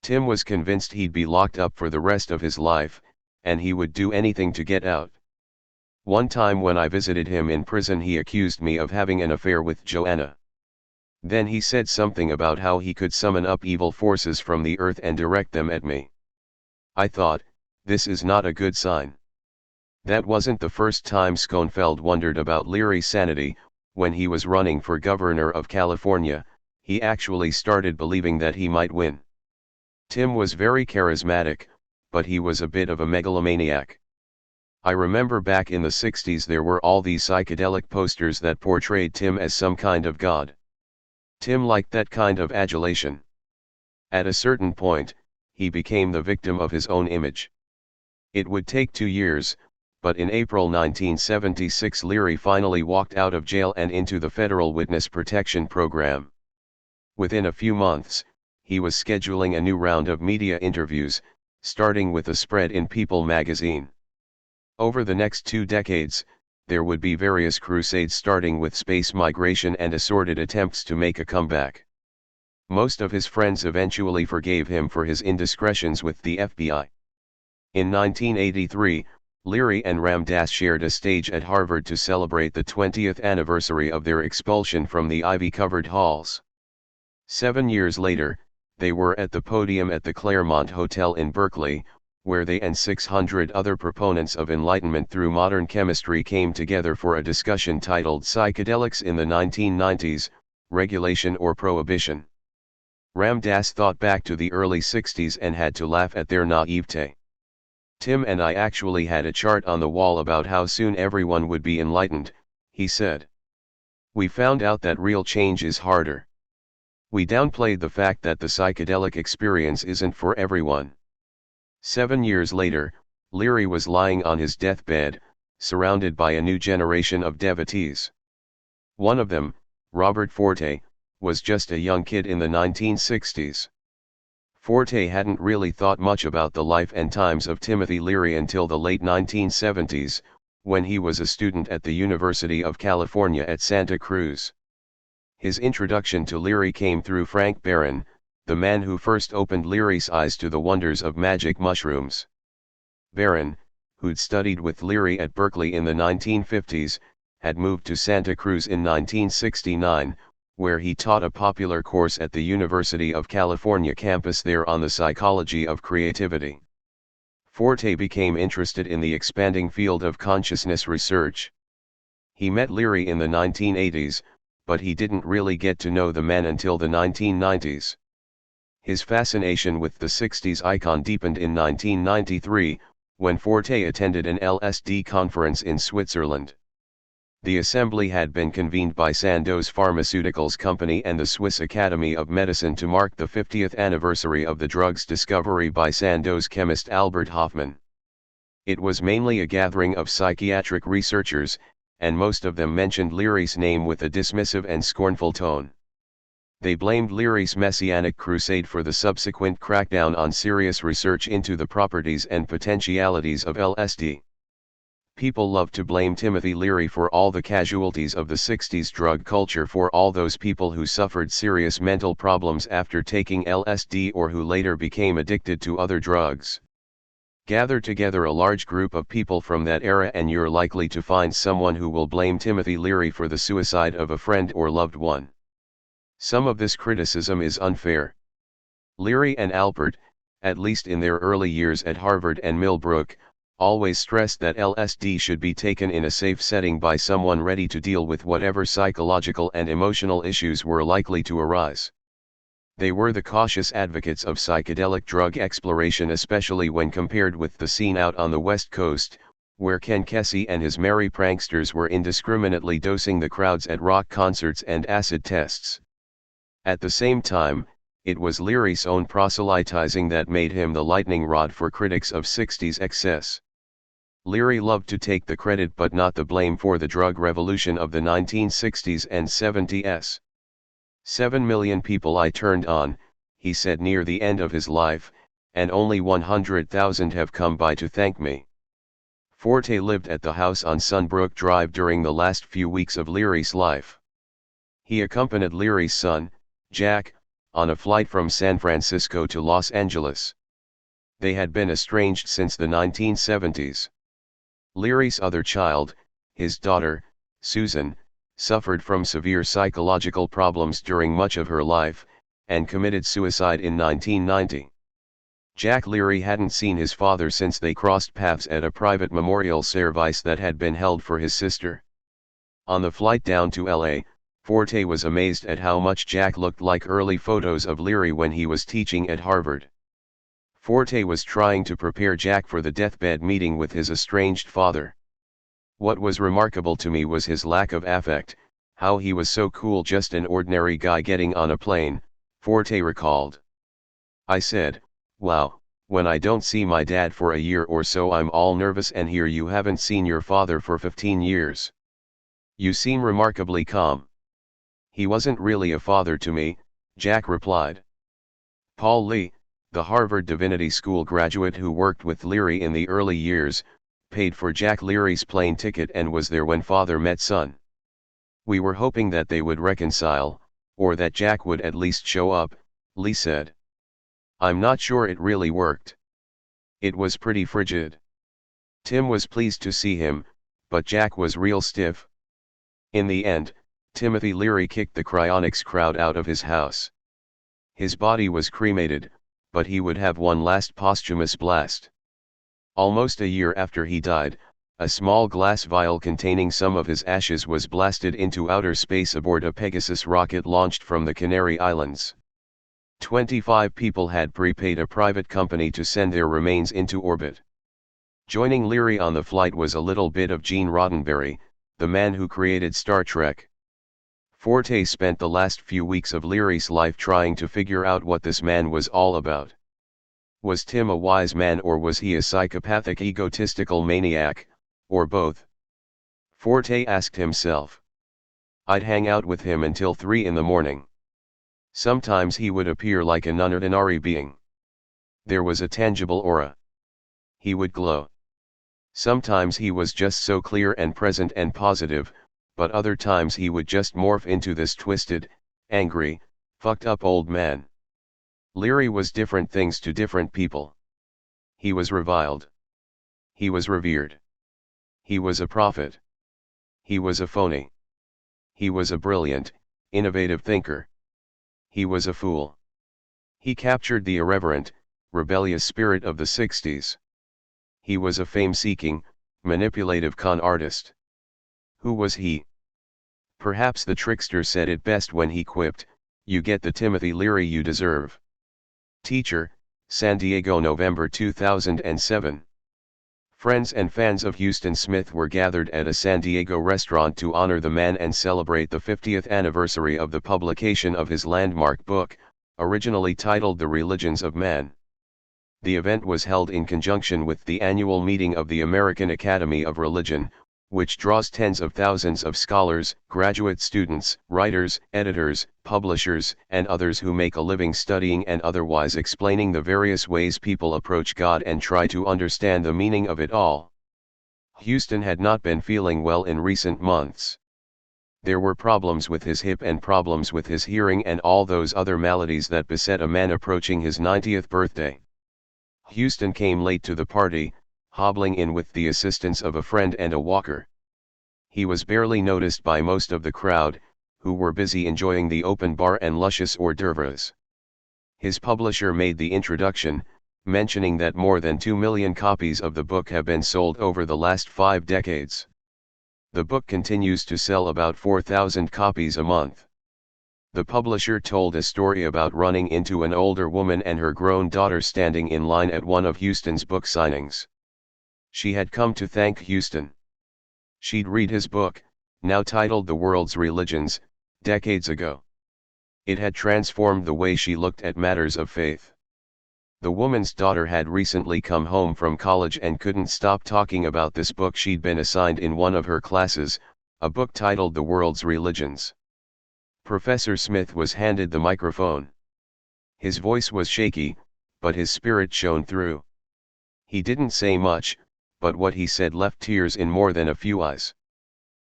Tim was convinced he'd be locked up for the rest of his life, and he would do anything to get out. One time when I visited him in prison he accused me of having an affair with Joanna. Then he said something about how he could summon up evil forces from the earth and direct them at me. I thought, this is not a good sign. That wasn't the first time Schoenfeld wondered about Leary's sanity. When he was running for governor of California, he actually started believing that he might win. Tim was very charismatic, but he was a bit of a megalomaniac. I remember back in the 60s there were all these psychedelic posters that portrayed Tim as some kind of god. Tim liked that kind of adulation. At a certain point, he became the victim of his own image. It would take 2 years, but in April 1976 Leary finally walked out of jail and into the Federal Witness Protection Program. Within a few months, he was scheduling a new round of media interviews, starting with a spread in People magazine. Over the next 2 decades, there would be various crusades starting with space migration and assorted attempts to make a comeback. Most of his friends eventually forgave him for his indiscretions with the FBI. In 1983, Leary and Ram Dass shared a stage at Harvard to celebrate the 20th anniversary of their expulsion from the ivy-covered halls. 7 years later, they were at the podium at the Claremont Hotel in Berkeley, where they and 600 other proponents of enlightenment through modern chemistry came together for a discussion titled Psychedelics in the 1990s, Regulation or Prohibition. Ram Dass thought back to the early 60s and had to laugh at their naivete. Tim and I actually had a chart on the wall about how soon everyone would be enlightened, he said. We found out that real change is harder. We downplayed the fact that the psychedelic experience isn't for everyone. 7 years later, Leary was lying on his deathbed, surrounded by a new generation of devotees. One of them, Robert Forte, was just a young kid in the 1960s. Forte hadn't really thought much about the life and times of Timothy Leary until the late 1970s, when he was a student at the University of California at Santa Cruz. His introduction to Leary came through Frank Barron, the man who first opened Leary's eyes to the wonders of magic mushrooms. Barron, who'd studied with Leary at Berkeley in the 1950s, had moved to Santa Cruz in 1969, where he taught a popular course at the University of California campus there on the psychology of creativity. Forte became interested in the expanding field of consciousness research. He met Leary in the 1980s, but he didn't really get to know the man until the 1990s. His fascination with the 60s icon deepened in 1993, when Forte attended an LSD conference in Switzerland. The assembly had been convened by Sandoz Pharmaceuticals Company and the Swiss Academy of Medicine to mark the 50th anniversary of the drug's discovery by Sandoz chemist Albert Hofmann. It was mainly a gathering of psychiatric researchers, and most of them mentioned Leary's name with a dismissive and scornful tone. They blamed Leary's messianic crusade for the subsequent crackdown on serious research into the properties and potentialities of LSD. People love to blame Timothy Leary for all the casualties of the 60s drug culture, for all those people who suffered serious mental problems after taking LSD or who later became addicted to other drugs. Gather together a large group of people from that era and you're likely to find someone who will blame Timothy Leary for the suicide of a friend or loved one. Some of this criticism is unfair. Leary and Albert, at least in their early years at Harvard and Millbrook, always stressed that LSD should be taken in a safe setting by someone ready to deal with whatever psychological and emotional issues were likely to arise. They were the cautious advocates of psychedelic drug exploration, especially when compared with the scene out on the West Coast, where Ken Kesey and his merry pranksters were indiscriminately dosing the crowds at rock concerts and acid tests. At the same time, it was Leary's own proselytizing that made him the lightning rod for critics of 60s excess. Leary loved to take the credit but not the blame for the drug revolution of the 1960s and 70s. 7 million people I turned on, he said near the end of his life, and only 100,000 have come by to thank me. Forte lived at the house on Sunbrook Drive during the last few weeks of Leary's life. He accompanied Leary's son, Jack, on a flight from San Francisco to Los Angeles. They had been estranged since the 1970s. Leary's other child, his daughter, Susan, suffered from severe psychological problems during much of her life, and committed suicide in 1990. Jack Leary hadn't seen his father since they crossed paths at a private memorial service that had been held for his sister. On the flight down to LA, Forte was amazed at how much Jack looked like early photos of Leary when he was teaching at Harvard. Forte was trying to prepare Jack for the deathbed meeting with his estranged father. What was remarkable to me was his lack of affect, how he was so cool, just an ordinary guy getting on a plane, Forte recalled. I said, wow, when I don't see my dad for a year or so I'm all nervous, and here you haven't seen your father for 15 years. You seem remarkably calm. He wasn't really a father to me, Jack replied. Paul Lee, the Harvard Divinity School graduate who worked with Leary in the early years, paid for Jack Leary's plane ticket and was there when father met son. We were hoping that they would reconcile, or that Jack would at least show up, Lee said. I'm not sure it really worked. It was pretty frigid. Tim was pleased to see him, but Jack was real stiff. In the end, Timothy Leary kicked the cryonics crowd out of his house. His body was cremated, but he would have one last posthumous blast. Almost a year after he died, a small glass vial containing some of his ashes was blasted into outer space aboard a Pegasus rocket launched from the Canary Islands. 25 people had prepaid a private company to send their remains into orbit. Joining Leary on the flight was a little bit of Gene Roddenberry, the man who created Star Trek. Forte spent the last few weeks of Leary's life trying to figure out what this man was all about. Was Tim a wise man, or was he a psychopathic egotistical maniac, or both? Forte asked himself. I'd hang out with him until 3 in the morning. Sometimes he would appear like an unordinary being. There was a tangible aura. He would glow. Sometimes he was just so clear and present and positive, but other times he would just morph into this twisted, angry, fucked up old man. Leary was different things to different people. He was reviled. He was revered. He was a prophet. He was a phony. He was a brilliant, innovative thinker. He was a fool. He captured the irreverent, rebellious spirit of the 60s. He was a fame-seeking, manipulative con artist. Who was he? Perhaps the trickster said it best when he quipped, "You get the Timothy Leary you deserve." Teacher, San Diego, November 2007. Friends and fans of Huston Smith were gathered at a San Diego restaurant to honor the man and celebrate the 50th anniversary of the publication of his landmark book, originally titled The Religions of Man. The event was held in conjunction with the annual meeting of the American Academy of Religion, which draws tens of thousands of scholars, graduate students, writers, editors, publishers, and others who make a living studying and otherwise explaining the various ways people approach God and try to understand the meaning of it all. Huston had not been feeling well in recent months. There were problems with his hip and problems with his hearing and all those other maladies that beset a man approaching his 90th birthday. Huston came late to the party, hobbling in with the assistance of a friend and a walker. He was barely noticed by most of the crowd, who were busy enjoying the open bar and luscious hors d'oeuvres. His publisher made the introduction, mentioning that more than 2 million copies of the book have been sold over the last 5 decades. The book continues to sell about 4,000 copies a month. The publisher told a story about running into an older woman and her grown daughter standing in line at one of Huston's book signings. She had come to thank Huston. She'd read his book, now titled The World's Religions, decades ago. It had transformed the way she looked at matters of faith. The woman's daughter had recently come home from college and couldn't stop talking about this book she'd been assigned in one of her classes, a book titled The World's Religions. Professor Smith was handed the microphone. His voice was shaky, but his spirit shone through. He didn't say much, but what he said left tears in more than a few eyes.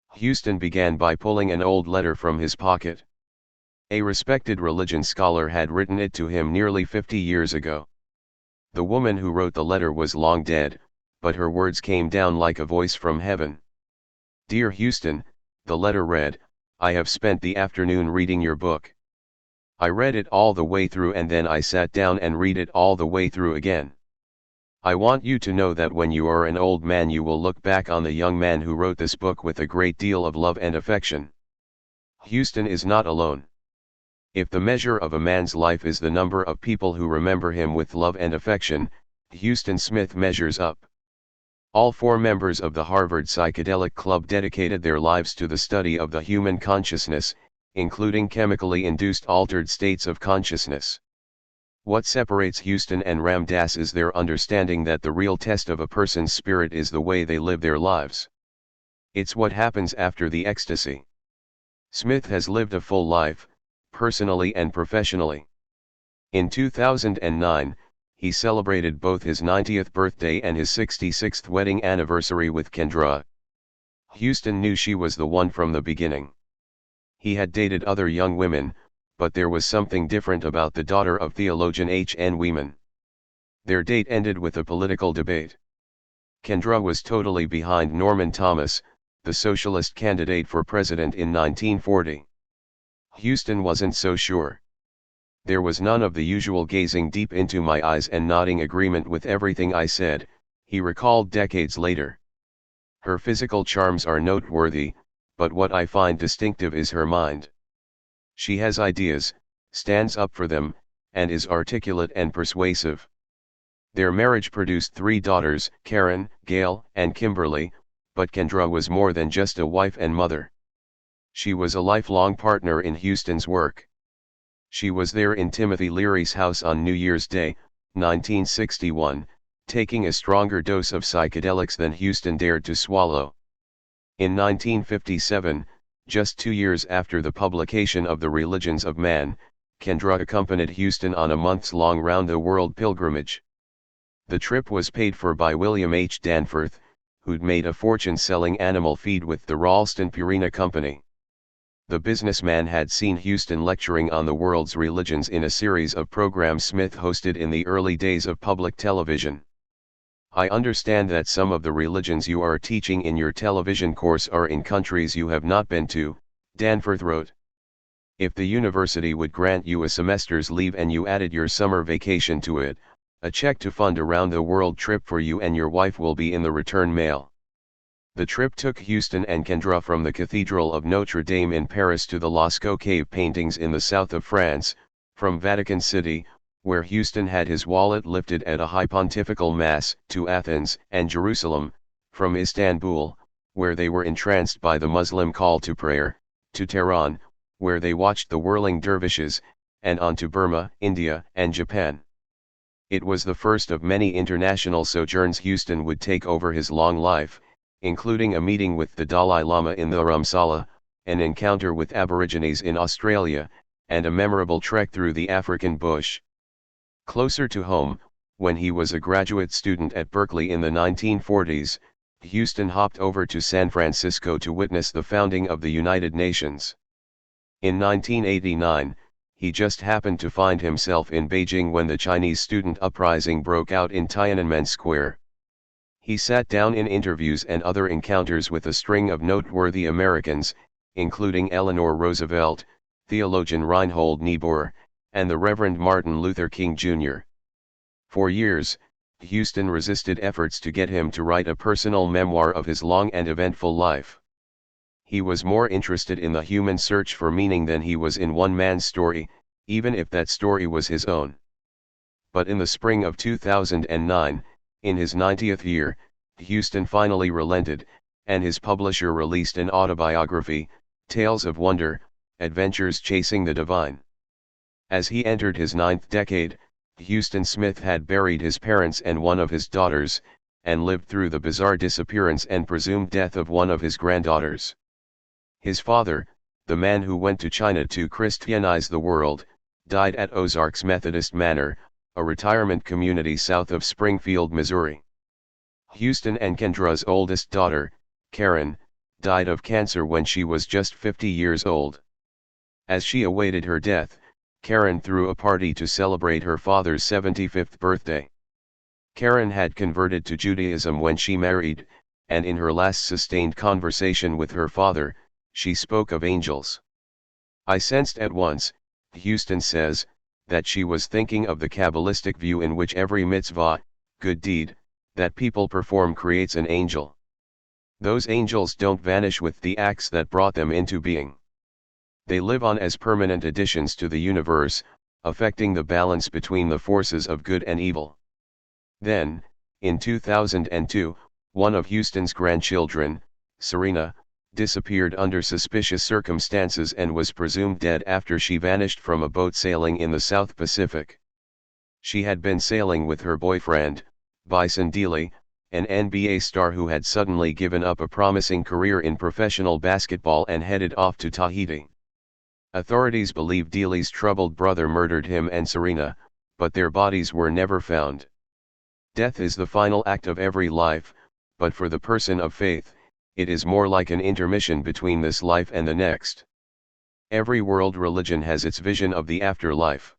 Huston began by pulling an old letter from his pocket. A respected religion scholar had written it to him nearly 50 years ago. The woman who wrote the letter was long dead, but her words came down like a voice from heaven. "Dear Huston," the letter read, "I have spent the afternoon reading your book. I read it all the way through and then I sat down and read it all the way through again. I want you to know that when you are an old man you will look back on the young man who wrote this book with a great deal of love and affection. Huston is not alone. If the measure of a man's life is the number of people who remember him with love and affection, Huston Smith measures up. All 4 members of the Harvard Psychedelic Club dedicated their lives to the study of the human consciousness, including chemically induced altered states of consciousness. What separates Huston and Ram Dass is their understanding that the real test of a person's spirit is the way they live their lives. It's what happens after the ecstasy. Smith has lived a full life, personally and professionally. In 2009, he celebrated both his 90th birthday and his 66th wedding anniversary with Kendra. Huston knew she was the one from the beginning. He had dated other young women, but there was something different about the daughter of theologian H.N. Weeman. Their date ended with a political debate. Kendra was totally behind Norman Thomas, the socialist candidate for president in 1940. Huston wasn't so sure. There was none of the usual gazing deep into my eyes and nodding agreement with everything I said, he recalled decades later. Her physical charms are noteworthy, but what I find distinctive is her mind. She has ideas, stands up for them, and is articulate and persuasive. Their marriage produced 3 daughters, Karen, Gail, and Kimberly, but Kendra was more than just a wife and mother. She was a lifelong partner in Huston's work. She was there in Timothy Leary's house on New Year's Day, 1961, taking a stronger dose of psychedelics than Huston dared to swallow. In 1957, just 2 years after the publication of The Religions of Man, Kendra accompanied Huston on a months-long round-the-world pilgrimage. The trip was paid for by William H. Danforth, who'd made a fortune selling animal feed with the Ralston Purina Company. The businessman had seen Huston lecturing on the world's religions in a series of programs Smith hosted in the early days of public television. "I understand that some of the religions you are teaching in your television course are in countries you have not been to," Danforth wrote. "If the university would grant you a semester's leave and you added your summer vacation to it, a check to fund a round-the-world trip for you and your wife will be in the return mail." The trip took Huston and Kendra from the Cathedral of Notre Dame in Paris to the Lascaux cave paintings in the south of France, from Vatican City, where Huston had his wallet lifted at a high pontifical mass, to Athens and Jerusalem, from Istanbul, where they were entranced by the Muslim call to prayer, to Tehran, where they watched the whirling dervishes, and on to Burma, India, and Japan. It was the first of many international sojourns Huston would take over his long life, including a meeting with the Dalai Lama in the Dharamsala, an encounter with Aborigines in Australia, and a memorable trek through the African bush. Closer to home, when he was a graduate student at Berkeley in the 1940s, Huston hopped over to San Francisco to witness the founding of the United Nations. In 1989, he just happened to find himself in Beijing when the Chinese student uprising broke out in Tiananmen Square. He sat down in interviews and other encounters with a string of noteworthy Americans, including Eleanor Roosevelt, theologian Reinhold Niebuhr, and the Reverend Martin Luther King Jr. For years, Huston resisted efforts to get him to write a personal memoir of his long and eventful life. He was more interested in the human search for meaning than he was in one man's story, even if that story was his own. But in the spring of 2009, in his 90th year, Huston finally relented, and his publisher released an autobiography, Tales of Wonder, Adventures Chasing the Divine. As he entered his 9th decade, Huston Smith had buried his parents and one of his daughters, and lived through the bizarre disappearance and presumed death of one of his granddaughters. His father, the man who went to China to Christianize the world, died at Ozarks Methodist Manor, a retirement community south of Springfield, Missouri. Huston and Kendra's oldest daughter, Karen, died of cancer when she was just 50 years old. As she awaited her death, Karen threw a party to celebrate her father's 75th birthday. Karen had converted to Judaism when she married, and in her last sustained conversation with her father, she spoke of angels. "I sensed at once," Huston says, "that she was thinking of the Kabbalistic view in which every mitzvah, good deed, that people perform creates an angel. Those angels don't vanish with the acts that brought them into being. They live on as permanent additions to the universe, affecting the balance between the forces of good and evil." Then, in 2002, one of Huston's grandchildren, Serena, disappeared under suspicious circumstances and was presumed dead after she vanished from a boat sailing in the South Pacific. She had been sailing with her boyfriend, Bison Dealey, an NBA star who had suddenly given up a promising career in professional basketball and headed off to Tahiti. Authorities believe Dealey's troubled brother murdered him and Serena, but their bodies were never found. Death is the final act of every life, but for the person of faith, it is more like an intermission between this life and the next. Every world religion has its vision of the afterlife.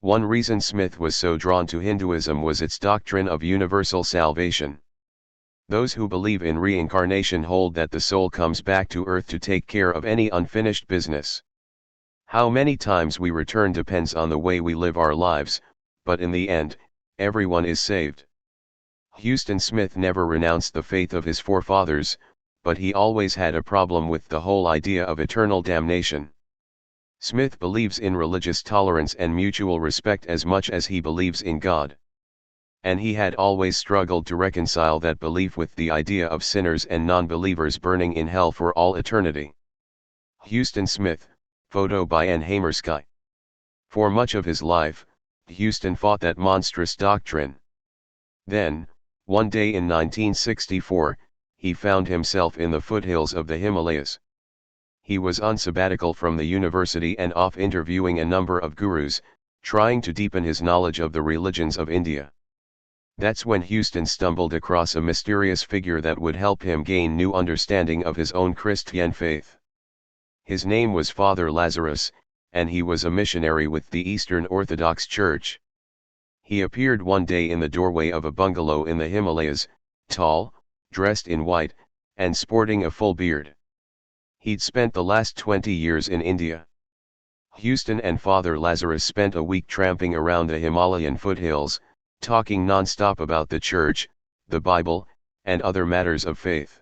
One reason Smith was so drawn to Hinduism was its doctrine of universal salvation. Those who believe in reincarnation hold that the soul comes back to earth to take care of any unfinished business. How many times we return depends on the way we live our lives, but in the end, everyone is saved. Huston Smith never renounced the faith of his forefathers, but he always had a problem with the whole idea of eternal damnation. Smith believes in religious tolerance and mutual respect as much as he believes in God. And he had always struggled to reconcile that belief with the idea of sinners and non-believers burning in hell for all eternity. Huston Smith, photo by Ann Hamersky. For much of his life, Huston fought that monstrous doctrine. Then, one day in 1964, he found himself in the foothills of the Himalayas. He was on sabbatical from the university and off interviewing a number of gurus, trying to deepen his knowledge of the religions of India. That's when Huston stumbled across a mysterious figure that would help him gain new understanding of his own Christian faith. His name was Father Lazarus, and he was a missionary with the Eastern Orthodox Church. He appeared one day in the doorway of a bungalow in the Himalayas, tall, dressed in white, and sporting a full beard. He'd spent the last 20 years in India. Huston and Father Lazarus spent a week tramping around the Himalayan foothills, talking non-stop about the church, the Bible, and other matters of faith.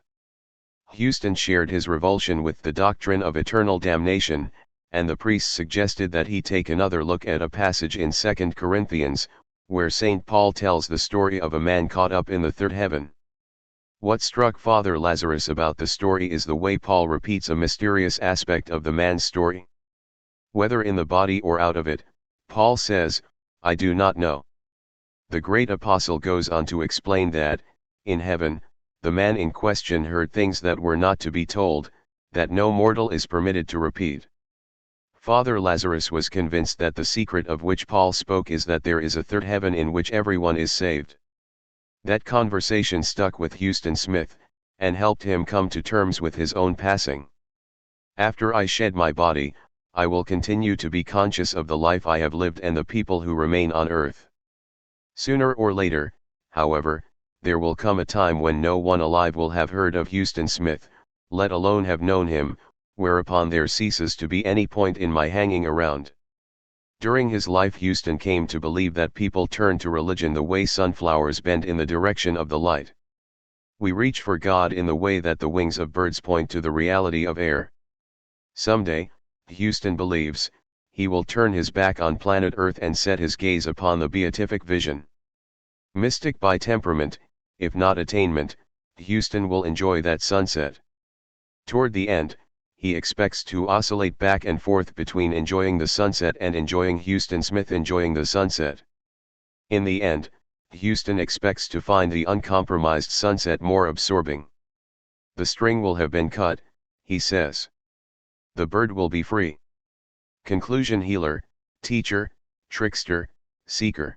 Huston shared his revulsion with the doctrine of eternal damnation, and the priest suggested that he take another look at a passage in 2 Corinthians, where St. Paul tells the story of a man caught up in the third heaven. What struck Father Lazarus about the story is the way Paul repeats a mysterious aspect of the man's story. Whether in the body or out of it, Paul says, "I do not know." The great apostle goes on to explain that, in heaven, the man in question heard things that were not to be told, that no mortal is permitted to repeat. Father Lazarus was convinced that the secret of which Paul spoke is that there is a third heaven in which everyone is saved. That conversation stuck with Huston Smith, and helped him come to terms with his own passing. "After I shed my body, I will continue to be conscious of the life I have lived and the people who remain on earth. Sooner or later, however, there will come a time when no one alive will have heard of Huston Smith, let alone have known him, whereupon there ceases to be any point in my hanging around." During his life, Huston came to believe that people turn to religion the way sunflowers bend in the direction of the light. We reach for God in the way that the wings of birds point to the reality of air. Someday, Huston believes, he will turn his back on planet Earth and set his gaze upon the beatific vision. Mystic by temperament, if not attainment, Huston will enjoy that sunset. Toward the end, he expects to oscillate back and forth between enjoying the sunset and enjoying Huston Smith enjoying the sunset. In the end, Huston expects to find the uncompromised sunset more absorbing. The string will have been cut, he says. The bird will be free. Conclusion: healer, teacher, trickster, seeker.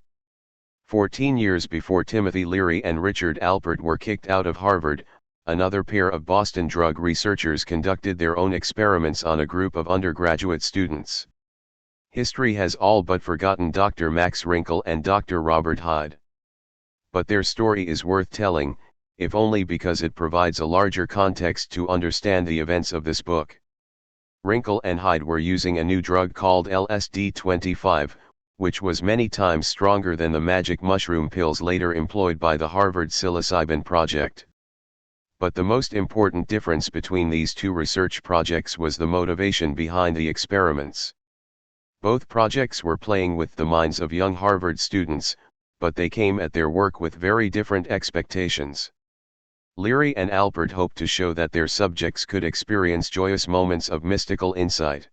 14 years before Timothy Leary and Richard Alpert were kicked out of Harvard, another pair of Boston drug researchers conducted their own experiments on a group of undergraduate students. History has all but forgotten Dr. Max Rinkel and Dr. Robert Hyde. But their story is worth telling, if only because it provides a larger context to understand the events of this book. Rinkel and Hyde were using a new drug called LSD-25, which was many times stronger than the magic mushroom pills later employed by the Harvard psilocybin project. But the most important difference between these two research projects was the motivation behind the experiments. Both projects were playing with the minds of young Harvard students, but they came at their work with very different expectations. Leary and Alpert hoped to show that their subjects could experience joyous moments of mystical insight.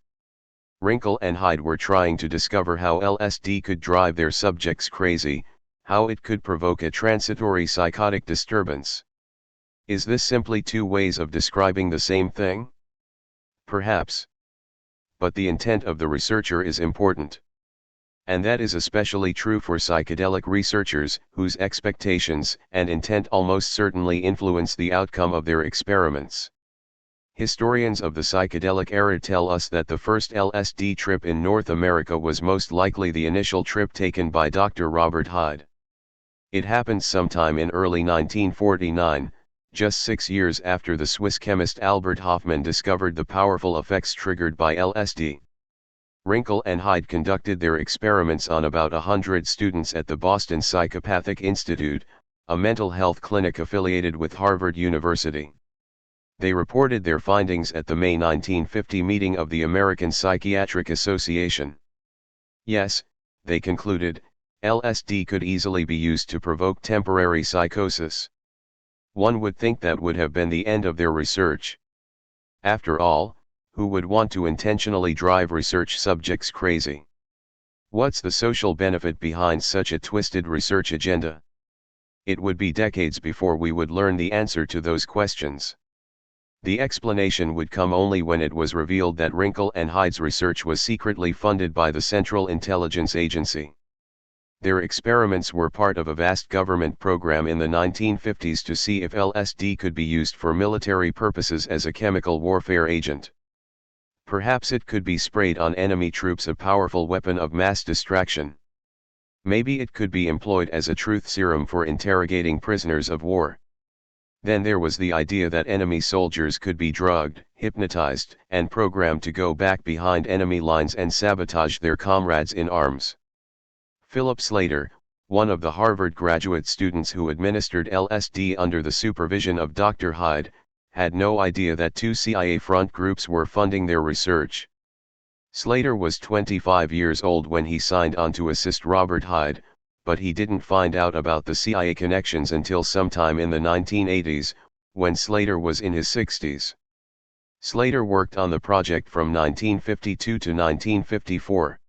Rinkel and Hyde were trying to discover how LSD could drive their subjects crazy, how it could provoke a transitory psychotic disturbance. Is this simply two ways of describing the same thing? Perhaps. But the intent of the researcher is important. And that is especially true for psychedelic researchers, whose expectations and intent almost certainly influence the outcome of their experiments. Historians of the psychedelic era tell us that the first LSD trip in North America was most likely the initial trip taken by Dr. Robert Hyde. It happened sometime in early 1949, just 6 years after the Swiss chemist Albert Hofmann discovered the powerful effects triggered by LSD. Rinkel and Hyde conducted their experiments on about 100 students at the Boston Psychopathic Institute, a mental health clinic affiliated with Harvard University. They reported their findings at the May 1950 meeting of the American Psychiatric Association. Yes, they concluded, LSD could easily be used to provoke temporary psychosis. One would think that would have been the end of their research. After all, who would want to intentionally drive research subjects crazy? What's the social benefit behind such a twisted research agenda? It would be decades before we would learn the answer to those questions. The explanation would come only when it was revealed that Rinkel and Hyde's research was secretly funded by the Central Intelligence Agency. Their experiments were part of a vast government program in the 1950s to see if LSD could be used for military purposes as a chemical warfare agent. Perhaps it could be sprayed on enemy troops, a powerful weapon of mass distraction. Maybe it could be employed as a truth serum for interrogating prisoners of war. Then there was the idea that enemy soldiers could be drugged, hypnotized, and programmed to go back behind enemy lines and sabotage their comrades in arms. Philip Slater, one of the Harvard graduate students who administered LSD under the supervision of Dr. Hyde, had no idea that two CIA front groups were funding their research. Slater was 25 years old when he signed on to assist Robert Hyde, but he didn't find out about the CIA connections until sometime in the 1980s, when Slater was in his 60s. Slater worked on the project from 1952 to 1954.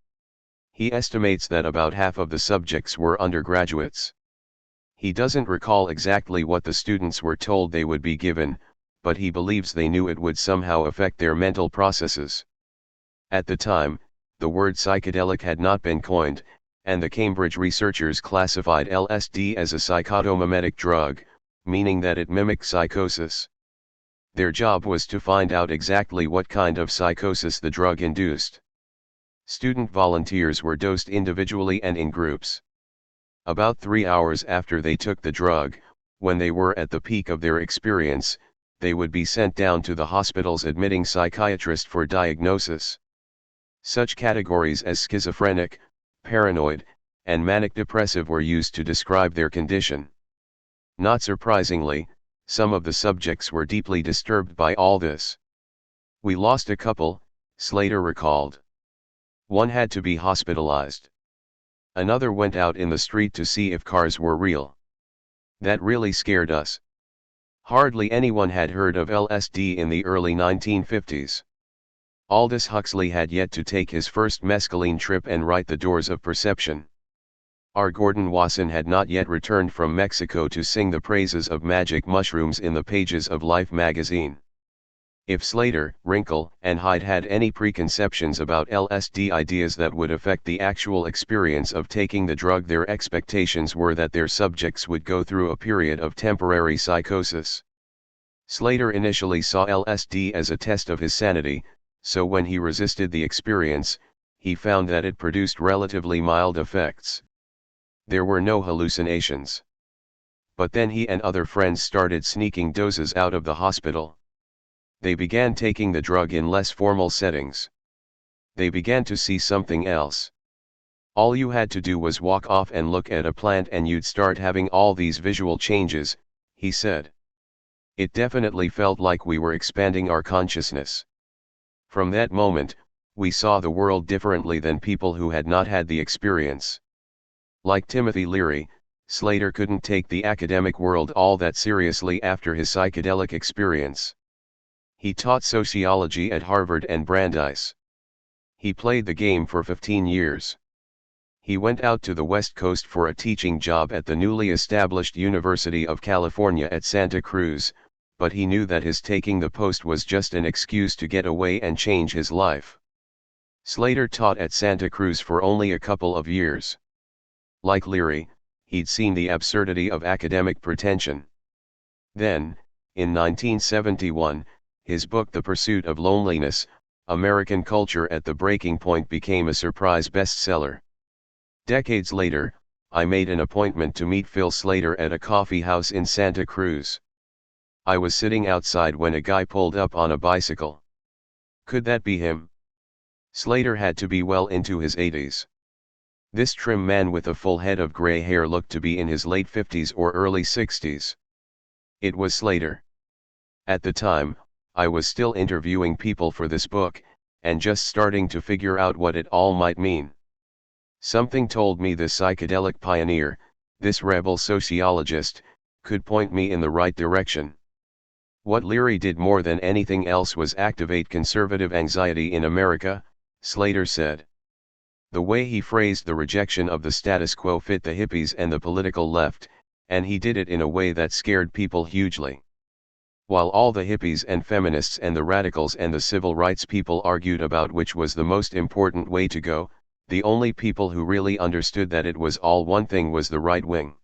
He estimates that about half of the subjects were undergraduates. He doesn't recall exactly what the students were told they would be given, but he believes they knew it would somehow affect their mental processes. At the time, the word psychedelic had not been coined, and the Cambridge researchers classified LSD as a psychotomimetic drug, meaning that it mimicked psychosis. Their job was to find out exactly what kind of psychosis the drug induced. Student volunteers were dosed individually and in groups. About 3 hours after they took the drug, when they were at the peak of their experience, they would be sent down to the hospital's admitting psychiatrist for diagnosis. Such categories as schizophrenic, paranoid, and manic-depressive were used to describe their condition. Not surprisingly, some of the subjects were deeply disturbed by all this. "We lost a couple," Slater recalled. "One had to be hospitalized. Another went out in the street to see if cars were real. That really scared us." Hardly anyone had heard of LSD in the early 1950s. Aldous Huxley had yet to take his first mescaline trip and write The Doors of Perception. R. Gordon Wasson had not yet returned from Mexico to sing the praises of magic mushrooms in the pages of Life magazine. If Slater, Wrinkle, and Hyde had any preconceptions about LSD ideas that would affect the actual experience of taking the drug, their expectations were that their subjects would go through a period of temporary psychosis. Slater initially saw LSD as a test of his sanity, so when he resisted the experience, he found that it produced relatively mild effects. There were no hallucinations. But then he and other friends started sneaking doses out of the hospital. They began taking the drug in less formal settings. They began to see something else. All you had to do was walk off and look at a plant and you'd start having all these visual changes, he said. It definitely felt like we were expanding our consciousness. From that moment, we saw the world differently than people who had not had the experience. Like Timothy Leary, Slater couldn't take the academic world all that seriously after his psychedelic experience. He taught sociology at Harvard and Brandeis. He played the game for 15 years. He went out to the West Coast for a teaching job at the newly established University of California at Santa Cruz, but he knew that his taking the post was just an excuse to get away and change his life. Slater taught at Santa Cruz for only a couple of years. Like Leary, he'd seen the absurdity of academic pretension. Then, in 1971, his book The Pursuit of Loneliness, American Culture at the Breaking Point became a surprise bestseller. Decades later, I made an appointment to meet Phil Slater at a coffee house in Santa Cruz. I was sitting outside when a guy pulled up on a bicycle. Could that be him? Slater had to be well into his 80s. This trim man with a full head of gray hair looked to be in his late 50s or early 60s. It was Slater. At the time, I was still interviewing people for this book, and just starting to figure out what it all might mean. Something told me this psychedelic pioneer, this rebel sociologist, could point me in the right direction. What Leary did more than anything else was activate conservative anxiety in America, Slater said. The way he phrased the rejection of the status quo fit the hippies and the political left, and he did it in a way that scared people hugely. While all the hippies and feminists and the radicals and the civil rights people argued about which was the most important way to go, The only people who really understood that it was all one thing was the right wing.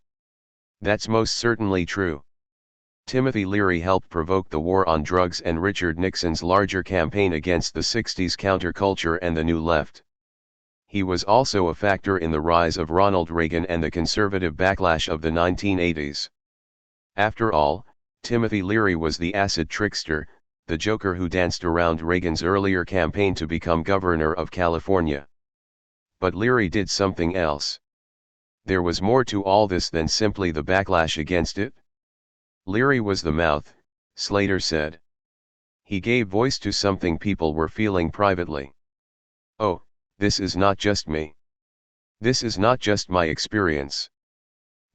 That's most certainly true. Timothy Leary helped provoke the war on drugs and Richard Nixon's larger campaign against the 60s counterculture and the New Left. He was also a factor in the rise of Ronald Reagan and the conservative backlash of the 1980s. After all, Timothy Leary was the acid trickster, the joker who danced around Reagan's earlier campaign to become governor of California. But Leary did something else. There was more to all this than simply the backlash against it. Leary was the mouth, Slater said. He gave voice to something people were feeling privately. Oh, this is not just me. This is not just my experience.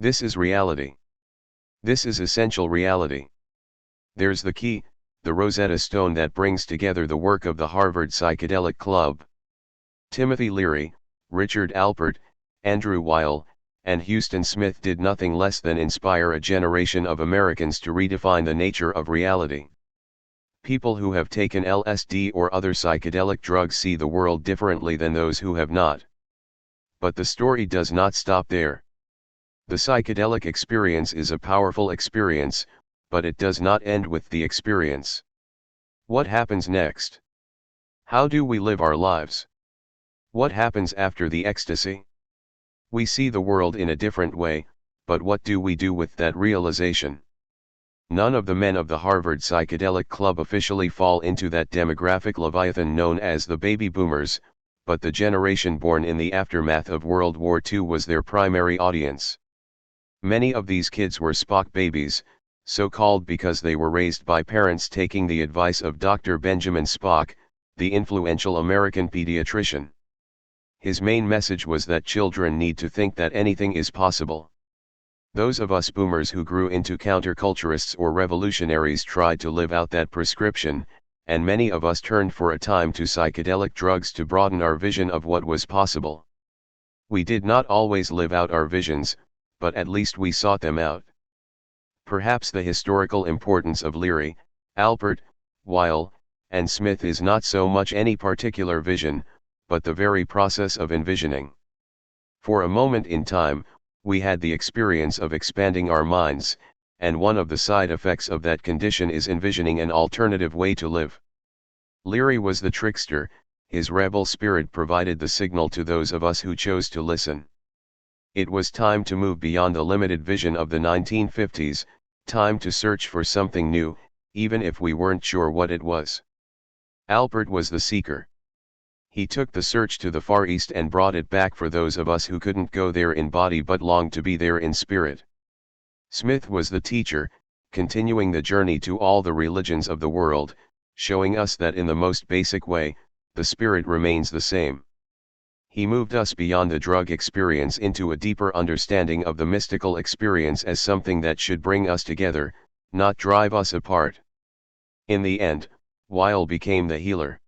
This is reality. This is essential reality. There's the key, the Rosetta Stone that brings together the work of the Harvard Psychedelic Club. Timothy Leary, Richard Alpert, Andrew Weil, and Huston Smith did nothing less than inspire a generation of Americans to redefine the nature of reality. People who have taken LSD or other psychedelic drugs see the world differently than those who have not. But the story does not stop there. The psychedelic experience is a powerful experience, but it does not end with the experience. What happens next? How do we live our lives? What happens after the ecstasy? We see the world in a different way, but what do we do with that realization? None of the men of the Harvard Psychedelic Club officially fall into that demographic leviathan known as the baby boomers, but the generation born in the aftermath of World War II was their primary audience. Many of these kids were Spock babies, so called because they were raised by parents taking the advice of Dr. Benjamin Spock, the influential American pediatrician. His main message was that children need to think that anything is possible. Those of us boomers who grew into counterculturists or revolutionaries tried to live out that prescription, and many of us turned for a time to psychedelic drugs to broaden our vision of what was possible. We did not always live out our visions, but at least we sought them out. Perhaps the historical importance of Leary, Alpert, Weil, and Smith is not so much any particular vision, but the very process of envisioning. For a moment in time, we had the experience of expanding our minds, and one of the side effects of that condition is envisioning an alternative way to live. Leary was the trickster, his rebel spirit provided the signal to those of us who chose to listen. It was time to move beyond the limited vision of the 1950s, time to search for something new, even if we weren't sure what it was. Alpert was the seeker. He took the search to the Far East and brought it back for those of us who couldn't go there in body but longed to be there in spirit. Smith was the teacher, continuing the journey to all the religions of the world, showing us that in the most basic way, the spirit remains the same. He moved us beyond the drug experience into a deeper understanding of the mystical experience as something that should bring us together, not drive us apart. In the end, Weil became the healer.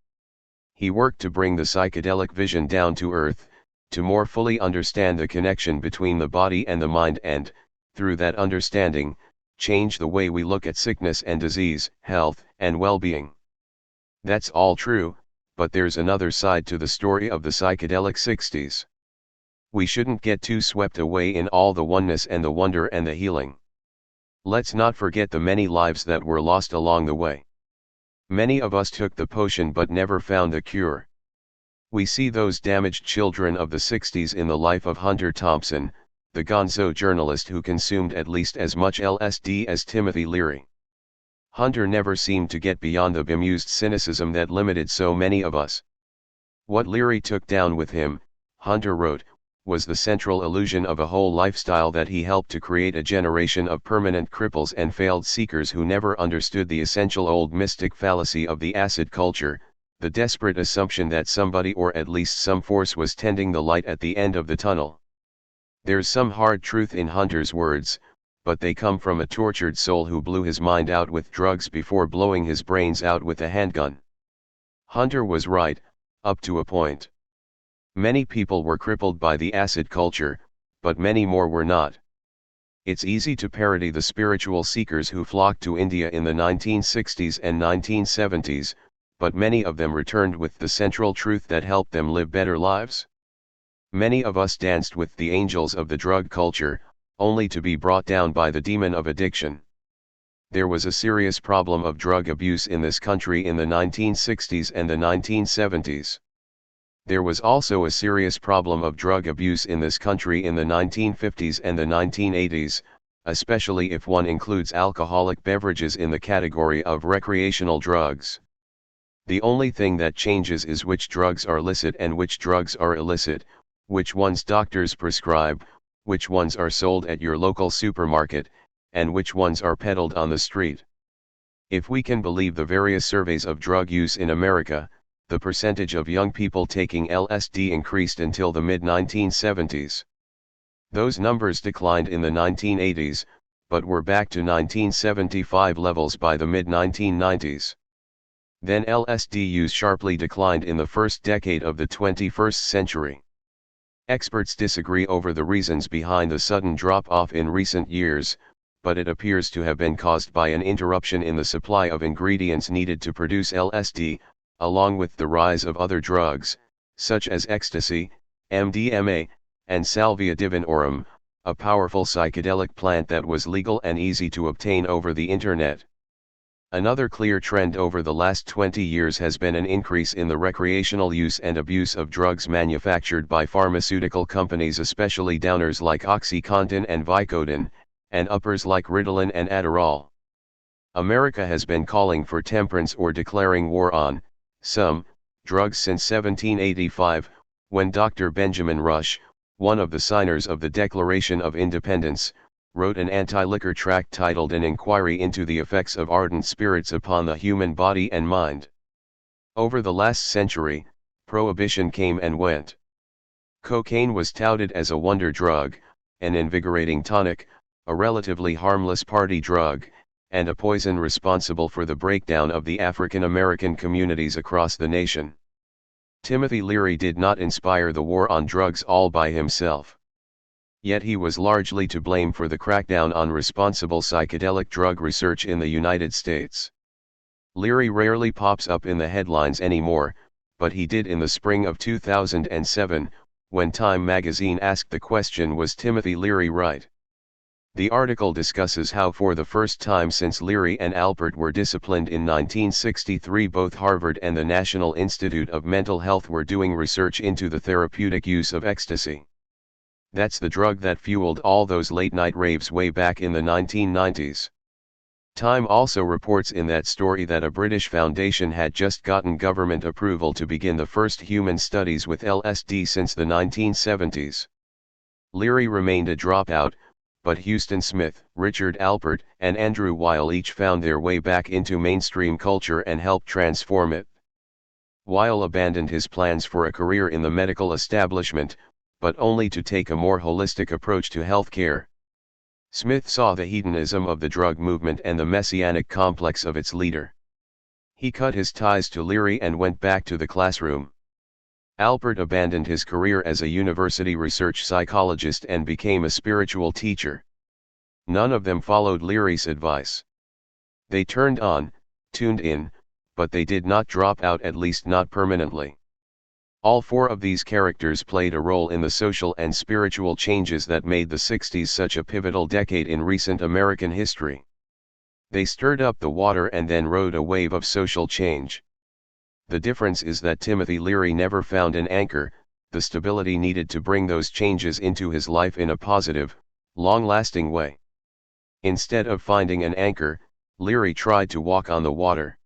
He worked to bring the psychedelic vision down to earth, to more fully understand the connection between the body and the mind and, through that understanding, change the way we look at sickness and disease, health, and well-being. That's all true, but there's another side to the story of the psychedelic 60s. We shouldn't get too swept away in all the oneness and the wonder and the healing. Let's not forget the many lives that were lost along the way. Many of us took the potion but never found the cure. We see those damaged children of the 60s in the life of Hunter Thompson, the gonzo journalist who consumed at least as much LSD as Timothy Leary. Hunter never seemed to get beyond the bemused cynicism that limited so many of us. What Leary took down with him, Hunter wrote, was the central illusion of a whole lifestyle that he helped to create a generation of permanent cripples and failed seekers who never understood the essential old mystic fallacy of the acid culture, the desperate assumption that somebody or at least some force was tending the light at the end of the tunnel. There's some hard truth in Hunter's words, but they come from a tortured soul who blew his mind out with drugs before blowing his brains out with a handgun. Hunter was right, up to a point. Many people were crippled by the acid culture, but many more were not. It's easy to parody the spiritual seekers who flocked to India in the 1960s and 1970s, but many of them returned with the central truth that helped them live better lives. Many of us danced with the angels of the drug culture, only to be brought down by the demon of addiction. There was a serious problem of drug abuse in this country in the 1960s and the 1970s. There was also a serious problem of drug abuse in this country in the 1950s and the 1980s, especially if one includes alcoholic beverages in the category of recreational drugs. The only thing that changes is which drugs are licit and which drugs are illicit, which ones doctors prescribe, which ones are sold at your local supermarket, and which ones are peddled on the street. If we can believe the various surveys of drug use in America, the percentage of young people taking LSD increased until the mid-1970s. Those numbers declined in the 1980s, but were back to 1975 levels by the mid-1990s. Then LSD use sharply declined in the first decade of the 21st century. Experts disagree over the reasons behind the sudden drop-off in recent years, but it appears to have been caused by an interruption in the supply of ingredients needed to produce LSD, along with the rise of other drugs, such as ecstasy, MDMA, and Salvia divinorum, a powerful psychedelic plant that was legal and easy to obtain over the internet. Another clear trend over the last 20 years has been an increase in the recreational use and abuse of drugs manufactured by pharmaceutical companies, especially downers like OxyContin and Vicodin, and uppers like Ritalin and Adderall. America has been calling for temperance or declaring war on some drugs since 1785, when Dr. Benjamin Rush, one of the signers of the Declaration of Independence, wrote an anti-liquor tract titled An Inquiry into the Effects of Ardent Spirits Upon the Human Body and Mind. Over the last century, prohibition came and went. Cocaine was touted as a wonder drug, an invigorating tonic, a relatively harmless party drug, and a poison responsible for the breakdown of the African American communities across the nation. Timothy Leary did not inspire the war on drugs all by himself. Yet he was largely to blame for the crackdown on responsible psychedelic drug research in the United States. Leary rarely pops up in the headlines anymore, but he did in the spring of 2007, when Time magazine asked the question, "Was Timothy Leary right?" The article discusses how for the first time since Leary and Alpert were disciplined in 1963, both Harvard and the National Institute of Mental Health were doing research into the therapeutic use of ecstasy. That's the drug that fueled all those late-night raves way back in the 1990s. Time also reports in that story that a British foundation had just gotten government approval to begin the first human studies with LSD since the 1970s. Leary remained a dropout, but Huston Smith, Richard Alpert, and Andrew Weil each found their way back into mainstream culture and helped transform it. Weil abandoned his plans for a career in the medical establishment, but only to take a more holistic approach to healthcare. Smith saw the hedonism of the drug movement and the messianic complex of its leader. He cut his ties to Leary and went back to the classroom. Alpert abandoned his career as a university research psychologist and became a spiritual teacher. None of them followed Leary's advice. They tuned in, but they did not drop out, at least not permanently. All four of these characters played a role in the social and spiritual changes that made the 60s such a pivotal decade in recent American history. They stirred up the water and then rode a wave of social change. The difference is that Timothy Leary never found an anchor, the stability needed to bring those changes into his life in a positive, long-lasting way. Instead of finding an anchor, Leary tried to walk on the water.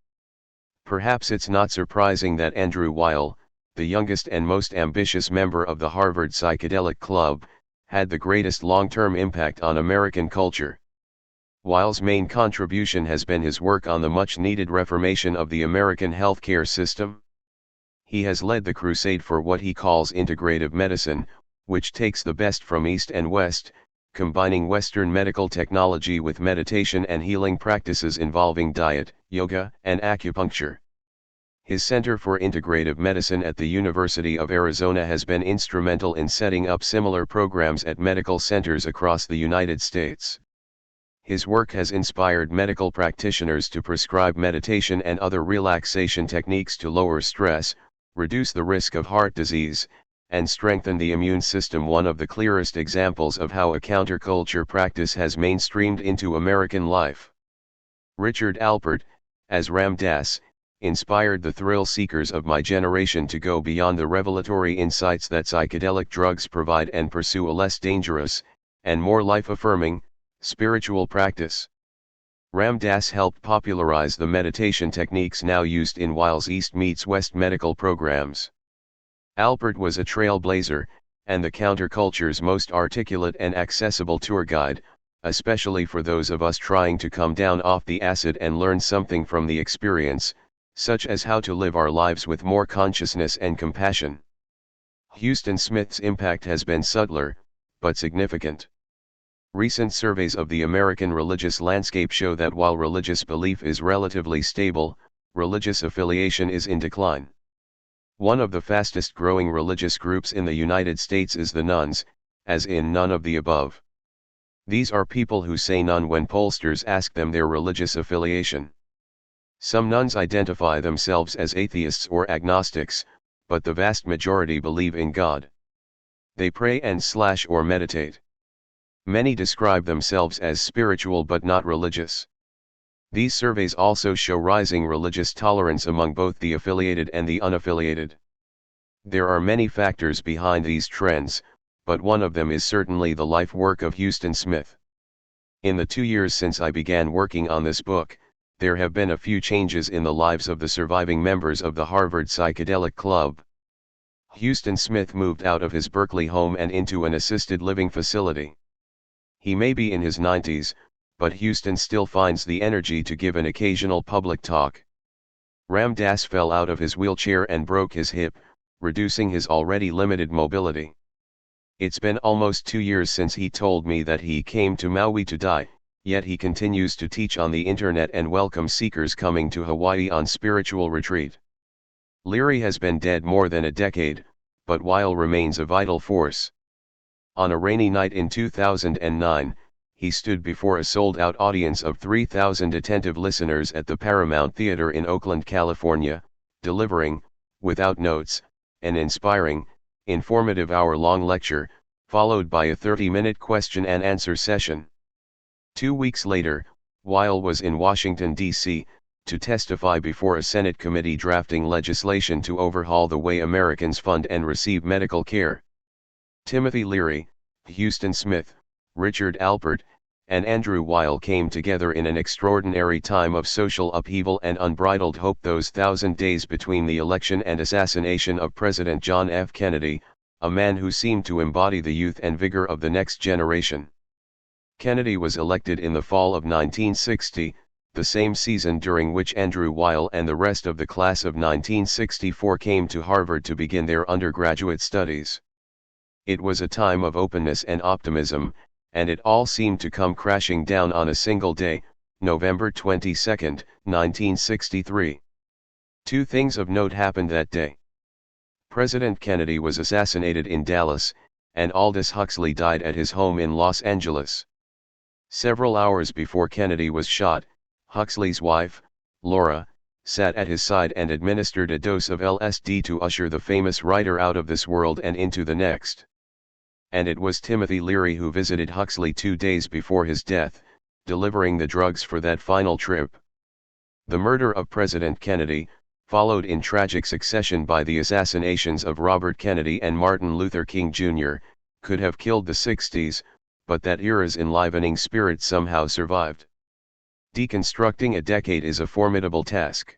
Perhaps it's not surprising that Andrew Weil, the youngest and most ambitious member of the Harvard Psychedelic Club, had the greatest long-term impact on American culture. Weil's main contribution has been his work on the much-needed reformation of the American healthcare system. He has led the crusade for what he calls integrative medicine, which takes the best from East and West, combining Western medical technology with meditation and healing practices involving diet, yoga, and acupuncture. His Center for Integrative Medicine at the University of Arizona has been instrumental in setting up similar programs at medical centers across the United States. His work has inspired medical practitioners to prescribe meditation and other relaxation techniques to lower stress, reduce the risk of heart disease, and strengthen the immune system. One of the clearest examples of how a counterculture practice has mainstreamed into American life. Richard Alpert, as Ram Dass, inspired the thrill seekers of my generation to go beyond the revelatory insights that psychedelic drugs provide and pursue a less dangerous, and more life-affirming, spiritual practice. Ram Dass helped popularize the meditation techniques now used in Weil's East Meets West medical programs. Alpert was a trailblazer, and the counterculture's most articulate and accessible tour guide, especially for those of us trying to come down off the acid and learn something from the experience, such as how to live our lives with more consciousness and compassion. Huston Smith's impact has been subtler, but significant. Recent surveys of the American religious landscape show that while religious belief is relatively stable, religious affiliation is in decline. One of the fastest growing religious groups in the United States is the nones, as in none of the above. These are people who say none when pollsters ask them their religious affiliation. Some nones identify themselves as atheists or agnostics, but the vast majority believe in God. They pray and/or meditate. Many describe themselves as spiritual but not religious. These surveys also show rising religious tolerance among both the affiliated and the unaffiliated. There are many factors behind these trends, but one of them is certainly the life work of Huston Smith. In the 2 years since I began working on this book, there have been a few changes in the lives of the surviving members of the Harvard Psychedelic Club. Huston Smith moved out of his Berkeley home and into an assisted living facility. He may be in his 90s, but Huston still finds the energy to give an occasional public talk. Ram Dass fell out of his wheelchair and broke his hip, reducing his already limited mobility. It's been almost 2 years since he told me that he came to Maui to die, yet he continues to teach on the internet and welcome seekers coming to Hawaii on spiritual retreat. Leary has been dead more than a decade, but Weil remains a vital force. On a rainy night in 2009, he stood before a sold-out audience of 3,000 attentive listeners at the Paramount Theater in Oakland, California, delivering, without notes, an inspiring, informative hour-long lecture, followed by a 30-minute question-and-answer session. 2 weeks later, Weil was in Washington, D.C., to testify before a Senate committee drafting legislation to overhaul the way Americans fund and receive medical care. Timothy Leary, Huston Smith, Richard Alpert, and Andrew Weil came together in an extraordinary time of social upheaval and unbridled hope. Those 1,000 days between the election and assassination of President John F. Kennedy, a man who seemed to embody the youth and vigor of the next generation. Kennedy was elected in the fall of 1960, the same season during which Andrew Weil and the rest of the class of 1964 came to Harvard to begin their undergraduate studies. It was a time of openness and optimism, and it all seemed to come crashing down on a single day, November 22, 1963. 2 things of note happened that day. President Kennedy was assassinated in Dallas, and Aldous Huxley died at his home in Los Angeles. Several hours before Kennedy was shot, Huxley's wife, Laura, sat at his side and administered a dose of LSD to usher the famous writer out of this world and into the next. And it was Timothy Leary who visited Huxley 2 days before his death, delivering the drugs for that final trip. The murder of President Kennedy, followed in tragic succession by the assassinations of Robert Kennedy and Martin Luther King Jr., could have killed the 60s, but that era's enlivening spirit somehow survived. Deconstructing a decade is a formidable task.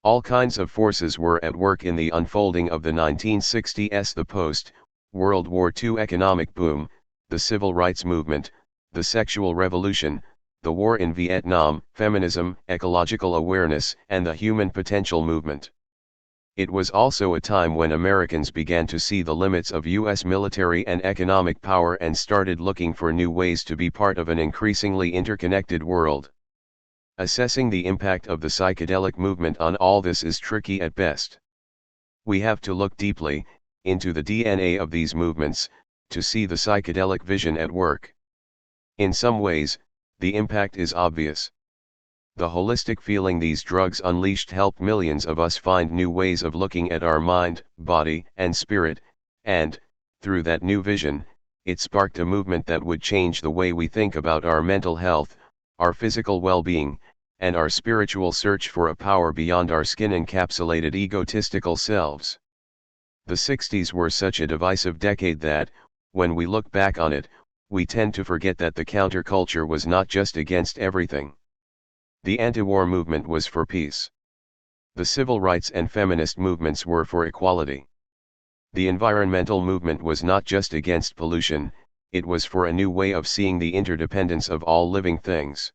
All kinds of forces were at work in the unfolding of the 1960s: the post-World War II economic boom, the civil rights movement, the sexual revolution, the war in Vietnam, feminism, ecological awareness, and the human potential movement. It was also a time when Americans began to see the limits of U.S. military and economic power and started looking for new ways to be part of an increasingly interconnected world. Assessing the impact of the psychedelic movement on all this is tricky at best. We have to look deeply into the DNA of these movements to see the psychedelic vision at work. In some ways, the impact is obvious. The holistic feeling these drugs unleashed helped millions of us find new ways of looking at our mind, body, and spirit, And, through that new vision, it sparked a movement that would change the way we think about our mental health, our physical well-being, and our spiritual search for a power beyond our skin-encapsulated egotistical selves. The 60s were such a divisive decade that, when we look back on it, we tend to forget that the counterculture was not just against everything. The anti-war movement was for peace. The civil rights and feminist movements were for equality. The environmental movement was not just against pollution, it was for a new way of seeing the interdependence of all living things.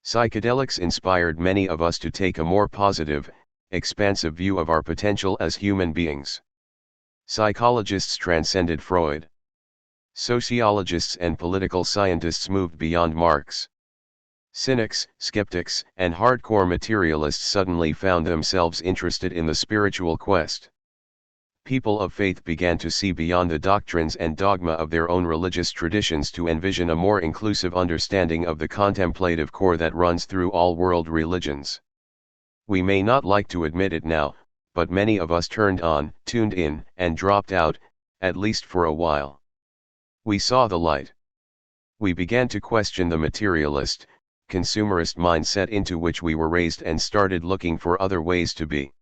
Psychedelics inspired many of us to take a more positive, expansive view of our potential as human beings. Psychologists transcended Freud. Sociologists and political scientists moved beyond Marx. Cynics, skeptics, and hardcore materialists suddenly found themselves interested in the spiritual quest. People of faith began to see beyond the doctrines and dogma of their own religious traditions to envision a more inclusive understanding of the contemplative core that runs through all world religions. We may not like to admit it now, but many of us turned on, tuned in, and dropped out, at least for a while. We saw the light. We began to question the materialist, consumerist mindset into which we were raised and started looking for other ways to be.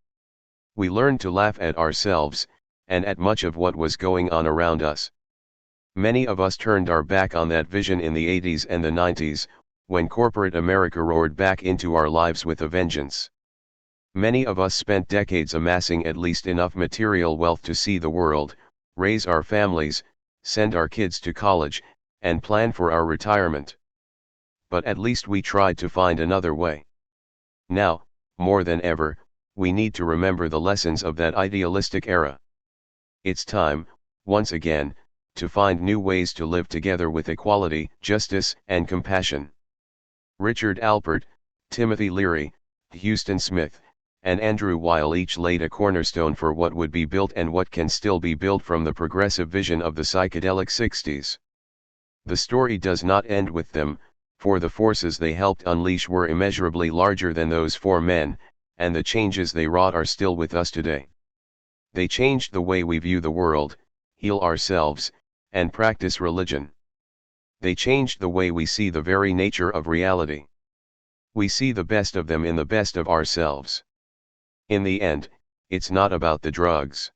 We learned to laugh at ourselves, and at much of what was going on around us. Many of us turned our back on that vision in the 80s and the 90s, when corporate America roared back into our lives with a vengeance. Many of us spent decades amassing at least enough material wealth to see the world, raise our families, send our kids to college, and plan for our retirement. But at least we tried to find another way. Now, more than ever, we need to remember the lessons of that idealistic era. It's time, once again, to find new ways to live together with equality, justice, and compassion. Richard Alpert, Timothy Leary, Huston Smith, and Andrew Weil each laid a cornerstone for what would be built and what can still be built from the progressive vision of the psychedelic 60s. The story does not end with them, for the forces they helped unleash were immeasurably larger than those four men, and the changes they wrought are still with us today. They changed the way we view the world, heal ourselves, and practice religion. They changed the way we see the very nature of reality. We see the best of them in the best of ourselves. In the end, it's not about the drugs.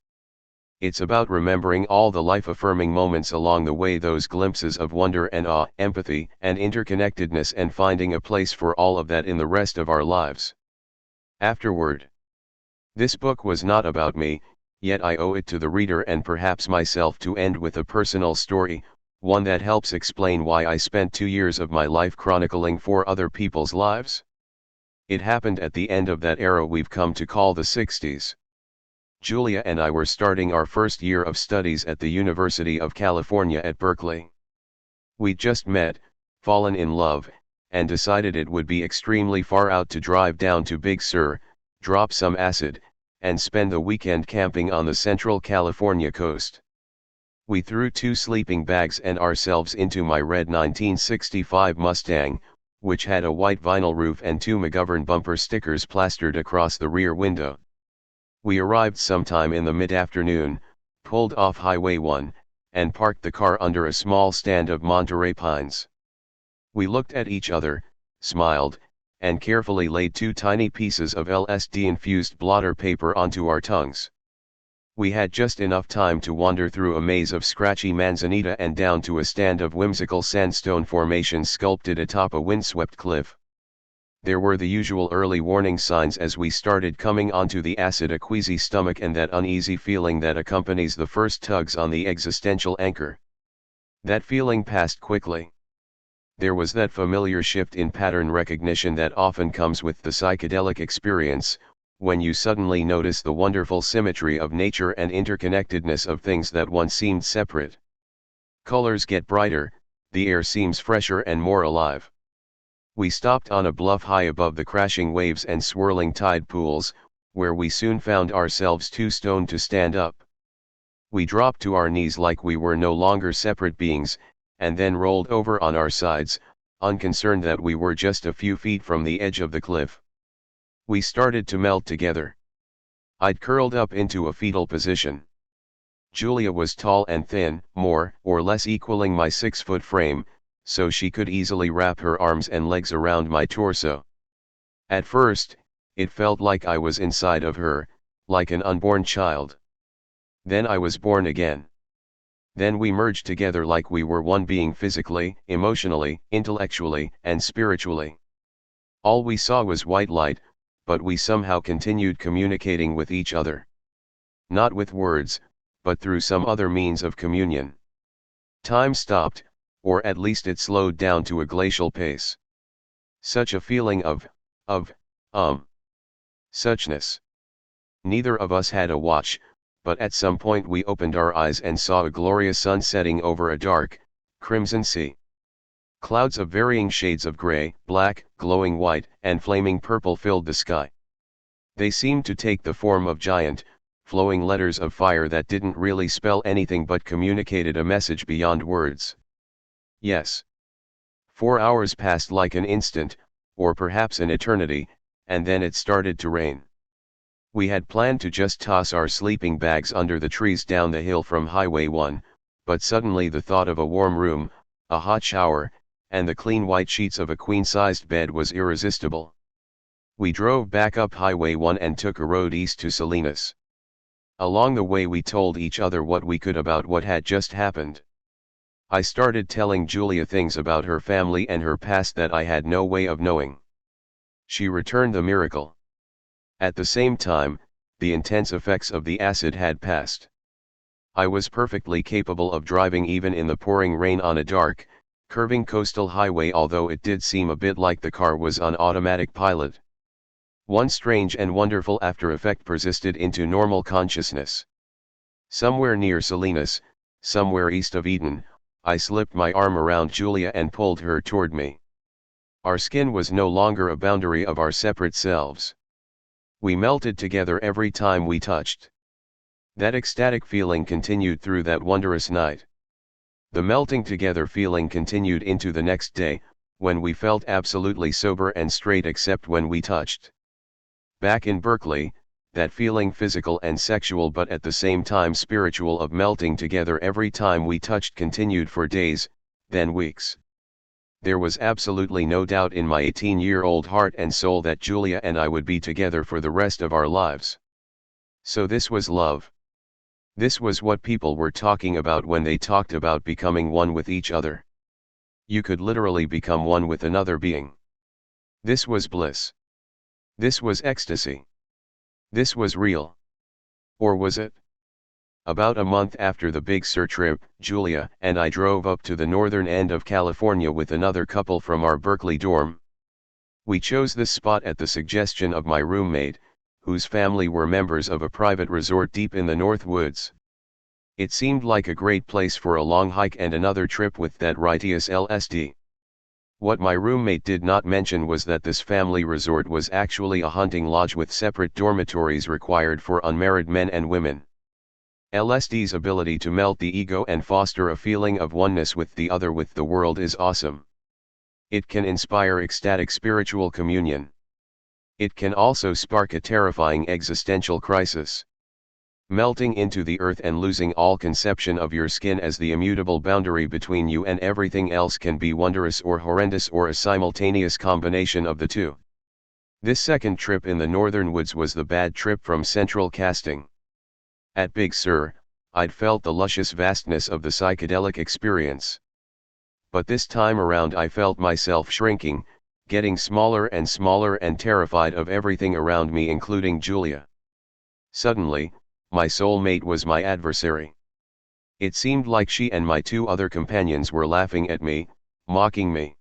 It's about remembering all the life-affirming moments along the way, those glimpses of wonder and awe, empathy and interconnectedness, and finding a place for all of that in the rest of our lives. Afterward. This book was not about me, yet I owe it to the reader and perhaps myself to end with a personal story, one that helps explain why I spent 2 years of my life chronicling 4 other people's lives. It happened at the end of that era we've come to call the 60s. Julia and I were starting our first year of studies at the University of California at Berkeley. We'd just met, fallen in love, and decided it would be extremely far out to drive down to Big Sur, drop some acid, and spend the weekend camping on the Central California coast. We threw 2 sleeping bags and ourselves into my red 1965 Mustang, which had a white vinyl roof and 2 McGovern bumper stickers plastered across the rear window. We arrived sometime in the mid-afternoon, pulled off Highway 1, and parked the car under a small stand of Monterey pines. We looked at each other, smiled, and carefully laid 2 tiny pieces of LSD-infused blotter paper onto our tongues. We had just enough time to wander through a maze of scratchy manzanita and down to a stand of whimsical sandstone formations sculpted atop a windswept cliff. There were the usual early warning signs as we started coming onto the acid, a queasy stomach and that uneasy feeling that accompanies the first tugs on the existential anchor. That feeling passed quickly. There was that familiar shift in pattern recognition that often comes with the psychedelic experience, when you suddenly notice the wonderful symmetry of nature and interconnectedness of things that once seemed separate. Colors get brighter, the air seems fresher and more alive. We stopped on a bluff high above the crashing waves and swirling tide pools, where we soon found ourselves too stoned to stand up. We dropped to our knees like we were no longer separate beings, and then rolled over on our sides, unconcerned that we were just a few feet from the edge of the cliff. We started to melt together. I'd curled up into a fetal position. Julia was tall and thin, more or less equaling my 6-foot frame, so she could easily wrap her arms and legs around my torso. At first, it felt like I was inside of her, like an unborn child. Then I was born again. Then we merged together like we were one being physically, emotionally, intellectually, and spiritually. All we saw was white light, but we somehow continued communicating with each other. Not with words, but through some other means of communion. Time stopped, or at least it slowed down to a glacial pace. Such a feeling of suchness. Neither of us had a watch, but at some point we opened our eyes and saw a glorious sun setting over a dark, crimson sea. Clouds of varying shades of gray, black, glowing white, and flaming purple filled the sky. They seemed to take the form of giant, flowing letters of fire that didn't really spell anything but communicated a message beyond words. Yes. 4 hours passed like an instant, or perhaps an eternity, and then it started to rain. We had planned to just toss our sleeping bags under the trees down the hill from Highway 1, but suddenly the thought of a warm room, a hot shower, and the clean white sheets of a queen-sized bed was irresistible. We drove back up Highway 1 and took a road east to Salinas. Along the way we told each other what we could about what had just happened. I started telling Julia things about her family and her past that I had no way of knowing. She returned the miracle. At the same time, the intense effects of the acid had passed. I was perfectly capable of driving even in the pouring rain on a dark, curving coastal highway, although it did seem a bit like the car was on automatic pilot. One strange and wonderful after effect persisted into normal consciousness. Somewhere near Salinas, somewhere east of Eden, I slipped my arm around Julia and pulled her toward me. Our skin was no longer a boundary of our separate selves. We melted together every time we touched. That ecstatic feeling continued through that wondrous night. The melting together feeling continued into the next day, when we felt absolutely sober and straight except when we touched. Back in Berkeley, that feeling physical and sexual but at the same time spiritual of melting together every time we touched continued for days, then weeks. There was absolutely no doubt in my 18-year-old heart and soul that Julia and I would be together for the rest of our lives. So this was love. This was what people were talking about when they talked about becoming one with each other. You could literally become one with another being. This was bliss. This was ecstasy. This was real. Or was it? About a month after the Big Sur trip, Julia and I drove up to the northern end of California with another couple from our Berkeley dorm. We chose this spot at the suggestion of my roommate, whose family were members of a private resort deep in the North Woods. It seemed like a great place for a long hike and another trip with that righteous LSD. What my roommate did not mention was that this family resort was actually a hunting lodge with separate dormitories required for unmarried men and women. LSD's ability to melt the ego and foster a feeling of oneness with the other, with the world, is awesome. It can inspire ecstatic spiritual communion. It can also spark a terrifying existential crisis. Melting into the earth and losing all conception of your skin as the immutable boundary between you and everything else can be wondrous or horrendous, or a simultaneous combination of the two. This second trip in the northern woods was the bad trip from central casting. At Big Sur, I'd felt the luscious vastness of the psychedelic experience. But this time around I felt myself shrinking, getting smaller and smaller and terrified of everything around me, including Julia. Suddenly, my soulmate was my adversary. It seemed like she and my two other companions were laughing at me, mocking me.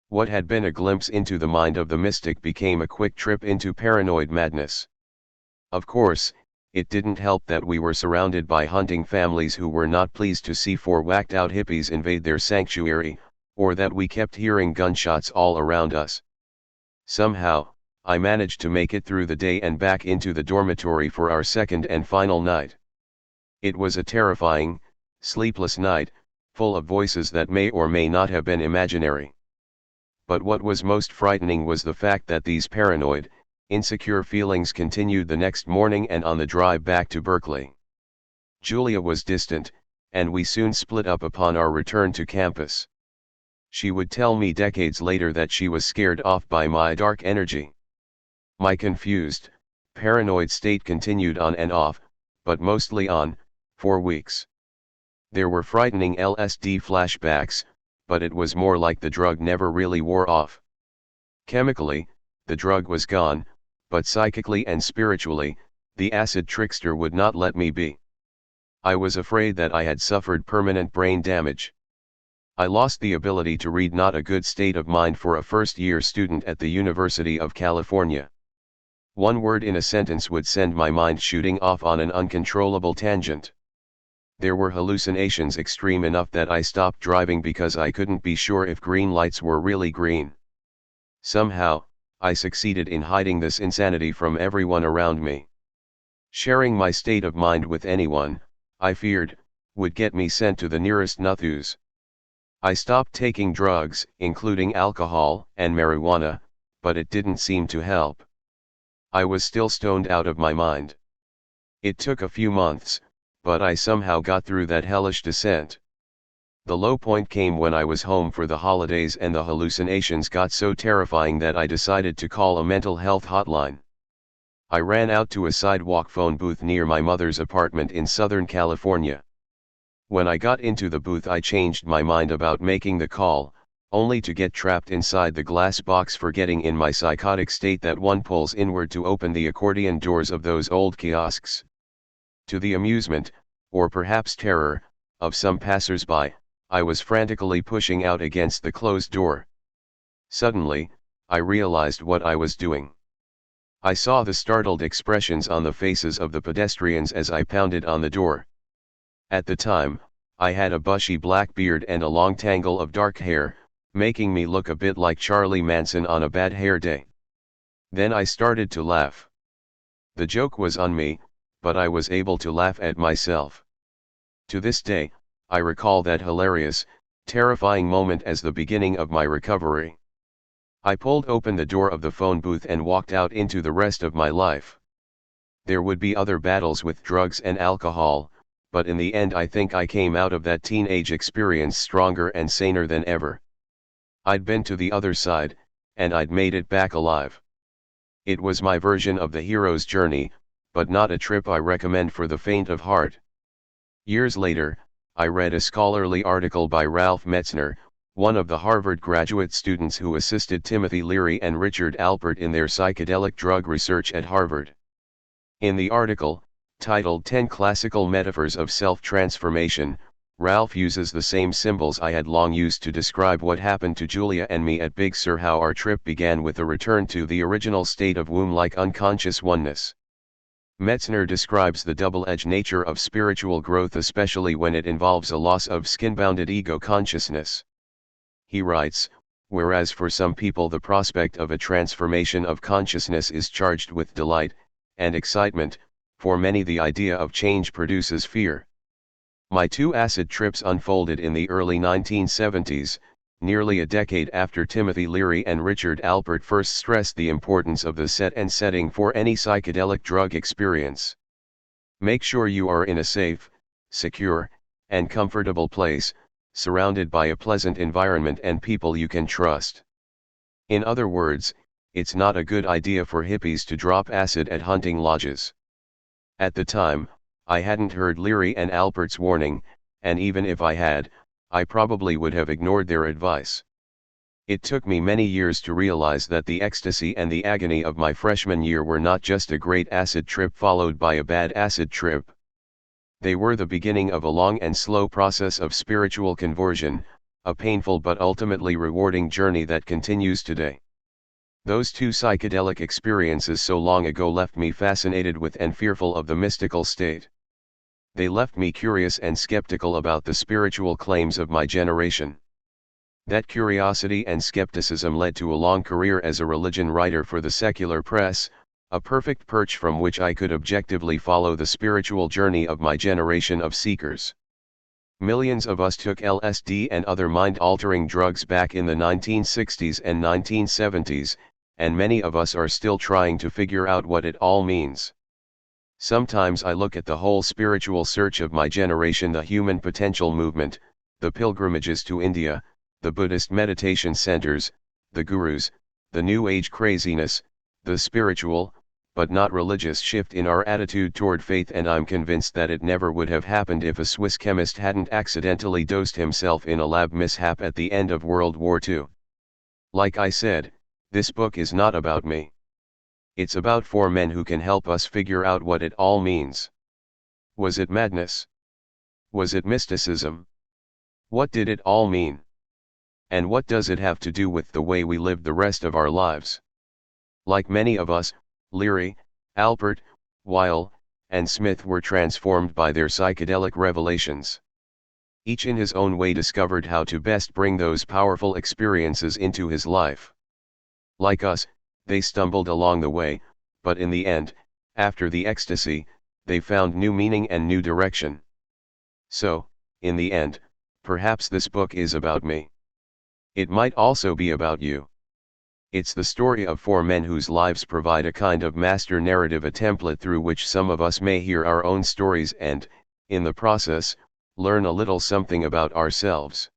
What had been a glimpse into the mind of the mystic became a quick trip into paranoid madness. Of course, it didn't help that we were surrounded by hunting families who were not pleased to see four whacked-out hippies invade their sanctuary, or that we kept hearing gunshots all around us. Somehow, I managed to make it through the day and back into the dormitory for our second and final night. It was a terrifying, sleepless night, full of voices that may or may not have been imaginary. But what was most frightening was the fact that these paranoid, insecure feelings continued the next morning and on the drive back to Berkeley. Julia was distant, and we soon split up upon our return to campus. She would tell me decades later that she was scared off by my dark energy. My confused, paranoid state continued on and off, but mostly on, for weeks. There were frightening LSD flashbacks, but it was more like the drug never really wore off. Chemically, the drug was gone, but psychically and spiritually, the acid trickster would not let me be. I was afraid that I had suffered permanent brain damage. I lost the ability to read, not a good state of mind for a first-year student at the University of California. One word in a sentence would send my mind shooting off on an uncontrollable tangent. There were hallucinations extreme enough that I stopped driving because I couldn't be sure if green lights were really green. Somehow, I succeeded in hiding this insanity from everyone around me. Sharing my state of mind with anyone, I feared, would get me sent to the nearest nuthus. I stopped taking drugs, including alcohol and marijuana, but it didn't seem to help. I was still stoned out of my mind. It took a few months, but I somehow got through that hellish descent. The low point came when I was home for the holidays and the hallucinations got so terrifying that I decided to call a mental health hotline. I ran out to a sidewalk phone booth near my mother's apartment in Southern California. When I got into the booth, I changed my mind about making the call, only to get trapped inside the glass box, forgetting in my psychotic state that one pulls inward to open the accordion doors of those old kiosks. To the amusement, or perhaps terror, of some passers-by, I was frantically pushing out against the closed door. Suddenly, I realized what I was doing. I saw the startled expressions on the faces of the pedestrians as I pounded on the door. At the time, I had a bushy black beard and a long tangle of dark hair, making me look a bit like Charlie Manson on a bad hair day. Then I started to laugh. The joke was on me, but I was able to laugh at myself. To this day, I recall that hilarious, terrifying moment as the beginning of my recovery. I pulled open the door of the phone booth and walked out into the rest of my life. There would be other battles with drugs and alcohol, but in the end I think I came out of that teenage experience stronger and saner than ever. I'd been to the other side, and I'd made it back alive. It was my version of the hero's journey, but not a trip I recommend for the faint of heart. Years later, I read a scholarly article by Ralph Metzner, one of the Harvard graduate students who assisted Timothy Leary and Richard Alpert in their psychedelic drug research at Harvard. In the article, titled 10 Classical Metaphors of Self-Transformation, Ralph uses the same symbols I had long used to describe what happened to Julia and me at Big Sur, how our trip began with a return to the original state of womb-like unconscious oneness. Metzner describes the double-edged nature of spiritual growth, especially when it involves a loss of skin-bounded ego consciousness. He writes, whereas for some people the prospect of a transformation of consciousness is charged with delight and excitement, for many the idea of change produces fear. My two acid trips unfolded in the early 1970s, nearly a decade after Timothy Leary and Richard Alpert first stressed the importance of the set and setting for any psychedelic drug experience. Make sure you are in a safe, secure, and comfortable place, surrounded by a pleasant environment and people you can trust. In other words, it's not a good idea for hippies to drop acid at hunting lodges. At the time, I hadn't heard Leary and Alpert's warning, and even if I had, I probably would have ignored their advice. It took me many years to realize that the ecstasy and the agony of my freshman year were not just a great acid trip followed by a bad acid trip. They were the beginning of a long and slow process of spiritual conversion, a painful but ultimately rewarding journey that continues today. Those two psychedelic experiences so long ago left me fascinated with and fearful of the mystical state. They left me curious and skeptical about the spiritual claims of my generation. That curiosity and skepticism led to a long career as a religion writer for the secular press, a perfect perch from which I could objectively follow the spiritual journey of my generation of seekers. Millions of us took LSD and other mind-altering drugs back in the 1960s and 1970s, and many of us are still trying to figure out what it all means. Sometimes I look at the whole spiritual search of my generation, the human potential movement, the pilgrimages to India, the Buddhist meditation centers, the gurus, the New Age craziness, the spiritual, but not religious shift in our attitude toward faith, and I'm convinced that it never would have happened if a Swiss chemist hadn't accidentally dosed himself in a lab mishap at the end of World War II. Like I said, this book is not about me. It's about 4 men who can help us figure out what it all means. Was it madness? Was it mysticism? What did it all mean? And what does it have to do with the way we live the rest of our lives? Like many of us, Leary, Alpert, Weil, and Smith were transformed by their psychedelic revelations. Each in his own way discovered how to best bring those powerful experiences into his life. Like us, they stumbled along the way, but in the end, after the ecstasy, they found new meaning and new direction. So, in the end, perhaps this book is about me. It might also be about you. It's the story of 4 men whose lives provide a kind of master narrative, a template through which some of us may hear our own stories and, in the process, learn a little something about ourselves.